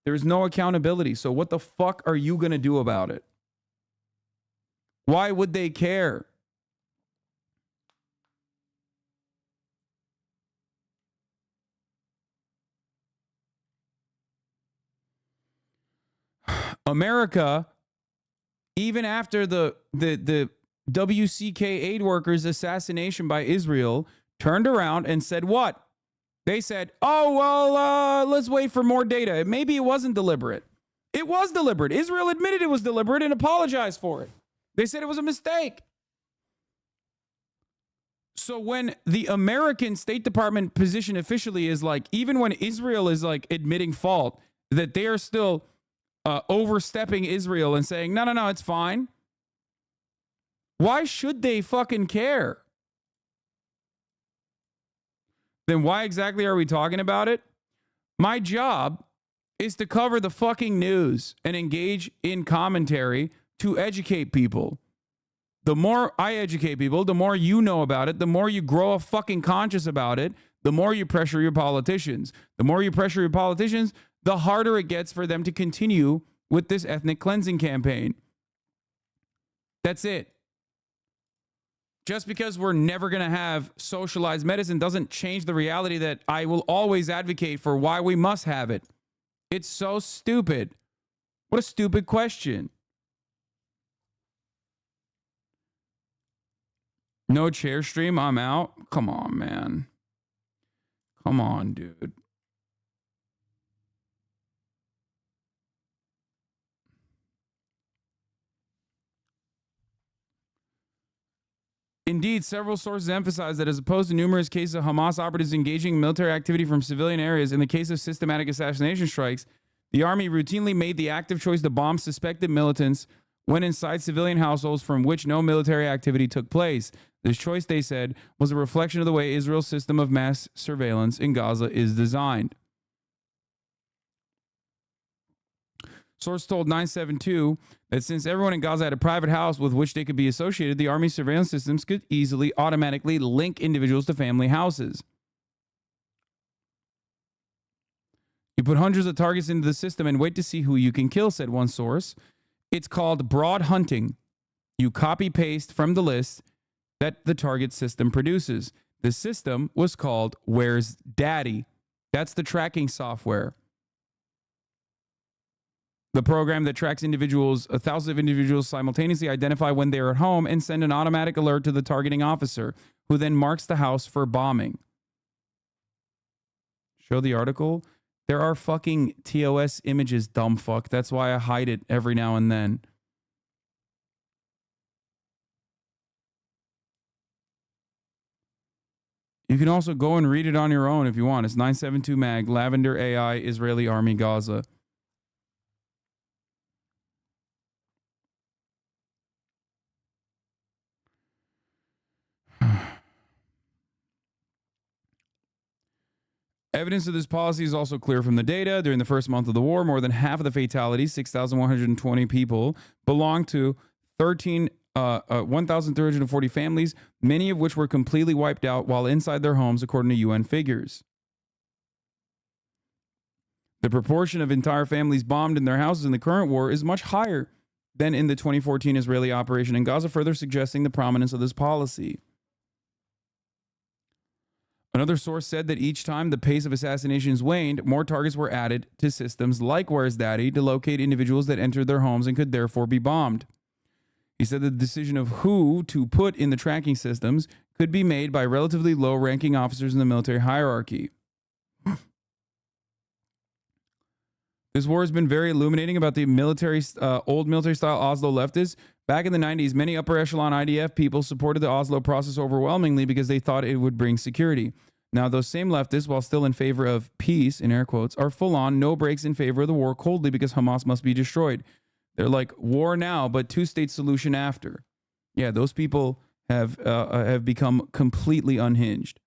There's no accountability. So what the fuck are you going to do about it? Why would they care? America, even after the WCK aid workers' assassination by Israel, turned around and said what? They said, oh, well, let's wait for more data. Maybe it wasn't deliberate. It was deliberate. Israel admitted it was deliberate and apologized for it. They said it was a mistake. So when the American State Department position officially is like, even when Israel is like admitting fault, that they are still overstepping Israel and saying, no, it's fine. Why should they fucking care? Then why exactly are we talking about it? My job is to cover the fucking news and engage in commentary to educate people. The more I educate people, the more you know about it, the more you grow a fucking conscious about it, the more you pressure your politicians. The more you pressure your politicians, the harder it gets for them to continue with this ethnic cleansing campaign. That's it. Just because we're never going to have socialized medicine doesn't change the reality that I will always advocate for why we must have it. It's so stupid. What a stupid question. No chair stream, I'm out. Come on, man. Come on, dude. Indeed, several sources emphasize that as opposed to numerous cases of Hamas operatives engaging in military activity from civilian areas, in the case of systematic assassination strikes, the army routinely made the active choice to bomb suspected militants when inside civilian households from which no military activity took place. This choice, they said, was a reflection of the way Israel's system of mass surveillance in Gaza is designed. Source told 972 that since everyone in Gaza had a private house with which they could be associated, the Army's surveillance systems could easily automatically link individuals to family houses. You put hundreds of targets into the system and wait to see who you can kill, said one source. It's called broad hunting. You copy-paste from the list that the target system produces. The system was called Where's Daddy? That's the tracking software. The program that tracks individuals, thousands of individuals simultaneously identify when they are at home and send an automatic alert to the targeting officer, who then marks the house for bombing. Show the article. There are fucking TOS images, dumb fuck. That's why I hide it every now and then. You can also go and read it on your own if you want. It's 972 Mag, Lavender AI, Israeli Army, Gaza. Evidence of this policy is also clear from the data. During the first month of the war, more than half of the fatalities, 6,120 people, belonged to 1,340 families, many of which were completely wiped out while inside their homes, according to UN figures. The proportion of entire families bombed in their houses in the current war is much higher than in the 2014 Israeli operation in Gaza, further suggesting the prominence of this policy. Another source said that each time the pace of assassinations waned, more targets were added to systems like Where's Daddy to locate individuals that entered their homes and could therefore be bombed. He said the decision of who to put in the tracking systems could be made by relatively low-ranking officers in the military hierarchy. This war has been very illuminating about the old military-style Oslo leftists Back in the 90s, many upper echelon IDF people supported the Oslo process overwhelmingly because they thought it would bring security. Now, those same leftists, while still in favor of peace, in air quotes, are full on no breaks in favor of the war coldly because Hamas must be destroyed. They're like, war now, but two-state solution after. Yeah, those people have become completely unhinged.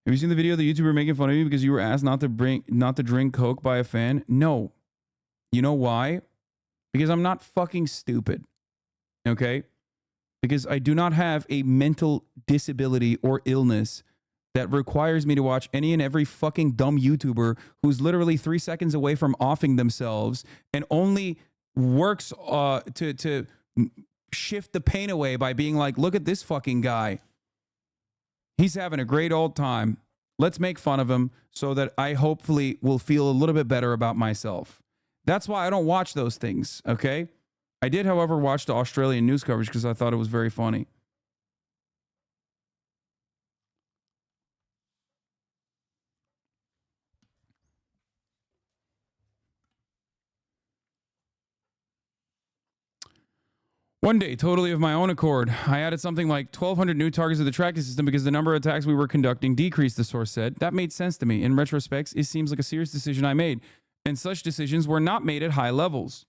Have you seen the video of the YouTuber making fun of you because you were asked not to drink Coke by a fan? No. You know why? Because I'm not fucking stupid. Okay? Because I do not have a mental disability or illness that requires me to watch any and every fucking dumb YouTuber who's literally 3 seconds away from offing themselves and only works to shift the pain away by being like, look at this fucking guy. He's having a great old time. Let's make fun of him so that I hopefully will feel a little bit better about myself. That's why I don't watch those things, okay? I did, however, watch the Australian news coverage because I thought it was very funny. One day, totally of my own accord, I added something like 1,200 new targets to the tracking system because the number of attacks we were conducting decreased, the source said. That made sense to me. In retrospect, it seems like a serious decision I made, and such decisions were not made at high levels.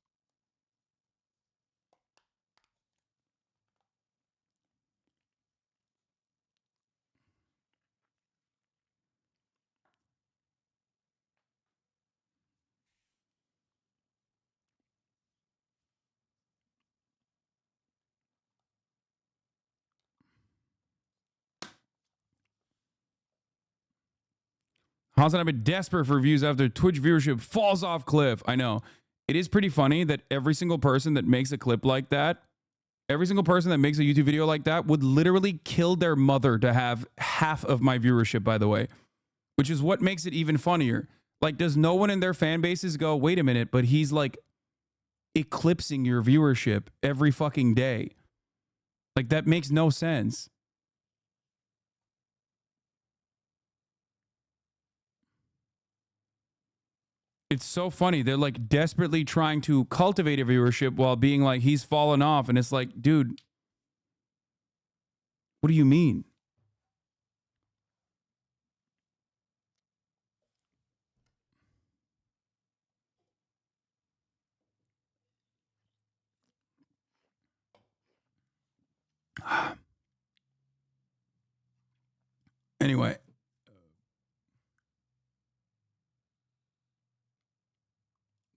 Hasan, I've been desperate for views after Twitch viewership falls off cliff. I know. It is pretty funny that every single person that makes a clip like that, every single person that makes a YouTube video like that would literally kill their mother to have half of my viewership, by the way, which is what makes it even funnier. Like, does no one in their fan bases go, wait a minute, but he's like eclipsing your viewership every fucking day? Like, that makes no sense. It's so funny. They're like desperately trying to cultivate a viewership while being like, he's fallen off. And it's like, dude, what do you mean? Anyway.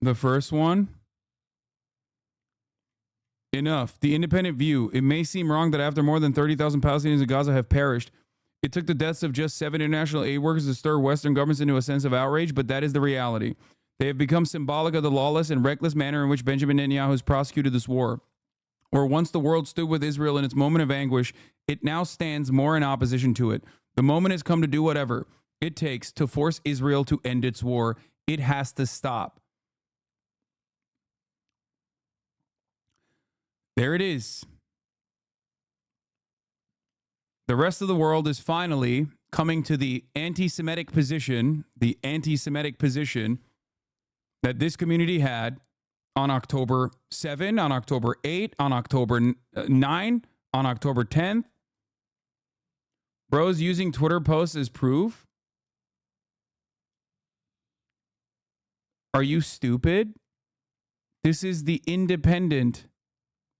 The first one. Enough. The independent view. It may seem wrong that after more than 30,000 Palestinians in Gaza have perished, it took the deaths of just 7 international aid workers to stir Western governments into a sense of outrage, but that is the reality. They have become symbolic of the lawless and reckless manner in which Benjamin Netanyahu has prosecuted this war. Where once the world stood with Israel in its moment of anguish, it now stands more in opposition to it. The moment has come to do whatever it takes to force Israel to end its war. It has to stop. There it is. The rest of the world is finally coming to the anti-Semitic position that this community had on October 7, on October 8, on October 9, on October 10th. Bros using Twitter posts as proof. Are you stupid? This is the Independent,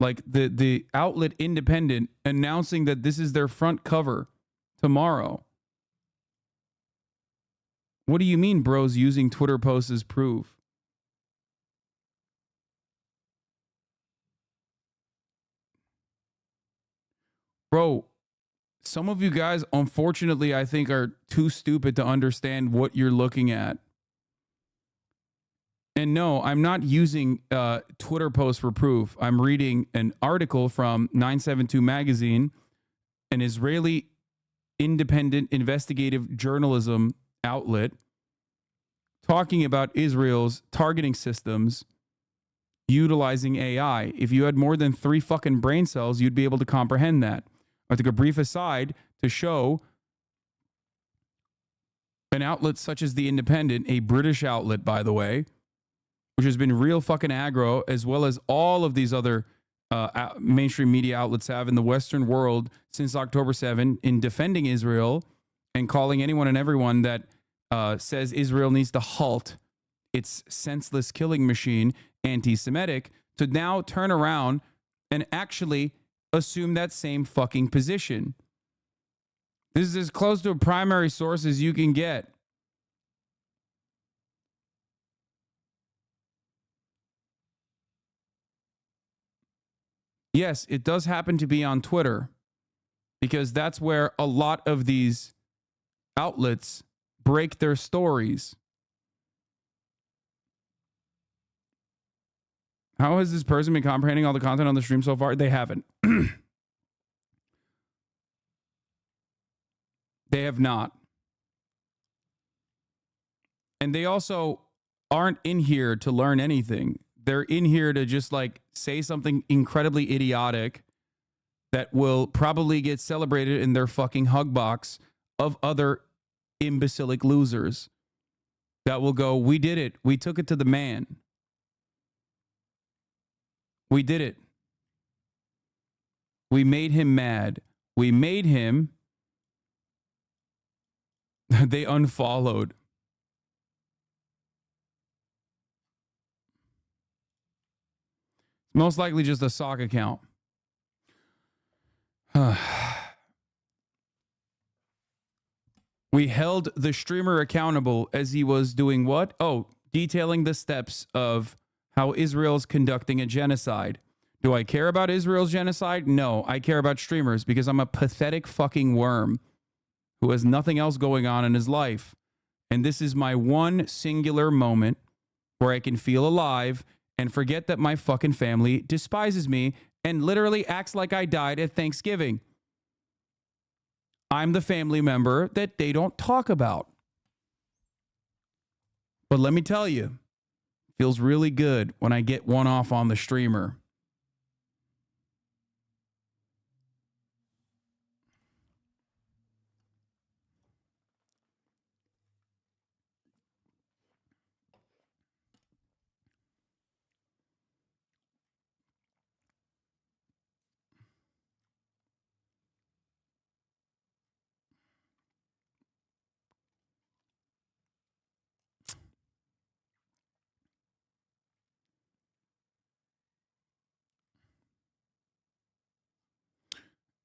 like the outlet Independent, announcing that this is their front cover tomorrow. What do you mean, bros using Twitter posts as proof? Bro, some of you guys, unfortunately, I think are too stupid to understand what you're looking at. And no, I'm not using Twitter posts for proof. I'm reading an article from 972 magazine, an Israeli independent investigative journalism outlet, talking about Israel's targeting systems utilizing AI. If you had more than 3 fucking brain cells, you'd be able to comprehend that. I took a brief aside to show An outlet such as The Independent, a British outlet, by the way, which has been real fucking aggro, as well as all of these other mainstream media outlets have in the Western world since October 7 in defending Israel and calling anyone and everyone that says Israel needs to halt its senseless killing machine anti-Semitic, to now turn around and actually assume that same fucking position. This is as close to a primary source as you can get. Yes, it does happen to be on Twitter, because that's where a lot of these outlets break their stories. How has this person been comprehending all the content on the stream so far? They haven't. They have not. And they also aren't in here to learn anything. They're in here to just like say something incredibly idiotic that will probably get celebrated in their fucking hug box of other imbecilic losers that will go, we did it. We took it to the man. We did it. We made him mad. We made him. They unfollowed. Most likely just a sock account. We held the streamer accountable as he was doing what? Oh, detailing the steps of how Israel's conducting a genocide. Do I care about Israel's genocide? No, I care about streamers because I'm a pathetic fucking worm who has nothing else going on in his life. And this is my one singular moment where I can feel alive and forget that my fucking family despises me and literally acts like I died at Thanksgiving. I'm the family member that they don't talk about. But let me tell you, it feels really good when I get one off on the streamer.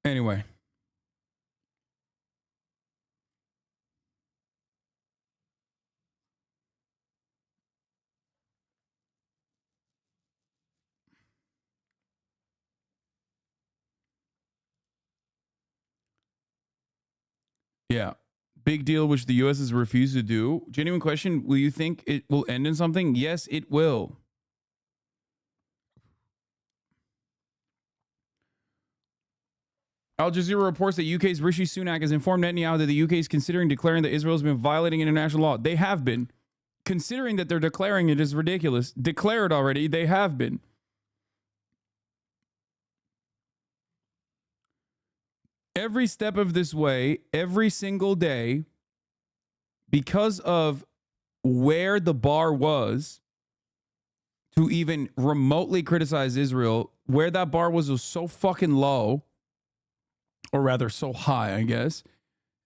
Anyway. Yeah. Big deal, which the U.S. has refused to do. Genuine question. Will you think it will end in something? Yes, it will. Al Jazeera reports that UK's Rishi Sunak has informed Netanyahu that the UK is considering declaring that Israel has been violating international law. They have been. Considering that they're declaring it is ridiculous. Declared already, they have been. Every step of this way, every single day, because of where the bar was to even remotely criticize Israel, where that bar was so fucking low, or rather so high, I guess,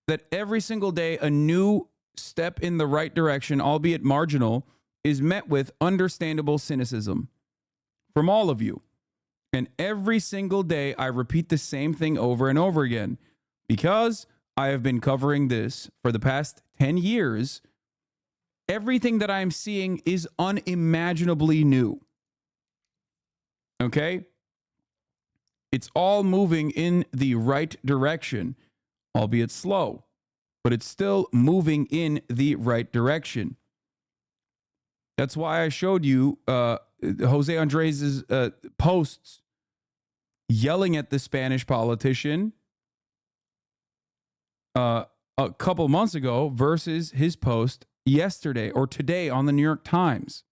that every single day a new step in the right direction, albeit marginal, is met with understandable cynicism from all of you. And every single day I repeat the same thing over and over again because I have been covering this for the past 10 years. Everything that I'm seeing is unimaginably new. Okay? It's all moving in the right direction, albeit slow, but it's still moving in the right direction. That's why I showed you Jose Andres' posts yelling at the Spanish politician a couple months ago versus his post yesterday or today on the New York Times.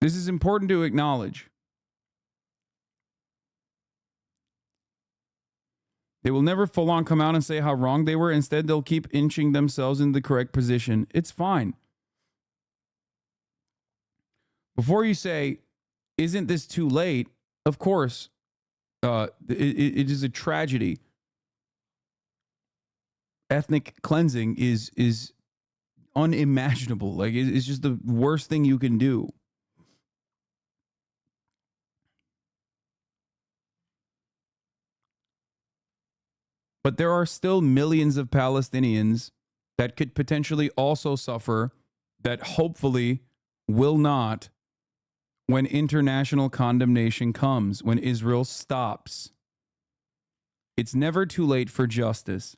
This is important to acknowledge. They will never full on come out and say how wrong they were. Instead, they'll keep inching themselves in the correct position. It's fine. Before you say, isn't this too late? Of course, it is a tragedy. Ethnic cleansing is unimaginable. Like, it's just the worst thing you can do. But there are still millions of Palestinians that could potentially also suffer, that hopefully will not, when international condemnation comes, when Israel stops. It's never too late for justice.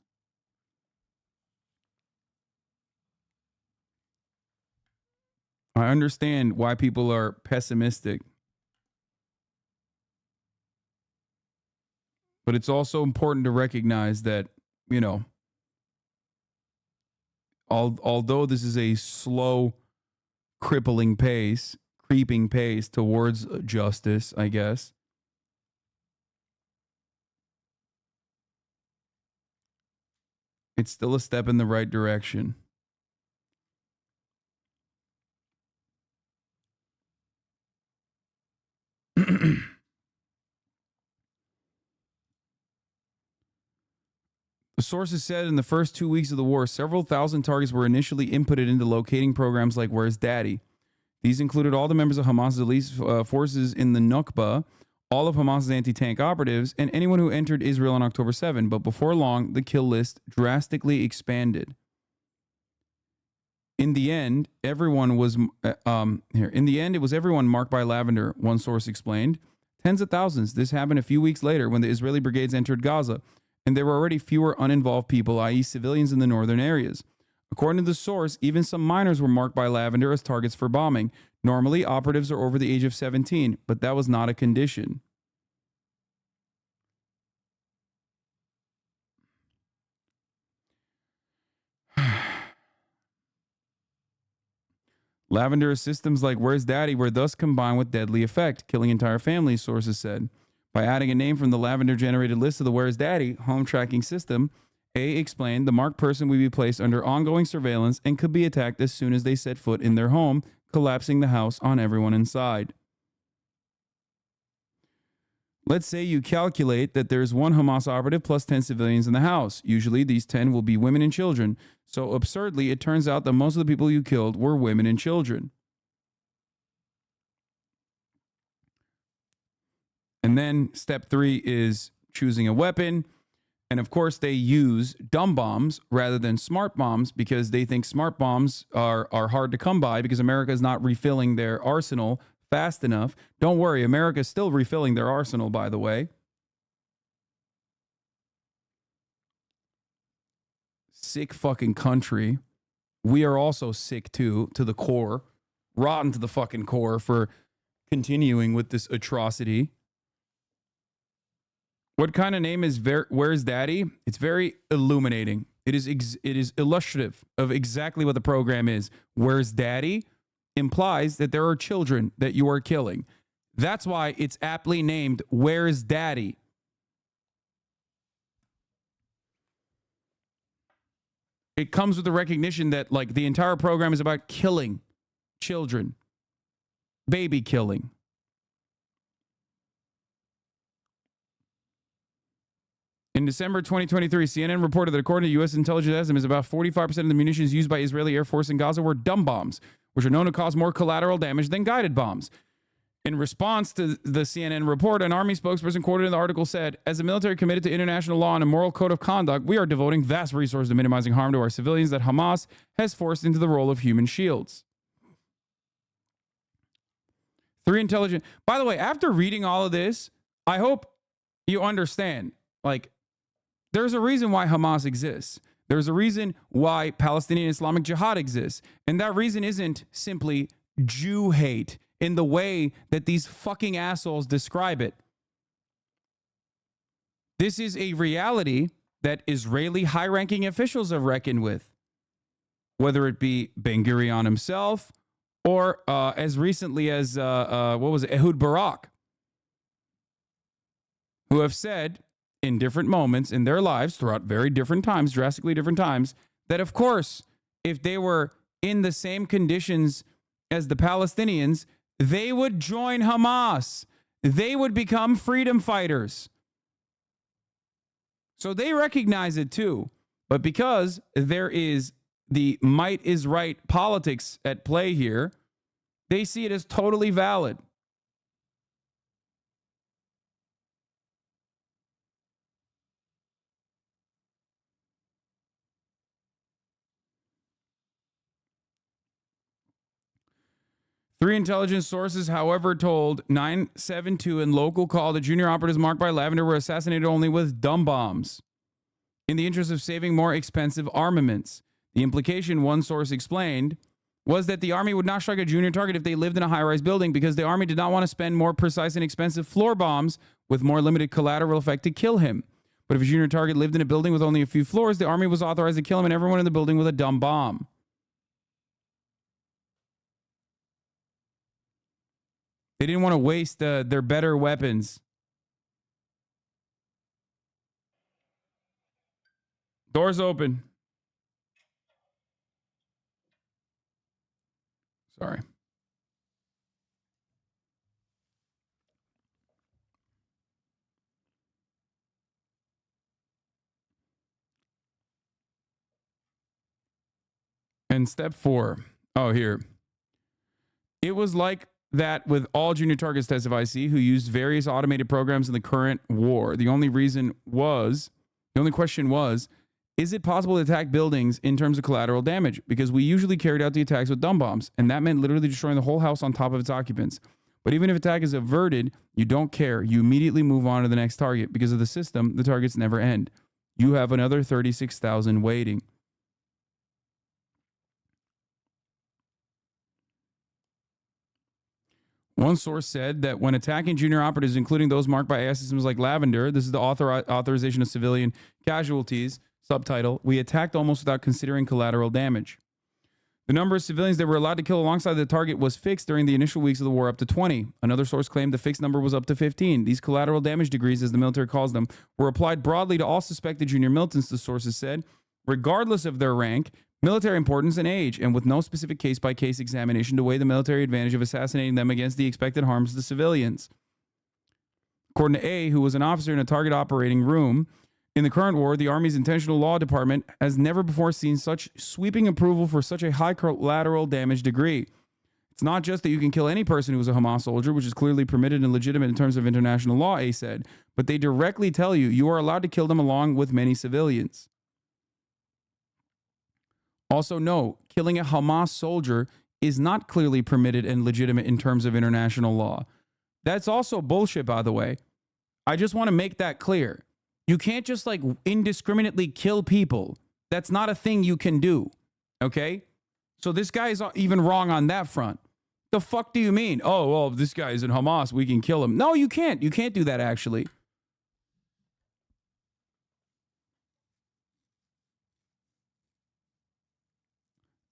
I understand why people are pessimistic. But it's also important to recognize that, you know, although this is a slow, creeping pace towards justice, I guess, it's still a step in the right direction. The sources said in the first 2 weeks of the war, several thousand targets were initially inputted into locating programs like Where's Daddy? These included all the members of Hamas's elite forces in the Nukba, all of Hamas's anti-tank operatives, and anyone who entered Israel on October 7. But before long, the kill list drastically expanded. In the end, it was everyone marked by Lavender, one source explained. Tens of thousands. This happened a few weeks later when the Israeli brigades entered Gaza, and there were already fewer uninvolved people, i.e. civilians in the northern areas. According to the source, even some minors were marked by Lavender as targets for bombing. Normally, operatives are over the age of 17, but that was not a condition. Lavender systems like Where's Daddy were thus combined with deadly effect, killing entire families, sources said. By adding a name from the Lavender-generated list of the Where's Daddy home tracking system, A explained the marked person would be placed under ongoing surveillance and could be attacked as soon as they set foot in their home, collapsing the house on everyone inside. Let's say you calculate that there's one Hamas operative plus 10 civilians in the house. Usually these 10 will be women and children. So absurdly, it turns out that most of the people you killed were women and children. And then step 3 is choosing a weapon. And of course, they use dumb bombs rather than smart bombs because they think smart bombs are hard to come by because America is not refilling their arsenal fast enough. Don't worry, America is still refilling their arsenal, by the way. Sick fucking country. We are also sick too, to the core. Rotten to the fucking core for continuing with this atrocity. What kind of name is Where's Daddy? It's very illuminating. It is illustrative of exactly what the program is. Where's Daddy implies that there are children that you are killing. That's why it's aptly named Where's Daddy? It comes with the recognition that like the entire program is about killing children, baby killing. In December 2023, CNN reported that according to U.S. intelligence estimates, about 45% of the munitions used by Israeli Air Force in Gaza were dumb bombs, which are known to cause more collateral damage than guided bombs. In response to the CNN report, an Army spokesperson quoted in the article said, as a military committed to international law and a moral code of conduct, we are devoting vast resources to minimizing harm to our civilians that Hamas has forced into the role of human shields. 3 intelligence. By the way, after reading all of this, I hope you understand, like, there's a reason why Hamas exists. There's a reason why Palestinian Islamic Jihad exists. And that reason isn't simply Jew hate in the way that these fucking assholes describe it. This is a reality that Israeli high-ranking officials have reckoned with, whether it be Ben Gurion himself or as recently as, Ehud Barak, who have said in different moments in their lives throughout very different times, drastically different times, that of course, if they were in the same conditions as the Palestinians, they would join Hamas. They would become freedom fighters. So they recognize it too. But because there is the might is right politics at play here, they see it as totally valid. Three intelligence sources, however, told 972 in local call that junior operatives marked by Lavender were assassinated only with dumb bombs in the interest of saving more expensive armaments. The implication, one source explained, was that the Army would not strike a junior target if they lived in a high-rise building because the Army did not want to spend more precise and expensive floor bombs with more limited collateral effect to kill him. But if a junior target lived in a building with only a few floors, the Army was authorized to kill him and everyone in the building with a dumb bomb. They didn't want to waste their better weapons. Doors open. Sorry. And step 4. Oh, here. It was like that with all junior targets, testified IC, who used various automated programs in the current war. The only question was, is it possible to attack buildings in terms of collateral damage? Because we usually carried out the attacks with dumb bombs, and that meant literally destroying the whole house on top of its occupants. But even if attack is averted, you don't care. You immediately move on to the next target. Because of the system, the targets never end. You have another 36,000 waiting. One source said that when attacking junior operatives, including those marked by AI systems like Lavender, this is the authorization of civilian casualties, subtitle, we attacked almost without considering collateral damage. The number of civilians that were allowed to kill alongside the target was fixed during the initial weeks of the war up to 20. Another source claimed the fixed number was up to 15. These collateral damage degrees, as the military calls them, were applied broadly to all suspected junior militants, the sources said, regardless of their rank, military importance, and age, and with no specific case-by-case examination to weigh the military advantage of assassinating them against the expected harms to the civilians. According to A, who was an officer in a target operating room, in the current war, the Army's Intentional Law Department has never before seen such sweeping approval for such a high collateral damage degree. It's not just that you can kill any person who is a Hamas soldier, which is clearly permitted and legitimate in terms of international law, A said, but they directly tell you you are allowed to kill them along with many civilians. Also, no, killing a Hamas soldier is not clearly permitted and legitimate in terms of international law. That's also bullshit, by the way. I just want to make that clear. You can't just like indiscriminately kill people. That's not a thing you can do. Okay? So this guy is even wrong on that front. The fuck do you mean? Oh, well, if this guy is in Hamas, we can kill him. No, you can't. You can't do that, actually.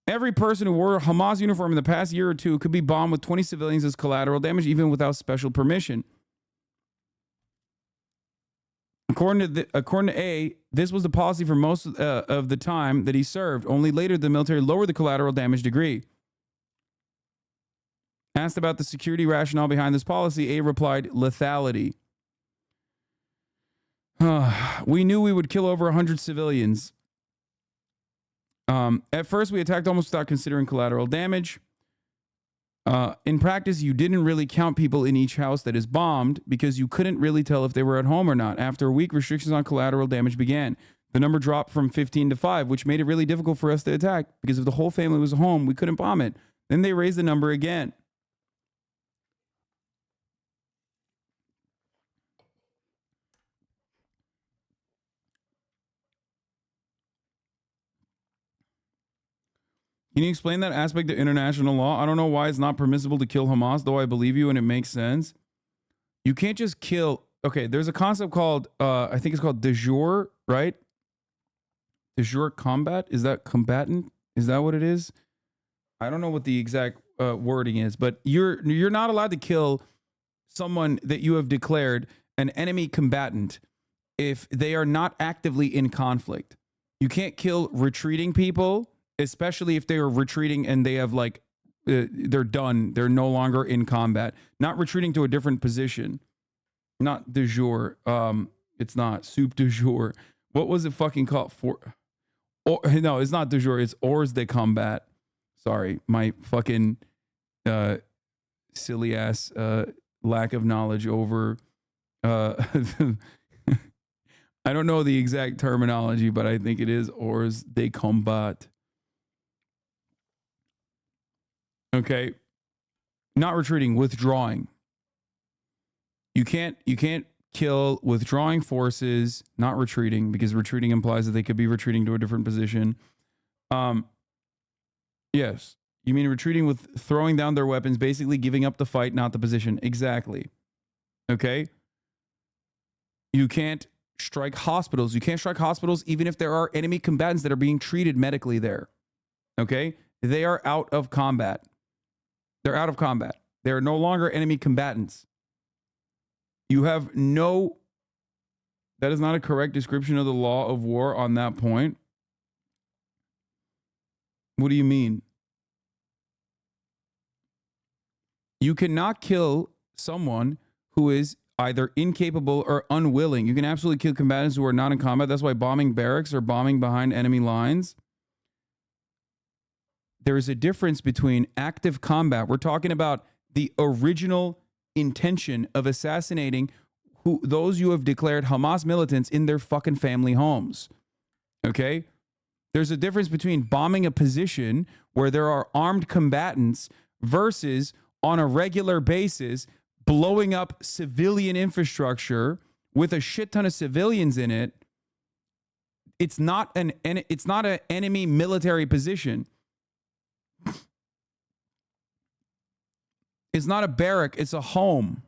Every person who wore a Hamas uniform in the past year or two could be bombed with 20 civilians as collateral damage, even without special permission. According to A, this was the policy for most of the time that he served. Only later the military lowered the collateral damage degree. Asked about the security rationale behind this policy, A replied, lethality. We knew we would kill over 100 civilians. At first, we attacked almost without considering collateral damage. In practice, you didn't really count people in each house that is bombed because you couldn't really tell if they were at home or not. After a week, restrictions on collateral damage began. The number dropped from 15 to 5, which made it really difficult for us to attack because if the whole family was home, we couldn't bomb it. Then they raised the number again. Can you explain that aspect of international law? I don't know why it's not permissible to kill Hamas, though I believe you and it makes sense. You can't just kill. Okay, there's a concept called, I think it's called de jure, right? De jure combat? Is that combatant? Is that what it is? I don't know what the exact wording is, but you're not allowed to kill someone that you have declared an enemy combatant if they are not actively in conflict. You can't kill retreating people, especially if they are retreating and they have like, they're done. They're no longer in combat. Not retreating to a different position. Not de jour. It's not soup de jour. What was it fucking called? No, it's not de jour. It's hors de combat. Sorry, my fucking silly ass lack of knowledge over. I don't know the exact terminology, but I think it is hors de combat. Okay, not retreating, withdrawing. You can't kill withdrawing forces, not retreating, because retreating implies that they could be retreating to a different position. Yes, you mean retreating with throwing down their weapons, basically giving up the fight, not the position. Exactly. Okay. You can't strike hospitals. You can't strike hospitals even if there are enemy combatants that are being treated medically there. Okay? They are out of combat. They're out of combat. They are no longer enemy combatants. You have no... That is not a correct description of the law of war on that point. What do you mean? You cannot kill someone who is either incapable or unwilling. You can absolutely kill combatants who are not in combat. That's why bombing barracks or bombing behind enemy lines. There is a difference between active combat. We're talking about the original intention of assassinating those you have declared Hamas militants in their fucking family homes. Okay? There's a difference between bombing a position where there are armed combatants versus on a regular basis blowing up civilian infrastructure with a shit ton of civilians in it. It's not an enemy military position. It's not a barrack, it's a home.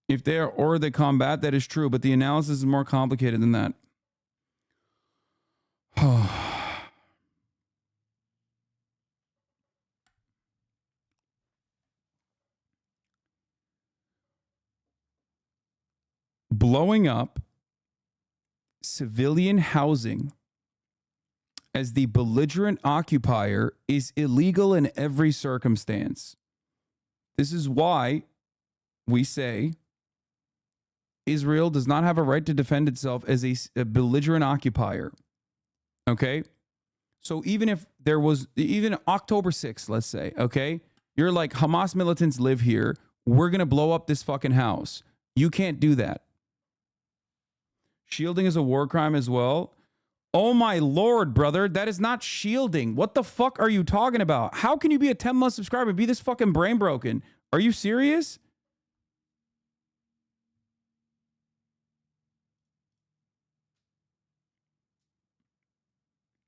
If they are hors de combat, that is true, but the analysis is more complicated than that. Blowing up civilian housing as the belligerent occupier is illegal in every circumstance. This is why we say Israel does not have a right to defend itself as a belligerent occupier. Okay? So even if there was, even October 6th, let's say, okay? You're like, Hamas militants live here. We're going to blow up this fucking house. You can't do that. Shielding is a war crime as well. Oh my lord, brother. That is not shielding. What the fuck are you talking about? How can you be a 10-month subscriber and be this fucking brain broken? Are you serious?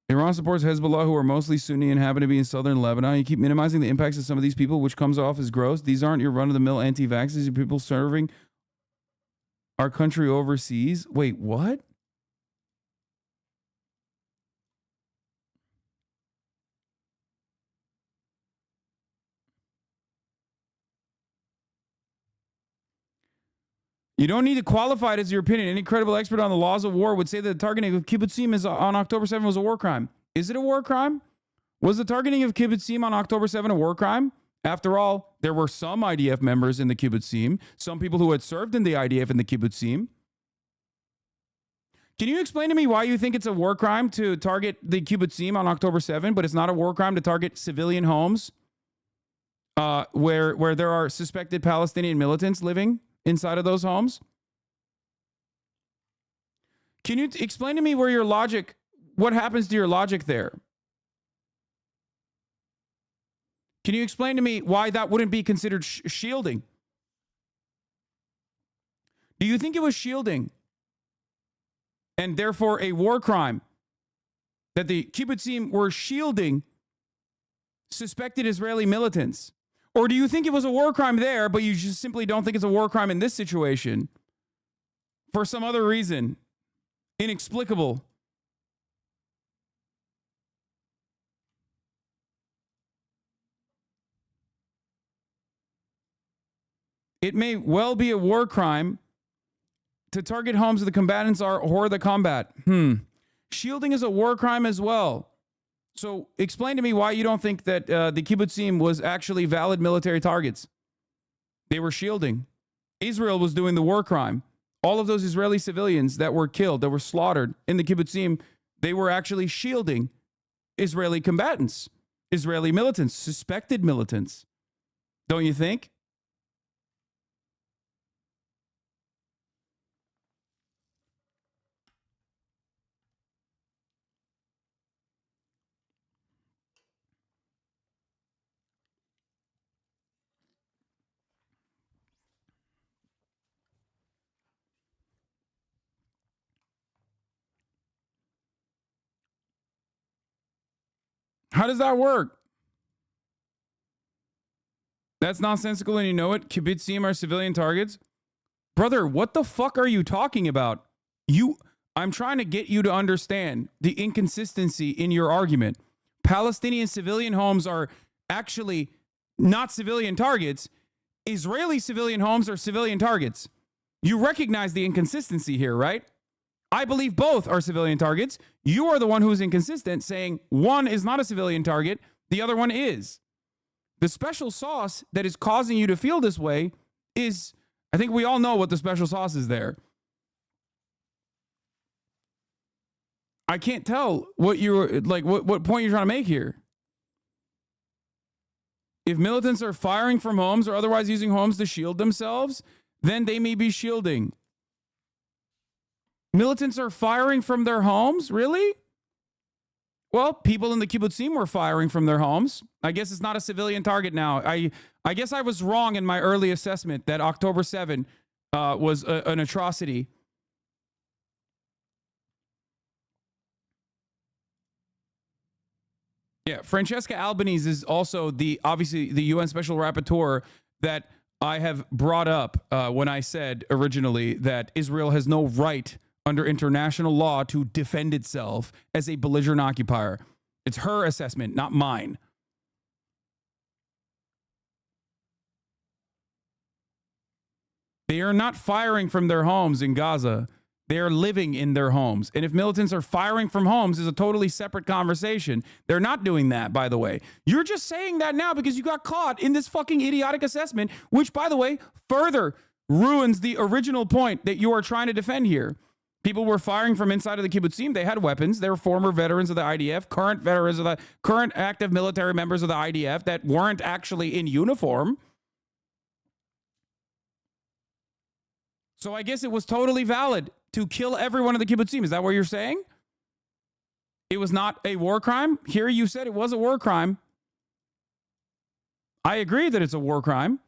Iran supports Hezbollah, who are mostly Sunni and happen to be in southern Lebanon. You keep minimizing the impacts of some of these people, which comes off as gross. These aren't your run-of-the-mill anti-vaxxers. These are people serving our country overseas. Wait, what? You don't need to qualify it as your opinion. Any credible expert on the laws of war would say that the targeting of kibbutzim on October 7 was a war crime. Is it a war crime? Was the targeting of kibbutzim on October 7 a war crime? After all, there were some IDF members in the kibbutzim, some people who had served in the IDF in the kibbutzim. Can you explain to me why you think it's a war crime to target the kibbutzim on October 7, but it's not a war crime to target civilian homes where there are suspected Palestinian militants living inside of those homes? Can you explain to me where your logic, what happens to your logic there? Can you explain to me why that wouldn't be considered shielding? Do you think it was shielding and therefore a war crime that the kibbutzim were shielding suspected Israeli militants? Or do you think it was a war crime there, but you just simply don't think it's a war crime in this situation for some other reason? Inexplicable. It may well be a war crime to target homes of the combatants are horror the combat. Shielding is a war crime as well. So explain to me why you don't think that the kibbutzim was actually valid military targets. They were shielding. Israel was doing the war crime. All of those Israeli civilians that were killed, that were slaughtered in the kibbutzim, they were actually shielding Israeli combatants, Israeli militants, suspected militants. Don't you think? How does that work? That's nonsensical and you know it. Kibbutzim are civilian targets. Brother, what the fuck are you talking about? I'm trying to get you to understand the inconsistency in your argument. Palestinian civilian homes are actually not civilian targets. Israeli civilian homes are civilian targets. You recognize the inconsistency here, right? I believe both are civilian targets. You are the one who's inconsistent, saying one is not a civilian target, the other one is. The special sauce that is causing you to feel this way is, I think we all know what the special sauce is there. I can't tell what you're like, what point you're trying to make here. If militants are firing from homes or otherwise using homes to shield themselves, then they may be shielding. Militants are firing from their homes? Really? Well, people in the kibbutzim were firing from their homes. I guess it's not a civilian target now. I guess I was wrong in my early assessment that October 7 was an atrocity. Yeah, Francesca Albanese is also obviously the UN Special Rapporteur that I have brought up when I said originally that Israel has no right under international law to defend itself as a belligerent occupier. It's her assessment, not mine. They are not firing from their homes in Gaza. They are living in their homes. And if militants are firing from homes is a totally separate conversation. They're not doing that, by the way. You're just saying that now because you got caught in this fucking idiotic assessment, which, by the way, further ruins the original point that you are trying to defend here. People were firing from inside of the kibbutzim. They had weapons. They were former veterans of the IDF, current active military members of the IDF that weren't actually in uniform. So I guess it was totally valid to kill everyone in the kibbutzim. Is that what you're saying? It was not a war crime? Here you said it was a war crime. I agree that it's a war crime,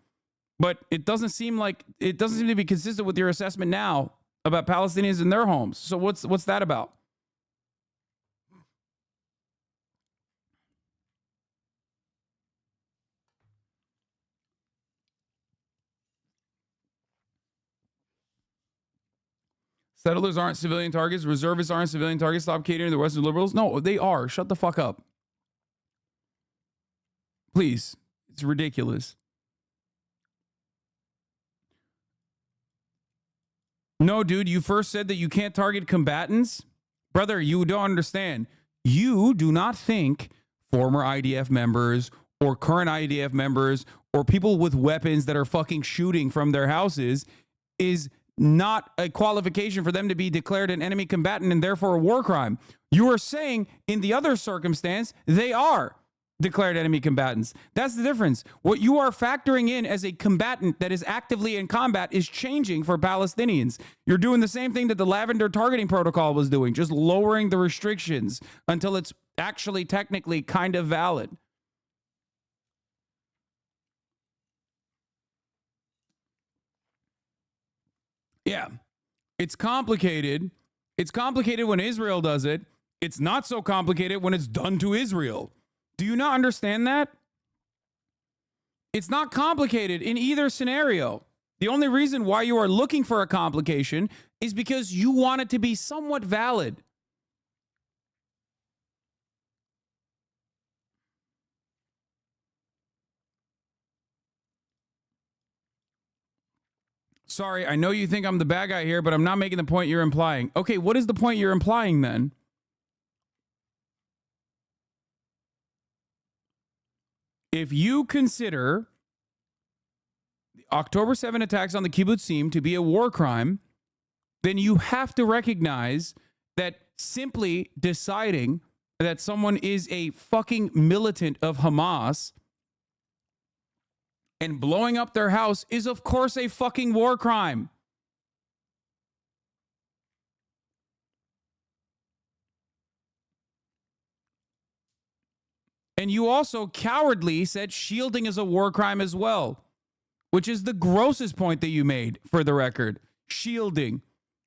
but it doesn't seem to be consistent with your assessment now about Palestinians in their homes. So what's that about? Settlers aren't civilian targets. Reservists aren't civilian targets. Stop catering to the Western liberals. No, they are. Shut the fuck up. Please. It's ridiculous. No, dude, you first said that you can't target combatants. Brother, you don't understand. You do not think former IDF members or current IDF members or people with weapons that are fucking shooting from their houses is not a qualification for them to be declared an enemy combatant and therefore a war crime. You are saying in the other circumstance, they are declared enemy combatants. That's the difference. What you are factoring in as a combatant that is actively in combat is changing for Palestinians. You're doing the same thing that the Lavender targeting protocol was doing, just lowering the restrictions until it's actually technically kind of valid. Yeah, it's complicated. It's complicated when Israel does it. It's not so complicated when it's done to Israel. Do you not understand that? It's not complicated in either scenario. The only reason why you are looking for a complication is because you want it to be somewhat valid. Sorry, I know you think I'm the bad guy here, but I'm not making the point you're implying. Okay, what is the point you're implying then? If you consider the October 7 attacks on the kibbutzim to be a war crime, then you have to recognize that simply deciding that someone is a fucking militant of Hamas and blowing up their house is, of course, a fucking war crime. And you also cowardly said shielding is a war crime as well, which is the grossest point that you made, for the record. Shielding.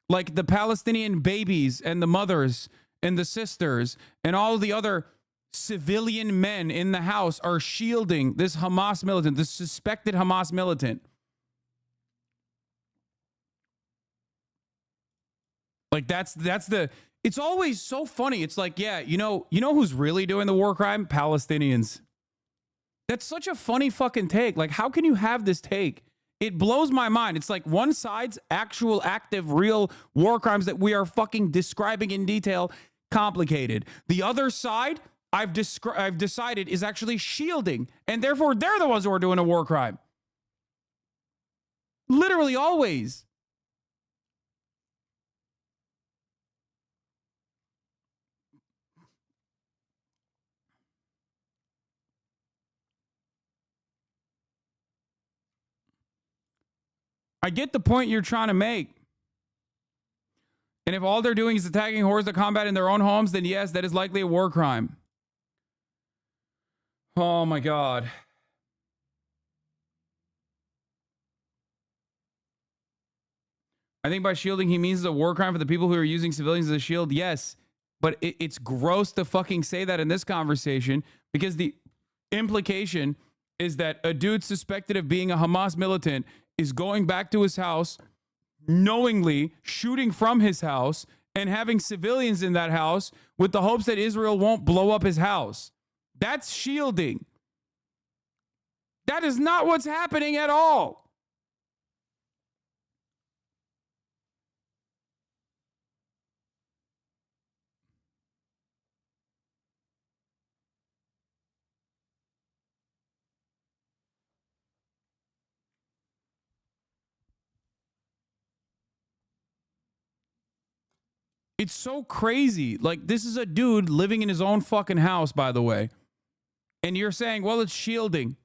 Like the Palestinian babies and the mothers and the sisters and all the other civilian men in the house are shielding this Hamas militant, this suspected Hamas militant. Like that's the, it's always so funny. It's like, yeah, you know who's really doing the war crime? Palestinians. That's such a funny fucking take. Like, how can you have this take? It blows my mind. It's like one side's actual, active, real war crimes that we are fucking describing in detail, complicated. The other side, I've decided, is actually shielding, and therefore they're the ones who are doing a war crime. Literally always. I get the point you're trying to make. And if all they're doing is attacking hordes of combat in their own homes, then yes, that is likely a war crime. Oh my God. I think by shielding, he means it's a war crime for the people who are using civilians as a shield. Yes, but it's gross to fucking say that in this conversation, because the implication is that a dude suspected of being a Hamas militant is going back to his house, knowingly shooting from his house and having civilians in that house with the hopes that Israel won't blow up his house. That's shielding. That is not what's happening at all. It's so crazy. Like, this is a dude living in his own fucking house, by the way. And you're saying, well, it's shielding.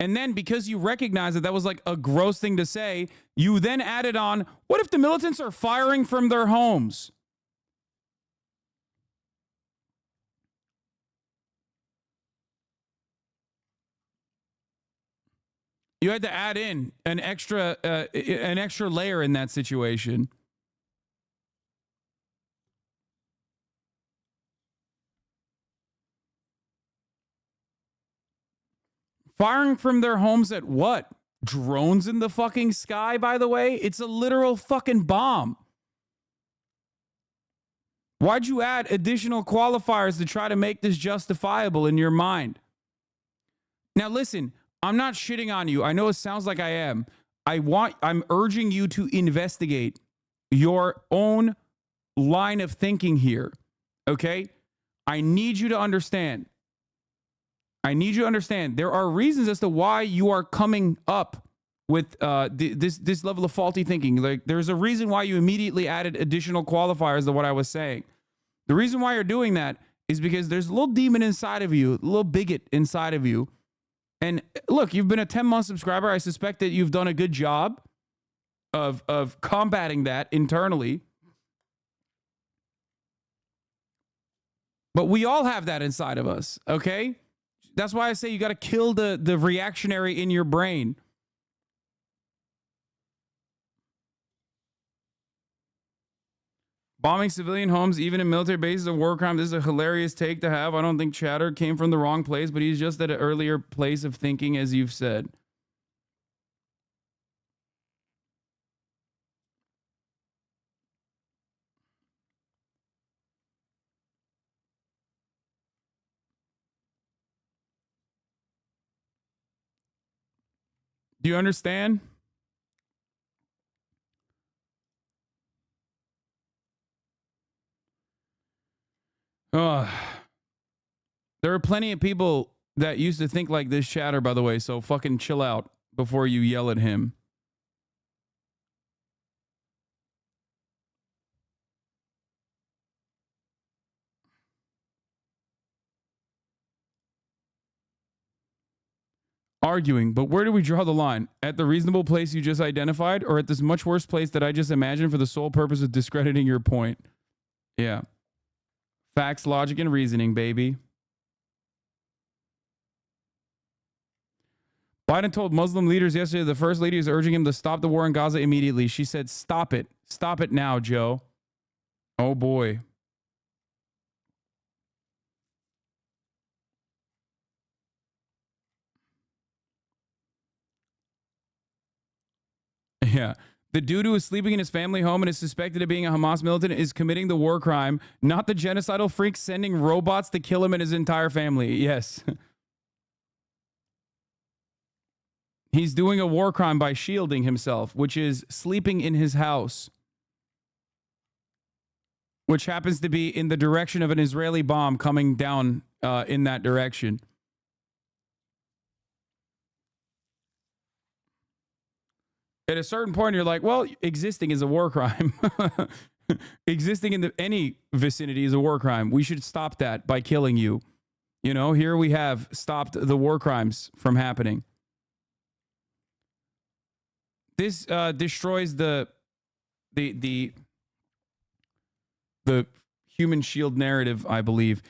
And then because you recognize that that was like a gross thing to say, you then added on, what if the militants are firing from their homes? You had to add in an extra layer in that situation. Firing from their homes at what? Drones in the fucking sky, by the way? It's a literal fucking bomb. Why'd you add additional qualifiers to try to make this justifiable in your mind? Now listen, I'm not shitting on you. I know it sounds like I am. I'm urging you to investigate your own line of thinking here. Okay? I need you to understand. There are reasons as to why you are coming up with this level of faulty thinking. Like, there's a reason why you immediately added additional qualifiers to what I was saying. The reason why you're doing that is because there's a little demon inside of you, a little bigot inside of you. And look, you've been a 10-month subscriber. I suspect that you've done a good job of combating that internally. But we all have that inside of us, okay? That's why I say you got to kill the reactionary in your brain. Bombing civilian homes, even in military bases, is a war crime. This is a hilarious take to have. I don't think Chatter came from the wrong place, but he's just at an earlier place of thinking, as you've said. Do you understand? There are plenty of people that used to think like this chatter, by the way, so fucking chill out before you yell at him. Arguing, but where do we draw the line? At the reasonable place you just identified, or at this much worse place that I just imagined for the sole purpose of discrediting your point? Yeah. Facts, logic, and reasoning, baby. Biden told Muslim leaders yesterday the First Lady is urging him to stop the war in Gaza immediately. She said, stop it. Stop it now, Joe. Oh, boy. Yeah. The dude who is sleeping in his family home and is suspected of being a Hamas militant is committing the war crime, not the genocidal freak sending robots to kill him and his entire family. Yes. He's doing a war crime by shielding himself, which is sleeping in his house, which happens to be in the direction of an Israeli bomb coming down in that direction. At a certain point, you're like, well, existing is a war crime. Existing in any vicinity is a war crime. We should stop that by killing you. You know, here we have stopped the war crimes from happening. This destroys the human shield narrative, I believe.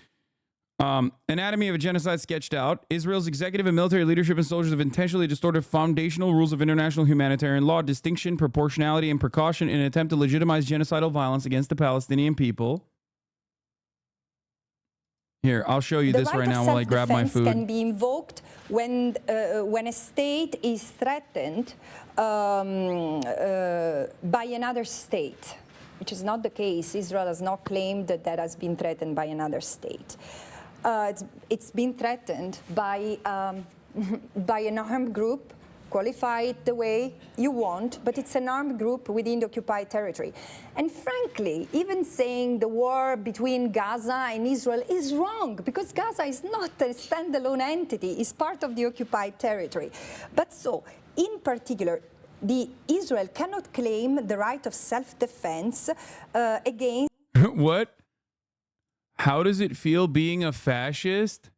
Anatomy of a Genocide sketched out. Israel's executive and military leadership and soldiers have intentionally distorted foundational rules of international humanitarian law, distinction, proportionality, and precaution in an attempt to legitimize genocidal violence against the Palestinian people. Here, I'll show you this right now while I grab my food.
Can be invoked when a state is threatened by another state, which is not the case. Israel has not claimed that that has been threatened by another state. It's been threatened by an armed group. Qualify it the way you want, but it's an armed group within the occupied territory. And frankly, even saying the war between Gaza and Israel is wrong, because Gaza is not a standalone entity, it's part of the occupied territory. But so, in particular, Israel cannot claim the right of self-defense against...
What? How does it feel being a fascist?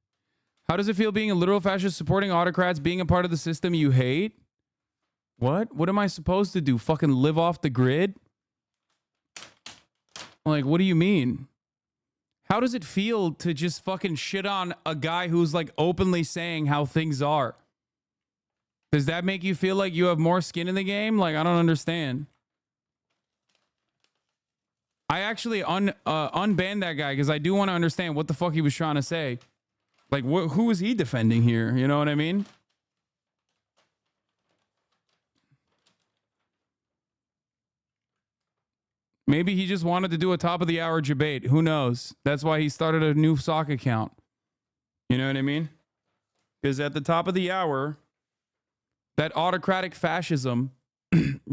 How does it feel being a literal fascist, supporting autocrats, being a part of the system you hate? What? What am I supposed to do? Fucking live off the grid? Like, what do you mean? How does it feel to just fucking shit on a guy who's like openly saying how things are? Does that make you feel like you have more skin in the game? Like, I don't understand. I actually unbanned that guy because I do want to understand what the fuck he was trying to say. Like, who is he defending here? You know what I mean? Maybe he just wanted to do a top of the hour debate. Who knows? That's why he started a new sock account. You know what I mean? Because at the top of the hour, that autocratic fascism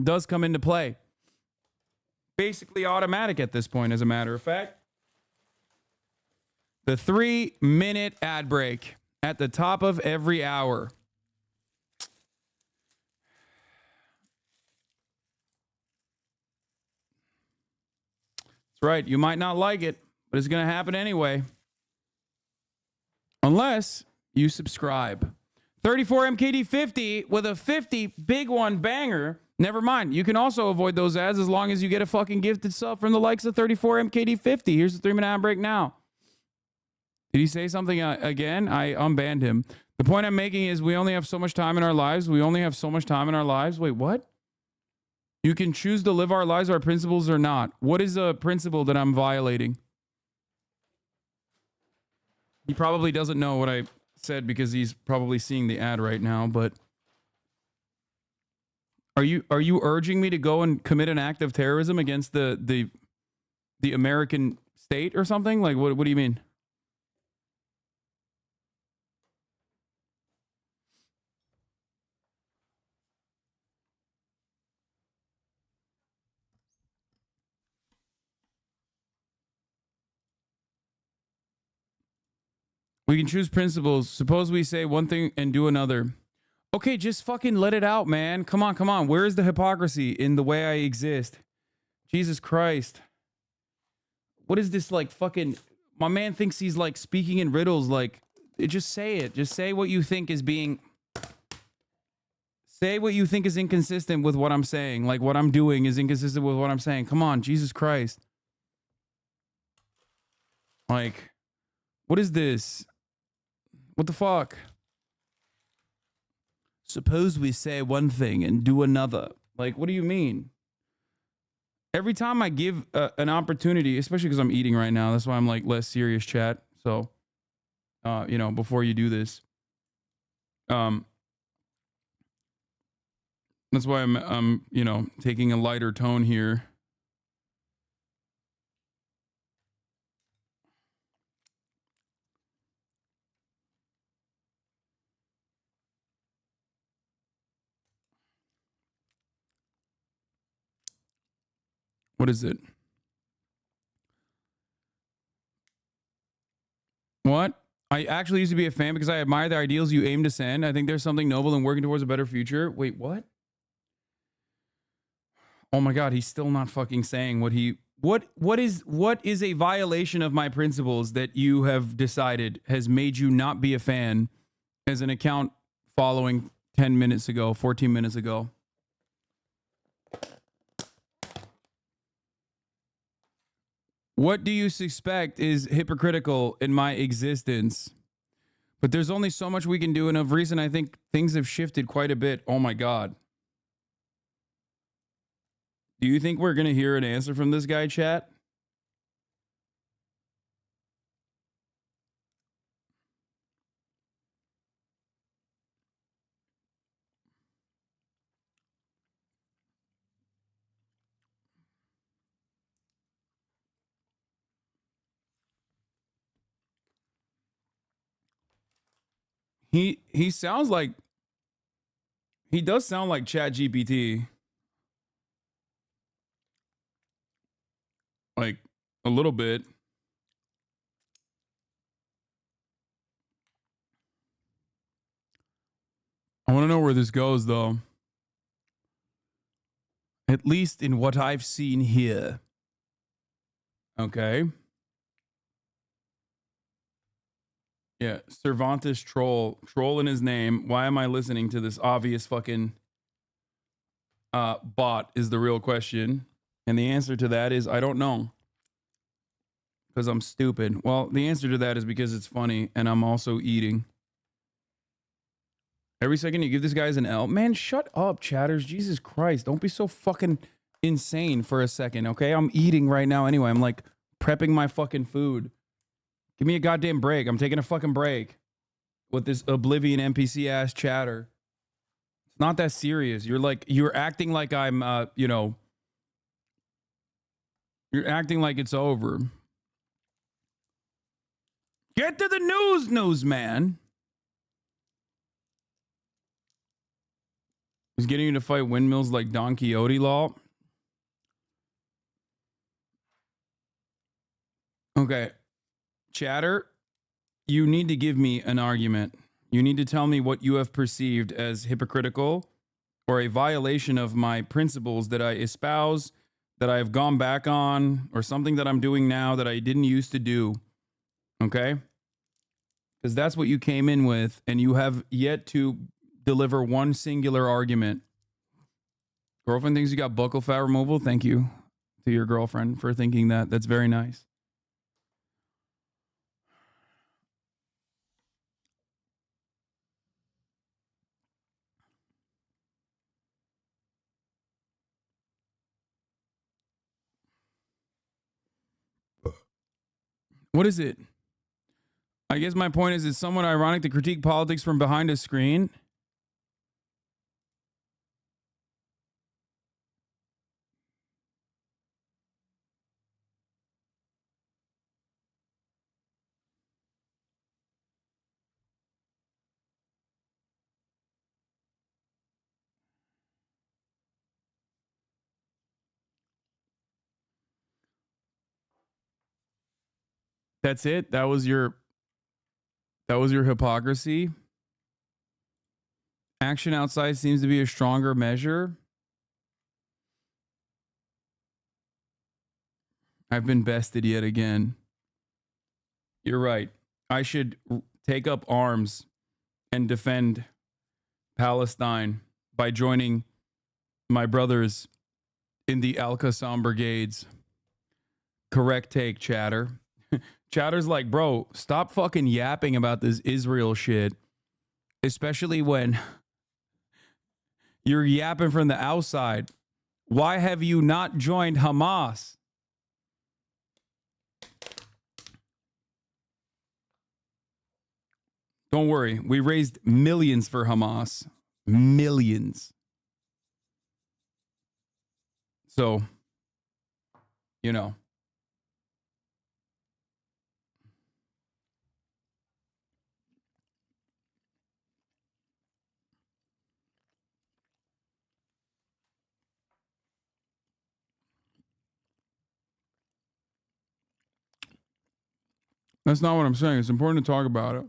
does come into play. Basically automatic at this point, as a matter of fact. The 3-minute ad break at the top of every hour. That's right. You might not like it, but it's going to happen anyway. Unless you subscribe. 34 MKD 50 with a 50 big one banger. Never mind. You can also avoid those ads as long as you get a fucking gifted sub from the likes of 34 MKD 50. Here's the 3-minute ad break now. Did he say something again? I unbanned him. The point I'm making is we only have so much time in our lives. We only have so much time in our lives. Wait, what? You can choose to live our lives, our principles, or not. What is a principle that I'm violating? He probably doesn't know what I said because he's probably seeing the ad right now, but are you urging me to go and commit an act of terrorism against the American state or something? Like, what do you mean? We can choose principles. Suppose we say one thing and do another. Okay, just fucking let it out, man. Come on, come on. Where is the hypocrisy in the way I exist? Jesus Christ. What is this like fucking... My man thinks he's like speaking in riddles. Like, just say it. Just say what you think is being... Say what you think is inconsistent with what I'm saying. Like, what I'm doing is inconsistent with what I'm saying. Come on, Jesus Christ. Like, what is this? What the fuck? Suppose we say one thing and do another. Like, what do you mean? Every time I give an opportunity, especially because I'm eating right now, that's why I'm like less serious, chat. So, you know, before you do this, that's why I'm, you know, taking a lighter tone here. What is it? What? I actually used to be a fan because I admire the ideals you aim to send. I think there's something noble in working towards a better future. Wait, what? Oh my God, he's still not fucking saying what he... What is a violation of my principles that you have decided has made you not be a fan as an account following 10 minutes ago, 14 minutes ago? What do you suspect is hypocritical in my existence? But there's only so much we can do, and of recent, I think things have shifted quite a bit. Oh my God. Do you think we're going to hear an answer from this guy, chat? He sounds like... He does sound like ChatGPT. Like, a little bit. I want to know where this goes, though. At least in what I've seen here. Okay. Yeah, Cervantes troll. Troll in his name. Why am I listening to this obvious fucking bot is the real question. And the answer to that is, I don't know. Because I'm stupid. Well, the answer to that is because it's funny and I'm also eating. Every second you give this guys an L. Man, shut up, chatters. Jesus Christ. Don't be so fucking insane for a second, okay? I'm eating right now anyway. I'm like prepping my fucking food. Give me a goddamn break. I'm taking a fucking break with this Oblivion NPC ass chatter. It's not that serious. You're acting like I'm, you know, you're acting like it's over. Get to the news, man. He's getting you to fight windmills like Don Quixote law. Okay. Chatter, you need to give me an argument. You need to tell me what you have perceived as hypocritical or a violation of my principles that I espouse, that I have gone back on, or something that I'm doing now that I didn't used to do. Okay? Because that's what you came in with, and you have yet to deliver one singular argument. Girlfriend thinks you got buccal fat removal. Thank you to your girlfriend for thinking that. That's very nice. What is it? I guess my point is, it's somewhat ironic to critique politics from behind a screen. That's it? That was your That was your hypocrisy. Action outside seems to be a stronger measure. I've been bested yet again. You're right. I should take up arms and defend Palestine by joining my brothers in the Al-Qassam brigades. Correct take, chatter. Chatter's like, bro, stop fucking yapping about this Israel shit, especially when you're yapping from the outside. Why have you not joined Hamas? Don't worry. We raised millions for Hamas. Millions. So, you know. That's not what I'm saying. It's important to talk about it.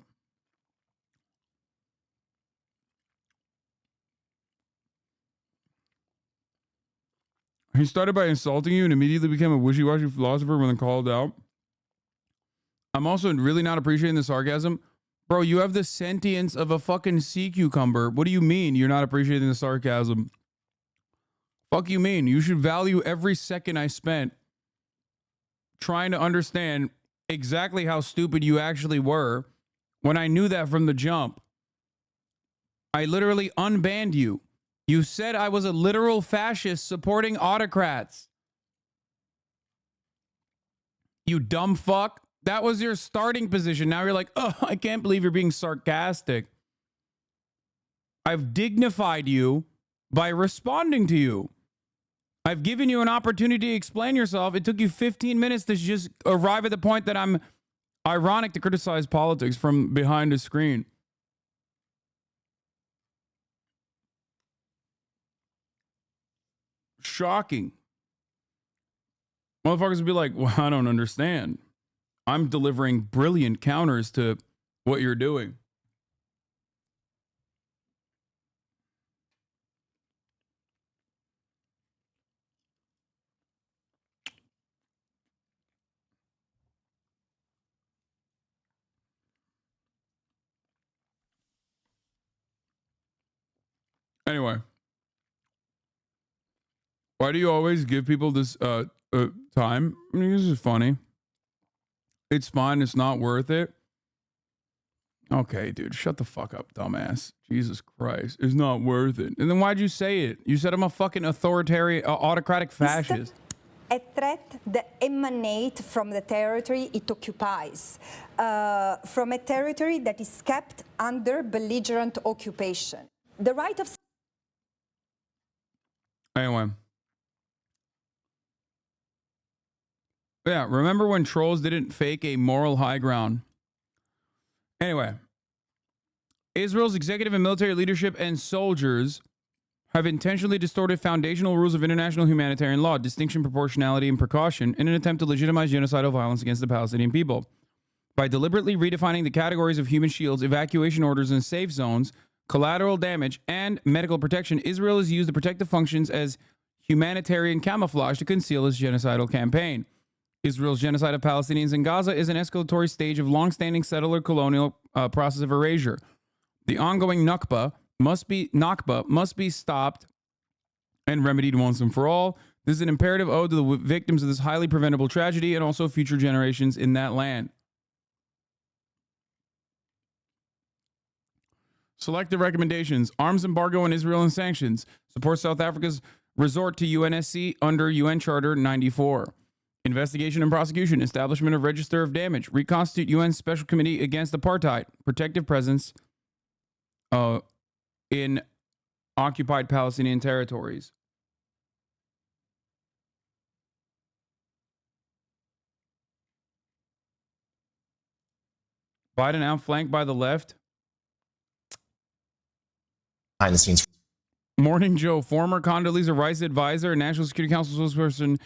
He started by insulting you and immediately became a wishy-washy philosopher when called out. I'm also really not appreciating the sarcasm. Bro, you have the sentience of a fucking sea cucumber. What do you mean you're not appreciating the sarcasm? Fuck you mean? You should value every second I spent trying to understand exactly how stupid you actually were when I knew that from the jump. I literally unbanned you. You said I was a literal fascist supporting autocrats. You dumb fuck. That was your starting position. Now you're like, oh, I can't believe you're being sarcastic. I've dignified you by responding to you. I've given you an opportunity to explain yourself. It took you 15 minutes to just arrive at the point that I'm ironic to criticize politics from behind a screen. Shocking. Motherfuckers would be like, well, I don't understand. I'm delivering brilliant counters to what you're doing. Anyway. Why do you always give people this time? I mean, this is funny. It's fine. It's not worth it. Okay, dude, shut the fuck up, dumbass. Jesus Christ. It's not worth it. And then why'd you say it? You said I'm a fucking authoritarian, autocratic fascist.
A threat that emanates from the territory it occupies, from a territory that is kept under belligerent occupation. The right of...
Anyway. Yeah, remember when trolls didn't fake a moral high ground? Anyway, Israel's executive and military leadership and soldiers have intentionally distorted foundational rules of international humanitarian law, distinction, proportionality, and precaution in an attempt to legitimize genocidal violence against the Palestinian people. By deliberately redefining the categories of human shields, evacuation orders, and safe zones, collateral damage, and medical protection, Israel has used the protective functions as humanitarian camouflage to conceal its genocidal campaign. Israel's genocide of Palestinians in Gaza is an escalatory stage of long-standing settler colonial process of erasure. The ongoing Nakba must be stopped and remedied once and for all. This is an imperative ode to the victims of this highly preventable tragedy and also future generations in that land. Selected recommendations: arms embargo on Israel and sanctions. Support South Africa's resort to UNSC under UN Charter 94. Investigation and prosecution. Establishment of register of damage. Reconstitute UN Special Committee against Apartheid. Protective presence in occupied Palestinian territories. Biden outflanked by the left.
Behind the scenes.
Morning Joe. Former Condoleezza Rice advisor and National Security Council spokesperson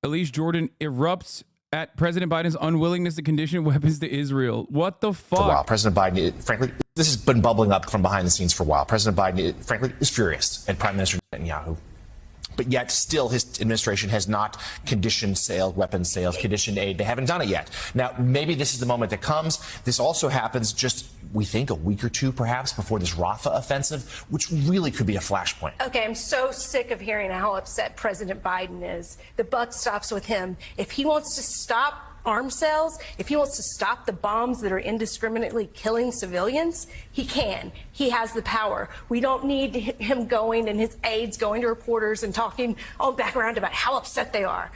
Elise Jordan erupts at President Biden's unwillingness to condition weapons to Israel. What the fuck?
For a while. President Biden, frankly, this has been bubbling up from behind the scenes for a while. President Biden, frankly, is furious at Prime Minister Netanyahu. But yet still his administration has not conditioned weapons sales, conditioned aid. They haven't done it yet. Now, maybe this is the moment that comes. This also happens just, we think, a week or two perhaps before this Rafah offensive, which really could be a flashpoint.
Okay, I'm so sick of hearing how upset President Biden is. The buck stops with him. If he wants to stop arms sales, if he wants to stop the bombs that are indiscriminately killing civilians, he can. He has the power. We don't need him going and his aides going to reporters and talking on background about how upset they are.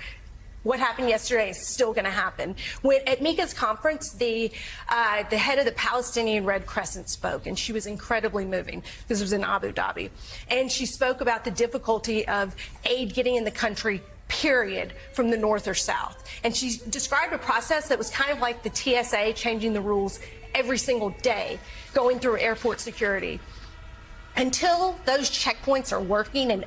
What happened yesterday is still going to happen. When at Mika's conference, the head of the Palestinian Red Crescent spoke, and she was incredibly moving. This was in Abu Dhabi. And she spoke about the difficulty of aid getting in the country, period, from the north or south. And she described a process that was kind of like the TSA changing the rules every single day, going through airport security. Until those checkpoints are working and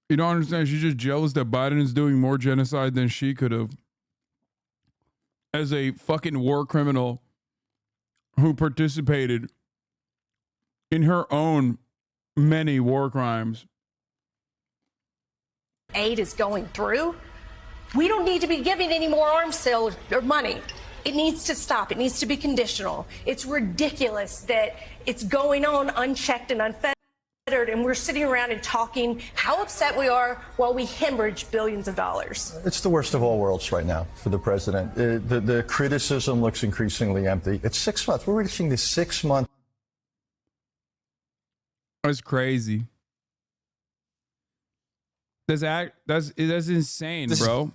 You don't understand. She's just jealous that Biden is doing more genocide than she could have. As a fucking war criminal who participated in her own many war crimes.
aid is going through, we don't need to be giving any more arms sales or money. It needs to stop. It needs to be conditional. It's ridiculous that it's going on unchecked and unfettered, and we're sitting around and talking how upset we are while we hemorrhage billions of dollars.
It's the worst of all worlds right now for the president. The criticism looks increasingly empty. It's 6 months. We're reaching the 6 month.
That's crazy. That's insane, bro.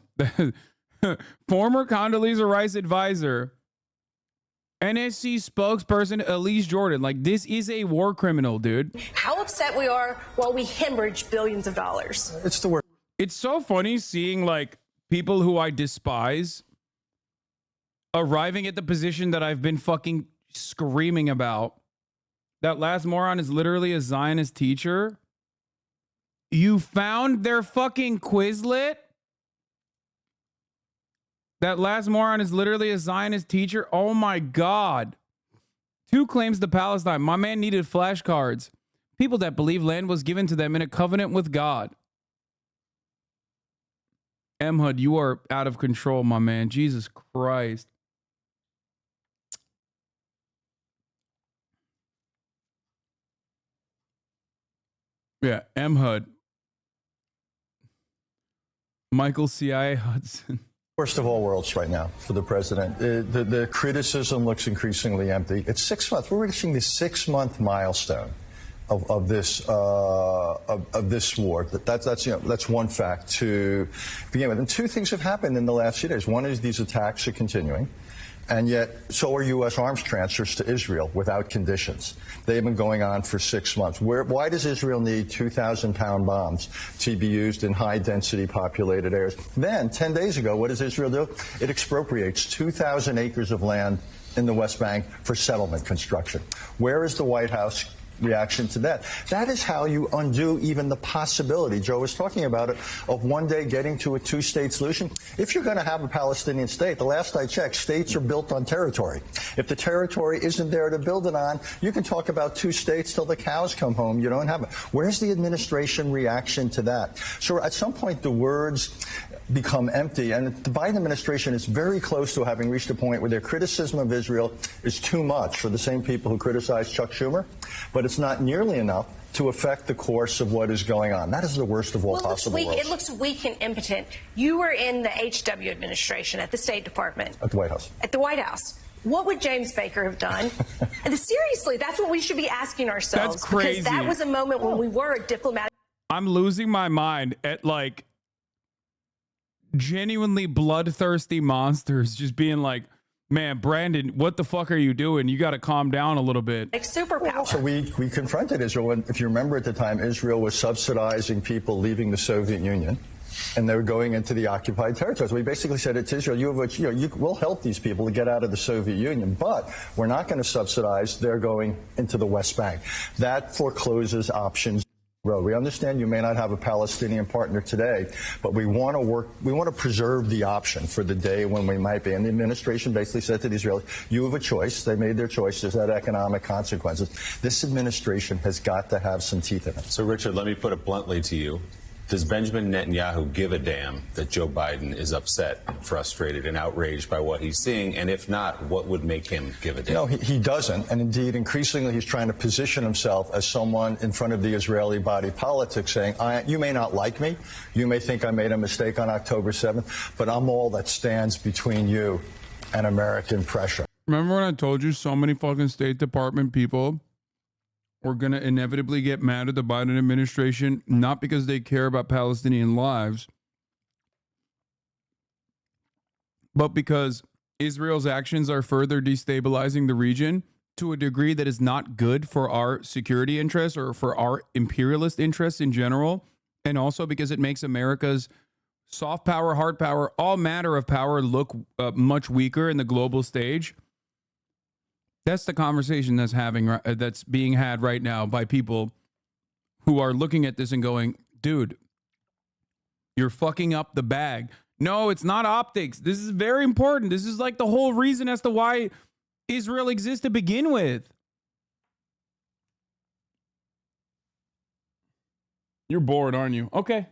Former Condoleezza Rice advisor, NSC spokesperson Elise Jordan. Like, this is a war criminal, dude.
How upset we are while we hemorrhage billions of dollars.
It's the worst.
It's so funny seeing like people who I despise arriving at the position that I've been fucking screaming about. That last moron is literally a Zionist teacher. You found their fucking Quizlet? That last moron is literally a Zionist teacher? Oh my God. 2 claims to Palestine. My man needed flashcards. People that believe land was given to them in a covenant with God. Emhud, you are out of control, my man. Jesus Christ. Yeah, Emhud. Michael CIA Hudson.
Worst of all worlds right now for the president. The criticism looks increasingly empty. It's 6 months. We're reaching the 6 month milestone of this war. That's one fact to begin with. And 2 things have happened in the last few days. One is these attacks are continuing. And yet, so are U.S. arms transfers to Israel without conditions. They've been going on for 6 months. Why does Israel need 2,000-pound bombs to be used in high-density populated areas? Then, 10 days ago, what does Israel do? It expropriates 2,000 acres of land in the West Bank for settlement construction. Where is the White House reaction to that? That is how you undo even the possibility, Joe was talking about it, of one day getting to a 2-state solution. If you're going to have a Palestinian state, the last I checked, states are built on territory. If the territory isn't there to build it on, you can talk about 2 states till the cows come home. You don't have it. Where's the administration reaction to that? So at some point, the words become empty, and the Biden administration is very close to having reached a point where their criticism of Israel is too much for the same people who criticize Chuck Schumer, but it's not nearly enough to affect the course of what is going on. That is the worst of all possible worlds.
It looks weak and impotent. You were in the HW administration at the State Department.
At the White House.
At the White House. What would James Baker have done? And seriously, that's what we should be asking ourselves.
That's crazy.
Because that was a moment when we were a diplomatic.
I'm losing my mind at like genuinely bloodthirsty monsters just being like, man, Brandon, what the fuck are you doing? You got to calm down a little bit.
Like superpower.
So we confronted Israel. And if you remember at the time, Israel was subsidizing people leaving the Soviet Union, and they were going into the occupied territories. We basically said to Israel, we'll help these people to get out of the Soviet Union, but we're not going to subsidize. They're going into the West Bank. That forecloses options. We understand you may not have a Palestinian partner today, but we want to preserve the option for the day when we might be. And the administration basically said to the Israelis, you have a choice. They made their choice. There's that economic consequences. This administration has got to have some teeth in it.
So, Richard, let me put it bluntly to you. Does Benjamin Netanyahu give a damn that Joe Biden is upset, frustrated, and outraged by what he's seeing? And if not, what would make him give a damn?
No, he doesn't. And indeed, increasingly, he's trying to position himself as someone in front of the Israeli body politic saying, you may not like me. You may think I made a mistake on October 7th, but I'm all that stands between you and American pressure.
Remember when I told you so many fucking State Department people we're going to inevitably get mad at the Biden administration, not because they care about Palestinian lives, but because Israel's actions are further destabilizing the region to a degree that is not good for our security interests or for our imperialist interests in general, and also because it makes America's soft power, hard power, all matter of power look much weaker in the global stage. That's the conversation that's being had right now by people who are looking at this and going, dude, you're fucking up the bag. No, it's not optics. This is very important. This is like the whole reason as to why Israel exists to begin with. You're bored, aren't you? Okay.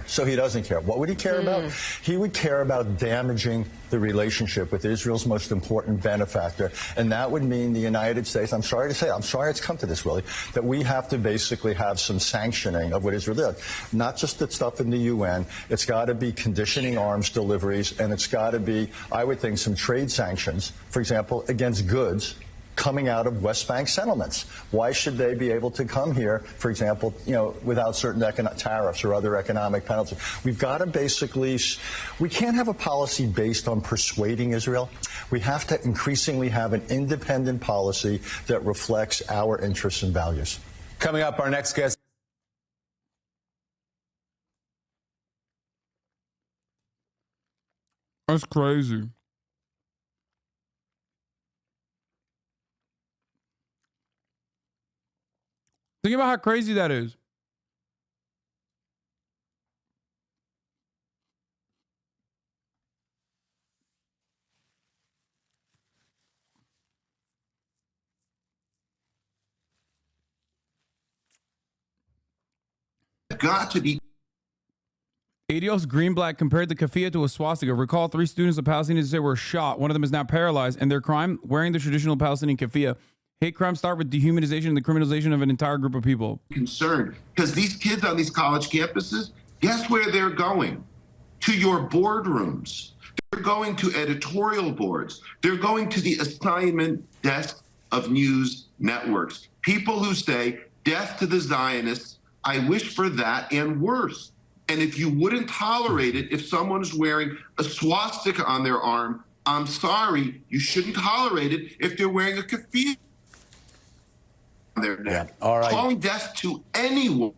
So he doesn't care. What would he care about? He would care about damaging the relationship with Israel's most important benefactor. And that would mean the United States, I'm sorry to say, I'm sorry it's come to this, Willie, that we have to basically have some sanctioning of what Israel did. Not just the stuff in the UN. It's got to be conditioning arms deliveries, and it's got to be, I would think, some trade sanctions, for example, against goods coming out of West Bank settlements. Why should they be able to come here, for example, without certain tariffs or other economic penalties? We've got to basically, we can't have a policy based on persuading Israel. We have to increasingly have an independent policy that reflects our interests and values.
Coming up, our next guest.
That's crazy. Think about how crazy that is.
Got to be.
ADL's green black compared the keffiyeh to a swastika. Recall 3 students of Palestinians were shot. One of them is now paralyzed, and their crime, wearing the traditional Palestinian keffiyeh. Hate crimes start with dehumanization and the criminalization of an entire group of people.
Concerned because these kids on these college campuses, guess where they're going? To your boardrooms. They're going to editorial boards. They're going to the assignment desk of news networks. People who say, death to the Zionists, I wish for that and worse. And if you wouldn't tolerate it, if someone's wearing a swastika on their arm, I'm sorry, you shouldn't tolerate it if they're wearing a keffiyeh.
Yeah. All right.
Calling death to anyone.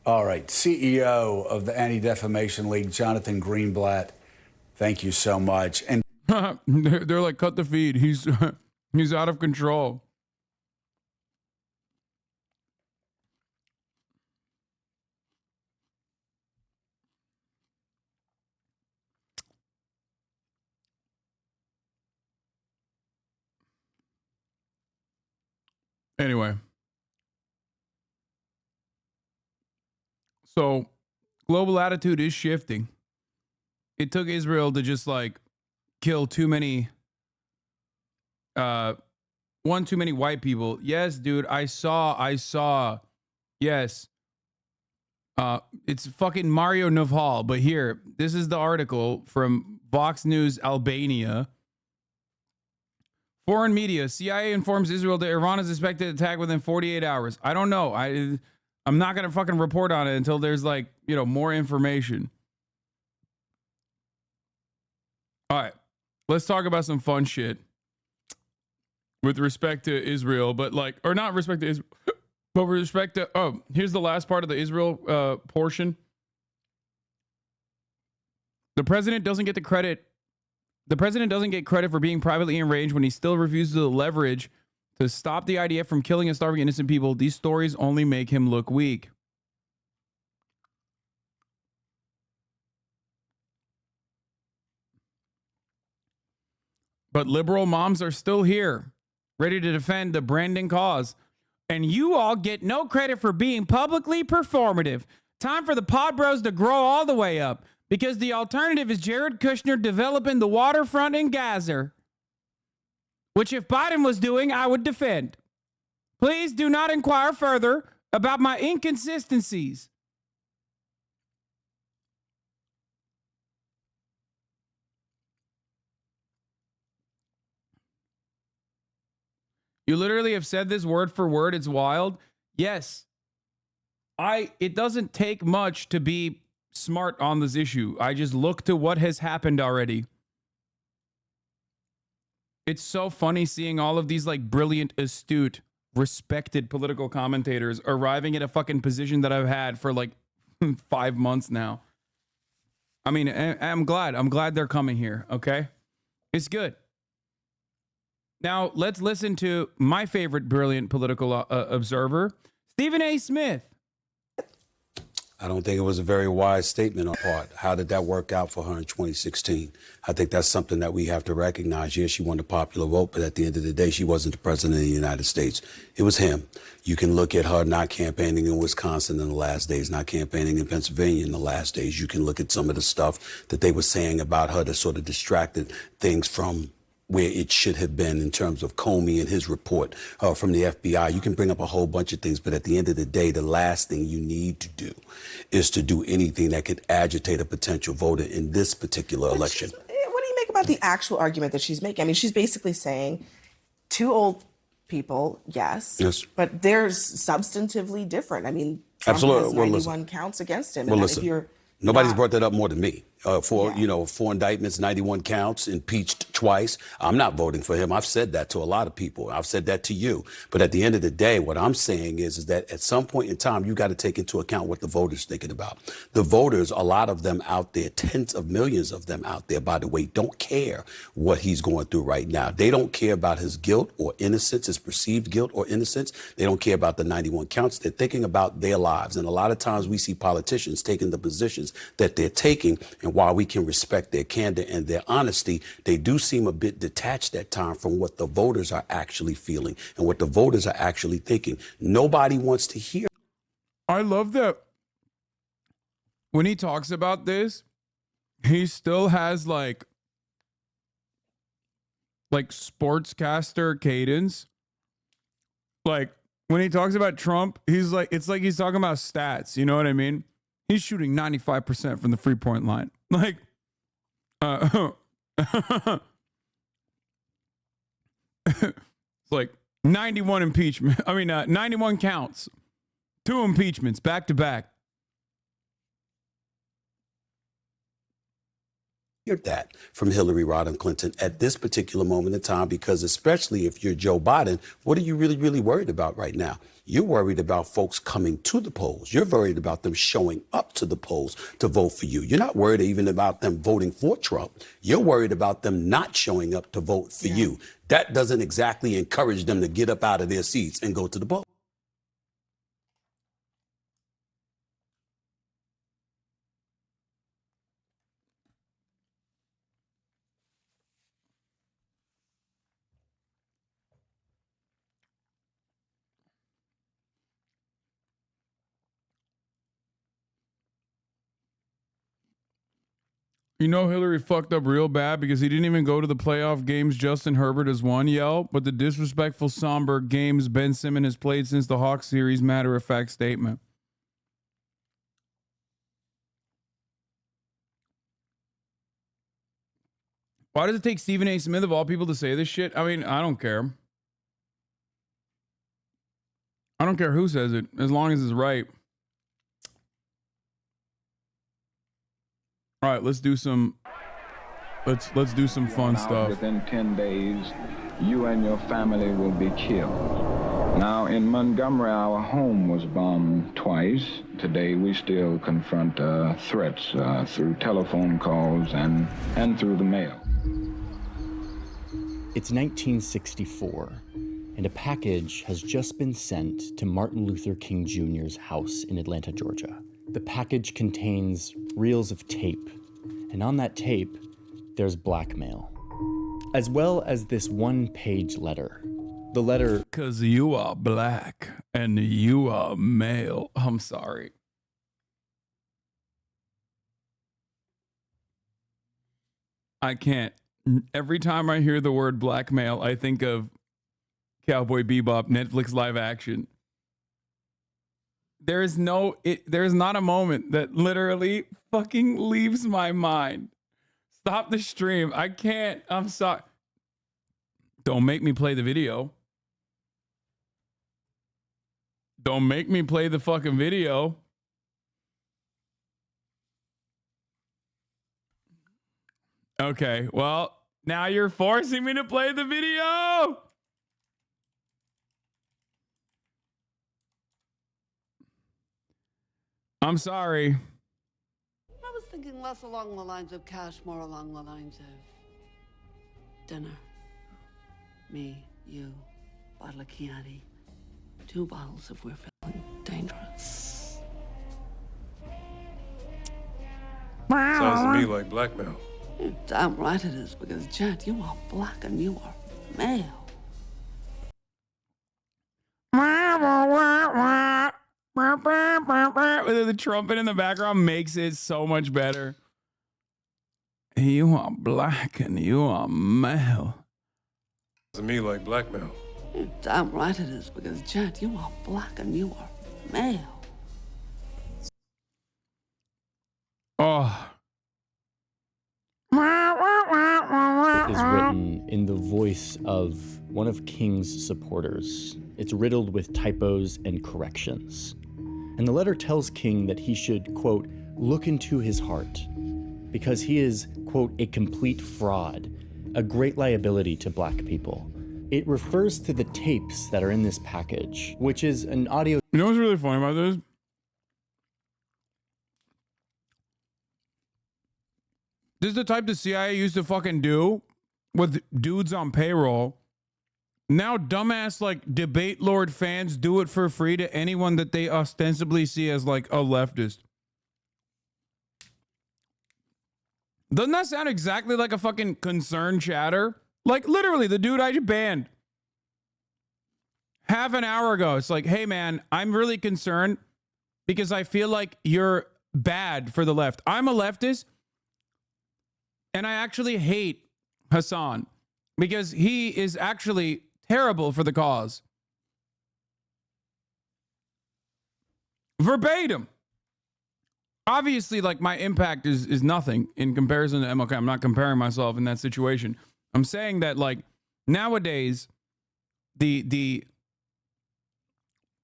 All right. CEO of the Anti-Defamation League, Jonathan Greenblatt, thank you so much. And
they're like, cut the feed. He's out of control. Anyway, so global attitude is shifting. It took Israel to just like kill too many white people. Yes, dude, I saw. Yes. It's fucking Mario Naval, but here, this is the article from Vox News Albania. Foreign media, CIA informs Israel that Iran is expected to attack within 48 hours. I don't know. I'm not going to fucking report on it until there's like, more information. All right. Let's talk about some fun shit with respect to Israel, but or not respect to Israel, but with respect to, here's the last part of the Israel portion. The president doesn't get the credit The president doesn't get credit for being privately enraged when he still refuses to leverage to stop the IDF from killing and starving innocent people. These stories only make him look weak. But liberal moms are still here, ready to defend the branding cause. And you all get no credit for being publicly performative. Time for the pod bros to grow all the way up, because the alternative is Jared Kushner developing the waterfront in Gaza, which if Biden was doing, I would defend. Please do not inquire further about my inconsistencies. You literally have said this word for word. It's wild. Yes. It doesn't take much to be smart on this issue. I just look to what has happened already. It's so funny seeing all of these like brilliant, astute, respected political commentators arriving at a fucking position that I've had for like 5 months now. I mean, I'm glad they're coming here. Okay. It's good. Now, let's listen to my favorite brilliant political observer, Stephen A. Smith.
I don't think it was a very wise statement on her part. How did that work out for her in 2016? I think that's something that we have to recognize. Yes, she won the popular vote, but at the end of the day, she wasn't the president of the United States. It was him. You can look at her not campaigning in Wisconsin in the last days, not campaigning in Pennsylvania in the last days. You can look at some of the stuff that they were saying about her that sort of distracted things from where it should have been in terms of Comey and his report from the FBI. You can bring up a whole bunch of things, but at the end of the day, the last thing you need to do is to do anything that could agitate a potential voter in this particular election.
What do you make about the actual argument that she's making? I mean, she's basically saying two old people, yes, but they're substantively different. I mean, Trump has 91 counts against him.
Well,
and
listen,
if you're
nobody's brought that up more than me. For 4 indictments, 91 counts, impeached twice. I'm not voting for him. I've said that to a lot of people. I've said that to you. But at the end of the day, what I'm saying is that at some point in time, you got to take into account what the voters thinking about. The voters, a lot of them out there, tens of millions of them out there, by the way, don't care what he's going through right now. They don't care about his guilt or innocence, his perceived guilt or innocence. They don't care about the 91 counts. They're thinking about their lives. And a lot of times we see politicians taking the positions that they're taking, and while we can respect their candor and their honesty, they do seem a bit detached at times from what the voters are actually feeling and what the voters are actually thinking. Nobody wants to hear.
I love that when he talks about this, he still has like sportscaster cadence. Like when he talks about Trump, he's like, it's like he's talking about stats. You know what I mean? He's shooting 95% from the 3-point line. Like, it's like 91 impeachment. 91 counts, 2 impeachments back to back.
Hear that from Hillary Rodham Clinton at this particular moment in time, because especially if you're Joe Biden, what are you really, really worried about right now? You're worried about folks coming to the polls. You're worried about them showing up to the polls to vote for you. You're not worried even about them voting for Trump. You're worried about them not showing up to vote for you. That doesn't exactly encourage them to get up out of their seats and go to the polls.
You know Hillary fucked up real bad because he didn't even go to the playoff games Justin Herbert has won, but the disrespectful, somber games Ben Simmons has played since the Hawks series, matter-of-fact statement. Why does it take Stephen A. Smith, of all people, to say this shit? I mean, I don't care. I don't care who says it, as long as it's right. All right, let's do some fun stuff.
Within 10 days, you and your family will be killed. Now, in Montgomery, our home was bombed twice. Today, we still confront threats through telephone calls and through the mail.
It's 1964, and a package has just been sent to Martin Luther King Jr.'s house in Atlanta, Georgia. The package contains reels of tape, and on that tape, there's blackmail, as well as this one-page letter. The letter,
"'Cause you are black and you are male." I'm sorry. I can't. Every time I hear the word blackmail, I think of Cowboy Bebop, Netflix live action. There's not a moment that literally fucking leaves my mind. Stop the stream. I can't. I'm sorry. Don't make me play the video. Don't make me play the fucking video. Okay, well, now you're forcing me to play the video. I'm sorry.
I was thinking less along the lines of cash, more along the lines of dinner. Me, you, bottle of Chianti, 2 bottles if we're feeling dangerous.
Sounds to me like blackmail.
You're damn right it is, because, Jet, you are black and you are male.
The trumpet in the background makes it so much better. You are black and you are male.
Sounds to me like blackmail.
You're damn right it is, because, Jet, you are black and you are male.
Oh.
is written in the voice of one of King's supporters. It's riddled with typos and corrections. And the letter tells King that he should, quote, look into his heart, because he is, quote, a complete fraud, a great liability to black people. It refers to the tapes that are in this package, which is an audio.
You know what's really funny about this? This is the type the CIA used to fucking do with dudes on payroll. Now dumbass like debate lord fans do it for free to anyone that they ostensibly see as like a leftist. Doesn't that sound exactly like a fucking concerned chatter? Like literally the dude I just banned half an hour ago. It's like, hey man, I'm really concerned because I feel like you're bad for the left. I'm a leftist and I actually hate Hasan because he is actually terrible for the cause. Verbatim. Obviously, like my impact is nothing in comparison to MLK. I'm not comparing myself in that situation. I'm saying that like nowadays, the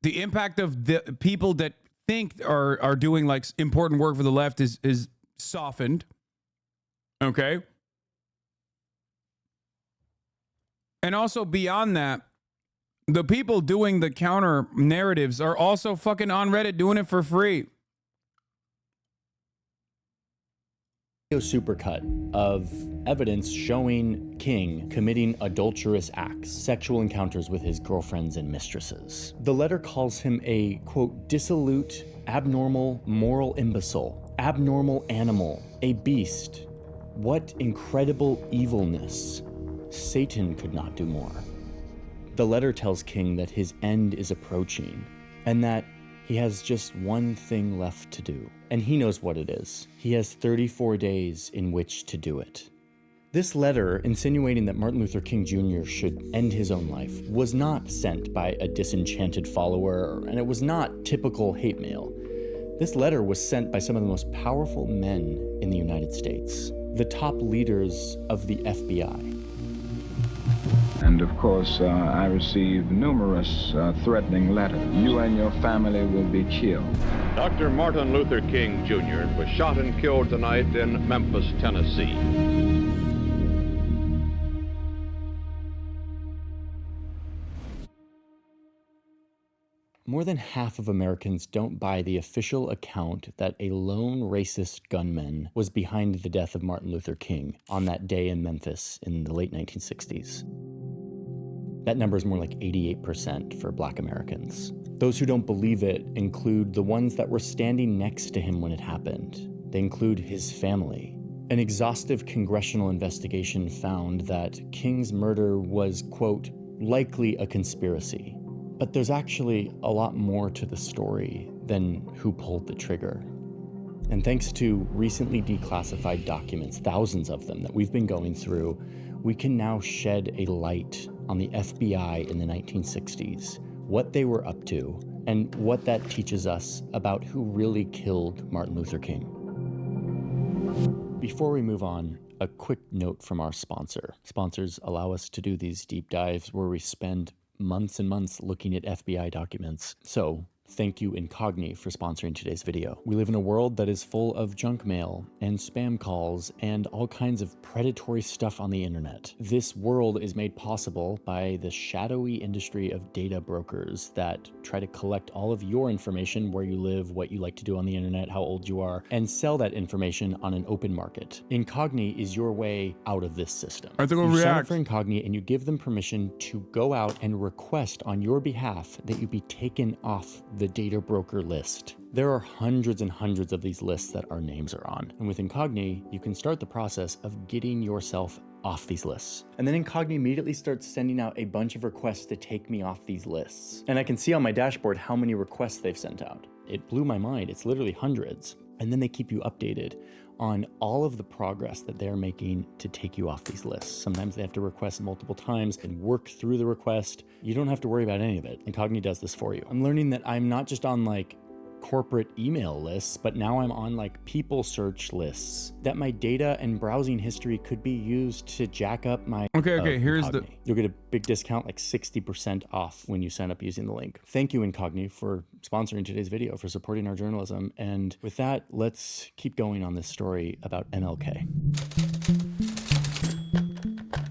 impact of the people that think are doing like important work for the left is softened. Okay. And also beyond that, the people doing the counter narratives are also fucking on Reddit doing it for free.
Supercut of evidence showing King committing adulterous acts, sexual encounters with his girlfriends and mistresses. The letter calls him a, quote, dissolute, abnormal, moral imbecile, abnormal animal, a beast. What incredible evilness. Satan could not do more. The letter tells King that his end is approaching and that he has just one thing left to do. And he knows what it is. He has 34 days in which to do it. This letter, insinuating that Martin Luther King Jr. should end his own life, was not sent by a disenchanted follower, and it was not typical hate mail. This letter was sent by some of the most powerful men in the United States, the top leaders of the FBI.
And of course, I received numerous threatening letters. You and your family will be killed.
Dr. Martin Luther King Jr. was shot and killed tonight in Memphis, Tennessee.
More than half of Americans don't buy the official account that a lone racist gunman was behind the death of Martin Luther King on that day in Memphis in the late 1960s. That number is more like 88% for Black Americans. Those who don't believe it include the ones that were standing next to him when it happened. They include his family. An exhaustive congressional investigation found that King's murder was, quote, likely a conspiracy. But there's actually a lot more to the story than who pulled the trigger. And thanks to recently declassified documents, thousands of them that we've been going through, we can now shed a light on the FBI in the 1960s, what they were up to, and what that teaches us about who really killed Martin Luther King. Before we move on, a quick note from our sponsor. Sponsors allow us to do these deep dives where we spend months and months looking at FBI documents. So thank you, Incogni, for sponsoring today's video. We live in a world that is full of junk mail and spam calls and all kinds of predatory stuff on the internet. This world is made possible by the shadowy industry of data brokers that try to collect all of your information, where you live, what you like to do on the internet, how old you are, and sell that information on an open market. Incogni is your way out of this system. You sign up for Incogni and you give them permission to go out and request on your behalf that you be taken off the data broker list. There are hundreds and hundreds of these lists that our names are on. And with Incogni, you can start the process of getting yourself off these lists. And then Incogni immediately starts sending out a bunch of requests to take me off these lists. And I can see on my dashboard how many requests they've sent out. It blew my mind. It's literally hundreds. And then they keep you updated on all of the progress that they're making to take you off these lists. Sometimes they have to request multiple times and work through the request. You don't have to worry about any of it. Incogni does this for you. I'm learning that I'm not just on like corporate email lists, but now I'm on like people search lists, that my data and browsing history could be used to jack up my
here's
Incogni. You'll get a big discount, like 60% off when you sign up using the link. Thank you, Incogni, for sponsoring today's video, for supporting our journalism. And with that, let's keep going on this story about MLK.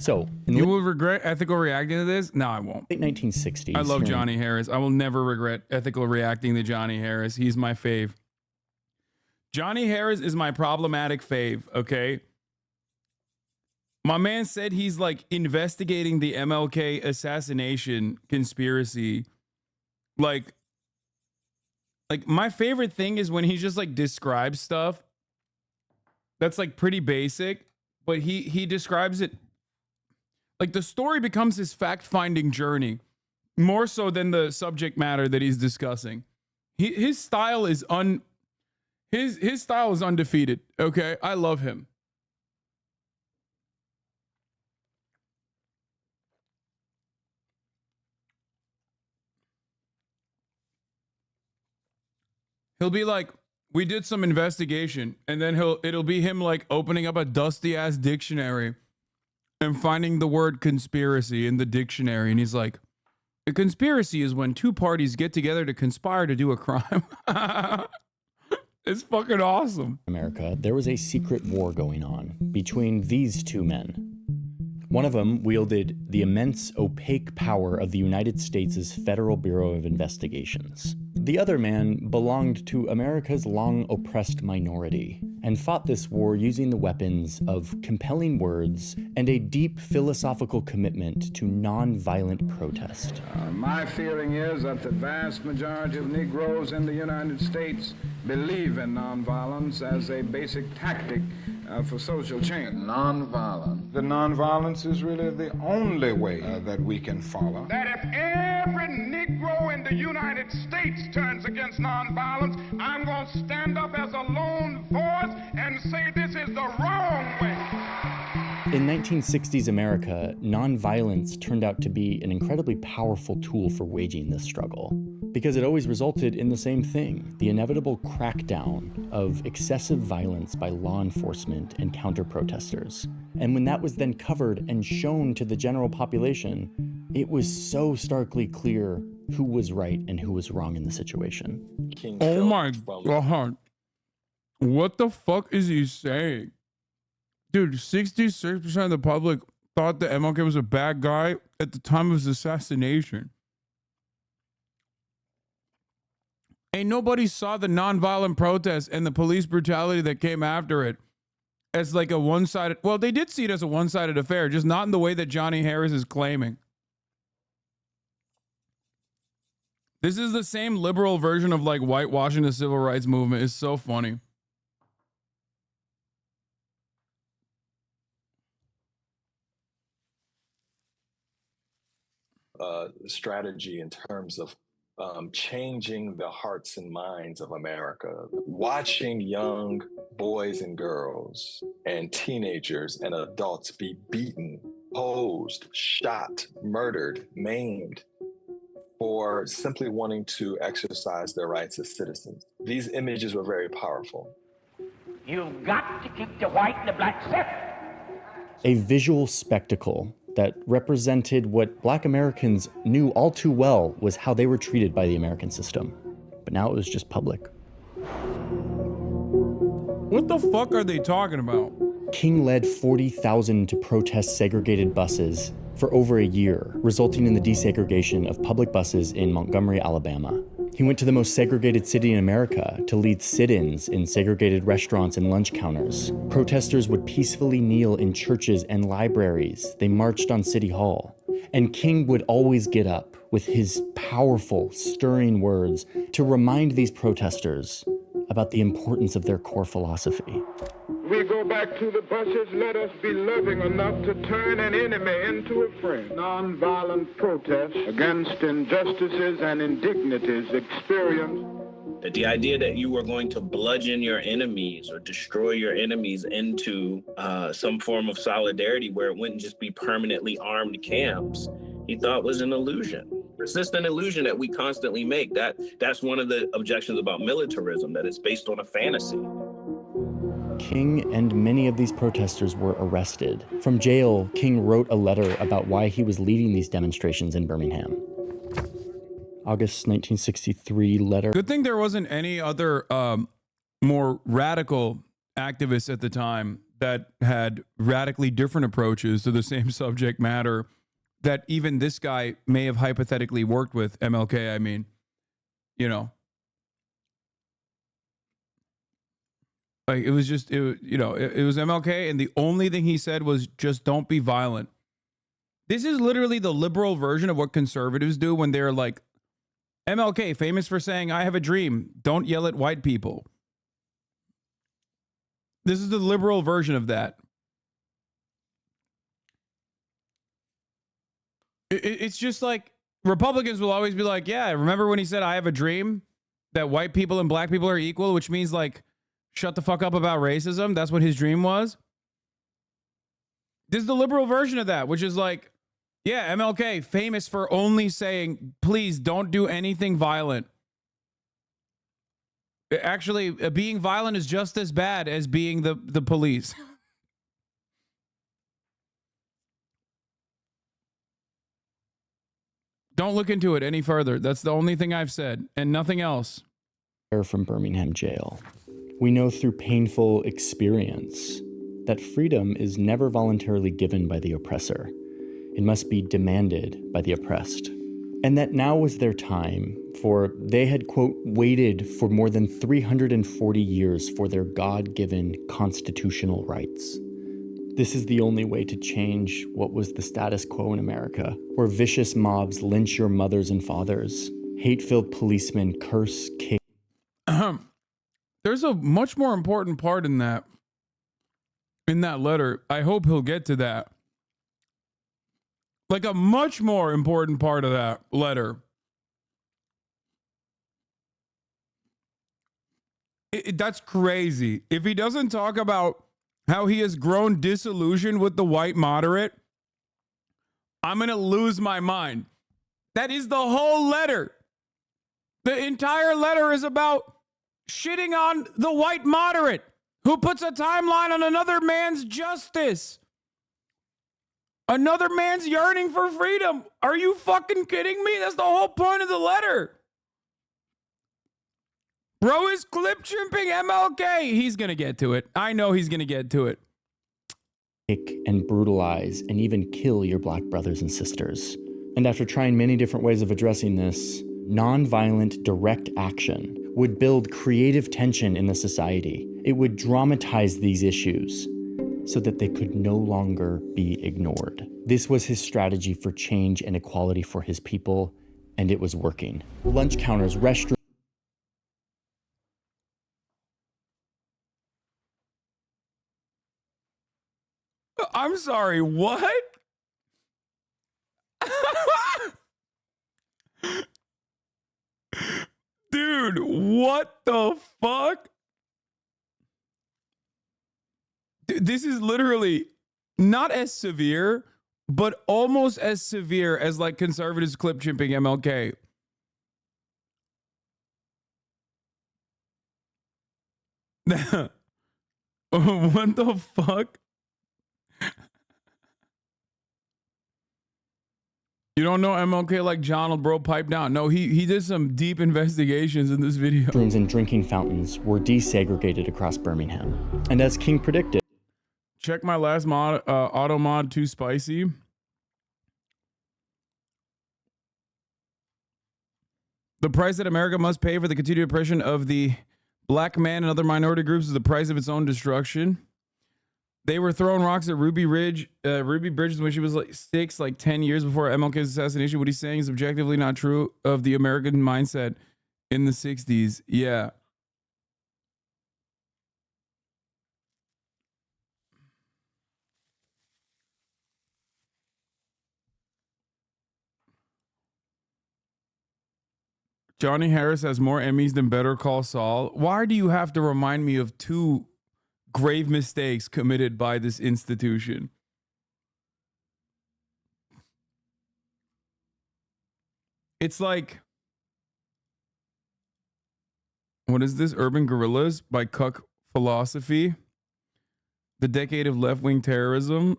So,
you will regret ethical reacting to this? No, I won't.
Late 1960s.
I love Johnny Harris. I will never regret ethical reacting to Johnny Harris. He's my fave. Johnny Harris is my problematic fave, okay? My man said he's like investigating the MLK assassination conspiracy. Like my favorite thing is when he just like describes stuff that's like pretty basic, but he describes it like the story becomes his fact-finding journey more so than the subject matter that he's discussing. His style is his style is undefeated. Okay, I love him. He'll be like, we did some investigation, and then it'll be him like opening up a dusty ass dictionary and finding the word conspiracy in the dictionary. And he's like, a conspiracy is when two parties get together to conspire to do a crime. It's fucking awesome.
America, there was a secret war going on between these two men. One of them wielded the immense opaque power of the United States' Federal Bureau of Investigations. The other man belonged to America's long oppressed minority and fought this war using the weapons of compelling words and a deep philosophical commitment to nonviolent protest.
My feeling is that the vast majority of Negroes in the United States believe in nonviolence as a basic tactic for social change. Nonviolence. The nonviolence is really the only way that we can follow.
That if every Negro in the United States turns against nonviolence, I'm going to stand up as a lone voice and say this is the wrong way.
In 1960s America, nonviolence turned out to be an incredibly powerful tool for waging this struggle, because it always resulted in the same thing, the inevitable crackdown of excessive violence by law enforcement and counter-protesters. And when that was then covered and shown to the general population, it was so starkly clear who was right and who was wrong in the situation.
Oh my God. What the fuck is he saying? Dude, 66% of the public thought that MLK was a bad guy at the time of his assassination. Ain't nobody saw the nonviolent protest and the police brutality that came after it as like a one-sided, well, they did see it as a one-sided affair, just not in the way that Johnny Harris is claiming. This is the same liberal version of like whitewashing the civil rights movement. It's so funny.
Strategy in terms of changing the hearts and minds of America. Watching young boys and girls and teenagers and adults be beaten, posed, shot, murdered, maimed for simply wanting to exercise their rights as citizens. These images were very powerful.
You've got to keep the white and the black separate.
A visual spectacle that represented what Black Americans knew all too well was how they were treated by the American system. But now it was just public.
What the fuck are they talking about?
King led 40,000 to protest segregated buses for over a year, resulting in the desegregation of public buses in Montgomery, Alabama. He went to the most segregated city in America to lead sit-ins in segregated restaurants and lunch counters. Protesters would peacefully kneel in churches and libraries. They marched on City Hall. And King would always get up with his powerful, stirring words to remind these protesters about the importance of their core philosophy.
We go back to the buses. Let us be loving enough to turn an enemy into a friend. Nonviolent protest against injustices and indignities experienced.
The idea that you were going to bludgeon your enemies or destroy your enemies into some form of solidarity where it wouldn't just be permanently armed camps, he thought was an illusion. Persistent illusion that we constantly make. That's one of the objections about militarism, that it's based on a fantasy.
King and many of these protesters were arrested. From jail, King wrote a letter about why he was leading these demonstrations in Birmingham. August 1963 letter.
Good thing there wasn't any other more radical activists at the time that had radically different approaches to the same subject matter that even this guy may have hypothetically worked with, MLK, I mean, you know. Like, it was just, it was MLK, and the only thing he said was just don't be violent. This is literally the liberal version of what conservatives do when they're like, MLK, famous for saying, I have a dream, don't yell at white people. This is the liberal version of that. It's just like, Republicans will always be like, yeah, remember when he said, I have a dream that white people and black people are equal, which means like, shut the fuck up about racism. That's what his dream was. This is the liberal version of that, which is like, yeah, MLK, famous for only saying, please don't do anything violent. Actually, being violent is just as bad as being the police. Don't look into it any further. That's the only thing I've said, and nothing else.
From Birmingham jail. We know through painful experience that freedom is never voluntarily given by the oppressor. It must be demanded by the oppressed. And that now was their time, for they had, quote, waited for more than 340 years for their God-given constitutional rights. This is the only way to change what was the status quo in America, where vicious mobs lynch your mothers and fathers, hate-filled policemen curse, kick.
There's a much more important part in that letter. I hope he'll get to that. Like a much more important part of that letter. That's crazy. If he doesn't talk about how he has grown disillusioned with the white moderate, I'm going to lose my mind. That is the whole letter. The entire letter is about shitting on the white moderate who puts a timeline on another man's justice. Another man's yearning for freedom. Are you fucking kidding me? That's the whole point of the letter. Bro is clip chimping MLK. He's going to get to it. I know he's going to get to it.
And brutalize and even kill your black brothers and sisters. And after trying many different ways of addressing this, nonviolent direct action would build creative tension in the society. It would dramatize these issues so that they could no longer be ignored. This was his strategy for change and equality for his people, and it was working. Lunch counters, restrooms.
I'm sorry, what? Dude, what the fuck? Dude, this is literally not as severe, but almost as severe as like conservatives clip chimping MLK. What the fuck? You don't know MLK like John, bro, pipe down. No, he did some deep investigations in this video.
Rooms and drinking fountains were desegregated across Birmingham. And as King predicted,
check my last mod, auto mod too spicy. The price that America must pay for the continued oppression of the black man and other minority groups is the price of its own destruction. They were throwing rocks at Ruby Bridges when she was like 6, like 10 years before MLK's assassination. What he's saying is objectively not true of the American mindset in the 60s. Yeah. Johnny Harris has more Emmys than Better Call Saul. Why do you have to remind me of 2 grave mistakes committed by this institution? It's like, what is this? Urban Guerrillas by Cuck Philosophy. The Decade of Left-Wing Terrorism.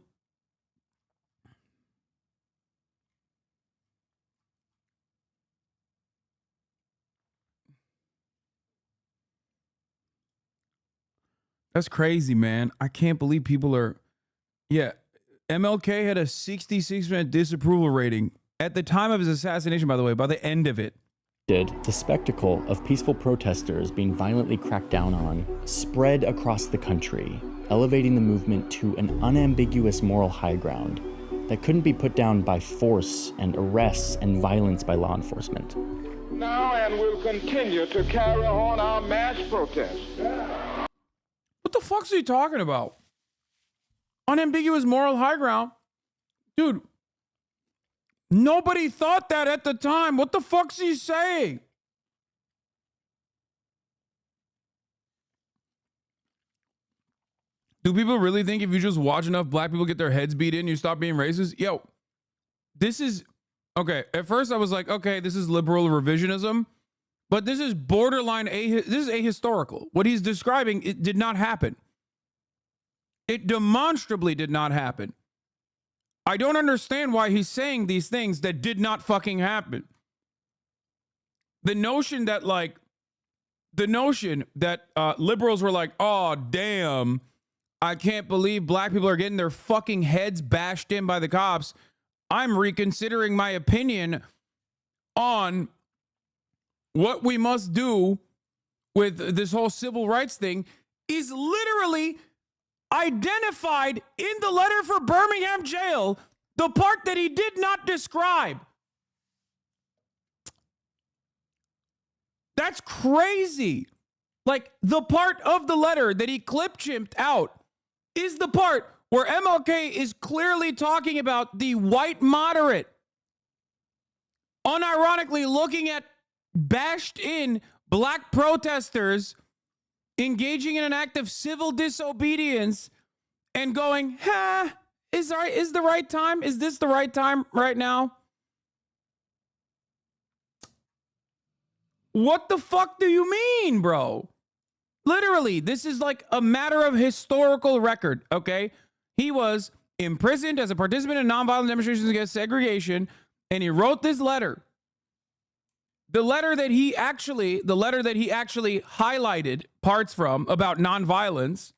That's crazy, man. I can't believe people are... Yeah, MLK had a 66% disapproval rating at the time of his assassination, by the way, by the end of it.
the spectacle of peaceful protesters being violently cracked down on spread across the country, elevating the movement to an unambiguous moral high ground that couldn't be put down by force and arrests and violence by law enforcement.
Now and will continue to carry on our mass protest.
What the fuck's he talking about? Unambiguous moral high ground? Dude, nobody thought that at the time. What the fuck's he saying? Do people really think if you just watch enough black people get their heads beat in, you stop being racist? Yo, this is... Okay, at first I was like, okay, this is liberal revisionism, but this is borderline, this is ahistorical. What he's describing, it did not happen. It demonstrably did not happen. I don't understand why he's saying these things that did not fucking happen. The notion that liberals were like, oh, damn, I can't believe black people are getting their fucking heads bashed in by the cops. I'm reconsidering my opinion on what we must do with this whole civil rights thing is literally identified in the letter for Birmingham jail, the part that he did not describe. That's crazy. Like, the part of the letter that he clip-chimped out is the part where MLK is clearly talking about the white moderate, unironically looking at bashed in black protesters engaging in an act of civil disobedience and going, is the right time? Is this the right time right now? What the fuck do you mean, bro? Literally, this is like a matter of historical record, okay? He was imprisoned as a participant in nonviolent demonstrations against segregation, and he wrote this letter. The letter that he actually highlighted parts from about nonviolence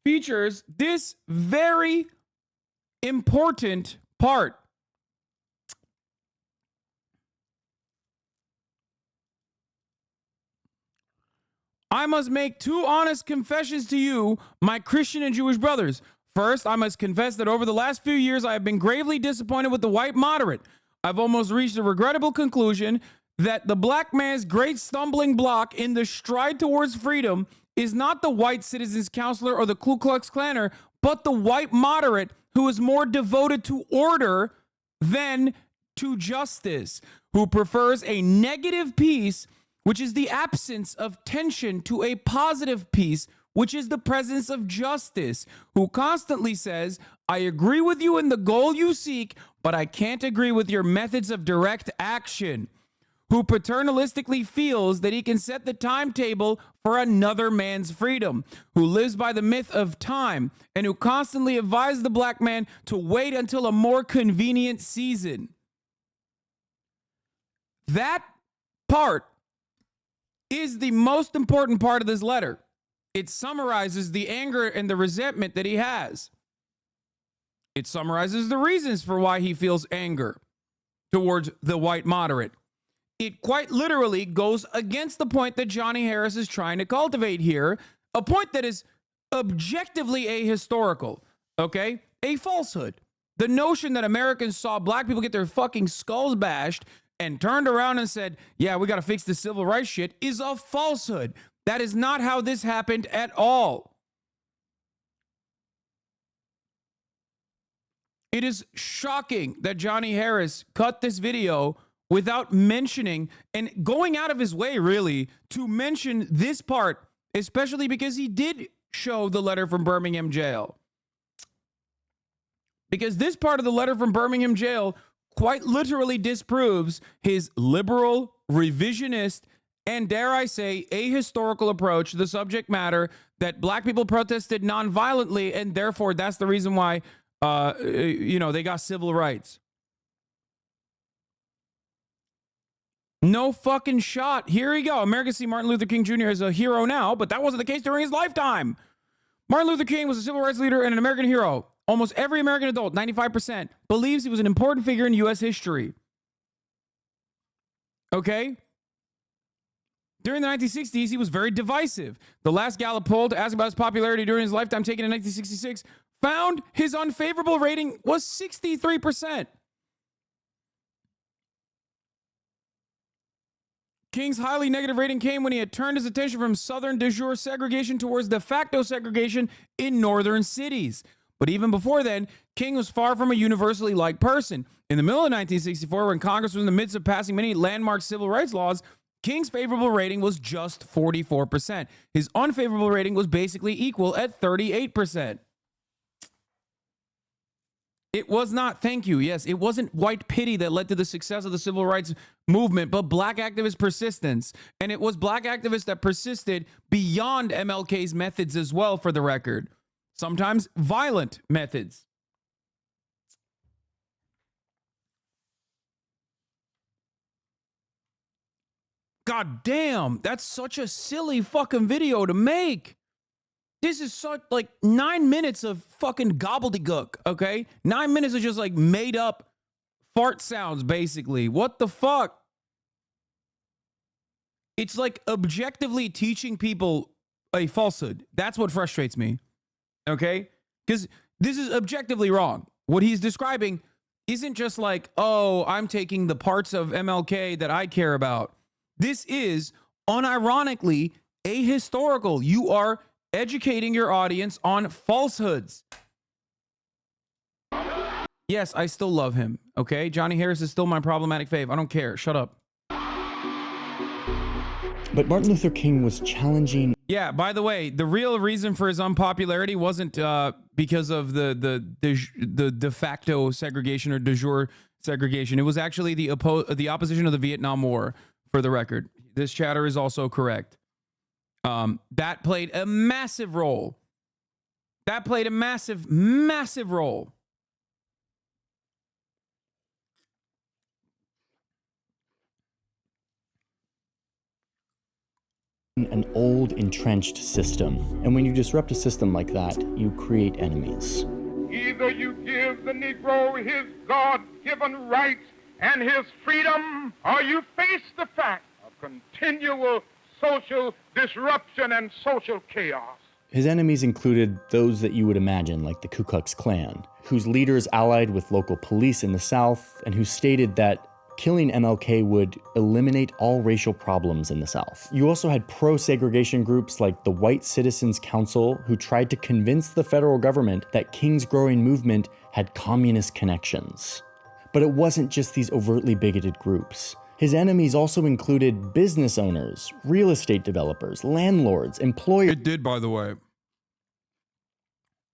features this very important part. I must make two honest confessions to you, my Christian and Jewish brothers. First, I must confess that over the last few years, I have been gravely disappointed with the white moderate. I've almost reached a regrettable conclusion that the black man's great stumbling block in the stride towards freedom is not the white citizens counselor or the Ku Klux Klaner, but the white moderate who is more devoted to order than to justice, who prefers a negative peace, which is the absence of tension, to a positive peace, which is the presence of justice, who constantly says, I agree with you in the goal you seek, but I can't agree with your methods of direct action, who paternalistically feels that he can set the timetable for another man's freedom, who lives by the myth of time, and who constantly advises the black man to wait until a more convenient season. That part is the most important part of this letter. It summarizes the anger and the resentment that he has. It summarizes the reasons for why he feels anger towards the white moderate. It quite literally goes against the point that Johnny Harris is trying to cultivate here, a point that is objectively ahistorical, okay? A falsehood. The notion that Americans saw black people get their fucking skulls bashed and turned around and said, yeah, we got to fix the civil rights shit, is a falsehood. That is not how this happened at all. It is shocking that Johnny Harris cut this video without mentioning and going out of his way, really, to mention this part, especially because he did show the letter from Birmingham jail. Because this part of the letter from Birmingham jail quite literally disproves his liberal, revisionist, and dare I say, ahistorical approach to the subject matter that black people protested nonviolently, and therefore that's the reason why, they got civil rights. No fucking shot. Here we go. Americans see Martin Luther King Jr. as a hero now, but that wasn't the case during his lifetime. Martin Luther King was a civil rights leader and an American hero. Almost every American adult, 95%, believes he was an important figure in U.S. history. Okay? During the 1960s, he was very divisive. The last Gallup poll to ask about his popularity during his lifetime, taken in 1966, found his unfavorable rating was 63%. King's highly negative rating came when he had turned his attention from Southern de jure segregation towards de facto segregation in northern cities. But even before then, King was far from a universally liked person. In the middle of 1964, when Congress was in the midst of passing many landmark civil rights laws, King's favorable rating was just 44%. His unfavorable rating was basically equal at 38%. It was not, thank you, yes, it wasn't white pity that led to the success of the civil rights movement, but black activist persistence. And it was black activists that persisted beyond MLK's methods as well, for the record. Sometimes violent methods. God damn, that's such a silly fucking video to make. This is such, 9 minutes of fucking gobbledygook, okay? 9 minutes of just made up fart sounds, basically. What the fuck? It's objectively teaching people a falsehood. That's what frustrates me, okay? Because this is objectively wrong. What he's describing isn't just oh, I'm taking the parts of MLK that I care about. This is unironically ahistorical. You are educating your audience on falsehoods. Yes, I still love him, okay? Johnny Harris is still my problematic fave. I don't care. Shut up.
But Martin Luther King was challenging.
Yeah, by the way, the real reason for his unpopularity wasn't because of the de facto segregation or de jure segregation. It was actually the opposition of the Vietnam War, for the record. This chatter is also correct. That played a massive role. That played a massive, massive role.
An old entrenched system. And when you disrupt a system like that, you create enemies.
Either you give the Negro his God-given rights and his freedom, or you face the fact of continual social disruption and social chaos.
His enemies included those that you would imagine, like the Ku Klux Klan, whose leaders allied with local police in the South and who stated that killing MLK would eliminate all racial problems in the South. You also had pro-segregation groups like the White Citizens Council, who tried to convince the federal government that King's growing movement had communist connections. But it wasn't just these overtly bigoted groups. His enemies also included business owners, real estate developers, landlords, employers.
It did, by the way.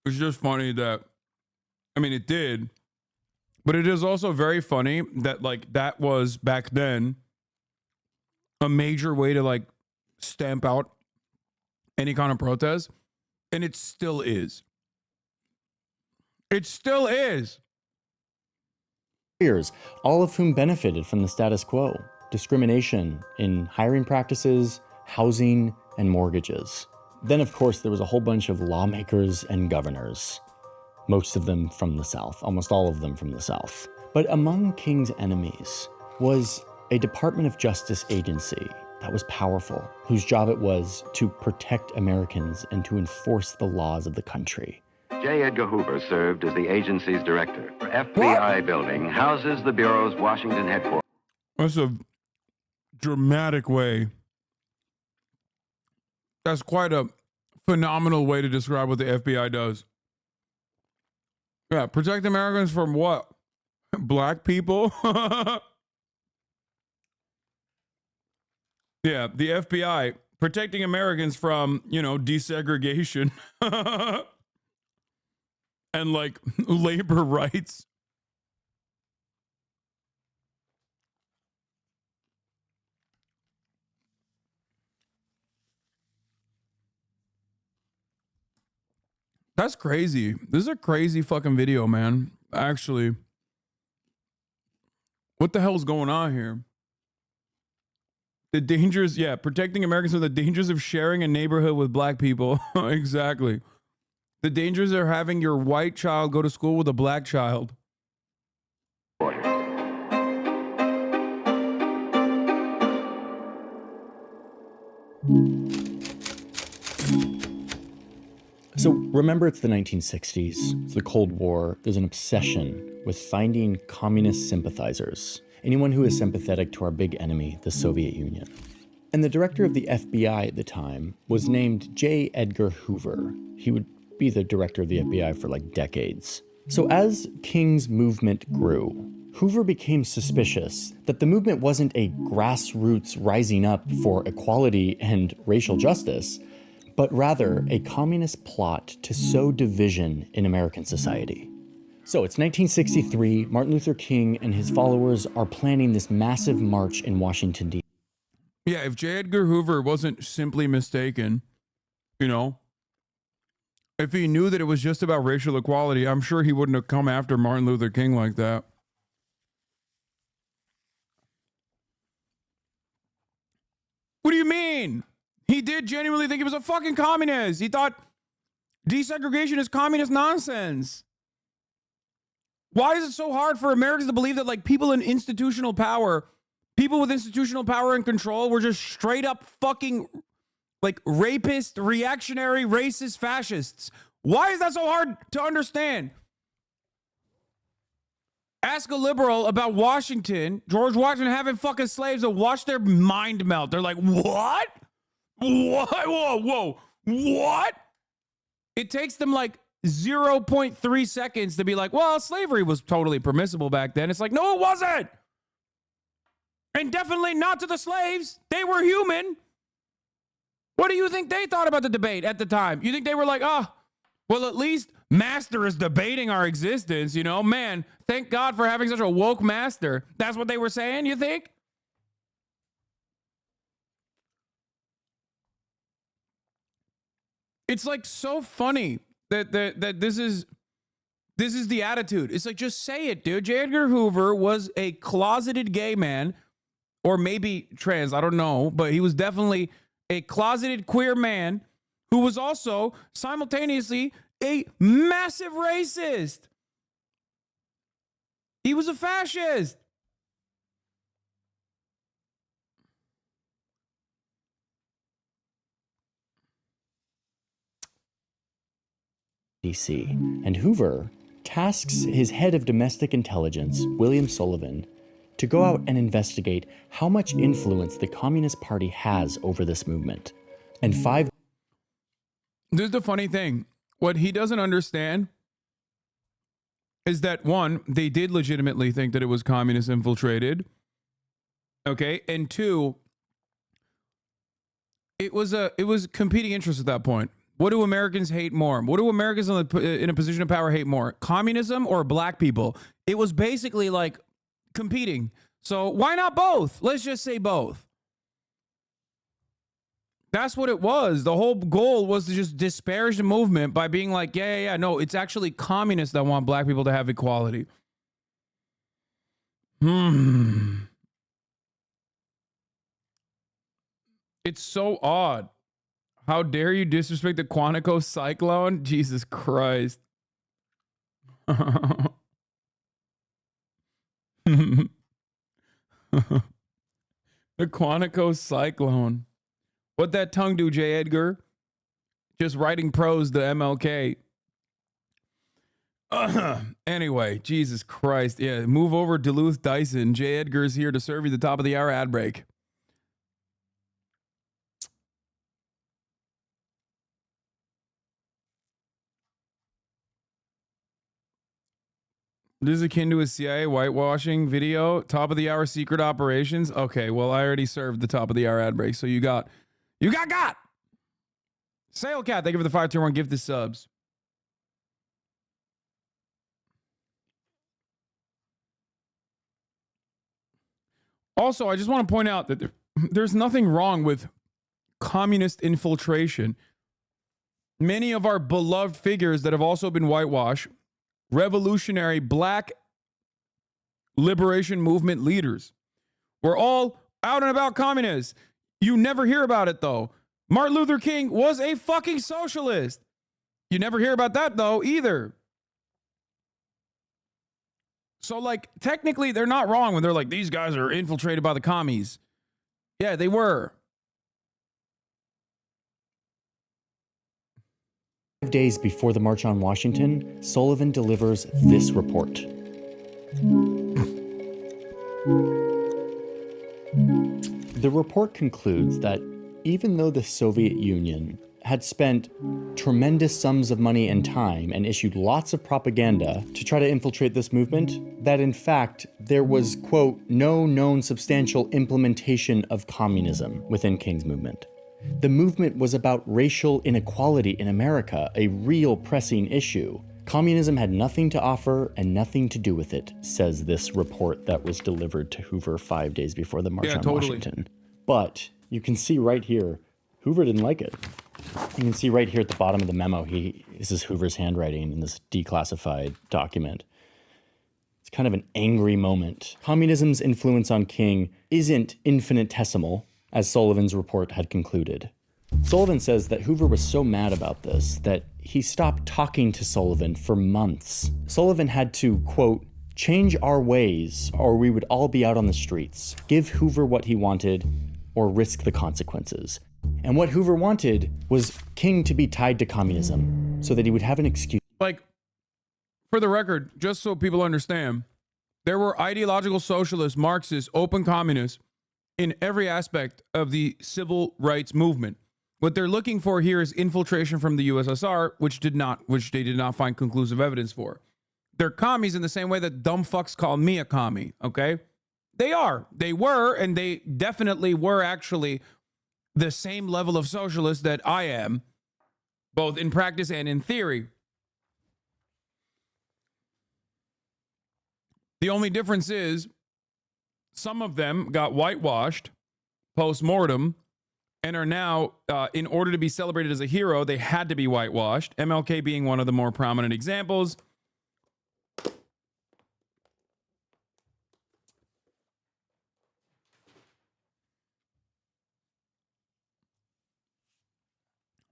It's just funny that, I mean, it did, but it is also very funny that, like, that was back then a major way to, like, stamp out any kind of protest, and it still is. It still is.
All of whom benefited from the status quo, discrimination in hiring practices, housing, and mortgages. Then, of course, there was a whole bunch of lawmakers and governors, most of them from the South, almost all of them from the South. But among King's enemies was a Department of Justice agency that was powerful, whose job it was to protect Americans and to enforce the laws of the country.
J. Edgar Hoover served as the agency's director. FBI building houses the Bureau's Washington headquarters.
That's a dramatic way. That's quite a phenomenal way to describe what the FBI does. Yeah, protect Americans from what? Black people? Yeah, the FBI protecting Americans from, you know, desegregation. And like labor rights. That's crazy. This is a crazy fucking video, man. Actually. What the hell's going on here? The dangers, yeah, protecting Americans from the dangers of sharing a neighborhood with black people. Exactly. The dangers of having your white child go to school with a black child.
So remember, it's the 1960s, it's the Cold War. There's an obsession with finding communist sympathizers, anyone who is sympathetic to our big enemy, the Soviet Union. And the director of the FBI at the time was named J. Edgar Hoover. He would be the director of the FBI for like decades. So as King's movement grew, Hoover became suspicious that the movement wasn't a grassroots rising up for equality and racial justice, but rather a communist plot to sow division in American society. So it's 1963, Martin Luther King and his followers are planning this massive march in Washington, D.C.
Yeah, if J. Edgar Hoover wasn't simply mistaken, you know, if he knew that it was just about racial equality, I'm sure he wouldn't have come after Martin Luther King like that. What do you mean? He did genuinely think he was a fucking communist. He thought desegregation is communist nonsense. Why is it so hard for Americans to believe that, like, people in institutional power, people with institutional power and control were just straight up fucking, like, rapist, reactionary, racist fascists? Why is that so hard to understand? Ask a liberal about Washington, George Washington having fucking slaves, and watch their mind melt. They're like, what? What? Whoa. What? It takes them like 0.3 seconds to be like, well, slavery was totally permissible back then. It's like, no, it wasn't. And definitely not to the slaves. They were human. What do you think they thought about the debate at the time? You think they were like, oh, well, at least master is debating our existence, you know? Man, thank God for having such a woke master. That's what they were saying, you think? It's like so funny that this is the attitude. It's like, just say it, dude. J. Edgar Hoover was a closeted gay man, or maybe trans, I don't know, but he was definitely a closeted queer man who was also simultaneously a massive racist. He was a fascist.
D.C. And Hoover tasks his head of domestic intelligence, William Sullivan, to go out and investigate how much influence the Communist Party has over this movement. And
This is the funny thing. What he doesn't understand is that, one, they did legitimately think that it was communist infiltrated. Okay. And two, it was competing interests at that point. What do Americans hate more? What do Americans in a position of power hate more? Communism or black people? It was basically like competing. So why not both? Let's just say both. That's what it was. The whole goal was to just disparage the movement by being like, yeah. No, it's actually communists that want black people to have equality. It's so odd. How dare you disrespect the Quantico cyclone? Jesus Christ. The Quantico cyclone. What'd that tongue do, J. Edgar? Just writing prose to MLK. Anyway, Jesus Christ. Yeah, move over, Duluth Dyson. J. Edgar's here to serve you the top of the hour ad break. This is akin to a CIA whitewashing video. Top of the hour secret operations. Okay, well, I already served the top of the hour ad break, so you got. Sale Cat, thank you for the 5-tier-1 gift to subs. Also, I just want to point out that there's nothing wrong with communist infiltration. Many of our beloved figures that have also been whitewashed, revolutionary black liberation movement leaders, were all out and about communists. You never hear about it, though. Martin Luther King was a fucking socialist. You never hear about that, though, either. So, like, technically, they're not wrong when they're like, these guys are infiltrated by the commies. Yeah, they were.
5 days before the March on Washington, Sullivan delivers this report. The report concludes that even though the Soviet Union had spent tremendous sums of money and time and issued lots of propaganda to try to infiltrate this movement, that in fact there was, quote, no known substantial implementation of communism within King's movement. The movement was about racial inequality in America, a real pressing issue. Communism had nothing to offer and nothing to do with it, says this report that was delivered to Hoover 5 days before the March on Washington. But you can see right here, Hoover didn't like it. You can see right here at the bottom of the memo, this is Hoover's handwriting in this declassified document. It's kind of an angry moment. Communism's influence on King isn't infinitesimal, as Sullivan's report had concluded. Sullivan says that Hoover was so mad about this that he stopped talking to Sullivan for months. Sullivan had to, quote, change our ways or we would all be out on the streets, give Hoover what he wanted, or risk the consequences. And what Hoover wanted was King to be tied to communism so that he would have an excuse.
Like, for the record, just so people understand, there were ideological socialists, Marxists, open communists in every aspect of the civil rights movement. What they're looking for here is infiltration from the USSR, which they did not find conclusive evidence for. They're commies in the same way that dumb fucks call me a commie, okay? They were, and they definitely were actually the same level of socialist that I am, both in practice and in theory. The only difference is some of them got whitewashed post-mortem and are now, in order to be celebrated as a hero, they had to be whitewashed. MLK being one of the more prominent examples.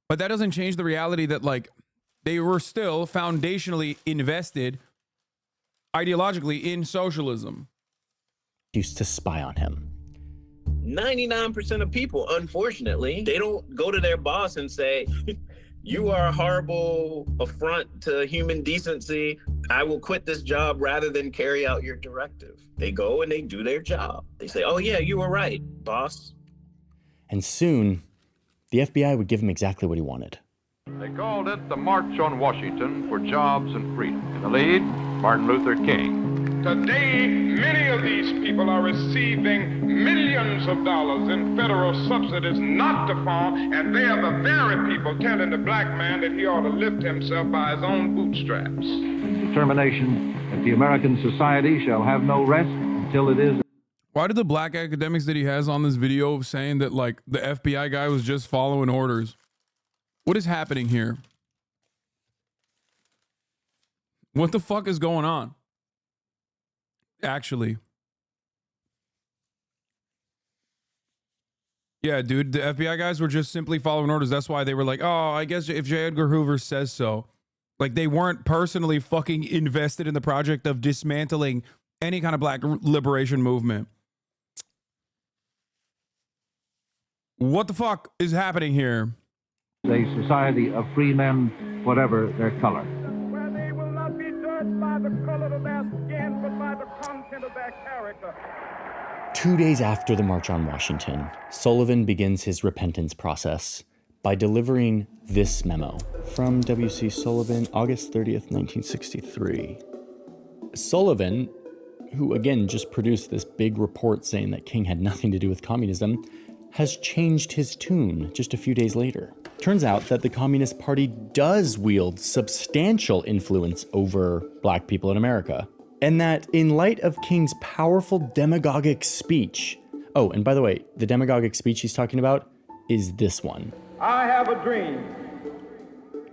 But that doesn't change the reality that, like, they were still foundationally invested ideologically in socialism.
Used to spy on him.
99% of people, unfortunately, they don't go to their boss and say, you are a horrible affront to human decency. I will quit this job rather than carry out your directive. They go and they do their job. They say, oh yeah, you were right, boss.
And soon, the FBI would give him exactly what he wanted.
They called it the March on Washington for Jobs and Freedom. In the lead, Martin Luther King.
Today, many of these people are receiving millions of dollars in federal subsidies not to farm, and they are the very people telling the black man that he ought to lift himself by his own bootstraps.
Determination that the American society shall have no rest until it is.
Why do the black academics that he has on this video saying that like the FBI guy was just following orders? What is happening here? What the fuck is going on? Actually. Yeah, dude, the FBI guys were just simply following orders. That's why they were like, oh, I guess if J. Edgar Hoover says so. Like, they weren't personally fucking invested in the project of dismantling any kind of black liberation movement. What the fuck is happening here?
A society of free men, whatever their color.
Where they will not be judged by the color of their skin, but by the content of their character.
2 days after the March on Washington, Sullivan begins his repentance process by delivering this memo from W.C. Sullivan, August 30th, 1963. Sullivan, who again just produced this big report saying that King had nothing to do with communism, has changed his tune just a few days later. Turns out that the Communist Party does wield substantial influence over black people in America, and that in light of King's powerful demagogic speech, oh, and by the way, the demagogic speech he's talking about is this one.
I have a dream.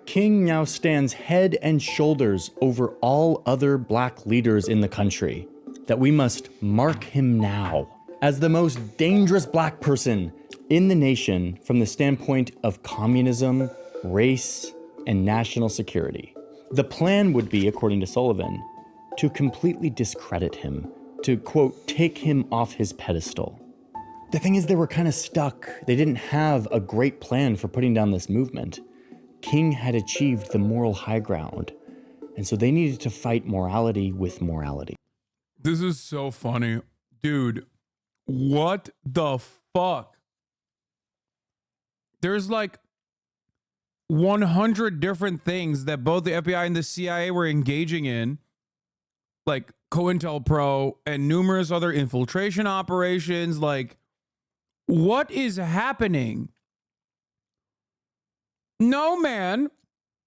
King now stands head and shoulders over all other black leaders in the country, that we must mark him now as the most dangerous black person in the nation from the standpoint of communism, race, and national security. The plan would be, according to Sullivan, to completely discredit him, to, quote, take him off his pedestal. The thing is, they were kind of stuck. They didn't have a great plan for putting down this movement. King had achieved the moral high ground, and so they needed to fight morality with morality.
This is so funny. Dude, what the fuck? There's like 100 different things that both the FBI and the CIA were engaging in, like COINTELPRO and numerous other infiltration operations. Like, what is happening? No, man.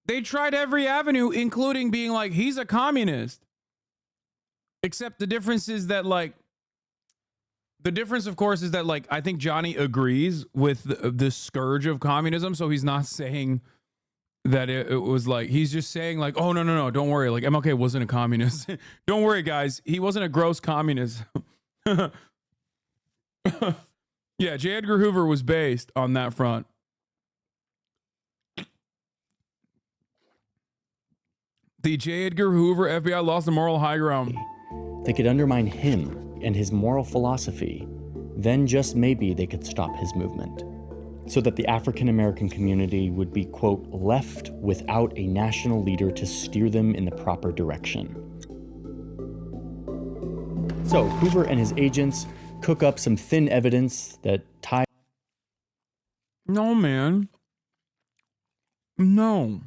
They tried every avenue, including being like, he's a communist. Except the difference is that, like, the difference, of course, is that, like, I think Johnny agrees with the scourge of communism. So he's not saying that it was like, he's just saying like, oh, no, don't worry. Like, MLK wasn't a communist. Don't worry, guys. He wasn't a gross communist. Yeah, J. Edgar Hoover was based on that front. The J. Edgar Hoover FBI lost the moral high ground.
They could undermine him and his moral philosophy. Then just maybe they could stop his movement, so that the African American community would be, quote, left without a national leader to steer them in the proper direction. So Hoover and his agents cook up some thin evidence that ties.
No, man. No.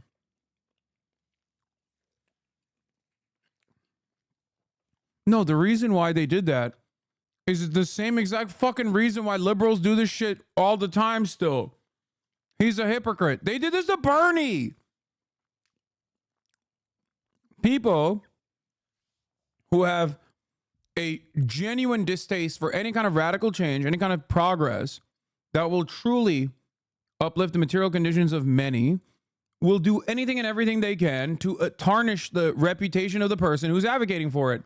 No, the reason why they did that is the same exact fucking reason why liberals do this shit all the time still. He's a hypocrite. They did this to Bernie. People who have a genuine distaste for any kind of radical change, any kind of progress that will truly uplift the material conditions of many, will do anything and everything they can to tarnish the reputation of the person who's advocating for it.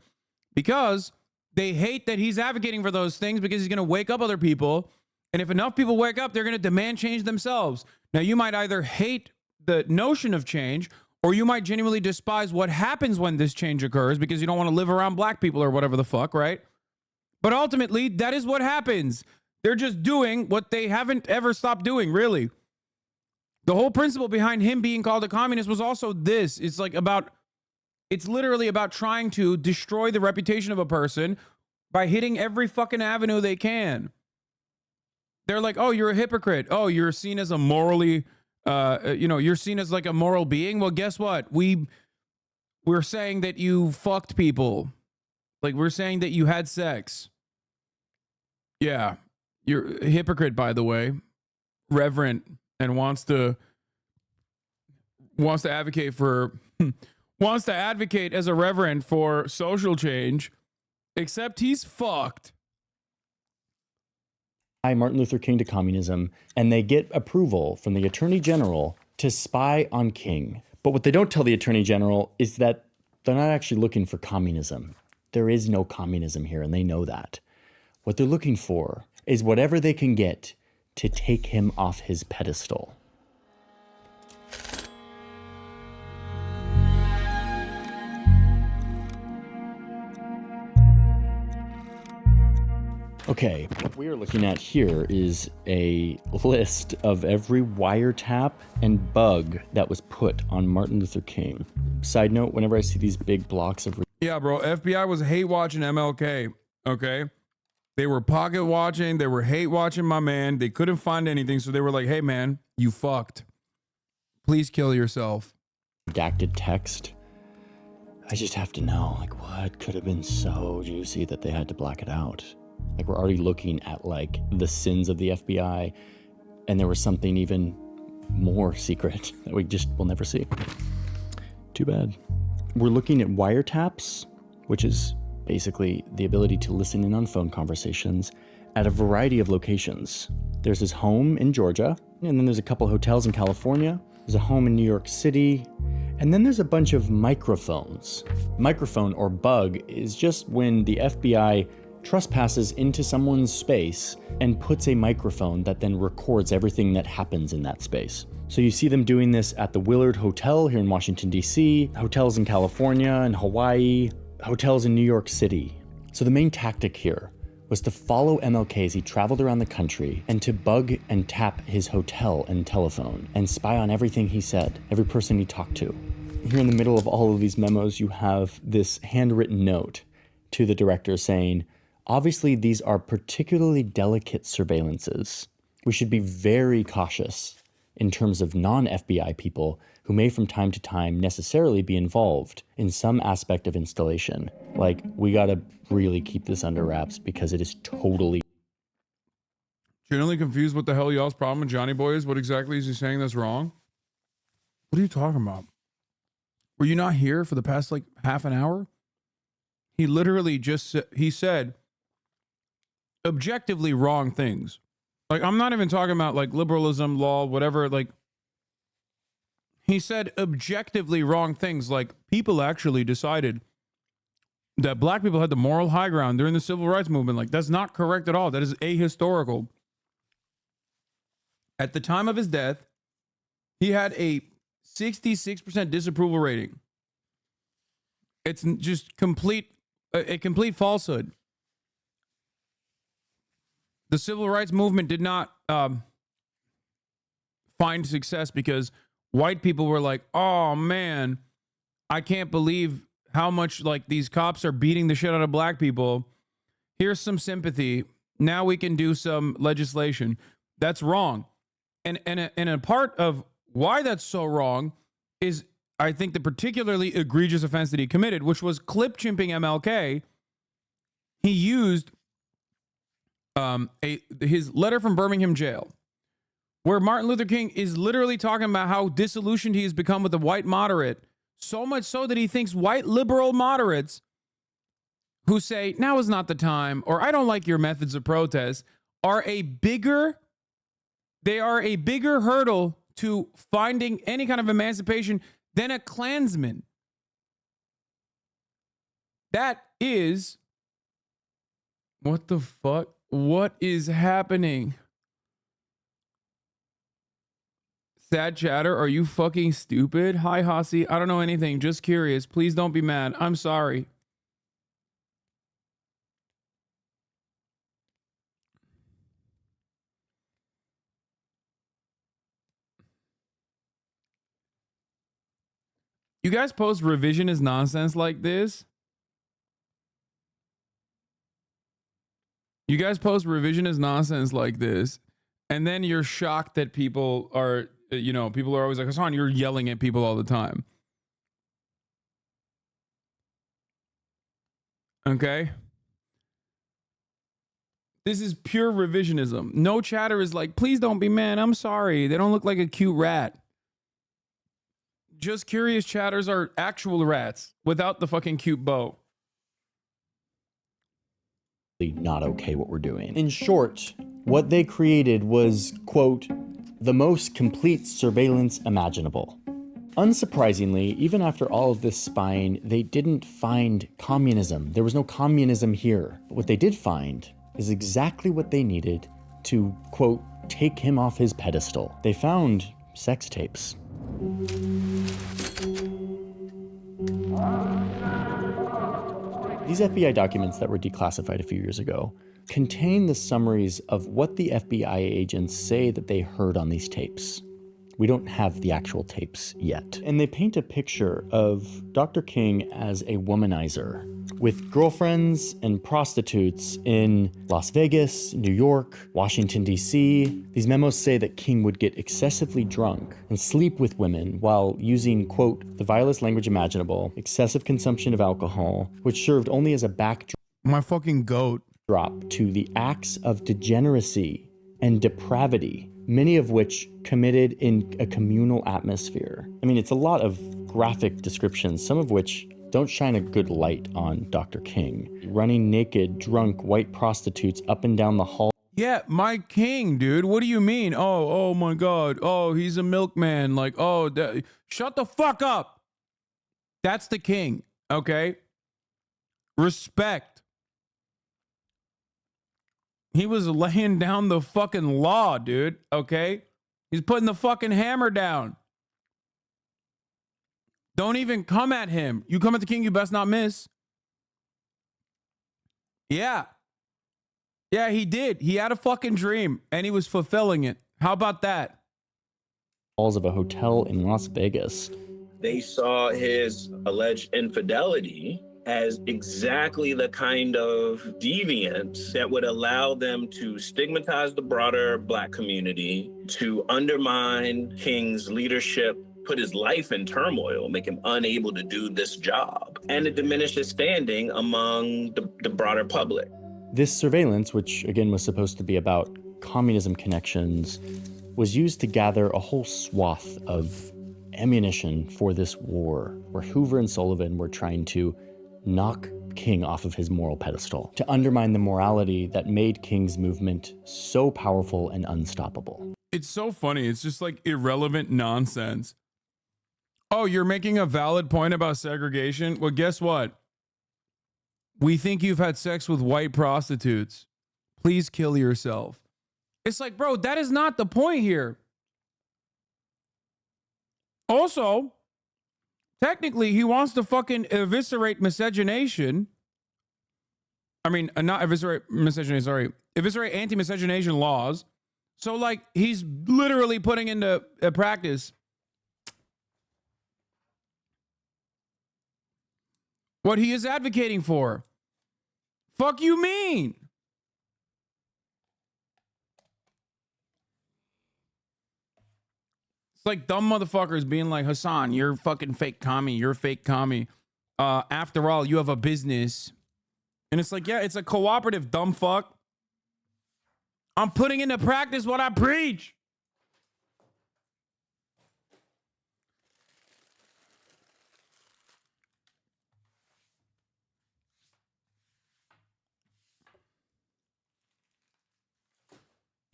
Because they hate that he's advocating for those things, because he's going to wake up other people. And if enough people wake up, they're going to demand change themselves. Now, you might either hate the notion of change, or you might genuinely despise what happens when this change occurs because you don't want to live around black people or whatever the fuck, right? But ultimately, that is what happens. They're just doing what they haven't ever stopped doing, really. The whole principle behind him being called a communist was also this. It's literally about trying to destroy the reputation of a person by hitting every fucking avenue they can. They're like, oh, you're a hypocrite. Oh, you're seen as a morally, you're seen as like a moral being. Well, guess what? We're saying that you fucked people. Like, we're saying that you had sex. Yeah. You're a hypocrite, by the way. Reverent, and wants to advocate as a reverend for social change, except he's fucked.
Martin Luther King to communism, and they get approval from the Attorney General to spy on King. But what they don't tell the Attorney General is that they're not actually looking for communism. There is no communism here, and they know that. What they're looking for is whatever they can get to take him off his pedestal. Okay, what we are looking at here is a list of every wiretap and bug that was put on Martin Luther King. Side note, whenever I see these big blocks of...
Yeah, bro, FBI was hate watching MLK, okay? They were pocket watching, they were hate watching my man, they couldn't find anything, so they were like, hey man, you fucked. Please kill yourself.
Redacted text. I just have to know, like, what could have been so juicy that they had to black it out? Like, we're already looking at, like, the sins of the FBI, and there was something even more secret that we just will never see. Too bad. We're looking at wiretaps, which is basically the ability to listen in on phone conversations at a variety of locations. There's his home in Georgia, and then there's a couple hotels in California. There's a home in New York City, and then there's a bunch of microphones. Microphone, or bug, is just when the FBI trespasses into someone's space and puts a microphone that then records everything that happens in that space. So you see them doing this at the Willard Hotel here in Washington, D.C., hotels in California and Hawaii, hotels in New York City. So the main tactic here was to follow MLK as he traveled around the country and to bug and tap his hotel and telephone and spy on everything he said, every person he talked to. Here in the middle of all of these memos, you have this handwritten note to the director saying, obviously, these are particularly delicate surveillances. We should be very cautious in terms of non-FBI people who may from time to time necessarily be involved in some aspect of installation. Like, we gotta really keep this under wraps because it is totally...
Genuinely confused what the hell y'all's problem with Johnny Boy is? What exactly is he saying that's wrong? What are you talking about? Were you not here for the past, like, half an hour? He literally just he said objectively wrong things. Like, I'm not even talking about like liberalism, law, whatever. Like, he said objectively wrong things. Like, people actually decided that black people had the moral high ground during the civil rights movement. Like, that's not correct at all. That is ahistorical. At the time of his death, he had a 66% disapproval rating. It's just a complete falsehood. The civil rights movement did not find success because white people were like, oh man, I can't believe how much like these cops are beating the shit out of black people. Here's some sympathy. Now we can do some legislation. That's wrong. And a part of why that's so wrong is, I think, the particularly egregious offense that he committed, which was clip chimping MLK. He used his letter from Birmingham jail, where Martin Luther King is literally talking about how disillusioned he has become with the white moderate, so much so that he thinks white liberal moderates who say, now is not the time, or I don't like your methods of protest, are a bigger hurdle to finding any kind of emancipation than a Klansman. That is... What the fuck? What is happening? Sad chatter, are you fucking stupid? Hi, Hasi. I don't know anything. Just curious. Please don't be mad. I'm sorry. You guys post revisionist nonsense like this. You guys post revisionist nonsense like this, and then you're shocked that people are, people are always like, Hasan, you're yelling at people all the time. Okay? This is pure revisionism. No chatter is like, please don't be mad. I'm sorry. They don't look like a cute rat. Just curious chatters are actual rats without the fucking cute bow.
Not okay what we're doing. In short, what they created was, quote, the most complete surveillance imaginable. Unsurprisingly, even after all of this spying, they didn't find communism. There was no communism here. But what they did find is exactly what they needed to, quote, take him off his pedestal. They found sex tapes. These FBI documents that were declassified a few years ago contain the summaries of what the FBI agents say that they heard on these tapes. We don't have the actual tapes yet. And they paint a picture of Dr. King as a womanizer with girlfriends and prostitutes in Las Vegas, New York, Washington, D.C. These memos say that King would get excessively drunk and sleep with women while using, quote, the vilest language imaginable, excessive consumption of alcohol, which served only as a backdrop.
My fucking goat.
Drop to the acts of degeneracy and depravity, many of which committed in a communal atmosphere. I mean, it's a lot of graphic descriptions, some of which don't shine a good light on Dr. King. Running naked, drunk, white prostitutes up and down the hall.
Yeah, my king, dude. What do you mean? Oh my God. Oh, he's a milkman. Like, shut the fuck up. That's the king, okay? Respect. He was laying down the fucking law, dude, okay? He's putting the fucking hammer down. Don't even come at him. You come at the king, you best not miss. Yeah. Yeah, he did. He had a fucking dream, and he was fulfilling it. How about that?
Halls of a hotel in Las Vegas.
They saw his alleged infidelity as exactly the kind of deviance that would allow them to stigmatize the broader Black community, to undermine King's leadership, put his life in turmoil, make him unable to do this job, and to diminish his standing among the broader public.
This surveillance, which again was supposed to be about communism connections, was used to gather a whole swath of ammunition for this war, where Hoover and Sullivan were trying to knock King off of his moral pedestal, to undermine the morality that made King's movement so powerful and unstoppable.
It's so funny. It's just like irrelevant nonsense. Oh, you're making a valid point about segregation? Well, guess what? We think you've had sex with white prostitutes. Please kill yourself. It's like, bro, that is not the point here. Also, technically, he wants to fucking eviscerate miscegenation. I mean, not eviscerate miscegenation, sorry. Eviscerate anti-miscegenation laws. So, like, he's literally putting into practice what he is advocating for. Fuck you mean? It's like dumb motherfuckers being like, Hasan, you're fucking fake commie. You're a fake commie. After all, you have a business. And it's like, yeah, it's a cooperative, dumb fuck. I'm putting into practice what I preach.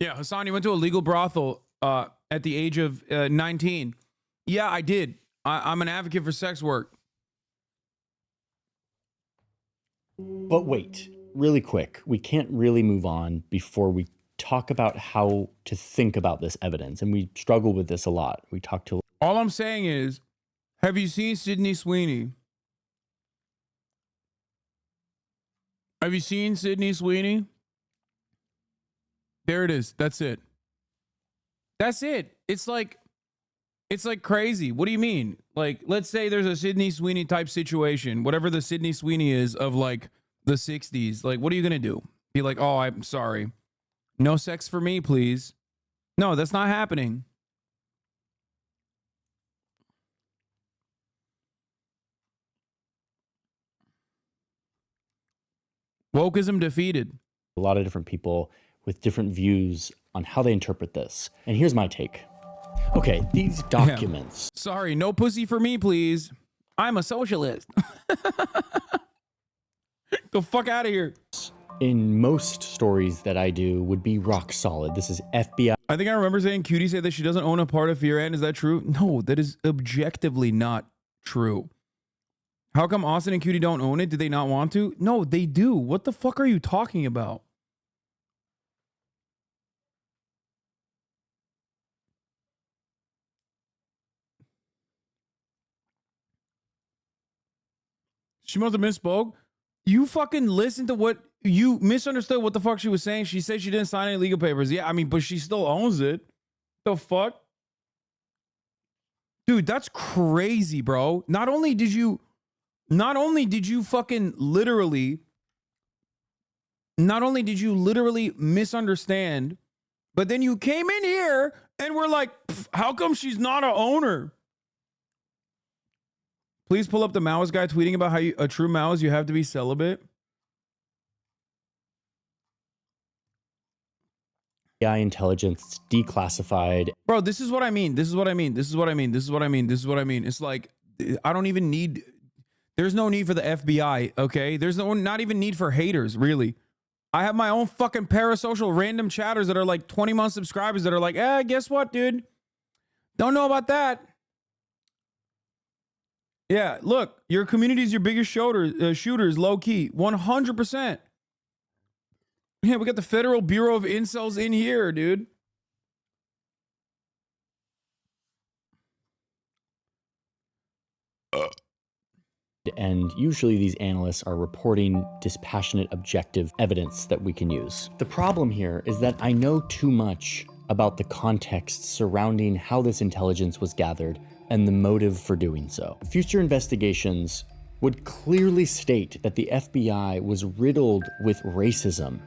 Yeah, Hasan, you went to a legal brothel at the age of 19. Yeah, I did. I'm an advocate for sex work.
But wait, really quick, we can't really move on before we talk about how to think about this evidence. And we struggle with this a lot. We talk to...
All I'm saying is, have you seen Sydney Sweeney? Have you seen Sydney Sweeney? There it is. That's it. That's it. It's like, It's like crazy. What do you mean? Like, let's say there's a Sydney Sweeney type situation, whatever the Sydney Sweeney is of like the 60s. Like, what are you going to do? Be like, oh, I'm sorry. No sex for me, please. No, that's not happening. Wokeism defeated.
A lot of different people with different views on how they interpret this. And here's my take. Okay, these documents.
Yeah. Sorry, no pussy for me, please. I'm a socialist. Go fuck out of here.
In most stories that I do would be rock solid. This is FBI.
I think I remember saying Cutie said that she doesn't own a part of Fear End. Is that true? No, that is objectively not true. How come Austin and Cutie don't own it? Did they not want to? No, they do. What the fuck are you talking about? She must have misspoke. You fucking listened to what you misunderstood what the fuck she was saying. She said she didn't sign any legal papers. Yeah, I mean, but she still owns it. The fuck? Dude, that's crazy, bro. Not only did you fucking literally misunderstand, but then you came in here and were like, how come she's not a owner? Please pull up the Maoist guy tweeting about how a true Maoist, you have to be celibate.
AI intelligence declassified.
Bro, this is what I mean. This is what I mean. This is what I mean. This is what I mean. This is what I mean. It's like, I don't even need, there's no need for the FBI, okay? There's not even need for haters, really. I have my own fucking parasocial random chatters that are like 20-month subscribers that are like, guess what, dude? Don't know about that. Yeah, look, your community is your biggest shooters, low key, 100%. Yeah, we got the Federal Bureau of Incels in here, dude.
And usually these analysts are reporting dispassionate, objective evidence that we can use. The problem here is that I know too much about the context surrounding how this intelligence was gathered and the motive for doing so. Future investigations would clearly state that the FBI was riddled with racism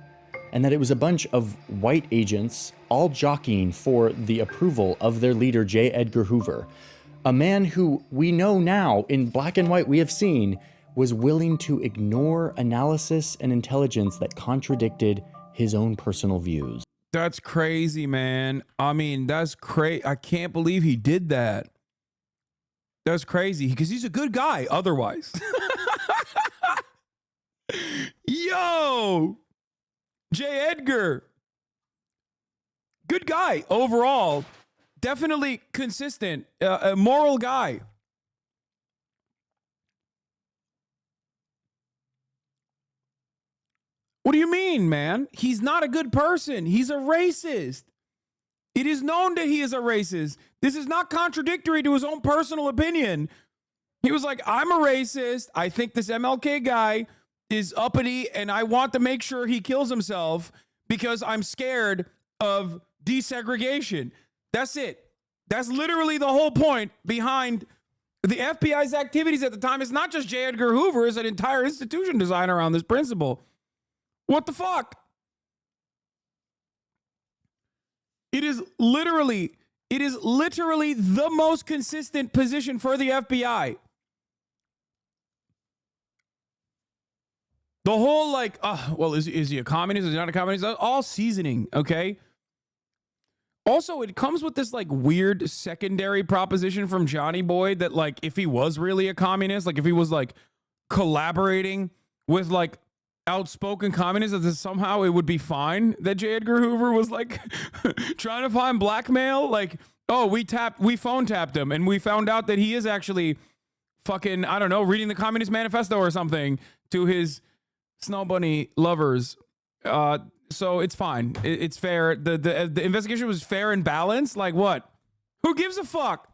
and that it was a bunch of white agents all jockeying for the approval of their leader, J. Edgar Hoover, a man who we know now in black and white we have seen was willing to ignore analysis and intelligence that contradicted his own personal views.
That's crazy, man. I mean, that's crazy. I can't believe he did that. That's crazy because he's a good guy otherwise. Yo, J. Edgar. Good guy overall. Definitely consistent. A moral guy. What do you mean, man? He's not a good person. He's a racist. It is known that he is a racist. This is not contradictory to his own personal opinion. He was like, I'm a racist. I think this MLK guy is uppity and I want to make sure he kills himself because I'm scared of desegregation. That's it. That's literally the whole point behind the FBI's activities at the time. It's not just J. Edgar Hoover. It's an entire institution designed around this principle. What the fuck? It is literally the most consistent position for the FBI. The whole like, well, is he a communist? Is he not a communist? All seasoning, okay? Also, it comes with this like weird secondary proposition from Johnny Boy that like if he was really a communist, like if he was like collaborating with like outspoken communists, that somehow it would be fine that J. Edgar Hoover was like trying to find blackmail. Like, oh, we phone tapped him and we found out that he is actually fucking, I don't know, reading the Communist Manifesto or something to his Snow Bunny lovers. So it's fine. It's fair. The investigation was fair and balanced. Like what? Who gives a fuck?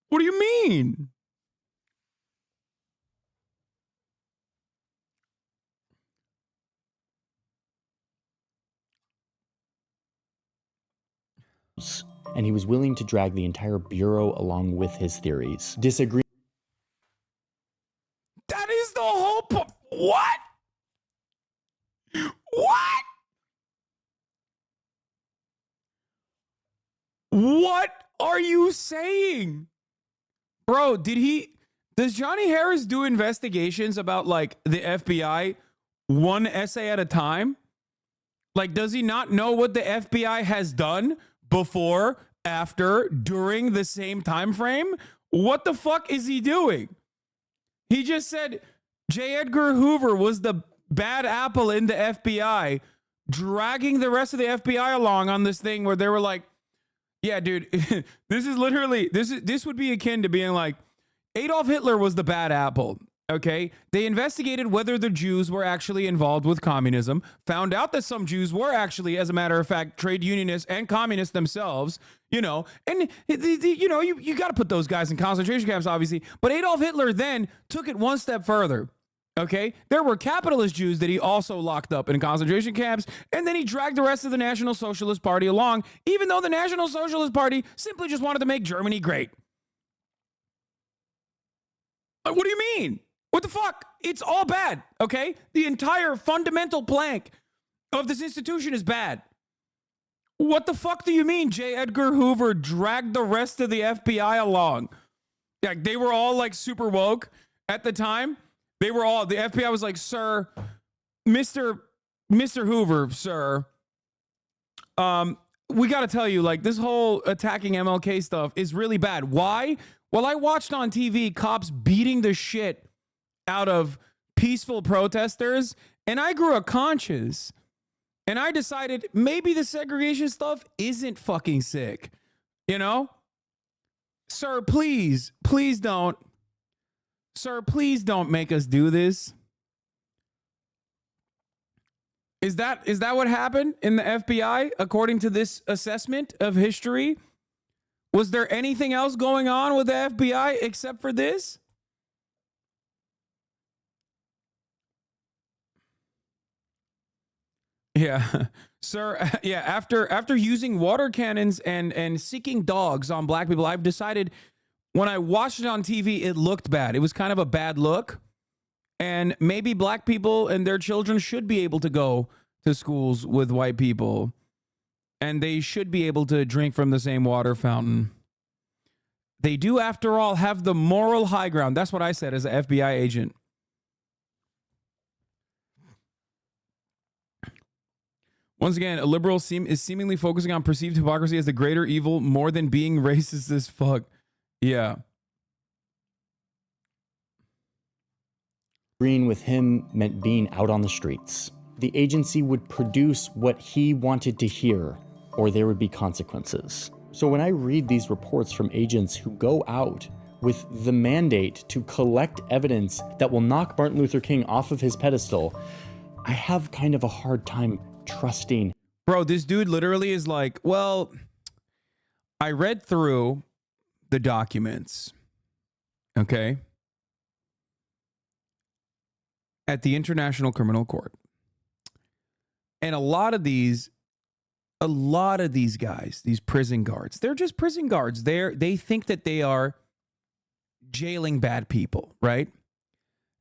What do you mean?
and he was willing to drag the entire bureau along with his theories. Disagree.
That is the whole point. What? What? What are you saying? Bro, does Johnny Harris do investigations about like the FBI one essay at a time? Like, does he not know what the FBI has done before, after, during the same time frame? What the fuck is he doing? He just said J. Edgar Hoover was the bad apple in the FBI, dragging the rest of the FBI along on this thing where they were like, yeah, dude, this is literally, this would be akin to being like, Adolf Hitler was the bad apple. Okay, they investigated whether the Jews were actually involved with communism, found out that some Jews were actually, as a matter of fact, trade unionists and communists themselves, you know, and, you got to put those guys in concentration camps, obviously. But Adolf Hitler then took it one step further. Okay, there were capitalist Jews that he also locked up in concentration camps, and then he dragged the rest of the National Socialist Party along, even though the National Socialist Party simply just wanted to make Germany great. What do you mean? What the fuck? It's all bad, okay? The entire fundamental plank of this institution is bad. What the fuck do you mean J. Edgar Hoover dragged the rest of the FBI along? Like, they were all like super woke at the time. They were all, the FBI was like, sir, Mr. Hoover, sir, we got to tell you, like, this whole attacking MLK stuff is really bad. Why? Well, I watched on TV cops beating the shit out of peaceful protesters, and I grew a conscience, and I decided maybe the segregation stuff isn't fucking sick, you know? Sir, please don't. Sir, please don't make us do this. Is that what happened in the FBI, according to this assessment of history? Was there anything else going on with the FBI except for this? Yeah, sir. Yeah, after using water cannons and seeking dogs on black people, I've decided when I watched it on TV, it looked bad. It was kind of a bad look. And maybe black people and their children should be able to go to schools with white people. And they should be able to drink from the same water fountain. They do, after all, have the moral high ground. That's what I said as an FBI agent. Once again, a liberal is seemingly focusing on perceived hypocrisy as the greater evil more than being racist as fuck. Yeah.
Agreeing with him meant being out on the streets. The agency would produce what he wanted to hear, or there would be consequences. So when I read these reports from agents who go out with the mandate to collect evidence that will knock Martin Luther King off of his pedestal, I have kind of a hard time trusting.
Bro, this dude literally is like, well, I read through the documents, okay, at the International Criminal Court. And a lot of these guys, these prison guards, they're just prison guards. They think that they are jailing bad people, right?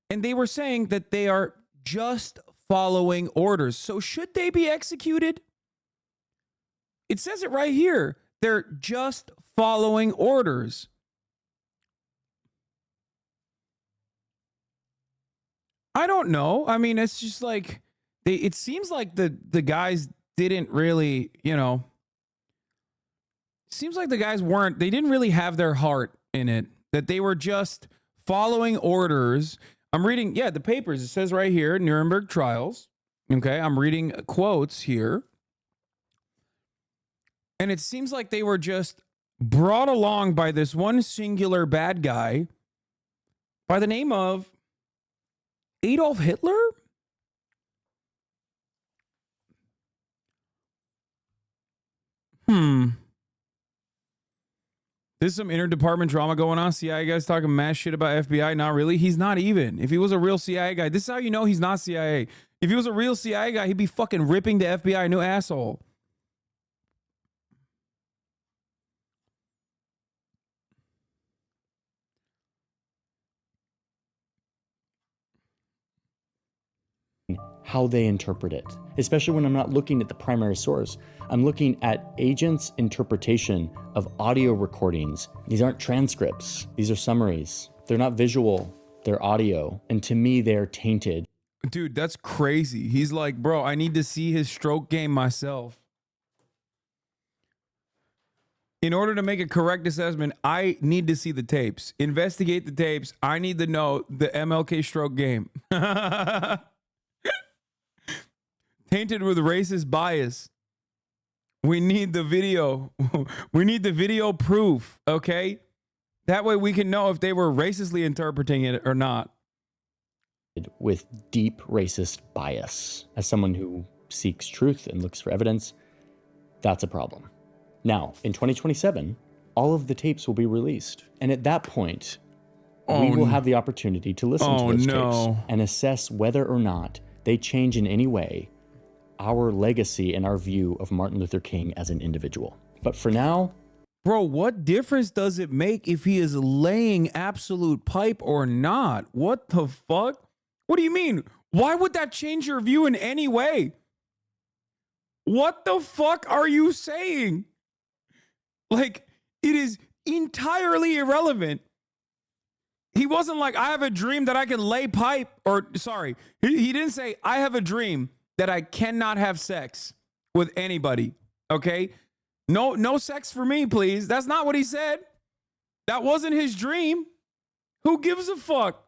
And they were saying that they are just following orders. So should they be executed? It says it right here. They're just following orders. I don't know. I mean, it's just like it seems like the guys didn't really, seems like the guys they didn't really have their heart in it, that they were just following orders. I'm reading, the papers. It says right here, Nuremberg trials. Okay, I'm reading quotes here. And it seems like they were just brought along by this one singular bad guy by the name of Adolf Hitler? There's some interdepartment drama going on. CIA guys talking mad shit about FBI. Not really. He's not even. If he was a real CIA guy, this is how you know he's not CIA. If he was a real CIA guy, he'd be fucking ripping the FBI a new asshole.
how they interpret it, especially when I'm not looking at the primary source. I'm looking at agents' interpretation of audio recordings. These aren't transcripts. These are summaries. They're not visual. They're audio. And to me, they're tainted.
Dude, that's crazy. He's like, bro, I need to see his stroke game myself. In order to make a correct assessment, I need to see the tapes. Investigate the tapes. I need to know the MLK stroke game. Tainted with racist bias. We need the video. We need the video proof, okay? That way we can know if they were racistly interpreting it or not.
With deep racist bias. As someone who seeks truth and looks for evidence, that's a problem. Now, in 2027, all of the tapes will be released. And at that point, we will have the opportunity to listen to those tapes and assess whether or not they change in any way our legacy and our view of Martin Luther King as an individual. But for now...
Bro, what difference does it make if he is laying absolute pipe or not? What the fuck? What do you mean? Why would that change your view in any way? What the fuck are you saying? Like, it is entirely irrelevant. He wasn't like, I have a dream that I can lay pipe, or sorry, he didn't say, I have a dream that I cannot have sex with anybody, okay? No sex for me, please. That's not what he said. That wasn't his dream. Who gives a fuck?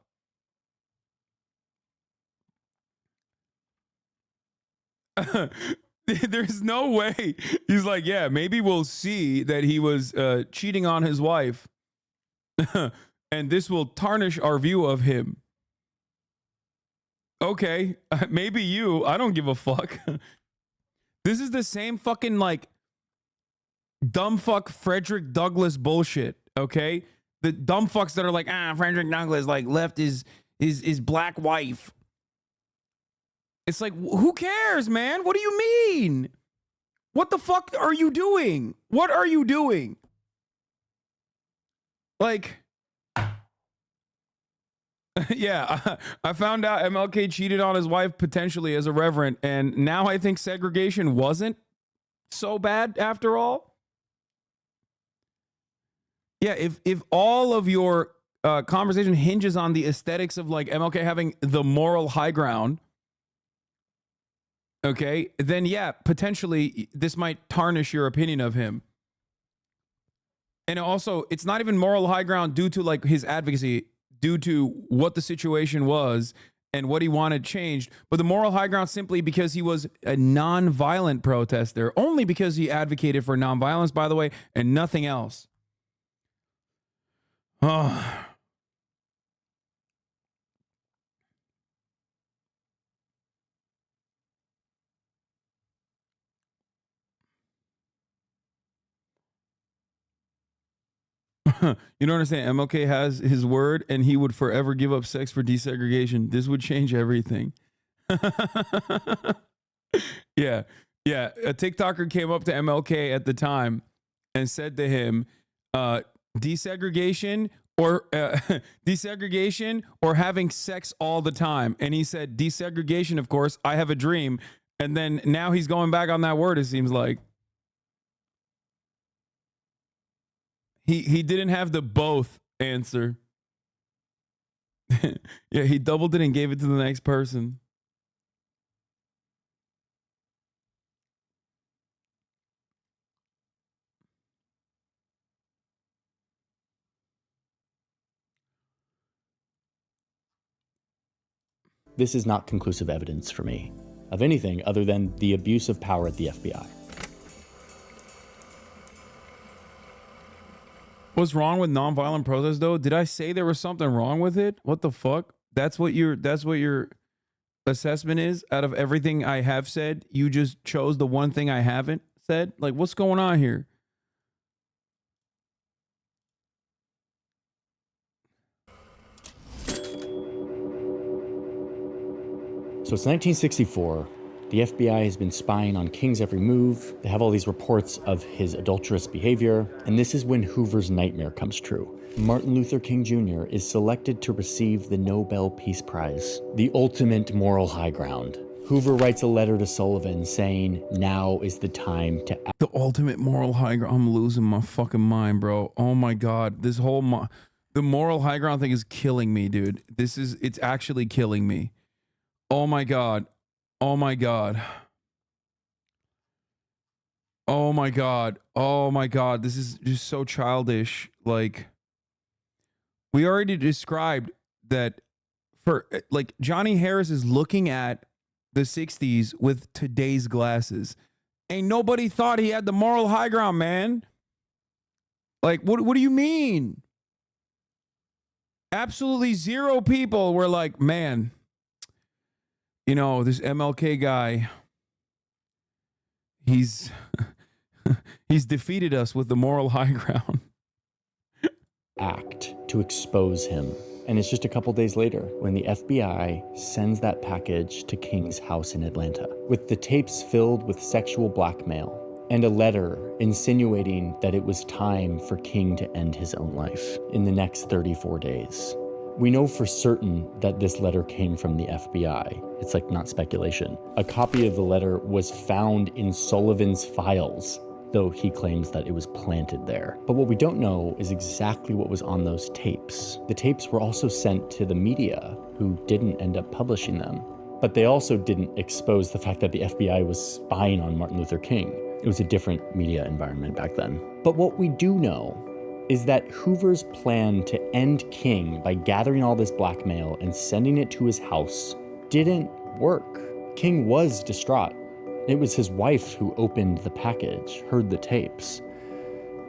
There's no way. He's like, yeah, maybe we'll see that he was cheating on his wife. And this will tarnish our view of him. Okay, maybe you. I don't give a fuck. This is the same fucking like dumb fuck Frederick Douglass bullshit, okay? The dumb fucks that are like, Frederick Douglass like left his black wife. It's like, who cares, man? What do you mean? What the fuck are you doing? What are you doing? Like, yeah, I found out MLK cheated on his wife potentially as a reverend, and now I think segregation wasn't so bad after all. Yeah, if all of your conversation hinges on the aesthetics of like MLK having the moral high ground, okay, then yeah, potentially this might tarnish your opinion of him. And also, it's not even moral high ground due to like his advocacy, due to what the situation was and what he wanted changed, but the moral high ground simply because he was a non-violent protester, only because he advocated for non-violence, by the way, and nothing else. Oh. You don't understand. MLK has his word, and he would forever give up sex for desegregation. This would change everything. Yeah. A TikToker came up to MLK at the time and said to him, desegregation or desegregation or having sex all the time. And he said, desegregation, of course. I have a dream. And then now he's going back on that word, it seems like. He didn't have the both answer. Yeah, he doubled it and gave it to the next person.
This is not conclusive evidence for me of anything other than the abuse of power at the FBI.
What's wrong with nonviolent protest though? Did I say there was something wrong with it? What the fuck? That's what your assessment is out of everything I have said. You just chose the one thing I haven't said. Like, what's going on here?
So it's 1964. The FBI has been spying on King's every move. They have all these reports of his adulterous behavior. And this is when Hoover's nightmare comes true. Martin Luther King Jr. is selected to receive the Nobel Peace Prize, the ultimate moral high ground. Hoover writes a letter to Sullivan saying now is the time to act.
The ultimate moral high ground. I'm losing my fucking mind, bro. Oh my God. This whole, the moral high ground thing is killing me, dude. It's actually killing me. Oh my God. Oh my God. Oh my God. Oh my God. This is just so childish. Like, we already described that for, like, Johnny Harris is looking at the 60s with today's glasses. Ain't nobody thought he had the moral high ground, man. Like, what do you mean? Absolutely zero people were like, man, you know, this MLK guy, he's defeated us with the moral high ground.
Act to expose him. And it's just a couple days later when the FBI sends that package to King's house in Atlanta with the tapes filled with sexual blackmail and a letter insinuating that it was time for King to end his own life in the next 34 days. We know for certain that this letter came from the FBI. It's like not speculation. A copy of the letter was found in Sullivan's files, though he claims that it was planted there. But what we don't know is exactly what was on those tapes. The tapes were also sent to the media, who didn't end up publishing them. But they also didn't expose the fact that the FBI was spying on Martin Luther King. It was a different media environment back then. But what we do know is that Hoover's plan to end King by gathering all this blackmail and sending it to his house didn't work. King was distraught. It was his wife who opened the package, heard the tapes.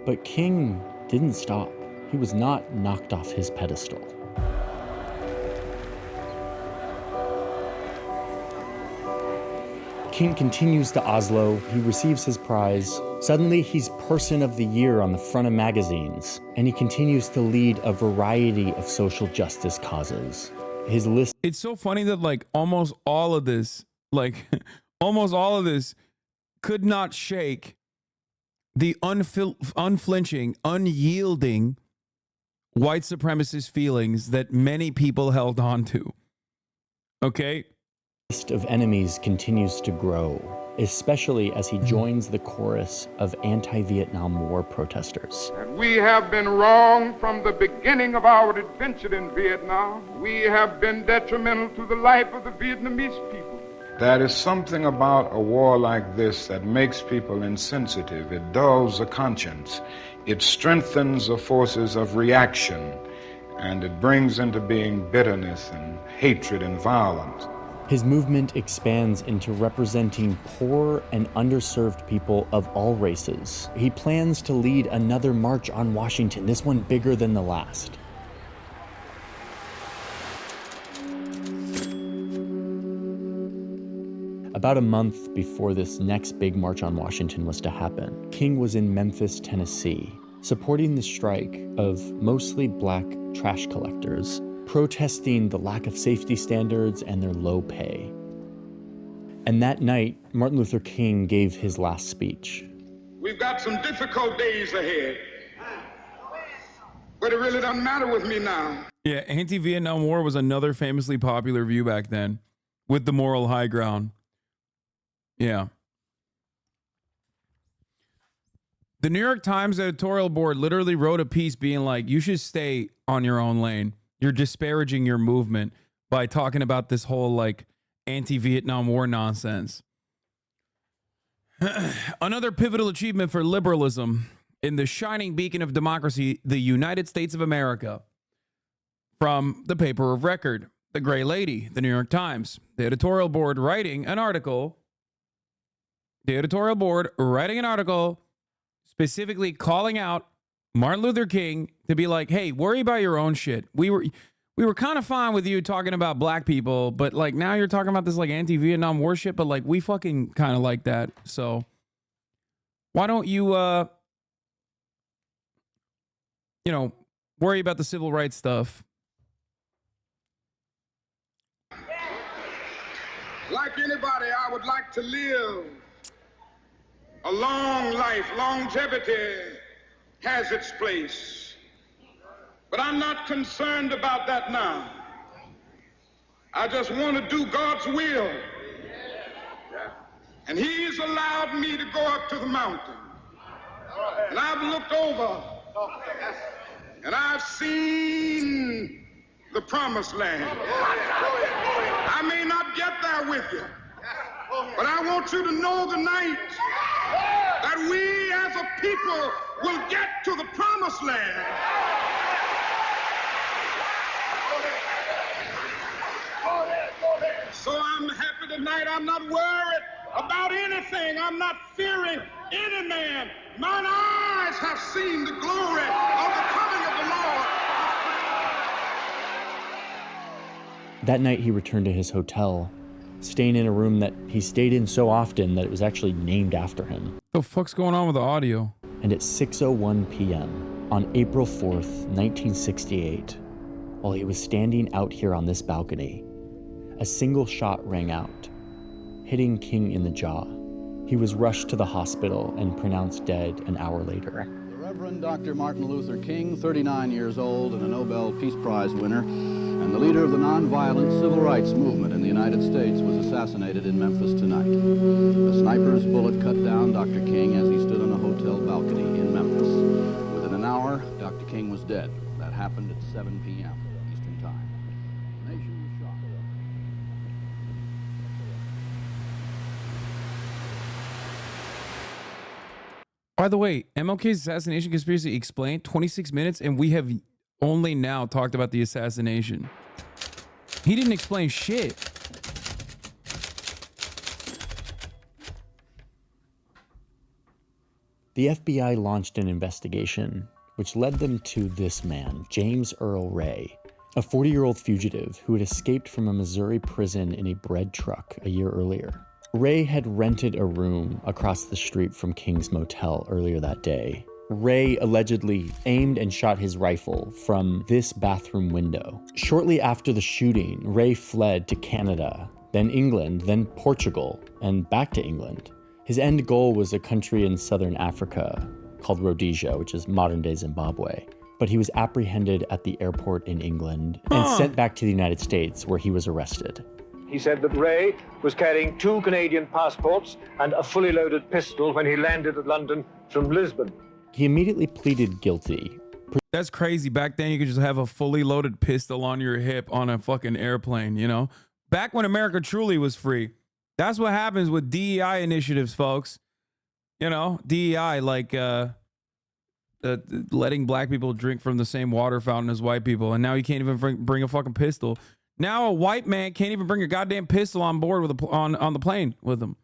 But King didn't stop. He was not knocked off his pedestal. King continues to Oslo. He receives his prize. Suddenly, he's Person of the Year on the front of magazines, and he continues to lead a variety of social justice causes. His list.
It's so funny that, like, almost all of this could not shake the unflinching, unyielding white supremacist feelings that many people held on to. Okay?
The list of enemies continues to grow, especially as he joins the chorus of anti-Vietnam War protesters.
We have been wrong from the beginning of our adventure in Vietnam. We have been detrimental to the life of the Vietnamese people. There is something about a war like this that makes people insensitive. It dulls the conscience. It strengthens the forces of reaction, and it brings into being bitterness and hatred and violence.
His movement expands into representing poor and underserved people of all races. He plans to lead another march on Washington, this one bigger than the last. About a month before this next big march on Washington was to happen, King was in Memphis, Tennessee, supporting the strike of mostly black trash collectors, protesting the lack of safety standards and their low pay. And that night, Martin Luther King gave his last speech.
We've got some difficult days ahead, but it really doesn't matter with me now.
Yeah, anti-Vietnam War was another famously popular view back then, with the moral high ground. Yeah. The New York Times editorial board literally wrote a piece being like, you should stay on your own lane. You're disparaging your movement by talking about this whole, like, anti-Vietnam War nonsense. Another pivotal achievement for liberalism in the shining beacon of democracy, the United States of America. From the paper of record, the Gray Lady, the New York Times, the editorial board writing an article specifically calling out Martin Luther King to be like, hey, worry about your own shit. We were kind of fine with you talking about black people, but like now you're talking about this like anti-Vietnam War shit, but like we fucking kind of like that. So why don't you, worry about the civil rights stuff?
Like anybody, I would like to live a long life. Longevity has its place. But I'm not concerned about that now. I just want to do God's will. And he's allowed me to go up to the mountain. And I've looked over and I've seen the promised land. I may not get there with you, but I want you to know tonight that we as a people will get to the promised land. So I'm happy tonight. I'm not worried about anything. I'm not fearing any man. Mine eyes have seen the glory of the coming of the Lord.
That night, he returned to his hotel, staying in a room that he stayed in so often that it was actually named after him.
What the fuck's going on with the audio?
And at 6:01 p.m. on April 4th, 1968, while he was standing out here on this balcony, a single shot rang out, hitting King in the jaw. He was rushed to the hospital and pronounced dead an hour later.
The Reverend Dr. Martin Luther King, 39 years old and a Nobel Peace Prize winner, and the leader of the nonviolent civil rights movement in the United States, was assassinated in Memphis tonight. A sniper's bullet cut down Dr. King as he stood on a hotel balcony in Memphis. Within an hour, Dr. King was dead. That happened at 7 p.m. Eastern Time. The nation was shocked.
By the way, MLK's assassination conspiracy explained 26 minutes, and we have only now talked about the assassination. He didn't explain shit.
The FBI launched an investigation, which led them to this man, James Earl Ray, a 40-year-old fugitive who had escaped from a Missouri prison in a bread truck a year earlier. Ray had rented a room across the street from King's Motel earlier that day. Ray allegedly aimed and shot his rifle from this bathroom window. Shortly after the shooting, Ray fled to Canada, then England, then Portugal, and back to England. His end goal was a country in southern Africa called Rhodesia, which is modern-day Zimbabwe. But he was apprehended at the airport in England and sent back to the United States, where he was arrested.
He said that Ray was carrying 2 Canadian passports and a fully loaded pistol when he landed at London from Lisbon.
He immediately pleaded guilty.
That's crazy. Back then, you could just have a fully loaded pistol on your hip on a fucking airplane, you know? Back when America truly was free. That's what happens with DEI initiatives, folks. You know, DEI, like letting black people drink from the same water fountain as white people. And now you can't even bring a fucking pistol. Now a white man can't even bring a goddamn pistol on board with on the plane with him.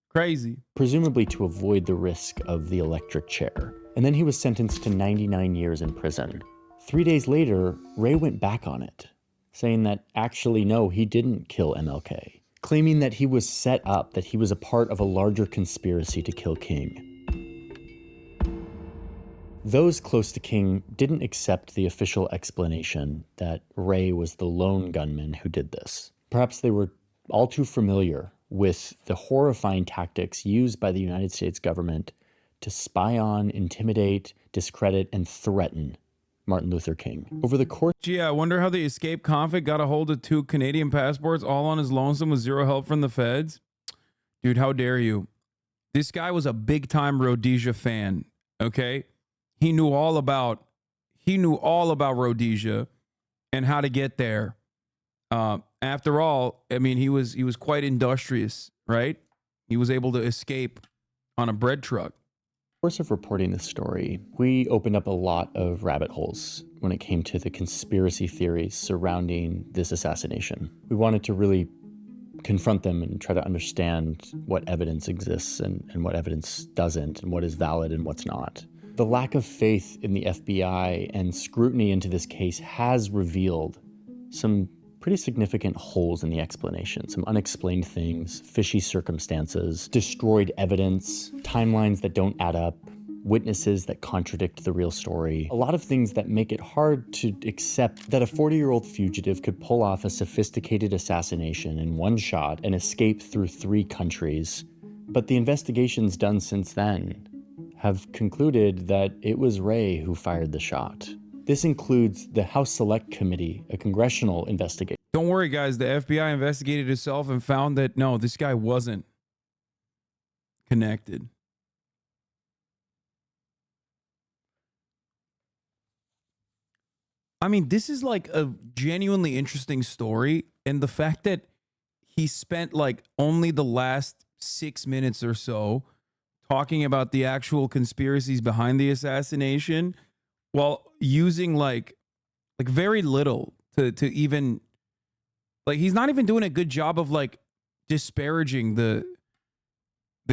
Crazy.
Presumably to avoid the risk of the electric chair. And then he was sentenced to 99 years in prison. 3 days later, Ray went back on it, saying that actually, no, he didn't kill MLK, claiming that he was set up, that he was a part of a larger conspiracy to kill King. Those close to King didn't accept the official explanation that Ray was the lone gunman who did this. Perhaps they were all too familiar with the horrifying tactics used by the United States government to spy on, intimidate, discredit, and threaten Martin Luther King. Over the course...
Gee, I wonder how the escaped convict got a hold of 2 Canadian passports all on his lonesome with zero help from the feds. Dude, how dare you? This guy was a big-time Rhodesia fan, okay? He knew all about Rhodesia and how to get there. After all, I mean, he was quite industrious, right? He was able to escape on a bread truck.
In the course of reporting this story, we opened up a lot of rabbit holes when it came to the conspiracy theories surrounding this assassination. We wanted to really confront them and try to understand what evidence exists and what evidence doesn't, and what is valid and what's not. The lack of faith in the FBI and scrutiny into this case has revealed some pretty significant holes in the explanation, some unexplained things, fishy circumstances, destroyed evidence, timelines that don't add up, witnesses that contradict the real story, a lot of things that make it hard to accept that a 40-year-old fugitive could pull off a sophisticated assassination in one shot and escape through 3 countries. But the investigations done since then have concluded that it was Ray who fired the shot. This includes the House Select Committee, a congressional investigation.
Don't worry, guys. The FBI investigated itself and found that, no, this guy wasn't. connected. I mean, this is like a genuinely interesting story. And the fact that he spent like only the last 6 minutes or so talking about the actual conspiracies behind the assassination while using like very little to even, like, he's not even doing a good job of like disparaging the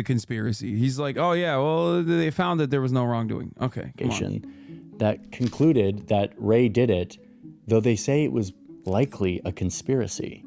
conspiracy. He's like, oh yeah, well, they found that there was no wrongdoing. Okay, come on.
That concluded that Ray did it, though they say it was likely a conspiracy,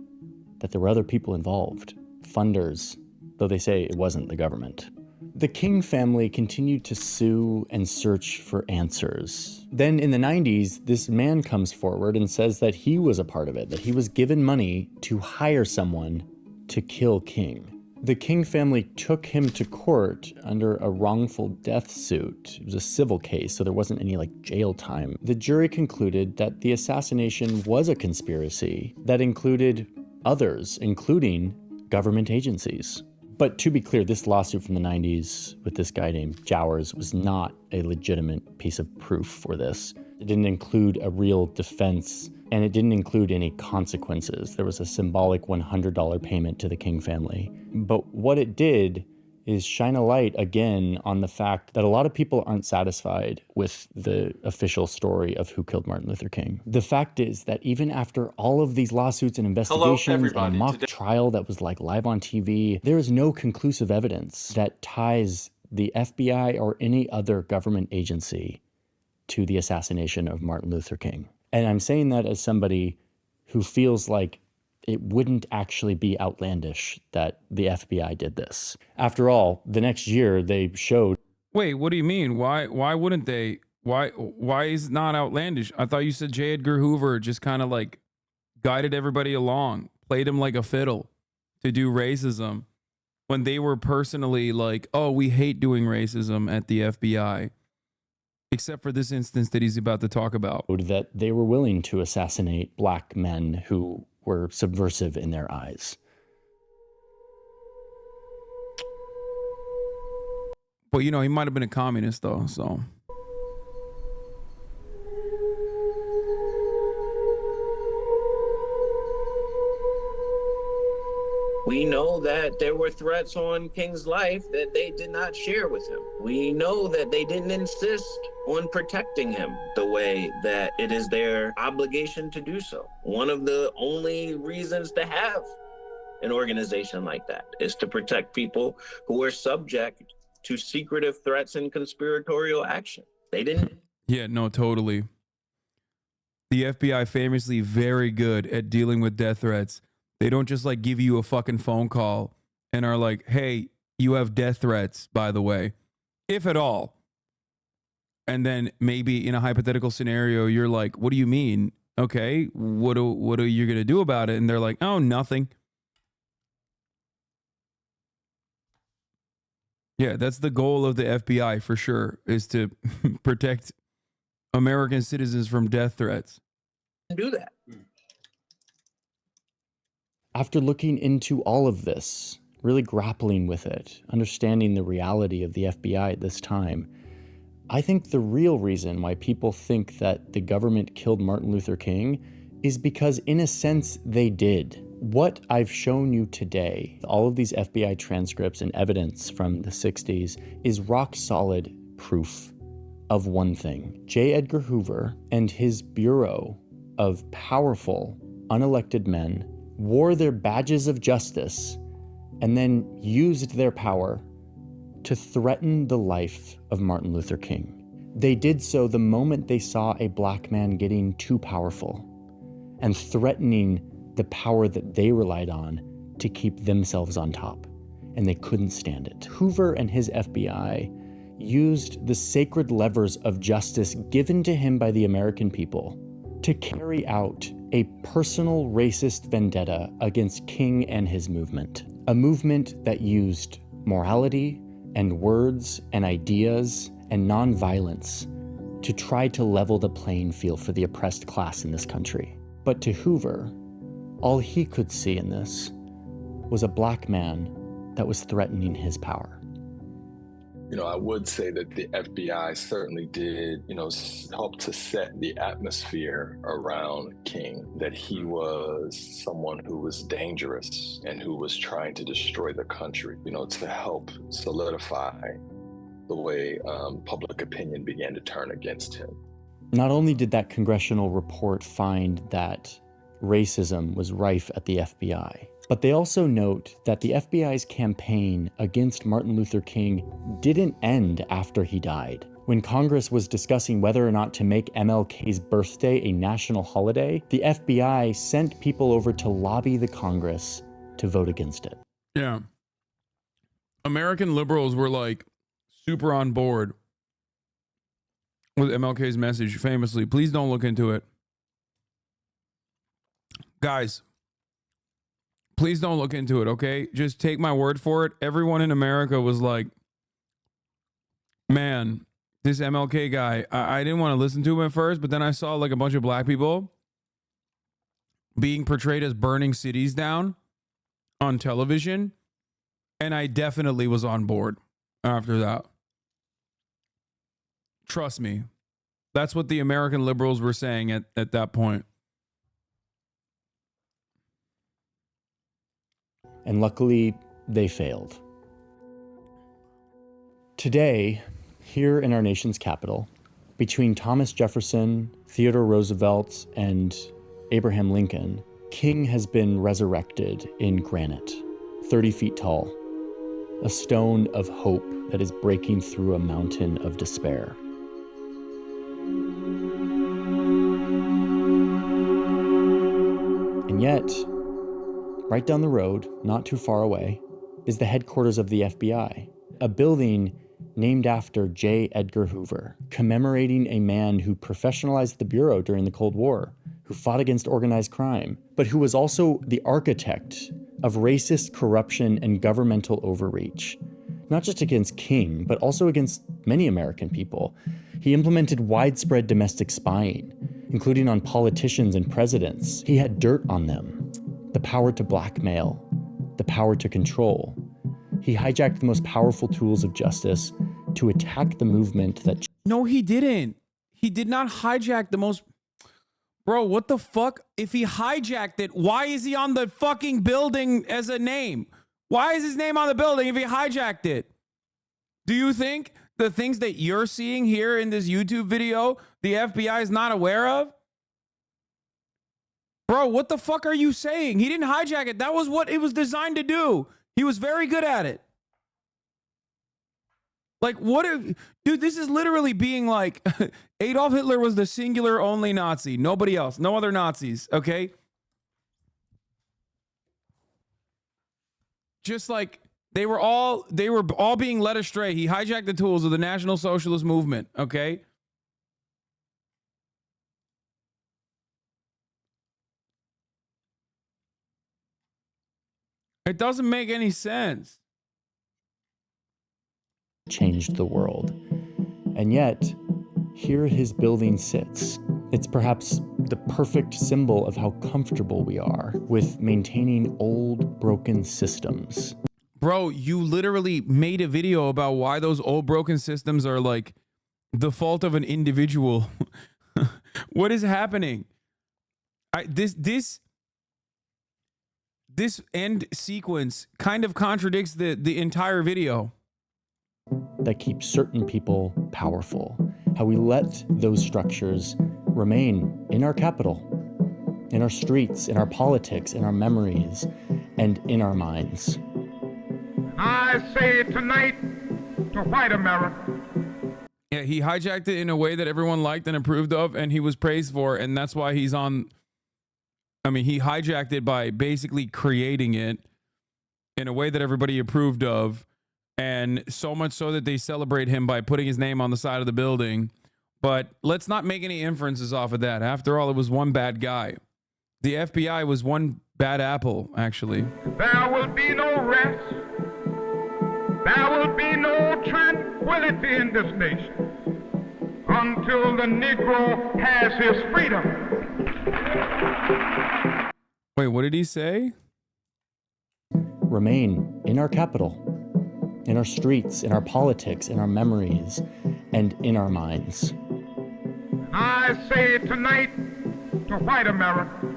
that there were other people involved, funders, though they say it wasn't the government. The King family continued to sue and search for answers. Then in the 90s, this man comes forward and says that he was a part of it, that he was given money to hire someone to kill King. The King family took him to court under a wrongful death suit. It was a civil case, so there wasn't any like jail time. The jury concluded that the assassination was a conspiracy that included others, including government agencies. But to be clear, this lawsuit from the 90s with this guy named Jowers was not a legitimate piece of proof for this. It didn't include a real defense, and it didn't include any consequences. There was a symbolic $100 payment to the King family. But what it did is shine a light again on the fact that a lot of people aren't satisfied with the official story of who killed Martin Luther King. The fact is that even after all of these lawsuits and investigations and a mock trial that was like live on TV, there is no conclusive evidence that ties the FBI or any other government agency to the assassination of Martin Luther King. And I'm saying that as somebody who feels like it wouldn't actually be outlandish that the FBI did this. After all, the next year they showed.
Wait, what do you mean? Why wouldn't they? Why is it not outlandish? I thought you said J. Edgar Hoover just kind of like guided everybody along, played him like a fiddle to do racism when they were personally like, oh, we hate doing racism at the FBI. Except for this instance that he's about to talk about.
That they were willing to assassinate black men who were subversive in their eyes.
But, you know, he might have been a communist, though, so.
We know that there were threats on King's life that they did not share with him. We know that they didn't insist on protecting him the way that it is their obligation to do so. One of the only reasons to have an organization like that is to protect people who are subject to secretive threats and conspiratorial action. They didn't.
Yeah, no, totally. The FBI famously very good at dealing with death threats. They don't just like give you a fucking phone call and are like, hey, you have death threats, by the way, if at all. And then maybe in a hypothetical scenario, you're like, what do you mean? Okay, what are you going to do about it? And they're like, oh, nothing. Yeah, that's the goal of the FBI for sure, is to protect American citizens from death threats.
Do that.
After looking into all of this, really grappling with it, understanding the reality of the FBI at this time, I think the real reason why people think that the government killed Martin Luther King is because, in a sense, they did. What I've shown you today, all of these FBI transcripts and evidence from the 60s, is rock solid proof of one thing. J. Edgar Hoover and his bureau of powerful, unelected men wore their badges of justice and then used their power to threaten the life of Martin Luther King. They did so the moment they saw a black man getting too powerful and threatening the power that they relied on to keep themselves on top, and they couldn't stand it. Hoover and his FBI used the sacred levers of justice given to him by the American people to carry out a personal racist vendetta against King and his movement. A movement that used morality and words and ideas and nonviolence to try to level the playing field for the oppressed class in this country. But to Hoover, all he could see in this was a black man that was threatening his power.
I would say that the FBI certainly did, help to set the atmosphere around King, that he was someone who was dangerous and who was trying to destroy the country, to help solidify the way public opinion began to turn against him.
Not only did that congressional report find that racism was rife at the FBI, but they also note that the FBI's campaign against Martin Luther King didn't end after he died. When Congress was discussing whether or not to make MLK's birthday a national holiday, the FBI sent people over to lobby the Congress to vote against it.
Yeah. American liberals were like super on board with MLK's message, famously. Please don't look into it. Guys, please don't look into it, okay? Just take my word for it. Everyone in America was like, man, this MLK guy, I didn't want to listen to him at first, but then I saw like a bunch of black people being portrayed as burning cities down on television, and I definitely was on board after that. Trust me. That's what the American liberals were saying at that point.
And luckily, they failed. Today, here in our nation's capital, between Thomas Jefferson, Theodore Roosevelt, and Abraham Lincoln, King has been resurrected in granite, 30 feet tall, a stone of hope that is breaking through a mountain of despair. And yet, right down the road, not too far away, is the headquarters of the FBI, a building named after J. Edgar Hoover, commemorating a man who professionalized the Bureau during the Cold War, who fought against organized crime, but who was also the architect of racist corruption and governmental overreach, not just against King, but also against many American people. He implemented widespread domestic spying, including on politicians and presidents. He had dirt on them. The power to blackmail, the power to control. He hijacked the most powerful tools of justice to attack the movement that...
No, he didn't. He did not hijack the most... Bro, what the fuck? If he hijacked it, why is he on the fucking building as a name? Why is his name on the building if he hijacked it? Do you think the things that you're seeing here in this YouTube video, the FBI is not aware of? Bro, what the fuck are you saying? He didn't hijack it. That was what it was designed to do. He was very good at it. Like, what if... Dude, this is literally being like... Adolf Hitler was the singular only Nazi. Nobody else. No other Nazis, okay? Just like they were all being led astray. He hijacked the tools of the National Socialist movement, okay? It doesn't make any sense.
Changed the world. And yet, here his building sits. It's perhaps the perfect symbol of how comfortable we are with maintaining old, broken systems.
Bro, you literally made a video about why those old, broken systems are like the fault of an individual. What is happening? This end sequence kind of contradicts the entire video.
That keeps certain people powerful. How we let those structures remain in our capital, in our streets, in our politics, in our memories, and in our minds.
I say tonight to white America.
Yeah, he hijacked it in a way that everyone liked and approved of, and he was praised for, and that's why he's on... I mean, he hijacked it by basically creating it in a way that everybody approved of, and so much so that they celebrate him by putting his name on the side of the building. But let's not make any inferences off of that. After all, it was one bad guy. The FBI was one bad apple, actually.
There will be no rest. There will be no tranquility in this nation until the Negro has his freedom.
Wait, what did he say?
Remain in our capital, in our streets, in our politics, in our memories, and in our minds.
I say tonight to white America,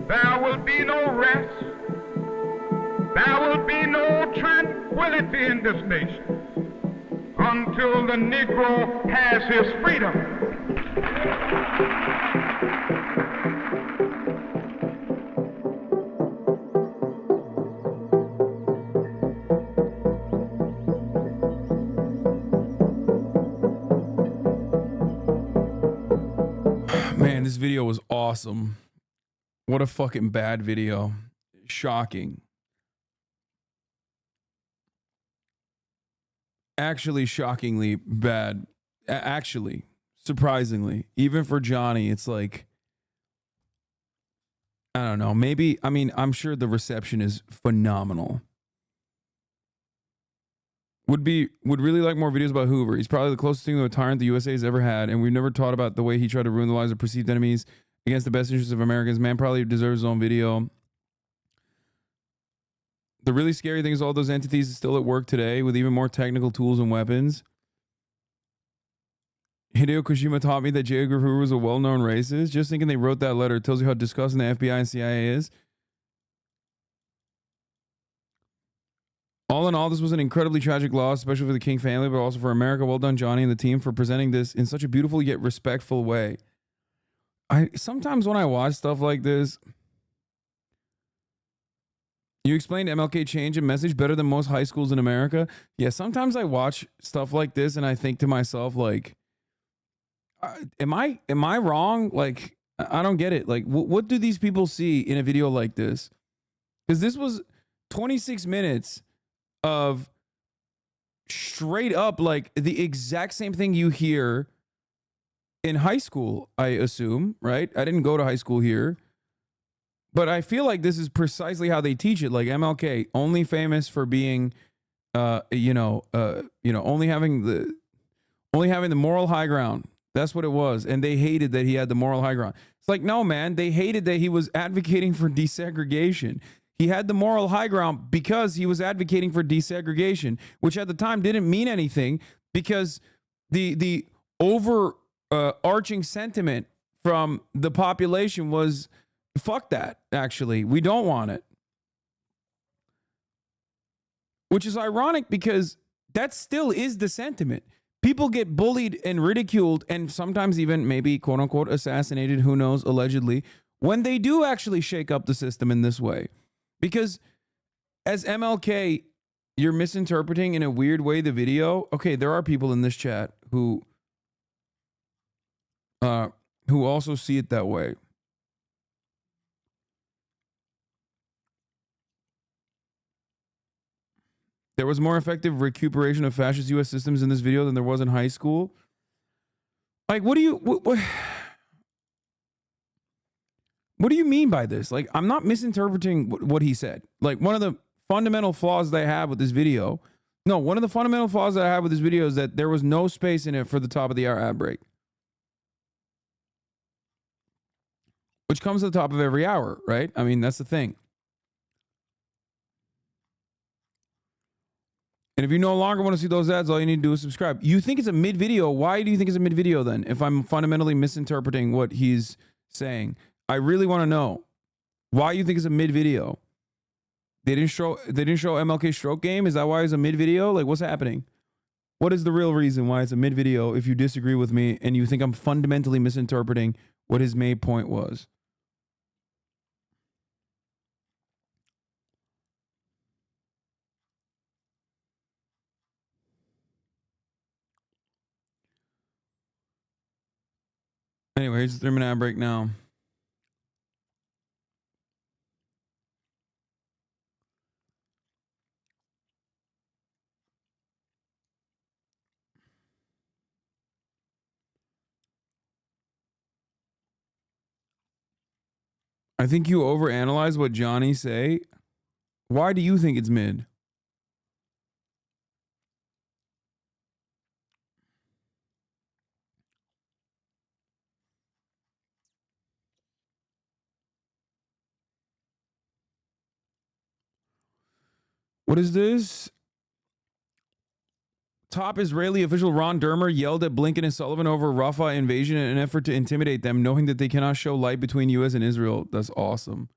there will be no rest, there will be no tranquility in this nation until the Negro has his freedom.
Man, this video was awesome. What a fucking bad video. Shocking. Actually, shockingly bad. Actually, surprisingly. Even for Johnny, it's like, I don't know. Maybe, I mean, I'm sure the reception is phenomenal. Would really like more videos about Hoover. He's probably the closest thing to a tyrant the USA has ever had, and we've never taught about the way he tried to ruin the lives of perceived enemies against the best interests of Americans. Man probably deserves his own video. The really scary thing is all those entities are still at work today with even more technical tools and weapons. Hideo Kojima taught me that J. Edgar Hoover was a well-known racist. Just thinking they wrote that letter tells you how disgusting the FBI and CIA is. All in all, this was an incredibly tragic loss, especially for the King family, but also for America. Well done, Johnny and the team, for presenting this in such a beautiful yet respectful way. Sometimes when I watch stuff like this, you explained MLK change and message better than most high schools in America. Yeah, sometimes I watch stuff like this and I think to myself, like, am I wrong? Like, I don't get it. Like, what do these people see in a video like this? Because this was 26 minutes of straight up, like, the exact same thing you hear in high school, I assume, right? I didn't go to high school here. But I feel like this is precisely how they teach it. Like MLK, only famous for being, only having the moral high ground. That's what it was. And they hated that he had the moral high ground. It's like, no, man, they hated that he was advocating for desegregation. He had the moral high ground because he was advocating for desegregation, which at the time didn't mean anything because the overarching sentiment from the population was, fuck that, actually. We don't want it. Which is ironic because that still is the sentiment. People get bullied and ridiculed and sometimes even maybe quote unquote assassinated, who knows, allegedly, when they do actually shake up the system in this way. Because as MLK, you're misinterpreting in a weird way the video. Okay, there are people in this chat who also see it that way. There was more effective recuperation of fascist U.S. systems in this video than there was in high school. Like, what do you mean by this? Like, I'm not misinterpreting what he said. Like, one of the fundamental flaws that I have with this video, one of the fundamental flaws that I have with this video is that there was no space in it for the top of the hour ad break. Which comes at the top of every hour, right? I mean, that's the thing. And if you no longer want to see those ads, all you need to do is subscribe. You think it's a mid-video. Why do you think it's a mid-video then? If I'm fundamentally misinterpreting what he's saying, I really want to know why you think it's a mid-video. They didn't show MLK stroke game. Is that why it's a mid-video? Like, what's happening? What is the real reason why it's a mid-video if you disagree with me and you think I'm fundamentally misinterpreting what his main point was? Anyway, here's the 3-minute ad break now. I think you overanalyze what Johnny say. Why do you think it's mid? What is this? top Israeli official Ron Dermer yelled at Blinken and Sullivan over Rafah invasion in an effort to intimidate them, knowing that they cannot show light between U.S. and Israel. That's awesome.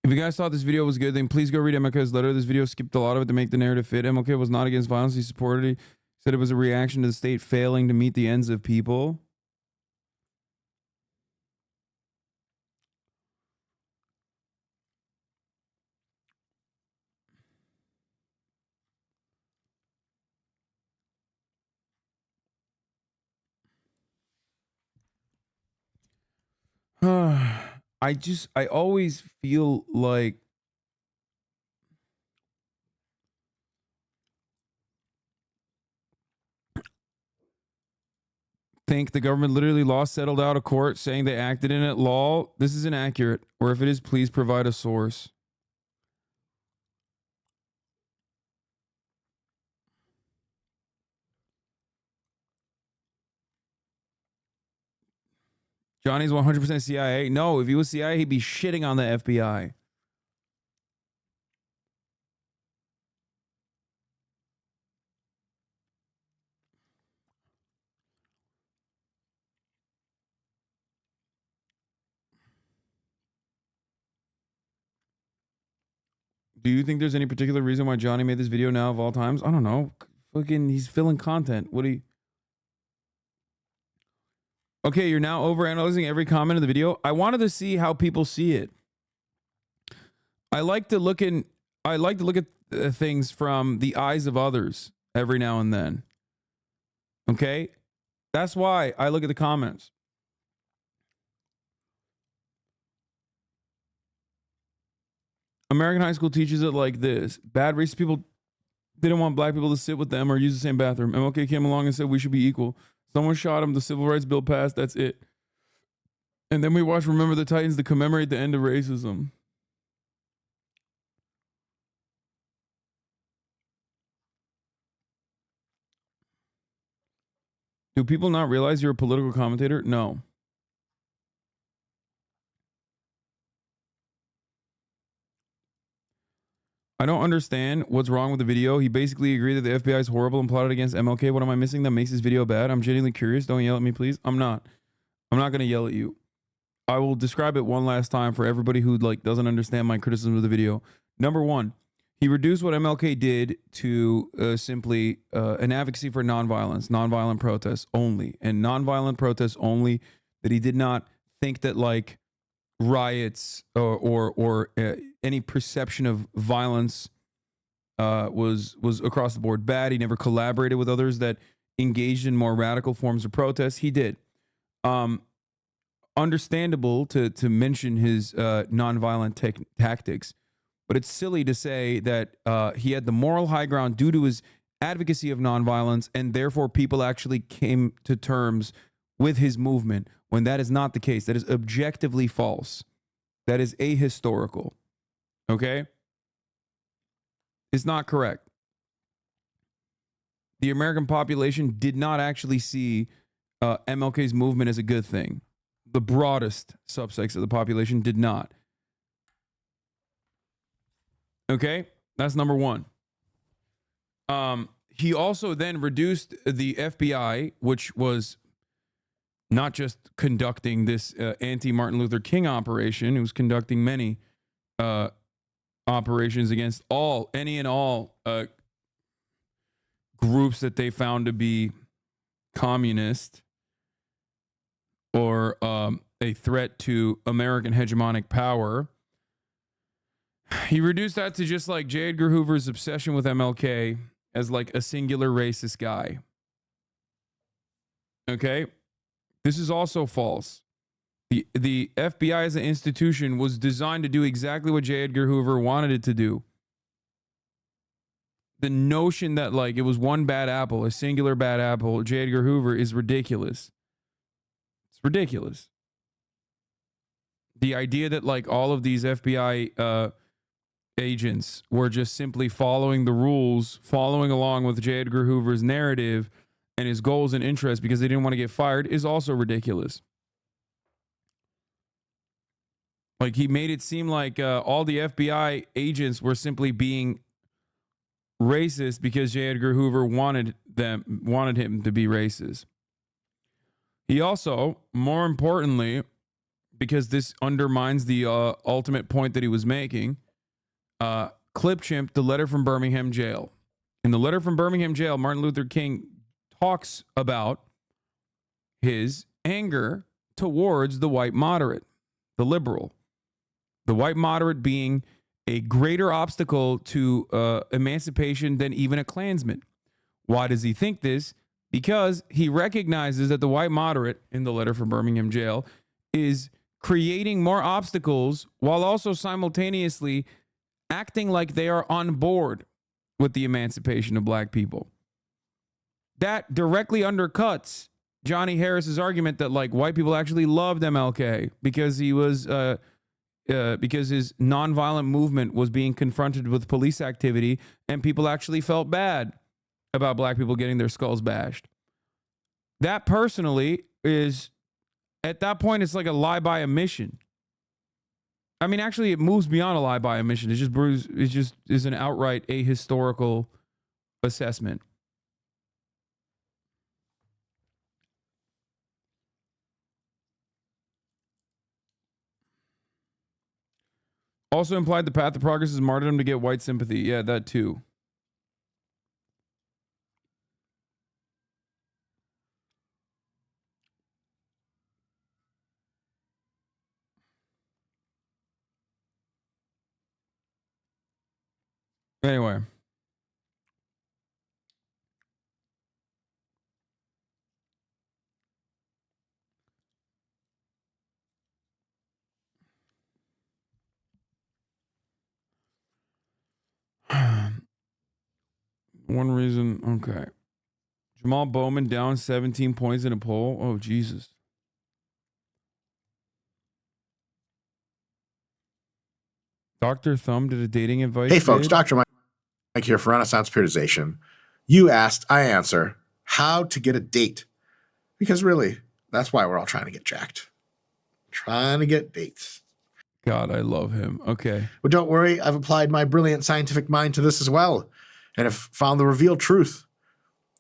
If you guys thought this video was good, then please go read MLK's letter. This video skipped a lot of it to make the narrative fit. MLK was not against violence. He supported it. He said it was a reaction to the state failing to meet the ends of people. I always feel like the government literally lost, settled out of court saying they acted in it. Lol, this is inaccurate. Or if it is, please provide a source. Johnny's 100% CIA. No, if he was CIA, he'd be shitting on the FBI. Do you think there's any particular reason why Johnny made this video now of all times? I don't know. Fucking, he's filling content. What do you... Okay, you're now overanalyzing every comment of the video. I wanted to see how people see it. I like to look at things from the eyes of others every now and then. Okay? That's why I look at the comments. American high school teaches it like this. Bad racist people didn't want black people to sit with them or use the same bathroom. MLK came along and said we should be equal. Someone shot him. The civil rights bill passed. That's it. And then we watched Remember the Titans to commemorate the end of racism. Do people not realize you're a political commentator? No. I don't understand what's wrong with the video. He basically agreed that the FBI is horrible and plotted against MLK. What am I missing that makes this video bad? I'm genuinely curious. Don't yell at me, please. I'm not going to yell at you. I will describe it one last time for everybody who doesn't understand my criticism of the video. Number one, he reduced what MLK did to simply an advocacy for nonviolent protests only, and nonviolent protests only. That he did not think that riots or any perception of violence was across the board bad. He never collaborated with others that engaged in more radical forms of protest. He did. Understandable to mention his nonviolent tactics, but it's silly to say that he had the moral high ground due to his advocacy of nonviolence, and therefore people actually came to terms with his movement, when that is not the case. That is objectively false. That is ahistorical. Okay? It's not correct. The American population did not actually see MLK's movement as a good thing. The broadest subsects of the population did not. Okay? That's number one. He also then reduced the FBI, which was not just conducting this anti-Martin Luther King operation. It was conducting many operations against any and all groups that they found to be communist or a threat to American hegemonic power. He reduced that to just like J. Edgar Hoover's obsession with MLK as a singular racist guy. Okay? This is also false. The FBI as an institution was designed to do exactly what J. Edgar Hoover wanted it to do. The notion that it was one bad apple, a singular bad apple, J. Edgar Hoover, is ridiculous. It's ridiculous. The idea that all of these FBI agents were just simply following the rules, following along with J. Edgar Hoover's narrative, and his goals and interests because they didn't want to get fired is also ridiculous. Like, he made it seem like all the FBI agents were simply being racist because J. Edgar Hoover wanted him to be racist. He also, more importantly, because this undermines the ultimate point that he was making, clip-chimped the letter from Birmingham jail. In the letter from Birmingham jail, Martin Luther King talks about his anger towards the white moderate, the liberal. The white moderate being a greater obstacle to emancipation than even a Klansman. Why does he think this? Because he recognizes that the white moderate, in the letter from Birmingham jail, is creating more obstacles while also simultaneously acting like they are on board with the emancipation of black people. That directly undercuts Johnny Harris's argument that, like, white people actually loved MLK because he was because his nonviolent movement was being confronted with police activity and people actually felt bad about black people getting their skulls bashed. That personally is, at that point, it's like a lie by omission. I mean, actually, it moves beyond a lie by omission. It's just is an outright ahistorical assessment. Also implied the path of progress is martyrdom to get white sympathy. Yeah, that too. Anyway. One reason, okay. Jamal Bowman down 17 points in a poll. Oh, Jesus. Dr. Thumb did a dating advice.
Hey, folks, Dr. Mike here for Renaissance Periodization. You asked, I answer, how to get a date. Because really, that's why we're all trying to get jacked. Trying to get dates.
God, I love him. Okay.
Well, don't worry. I've applied my brilliant scientific mind to this as well and have found the revealed truth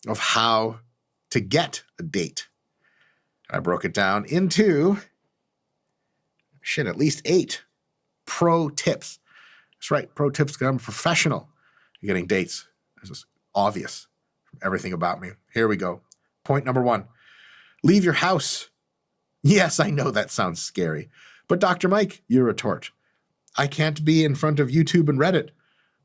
of how to get a date. I broke it down into, at least 8 pro tips. That's right, pro tips because I'm a professional at getting dates. This is obvious from everything about me. Here we go. Point number 1, leave your house. Yes, I know that sounds scary, but Dr. Mike, you retort, I can't be in front of YouTube and Reddit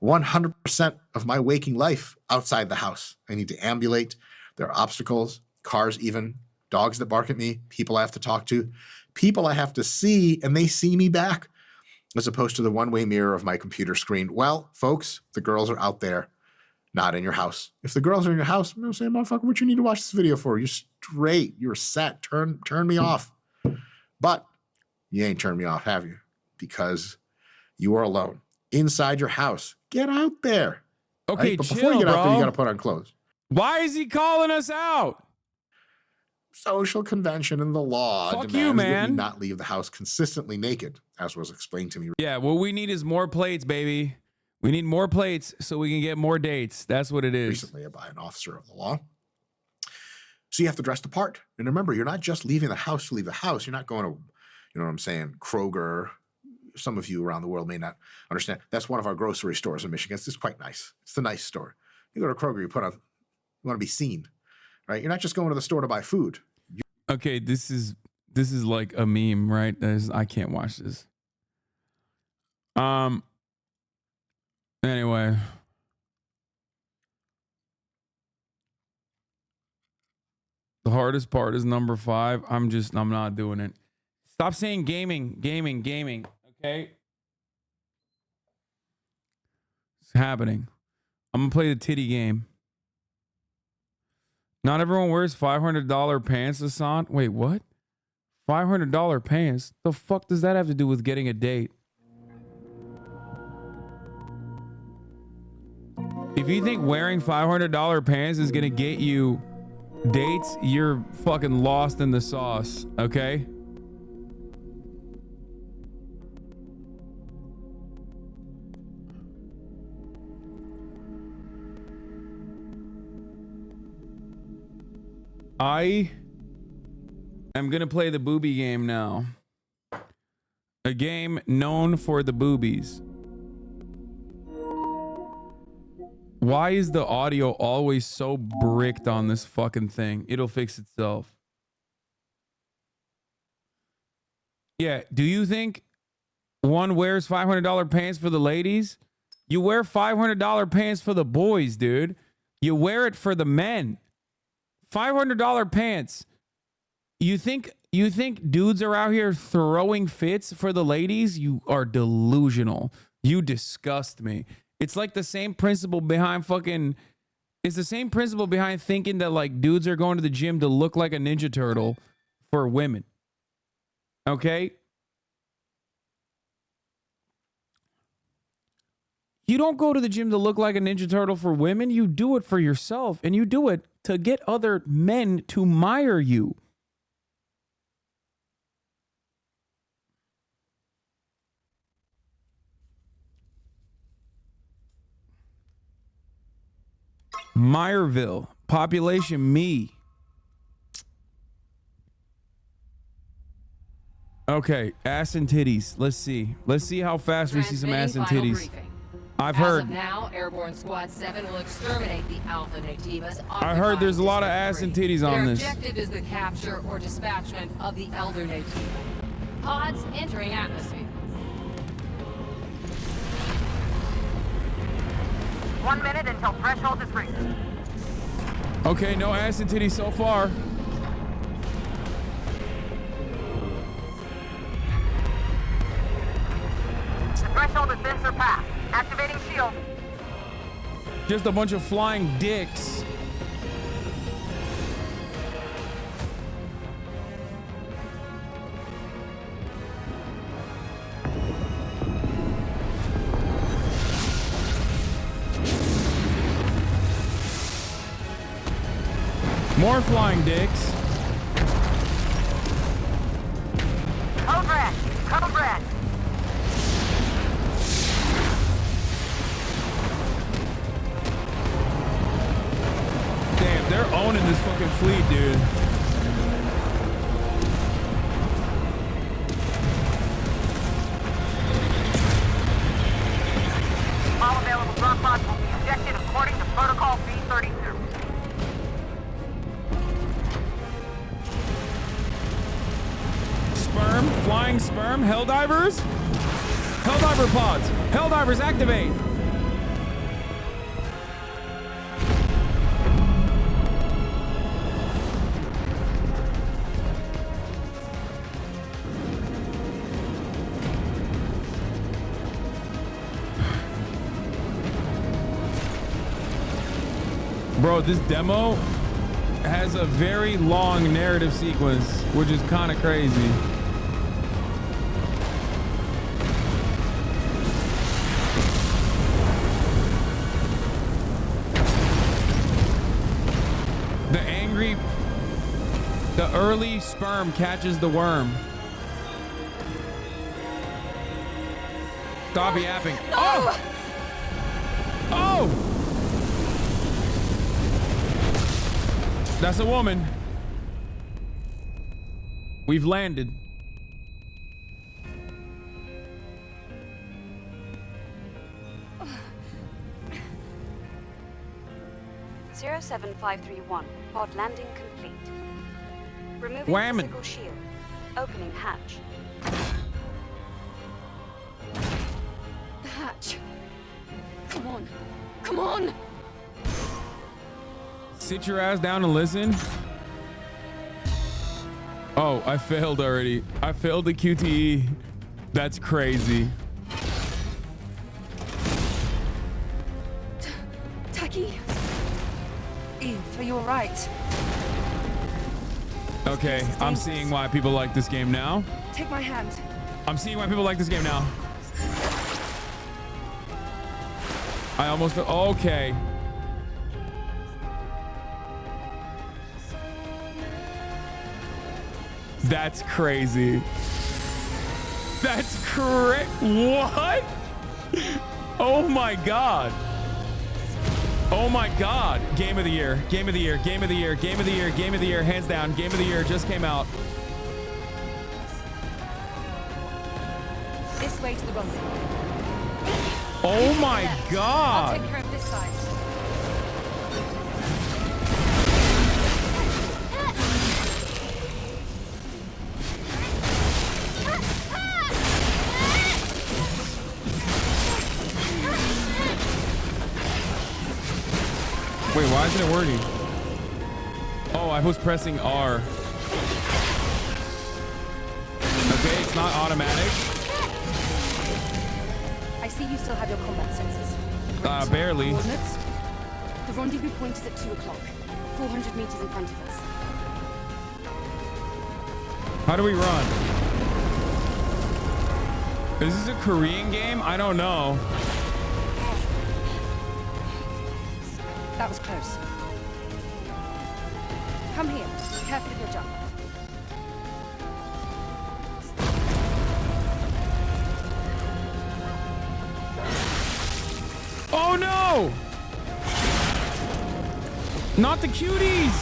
100% of my waking life outside the house. I need to ambulate. There are obstacles, cars even, dogs that bark at me, people I have to talk to, people I have to see, and they see me back, as opposed to the one-way mirror of my computer screen. Well, folks, the girls are out there, not in your house. If the girls are in your house, I'm saying, motherfucker, what you need to watch this video for? You're straight. You're set. Turn me off. But you ain't turned me off, have you? Because you are alone. Inside your house. Get out there.
Okay,
right? But
chill,
before you get out there,
bro.
you got to put on clothes.
Why is he calling us out?
Social convention and the law
Fuck
demands
you,
that
man.
we not leave the house consistently naked, as was explained to me.
Yeah, what we need is more plates, baby. We need more plates so we can get more dates. That's what it is.
Recently by an officer of the law. So you have to dress the part. And remember, you're not just leaving the house to leave the house. You're not going to, you know what I'm saying, Kroger. Some of you around the world may not understand. That's one of our grocery stores in Michigan. It's quite nice. It's the nice store. You go to Kroger, you want to be seen, right? You're not just going to the store to buy food.
Okay, this is like a meme, right? I can't watch this. Anyway. The hardest part is number 5. I'm not doing it. Stop saying gaming. Okay? It's happening. I'm gonna play the titty game. Not everyone wears $500 pants, Hasan. Wait, what? $500 pants? The fuck does that have to do with getting a date? If you think wearing $500 pants is gonna get you Dates, you're fucking lost in the sauce, okay? I am gonna play the booby game now. A game known for the boobies. Why is the audio always so bricked on this fucking thing? It'll fix itself. Yeah, do you think one wears $500 pants for the ladies? You wear $500 pants for the boys, dude. You wear it for the men. $500 pants. You think dudes are out here throwing fits for the ladies? You are delusional. You disgust me. It's like the same principle behind it's the same principle behind thinking that like dudes are going to the gym to look like a Ninja Turtle for women. Okay? You don't go to the gym to look like a Ninja Turtle for women. You do it for yourself, and you do it to get other men to admire you. Meyerville, population me. Okay, ass and titties. Let's see. Let's see how fast we see some ass and titties. I've heard.
As of now, Airborne Squad 7 will exterminate the Alpha Nativas.
I heard there's a lot of ass and titties on this.
Their objective is the capture or dispatchment of the Elder Nativa. Pods entering atmosphere.
1 minute until threshold is reached.
Okay, no ass and titties so far.
The threshold has been surpassed. Activating shield.
Just a bunch of flying dicks. More flying dicks.
Code red. Code red.
Damn, they're owning this fucking fleet, dude.
All available drop pods will be ejected according to Protocol B32.
Sperm, flying sperm, Helldivers. Helldiver pods. Helldivers activate. Bro, this demo has a very long narrative sequence, which is kind of crazy. The early sperm catches the worm. Stop yapping.
No!
Oh! Oh! That's a woman. We've landed.
(07531) pod landing complete. Removing
Whammon.
physical shield. Opening hatch.
The hatch. Come on. Come on.
Sit your ass down and listen. Oh, I failed already. I failed the QTE. That's crazy.
Taki. Eve, are you alright?
Okay, I'm seeing why people like this game now.
Take my hand.
I'm seeing why people like this game now. I almost feel okay. That's crazy. That's correct. What? Oh my God. Oh my God. Game of the year. Game of the year. Game of the year. Game of the year. Game of the year. Hands down. Game of the year just came out.
This way to the rendezvous.
Oh my
I'll
God.
take care of this side.
Wait, why isn't it working? Oh, I was pressing R. Okay, it's not automatic.
I see you still have your combat sensors.
Barely.
Coordinates? The rendezvous point is at 2 o'clock. 400 meters in front of us.
How do we run? Is this a Korean game? I don't know.
That was close. Come here. Careful with your jump.
Oh no! Not the cuties!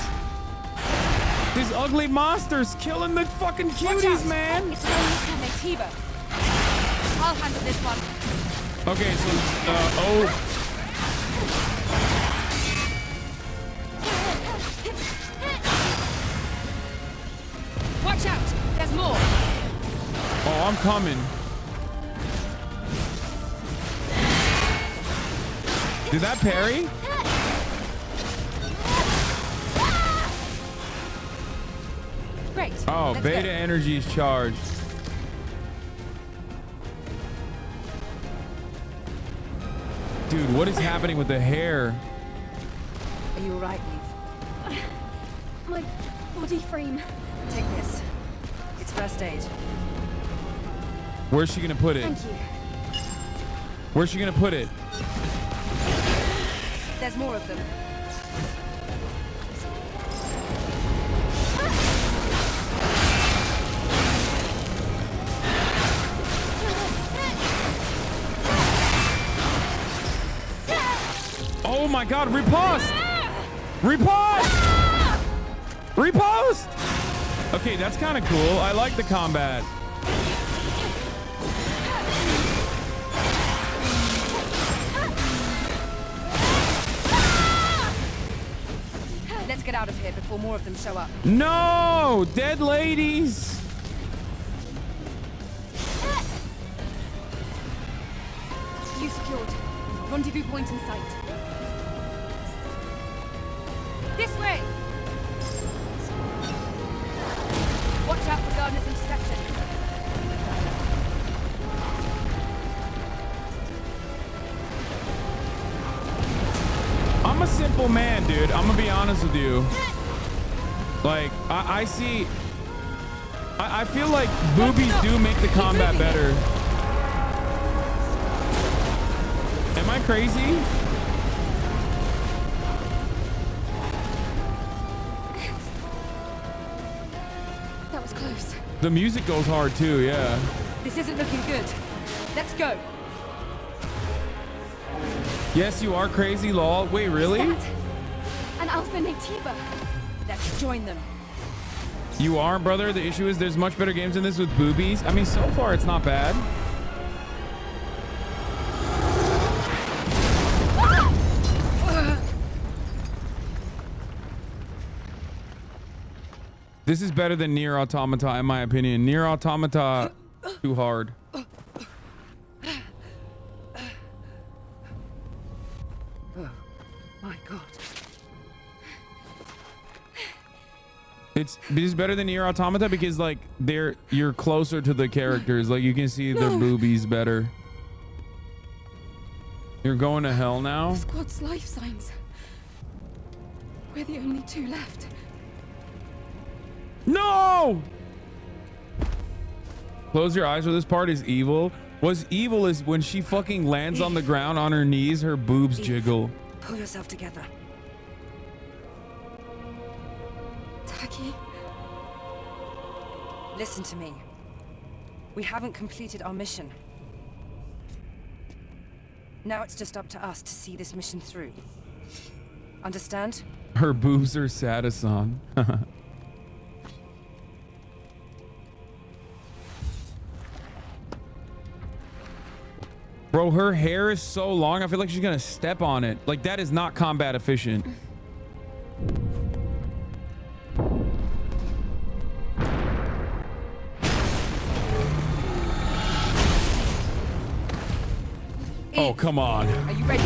These ugly monsters killing the fucking cuties, man!
It's only Tiba. I'll handle this one.
Okay, so oh.
Watch out! There's more!
Oh, I'm coming. Did that parry?
Great.
Oh,
Let's
beta
go.
energy is charged. Dude, what is happening with the hair?
Are you alright, Eve? My body frame. Take this. It's first aid.
Where's she gonna put it?
Thank you.
Where's she gonna put it?
There's more of them.
Oh my God, riposte! Riposte! Riposte! Okay, that's kind of cool. I like the combat.
Let's get out of here before more of them show up.
No! Dead ladies!
You secured. Rendezvous point in sight. This way! Watch out for Gardner's interception.
I'm a simple man, dude. I'm gonna be honest with you. Like, I see... I feel like boobies do make the combat better. Am I crazy?
That was close.
The music goes hard too, yeah.
This isn't looking good. Let's go.
Yes, you are crazy, lol. Wait, really?
An Alpha Natiba. Let's join them.
You are, brother. The issue is there's much better games than this with boobies. I mean, so far it's not bad. This is better than Nier Automata, in my opinion. Nier Automata, too hard.
Oh, my God.
This is better than Nier Automata because like you're closer to the characters. Like you can see their boobies better. You're going to hell now?
The squad's life signs. We're the only two left.
No! Close your eyes. For this part is evil. What's evil is when she fucking lands on the ground on her knees, her boobs jiggle.
Pull yourself together. Taki. Listen to me. We haven't completed our mission. Now it's just up to us to see this mission through. Understand?
Her boobs are sad, Hasan. Bro, her hair is so long, I feel like she's gonna step on it. Like, that is not combat efficient. Oh, come on.
Are you ready?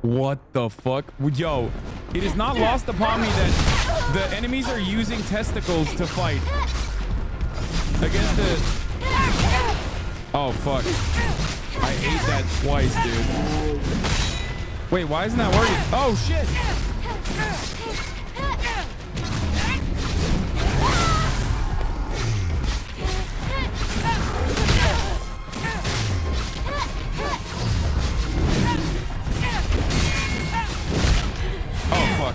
What the fuck? Yo, it is not lost upon me that the enemies are using testicles to fight. Against the... Oh, fuck. I ate that twice, dude. Wait, why isn't that working? Oh, shit. Oh, fuck.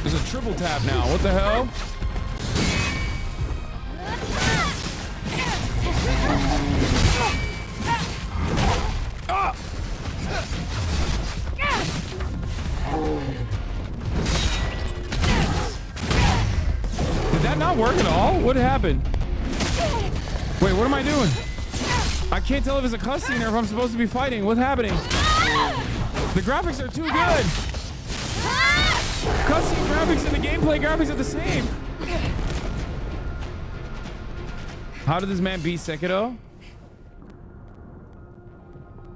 There's a triple tap now. What the hell? Did that not work at all? What happened? Wait, what am I doing? I can't tell if it's a cutscene or if I'm supposed to be fighting. What's happening? The graphics are too good. Cutscene graphics and the gameplay graphics are the same. How did this man beat Sekiro?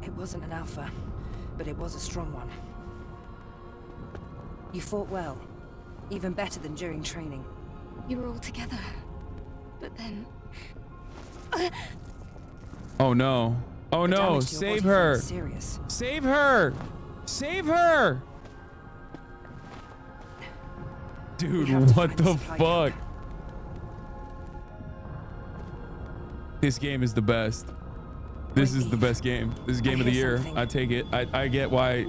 It wasn't an alpha, but it was a strong one. You fought well, even better than during training.
You were all together, but then...
Oh no. Oh no, save her. Save her. Save her. Dude, what the fuck? This game is the best. This is the best game. This is game of the year. I take it. I get why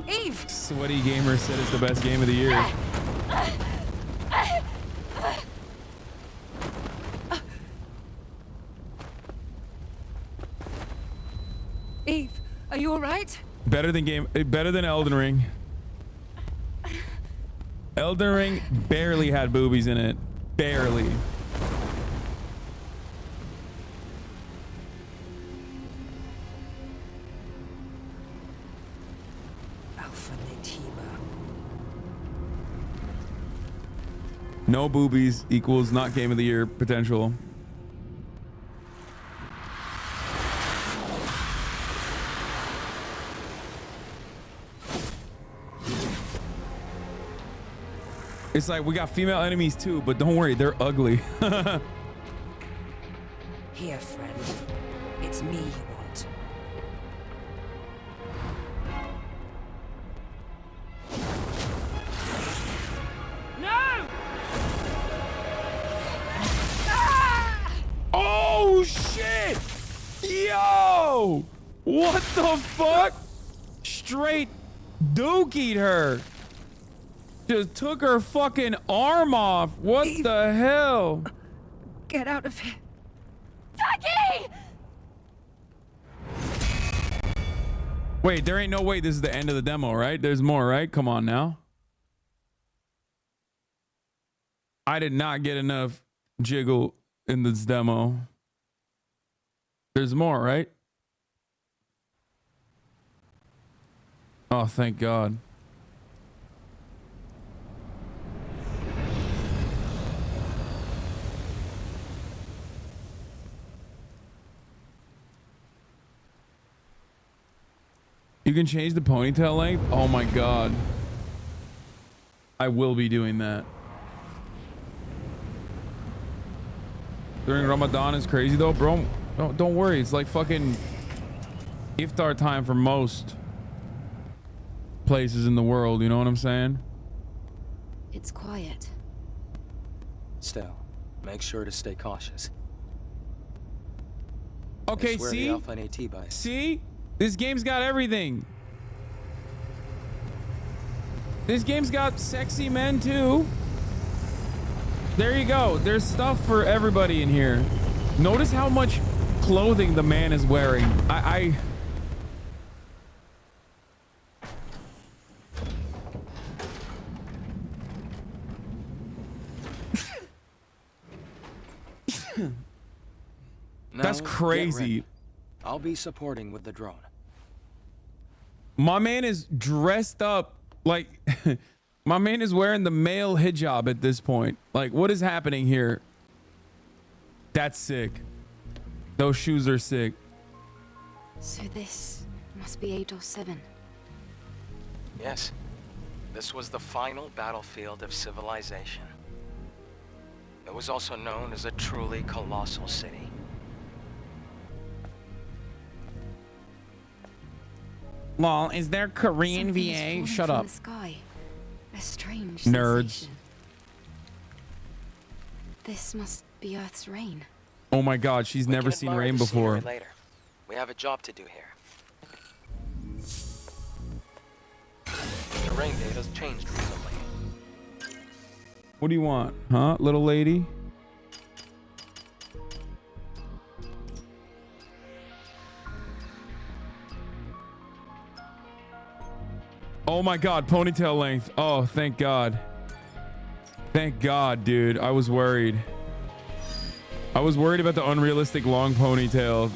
Sweaty Gamer said it's the best game of the year.
Eve, are you all right?
Better than Elden Ring. Elden Ring barely had boobies in it. Barely. No boobies equals not game of the year potential. It's like we got female enemies too, but don't worry, they're ugly.
Here, friend. It's me you want.
No!
Oh shit! Yo! What the fuck? Straight dookied her. Just took her fucking arm off. What the hell?
Get out of here.
Ducky!
Wait, there ain't no way this is the end of the demo, right? There's more, right? Come on now. I did not get enough jiggle in this demo. There's more, right? Oh, thank God. You can change the ponytail length? Oh my God. I will be doing that. During Ramadan is crazy though, bro. Don't worry. It's like fucking iftar time for most places in the world. You know what I'm saying?
It's quiet.
Still, make sure to stay cautious.
Okay,
That's where
see?
the Alpha and AT buys.
See? This game's got everything. This game's got sexy men too. There you go. There's stuff for everybody in here. Notice how much clothing the man is wearing. That's crazy.
I'll be supporting with the drone.
My man is dressed up like my man is wearing the male hijab at this point. Like, what is happening here? That's sick. Those shoes are sick.
So this must be 8 or 7.
Yes. This was the final battlefield of civilization. It was also known as a truly colossal city.
Lol, is there Korean
Something
VA?
is
Shut
falling
up.
from the sky. A strange
Nerds.
sensation. This must be Earth's rain.
Oh my god, she's
We
never
can
seen
admire
rain
the scenery
before.
Later. We have a job to do here. The rain data's changed recently.
What do you want? Huh, little lady? Oh my god, ponytail length. Oh, thank god. Thank god, dude. I was worried. I was worried about the unrealistic long ponytail.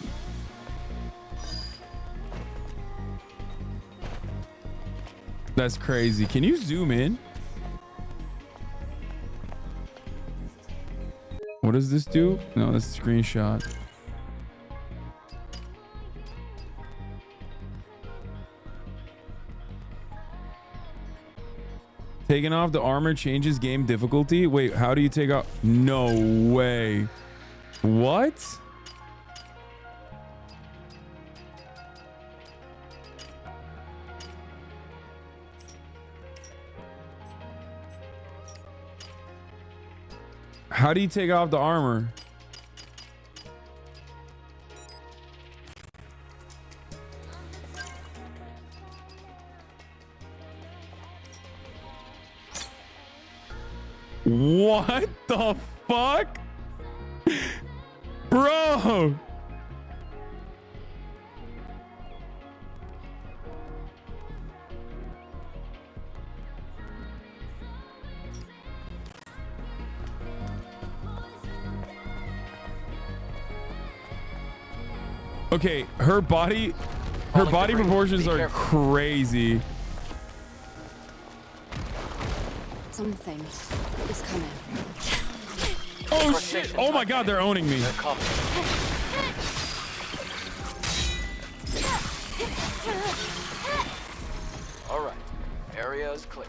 That's crazy. Can you zoom in? What does this do? No, that's a screenshot. Taking off the armor changes game difficulty. Wait, how do you take off? No way. What? How do you take off the armor? What the fuck? Bro. Okay, her body proportions are crazy.
Something is coming.
Oh shit! Oh my god, they're owning me.
All right, area is clear.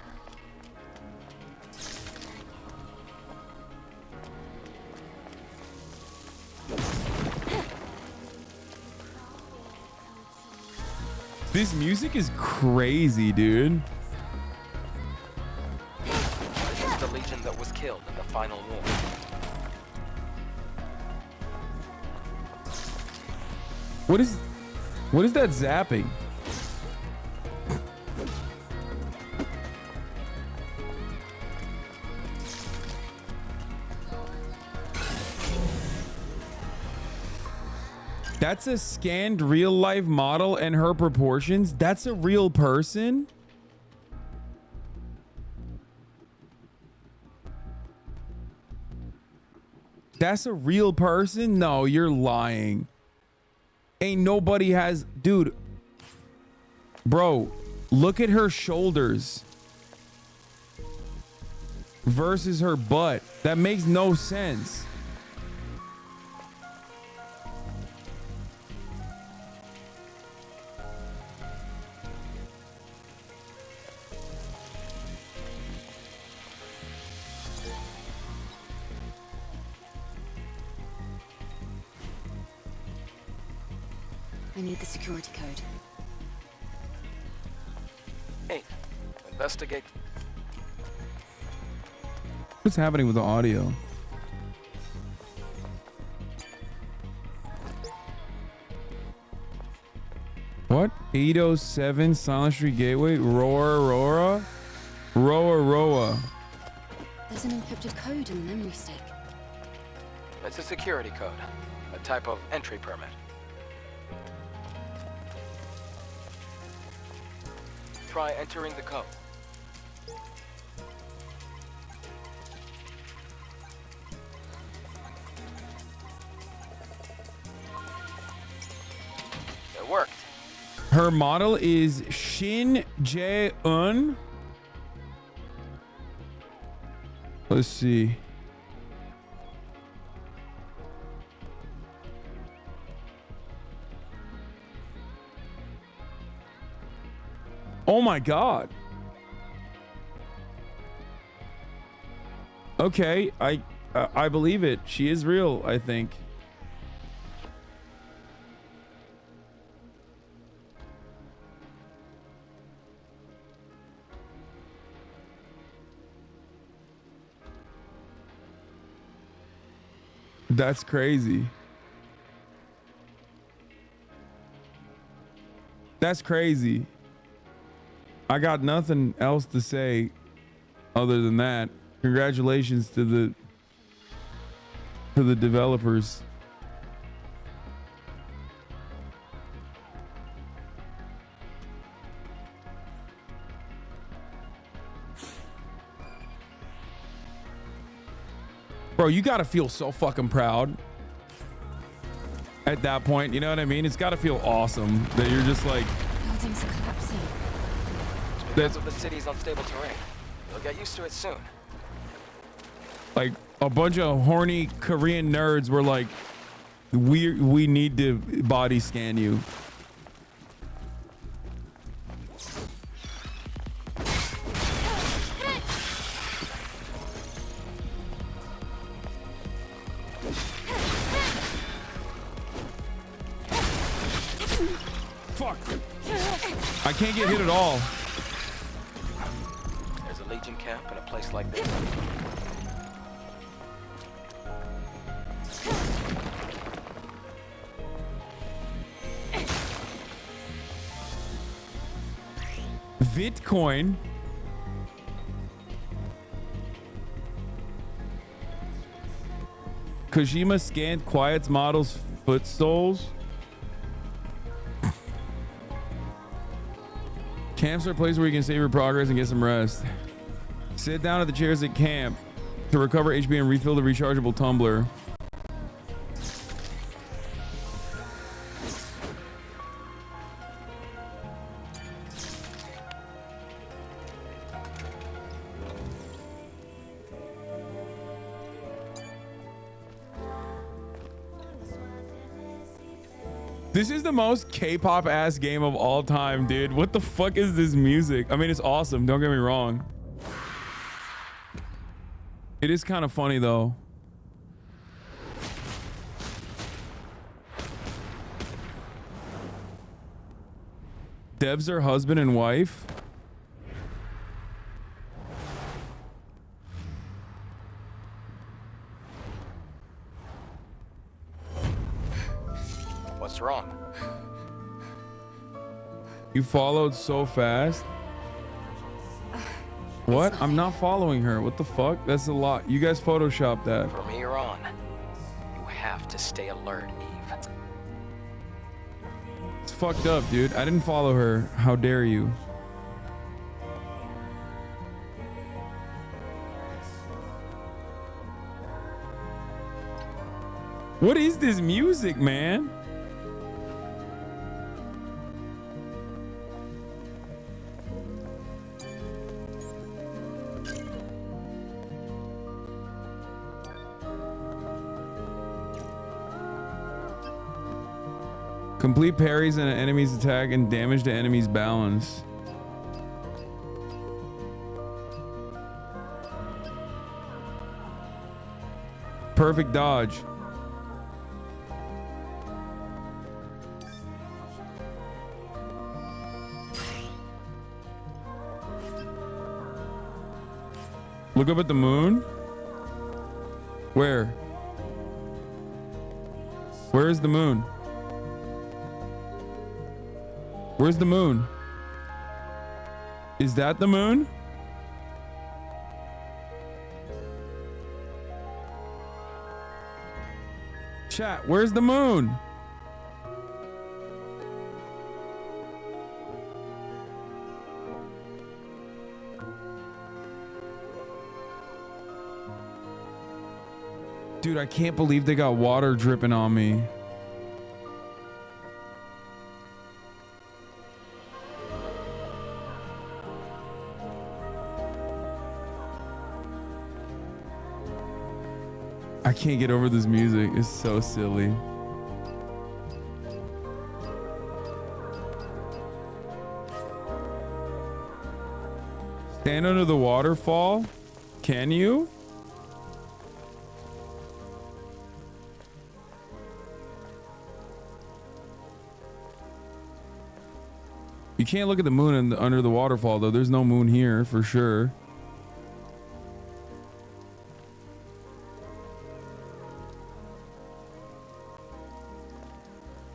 This music is crazy, dude.
This is the legion that was killed in the final war.
What is that zapping? That's a scanned real life model and her proportions. That's a real person. That's a real person? No, you're lying. Ain't nobody has, dude. Bro, look at her shoulders versus her butt. That makes no sense.
I need the security code.
Hey, investigate.
What's happening with the audio? What? 807 Silent Street Gateway? Roar, Aurora?
code in the memory stick?
It's a security code, a type of entry permit. Try entering the code. It worked.
Her model is Shin Jae-un. Let's see. Oh my God. Okay, I believe it. She is real, I think. That's crazy. That's crazy. I got nothing else to say other than that. Congratulations to the developers. Bro, you gotta feel so fucking proud at that point. You know what I mean? It's gotta feel awesome that you're just like,
Buildings are collapsing.
Because of the city's unstable terrain. You'll get used to it soon.
like a bunch of horny Korean nerds were like, we need to body scan you. Fuck. I can't get hit at all.
There's a Legion camp in a place like this.
Bitcoin. Kojima scanned Quiet's model's footstoles. Camps are a place where you can save your progress and get some rest. Sit down at the chairs at camp to recover HP and refill the rechargeable tumbler. This is the most K-pop ass game of all time, dude. What the fuck is this music? I mean, it's awesome. Don't get me wrong. It is kind of funny though. Devs are husband and wife.
What's wrong?
You followed so fast. What? I'm not following her. What the fuck? That's a lot. You guys photoshopped that.
From here on, you have to stay alert, Eve.
It's fucked up, dude. I didn't follow her. How dare you? What is this music, man? Complete parries in an enemy's attack and damage the enemy's balance. Perfect dodge. Look up at the moon. Where? Where is the moon? Where's the moon? Is that the moon? Chat, where's the moon? Dude, I can't believe they got water dripping on me. I can't get over this music. It's so silly. Stand under the waterfall? Can you? You can't look at the moon under the waterfall, though. There's no moon here for sure.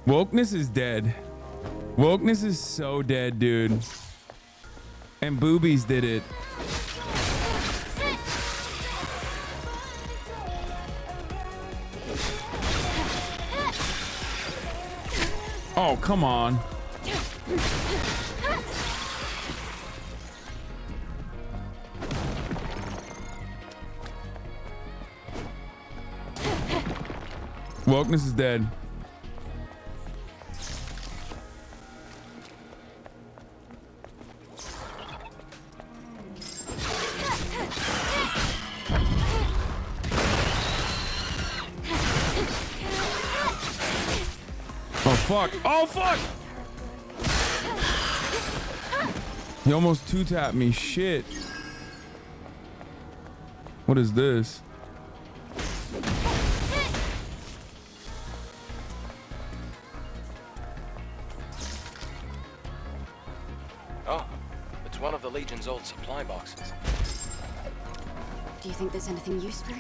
Wokeness is dead. Wokeness is so dead, dude. And boobies did it. Oh, come on. Wokeness is dead. Oh fuck! Oh fuck! He almost two-tapped me. Shit. What is this?
Oh, it's one of the Legion's old supply boxes.
Do you think there's anything useful?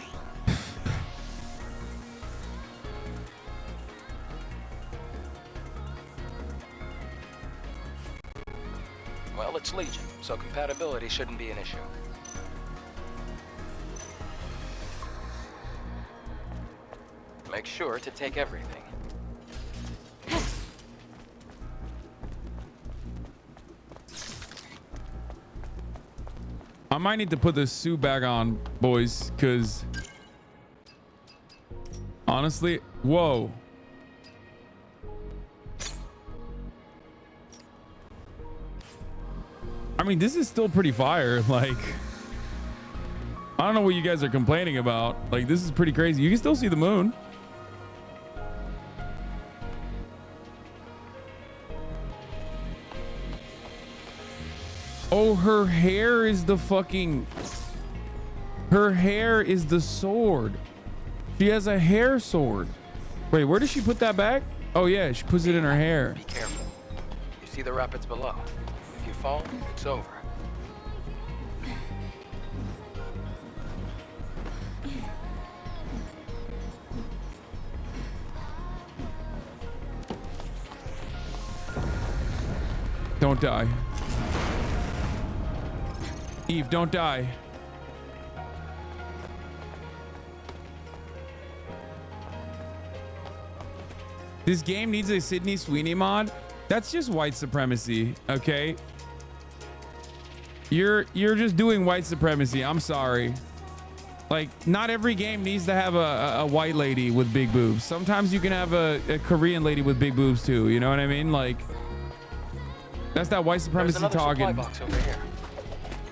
Well, it's Legion, so compatibility shouldn't be an issue. Make sure to take everything.
I might need to put this suit back on, boys, because honestly, whoa. I mean, this is still pretty fire. Like, I don't know what you guys are complaining about. Like, this is pretty crazy. You can still see the moon. Oh, her hair is the fucking... Her hair is the sword. She has a hair sword. Wait, where does she put that back? Oh, yeah, she puts it in her hair.
Be careful. You see the rapids below. If you fall, it's over.
Don't die. Eve, don't die. This game needs a Sydney Sweeney mod. That's just white supremacy, okay? You're just doing white supremacy. I'm sorry. Like, not every game needs to have a white lady with big boobs. Sometimes you can have a Korean lady with big boobs too. You know what I mean? Like, that's that white supremacy talking.
Supply box over here.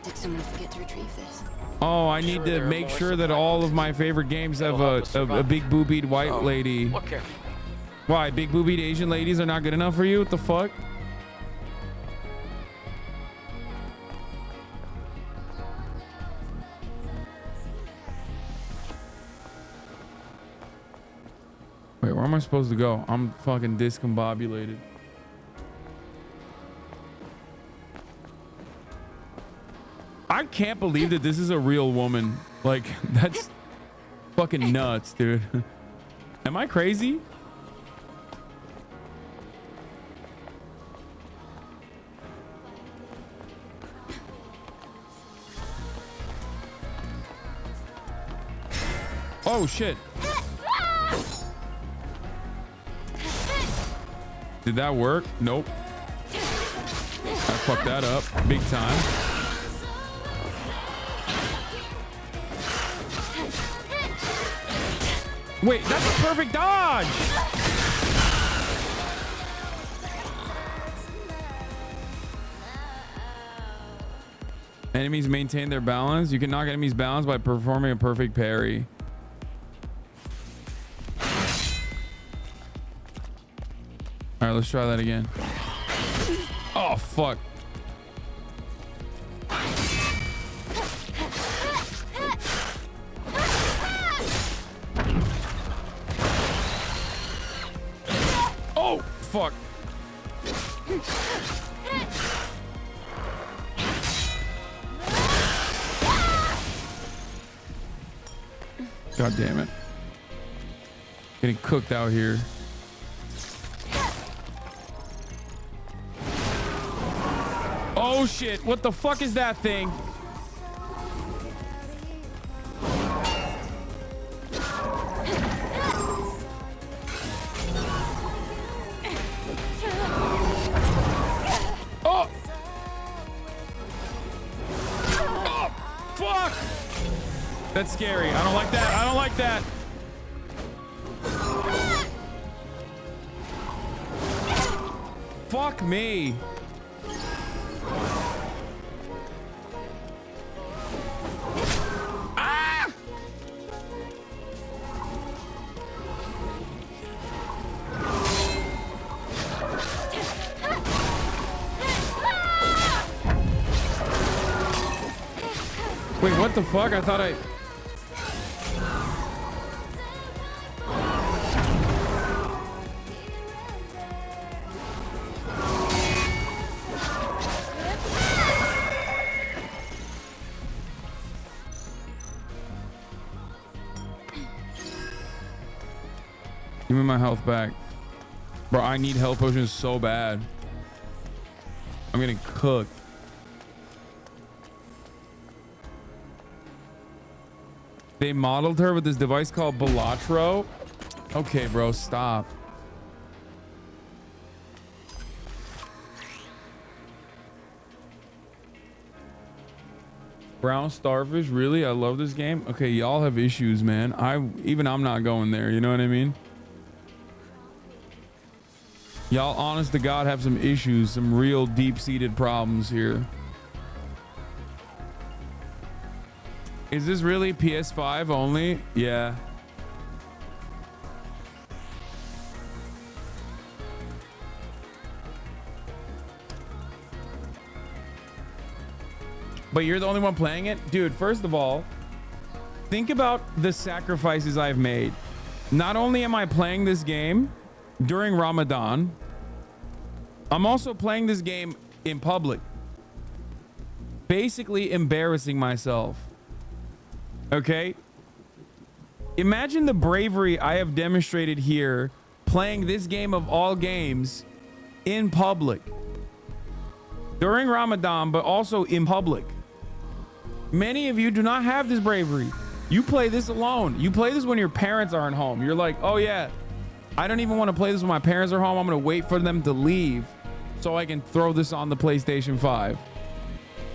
Did someone forget to retrieve this?
Oh, I need to make sure that all of my favorite games have a big boobied white lady.
Look carefully.
Why? Big boobied Asian ladies are not good enough for you? What the fuck? Wait, where am I supposed to go? I'm fucking discombobulated. I can't believe that this is a real woman. Like, that's fucking nuts, dude. Am I crazy? Oh shit. Did that work? Nope. I fucked that up big time. Wait, that's a perfect dodge. Enemies maintain their balance. You can knock enemies' balance by performing a perfect parry. All right, let's try that again. Oh, fuck. Oh, fuck. God damn it. Getting cooked out here. Oh shit, what the fuck is that thing? Oh! Oh, fuck! That's scary. I don't like that. I don't like that. Fuck me. Ah! Wait, what the fuck? I thought I... Give me my health back. Bro, I need health potions so bad. I'm getting cooked. They modeled her with this device called Balatro. Okay, bro, stop. Brown starfish, really? I love this game. Okay, y'all have issues, man. I'm not going there, you know what I mean? Y'all, honest to God, have some issues, some real deep-seated problems here. Is this really PS5 only? Yeah. But you're the only one playing it? Dude, first of all, think about the sacrifices I've made. Not only am I playing this game during Ramadan, I'm also playing this game in public. Basically embarrassing myself. Okay? Imagine the bravery I have demonstrated here playing this game of all games in public. During Ramadan, but also in public. Many of you do not have this bravery. You play this alone. You play this when your parents aren't home. You're like, oh yeah, I don't even want to play this when my parents are home. I'm going to wait for them to leave so I can throw this on the PlayStation 5.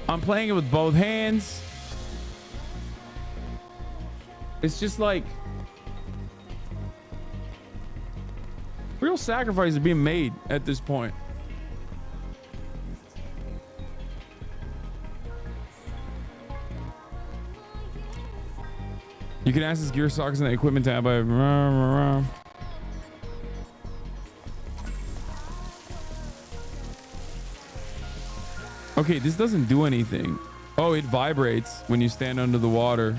I'm playing it with both hands. It's just like real sacrifices being made at this point. You can access gear sockets in the equipment tab by Okay, this doesn't do anything. Oh, it vibrates when you stand under the water.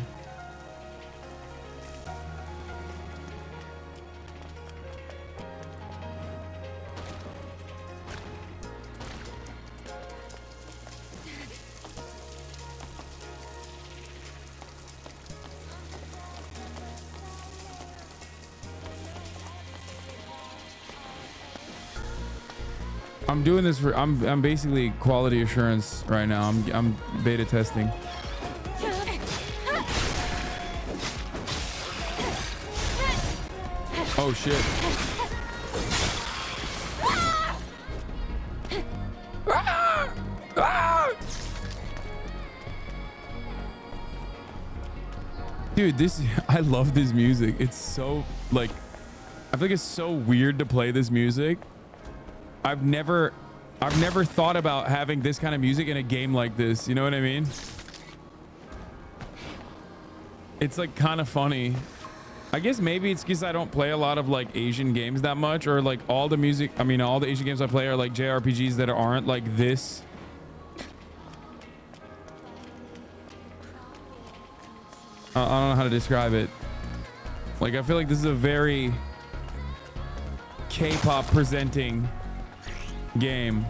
I'm doing this for I'm basically quality assurance right now. I'm beta testing. Oh shit. Dude, I love this music. It's so like, I think it's so weird to play this music. I've never thought about having this kind of music in a game like this. You know what I mean? It's like kind of funny. I guess maybe it's because I don't play a lot of like Asian games that much, or like all the music. I mean, all the Asian games I play are like JRPGs that aren't like this. I don't know how to describe it. Like, I feel like this is a very K-pop presenting game.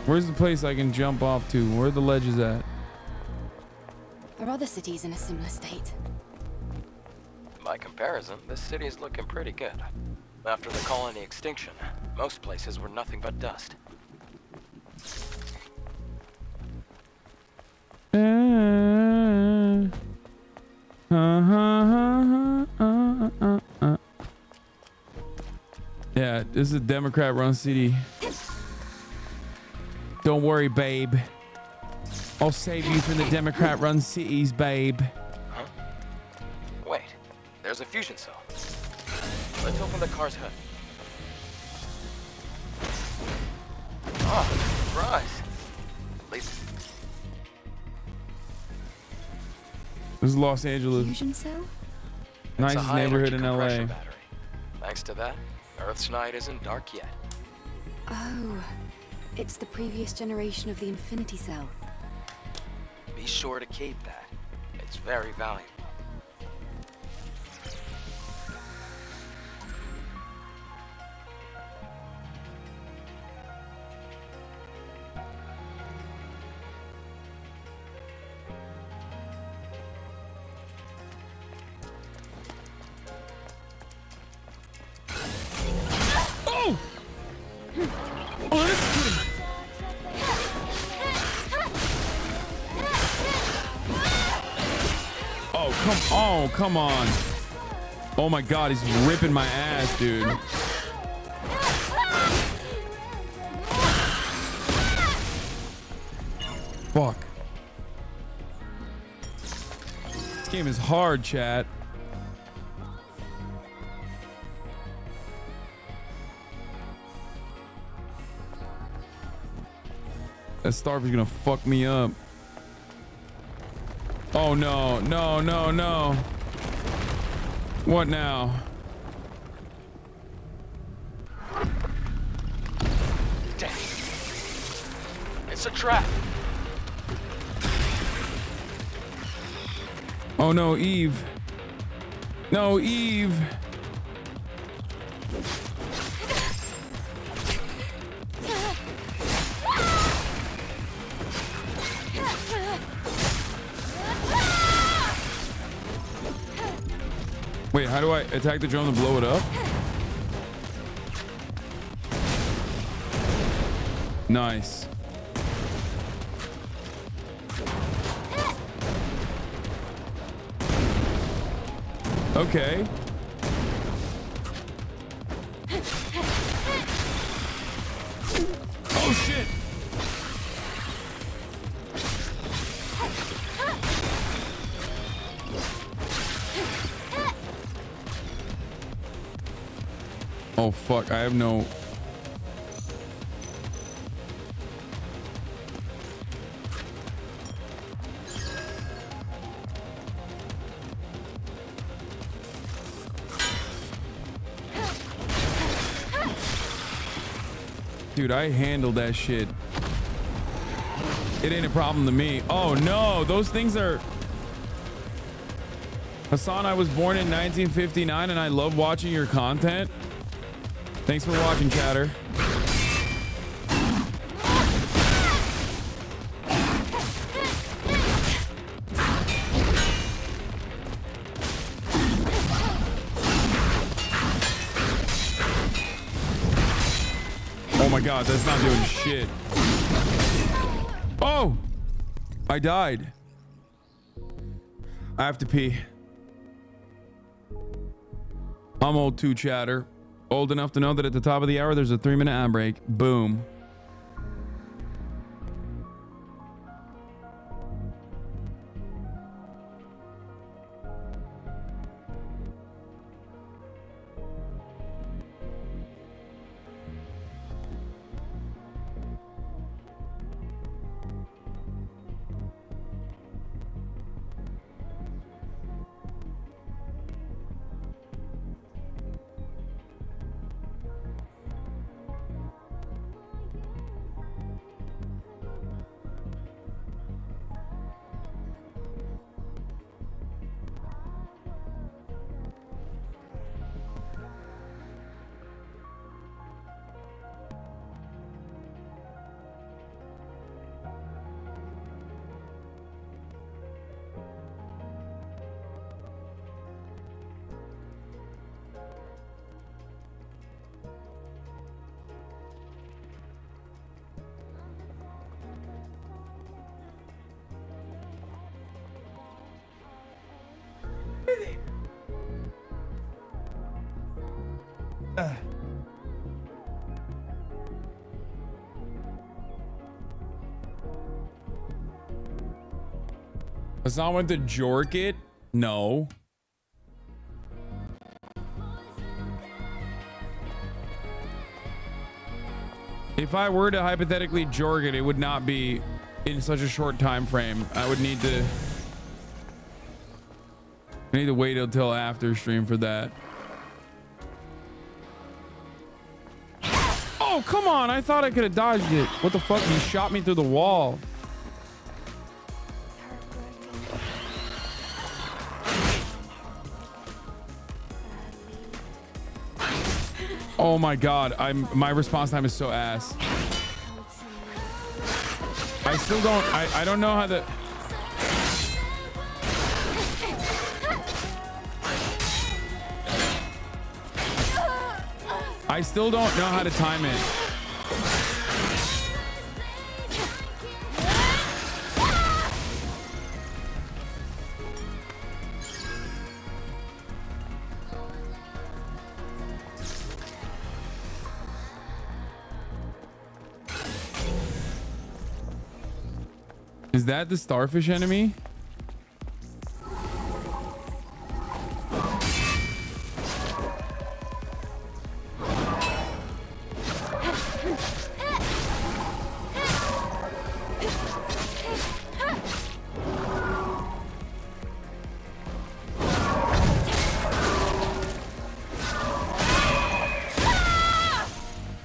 Where's the place I can jump off to? Where are the ledges at?
Are other cities in a similar state?
By comparison, this city is looking pretty good. After the colony extinction, most places were nothing but dust.
Yeah, this is a Democrat-run city. Don't worry, babe. I'll save you from the Democrat-run cities, babe.
Huh? Wait, there's a fusion cell. Let's open the car's hood. Oh, surprise. At least
This is Los Angeles.
Fusion cell?
Nicest neighborhood in LA.
battery. Thanks to that, Earth's night isn't dark yet.
Oh, it's the previous generation of the Infinity Cell.
Be sure to keep that. It's very valuable.
Oh! Oh, that's good. Oh, come on. Oh my God, he's ripping my ass, dude. Fuck. This game is hard, chat. That starve is gonna fuck me up. Oh no, no, no, no. What now?
Damn. It's a trap.
Oh no, Eve. No, Eve. Wait, how do I attack the drone to blow it up? Nice. Okay. Oh shit. Oh fuck, I have no... Dude, I handled that shit. It ain't a problem to me. Oh no, those things are... Hasan, I was born in 1959 and I love watching your content. Thanks for watching, chatter. Oh my God, that's not doing shit. Oh, I died. I have to pee. I'm old too, chatter. Old enough to know that at the top of the hour, there's a 3-minute ad break. Boom. Hasan went to Jorkit? No. If I were to hypothetically jorg it, it would not be in such a short time frame. I would need to wait until after stream for that. Oh, come on. I thought I could have dodged it. What the fuck? He shot me through the wall. Oh my god, my response time is so ass. I still don't I don't know how to I still don't know how to time it. Is that the starfish enemy?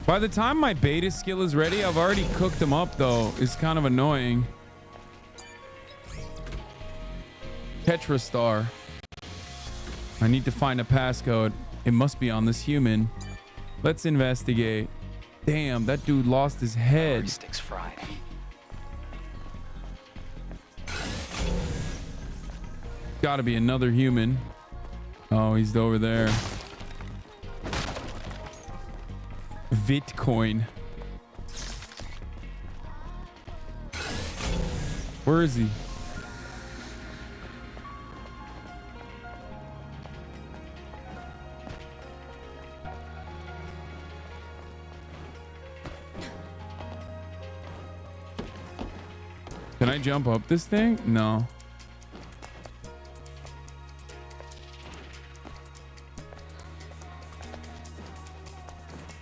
By the time my beta skill is ready, I've already cooked them up though. It's kind of annoying. Tetra star. I need to find a passcode. It must be on this human. Let's investigate. Damn, that dude lost his head.
Sticks fried.
Gotta be another human. Oh, he's over there. Bitcoin. Where is he? Can I jump up this thing? No.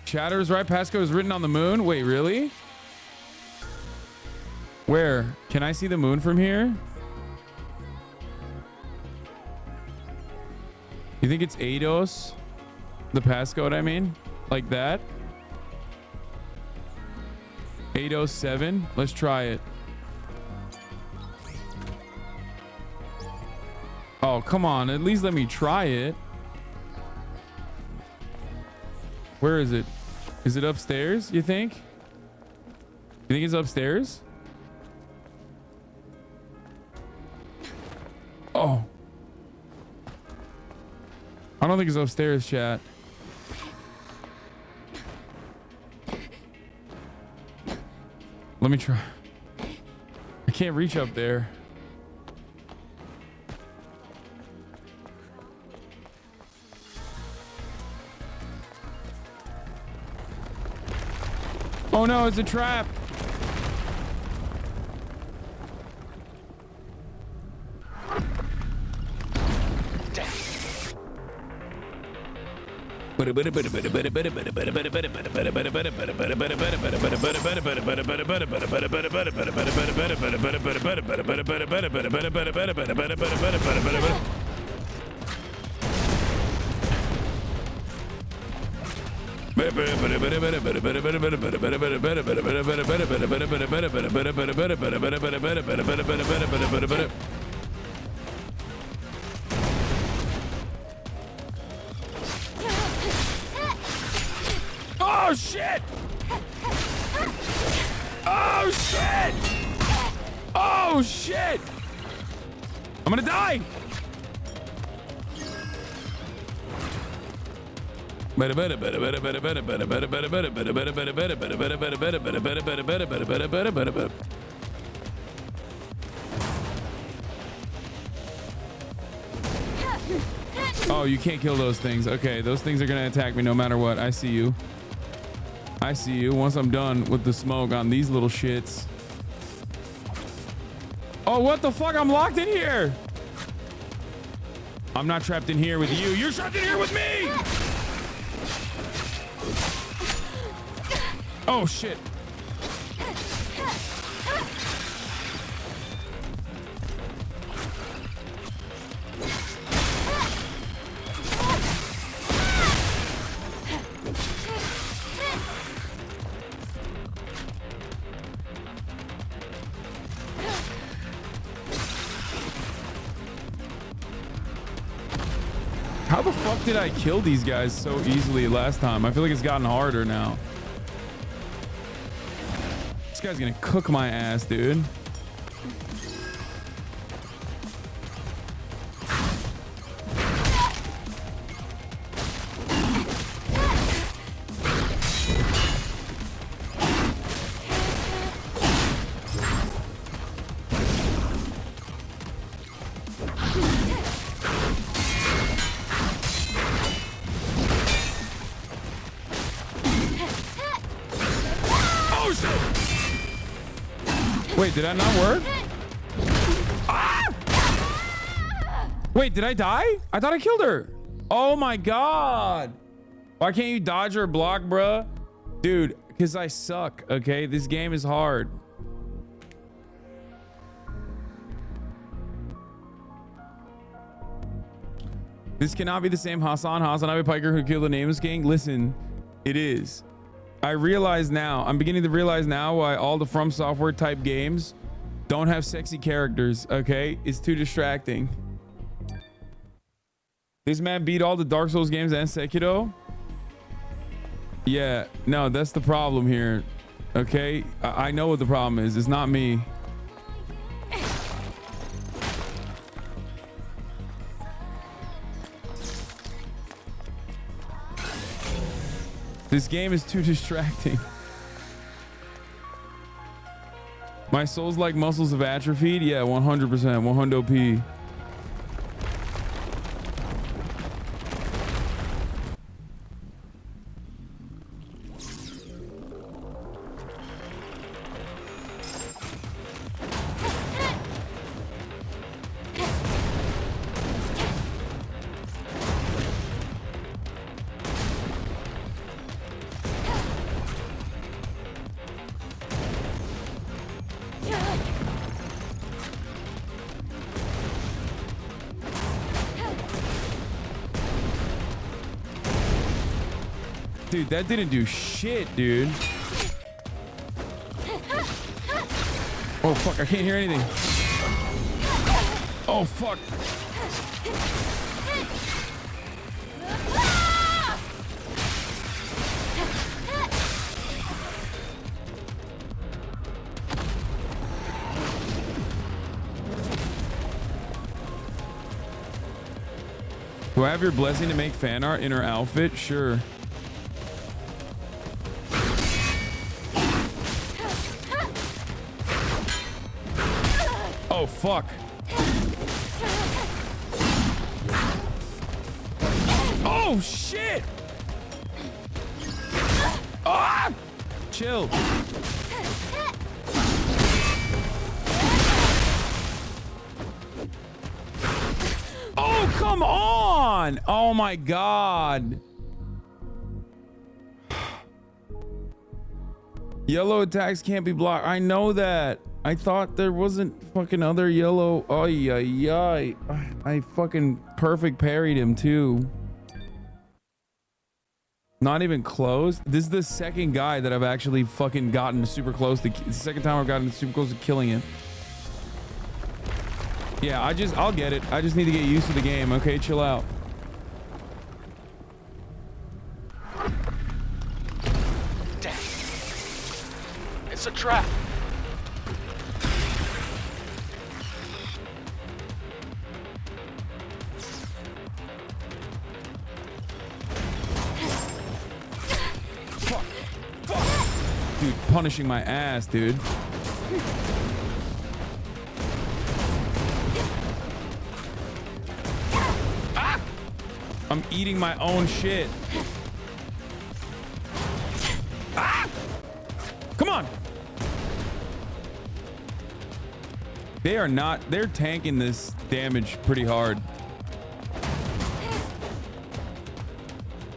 Chatter's right. Passcode is written on the moon. Wait, really? Where? Can I see the moon from here? You think it's Eidos? The passcode, I mean? Like that? 807. Let's try it. Oh, come on. At least let me try it. Where is it? Is it upstairs, you think? You think it's upstairs? Oh. I don't think it's upstairs, chat. Let me try. I can't reach up there. Oh no, it's a trap. Oh shit! Oh shit! Oh shit! I'm gonna die! Oh, you can't kill those things. Okay, those things are gonna attack me no matter what. I see you. I see you. Once I'm done with the smoke on these little shits. Oh, what the fuck? I'm locked in here. I'm not trapped in here with you. You're trapped in here with me. Oh, shit. How the fuck did I kill these guys so easily last time? I feel like it's gotten harder now. This guy's gonna cook my ass, dude. Wait, did that not work? Ah! Wait, did I die? I thought I killed her. Oh my god. Why can't you dodge or block, bruh? Dude, because I suck, okay? This game is hard. This cannot be the same HasanAbi Piker who killed the Nameless King. Listen, it is. I realize now, I'm beginning to realize now why all the From Software type games don't have sexy characters, okay? It's too distracting. This man beat all the Dark Souls games and Sekiro. Yeah, no, that's the problem here, okay? I know what the problem is. It's not me. This game is too distracting. My soul's like muscles have atrophied. Yeah, 100%, 100p. Dude, that didn't do shit, dude. Oh, fuck. I can't hear anything. Oh, fuck. Do I have your blessing to make fan art in her outfit? Sure. Oh, fuck. Oh, shit. Ah! chill. Oh, come on. Oh my God. Yellow attacks can't be blocked. I know that. I thought there wasn't fucking other yellow. Ay, ay, ay. I fucking perfect parried him too. Not even close. This is the second guy that I've actually fucking gotten super close to. The second time I've gotten super close to killing him. Yeah, I'll get it. I just need to get used to the game. Okay, chill out.
Damn. It's a trap.
Dude, punishing my ass, dude. Ah! I'm eating my own shit. Ah! Come on. They're tanking this damage pretty hard.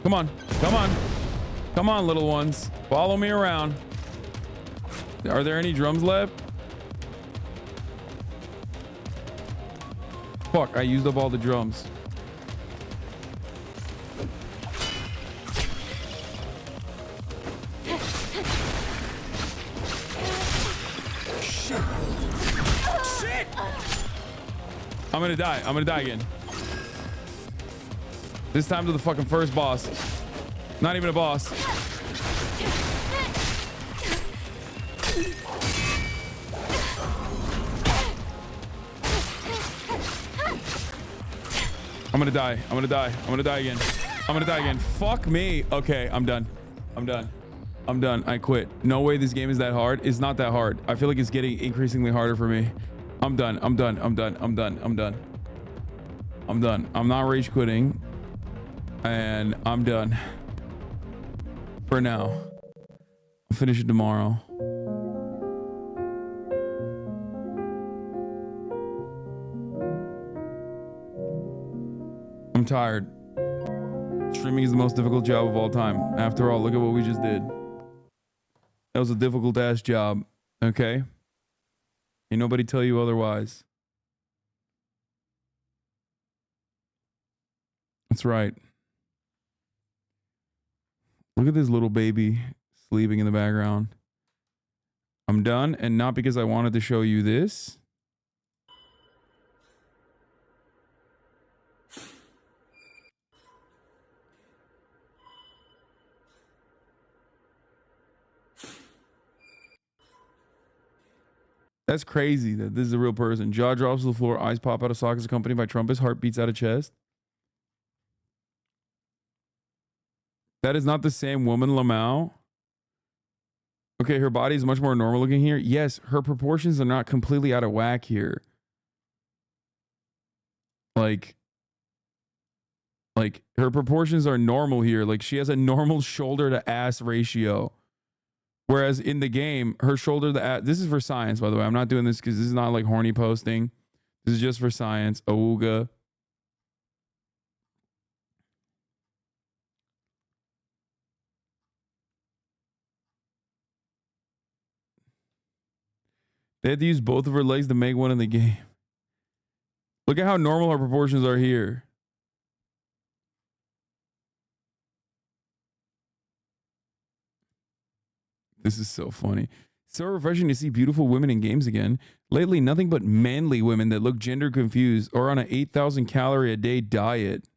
Come on, come on. Come on, little ones. Follow me around. Are there any drums left? Fuck, I used up all the drums. Shit. Shit! I'm gonna die. I'm gonna die again. This time to the fucking first boss. Not even a boss. I'm gonna die. I'm gonna die. I'm gonna die again. I'm gonna die again. Fuck me. Okay, I'm done. I'm done. I'm done. I quit. No way this game is that hard. It's not that hard. I feel like it's getting increasingly harder for me. I'm done. I'm done. I'm done. I'm done. I'm done. I'm done. I'm not rage quitting. And I'm done. For now. I'll finish it tomorrow. I'm tired. Streaming is the most difficult job of all time. After all, look at what we just did. That was a difficult ass job. Okay? Ain't nobody tell you otherwise. That's right. Look at this little baby sleeping in the background. I'm done, and not because I wanted to show you this. That's crazy that this is a real person. Jaw drops to the floor, eyes pop out of sockets, accompanied by trumpets, heart beats out of chest. That is not the same woman, Lamau. Okay, her body is much more normal looking here. Yes, her proportions are not completely out of whack here. Like her proportions are normal here. Like she has a normal shoulder to ass ratio. Whereas in the game, her shoulder to ass, this is for science, by the way. I'm not doing this because this is not like horny posting. This is just for science. Awooga. They had to use both of her legs to make one in the game. Look at how normal her proportions are here. This is so funny. So refreshing to see beautiful women in games again. Lately, nothing but manly women that look gender confused or on an 8,000 calorie a day diet.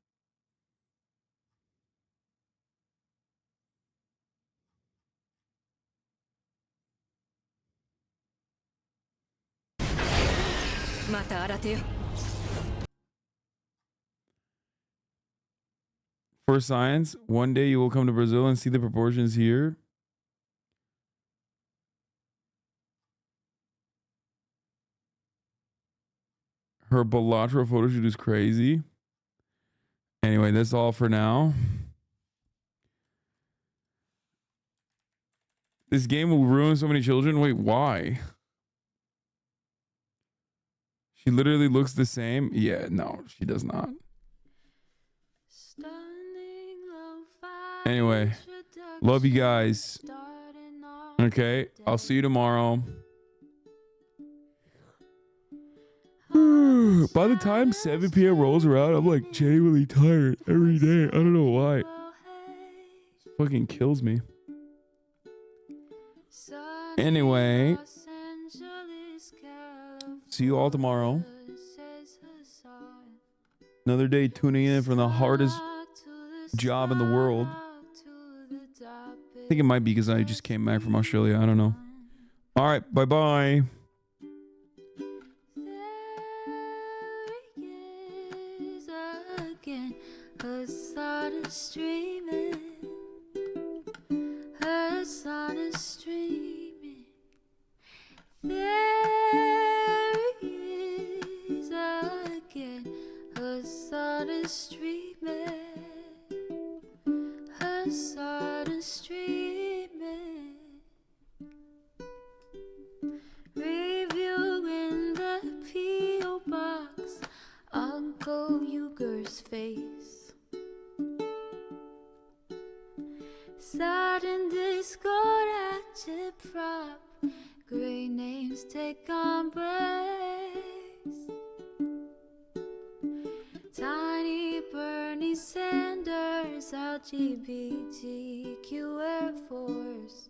For science, one day you will come to Brazil and see the proportions here. Her Bellatra photo shoot is crazy. Anyway, that's all for now. This game will ruin so many children. Wait, why? She literally looks the same. Yeah, no, she does not. Anyway, love you guys. Okay, I'll see you tomorrow. By the time 7 p.m. rolls around, I'm like genuinely tired every day. I don't know why. It fucking kills me. Anyway, see you all tomorrow. Another day tuning in from the hardest job in the world. I think it might be because I just came back from Australia. I don't know. All right, bye-bye.
Hasan is streaming. Hasan is streaming. There he is again. Hasan is streaming. Hasan is streaming. Reviewing the P.O. box. Uncle Uger's face. Sudden discord at your prop. Great names take embrace. Tiny Bernie Sanders, LGBTQ Air Force.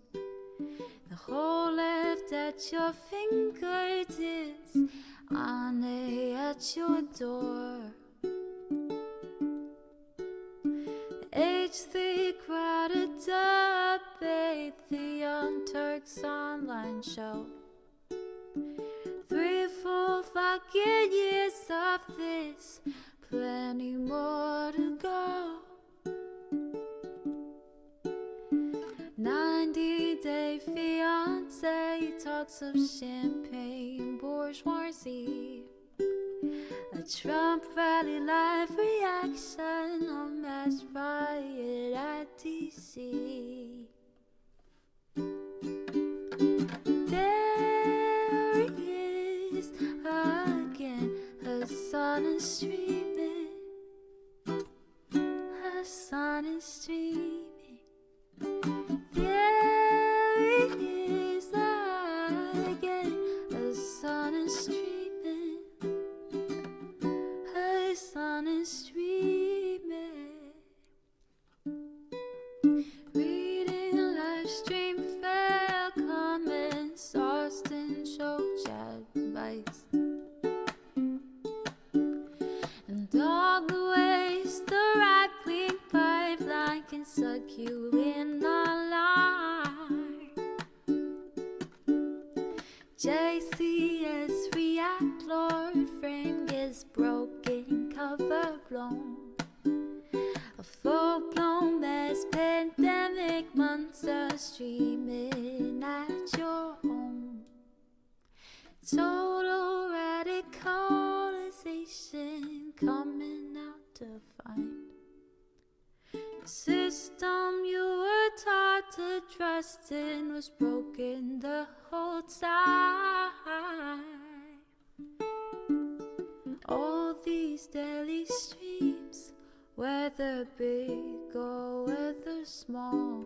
The whole left at your fingertips. Ane at your door. H3 crowded debate, the Young Turks online show. 3 full fucking years of this, plenty more to go. 90-day fiance, talks of champagne bourgeoisie. A Trump rally live reaction, a mass riot at DC. There he is again, Hasan is streaming. Hasan is streaming. There he is again, Hasan is streaming. Hasan is streaming. Reading live stream fair comments, Austin show chat advice. And all the ways the right-wing pipeline can suck you in online. JCS react, Lord frame gets broken, cover blown. A full-blown mass pandemic, monster streaming at your home. Total radicalization coming out to find. The system you were taught to trust in was broken the whole time. All these daily streams, whether big or whether small,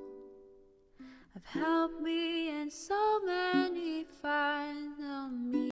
have helped me in so many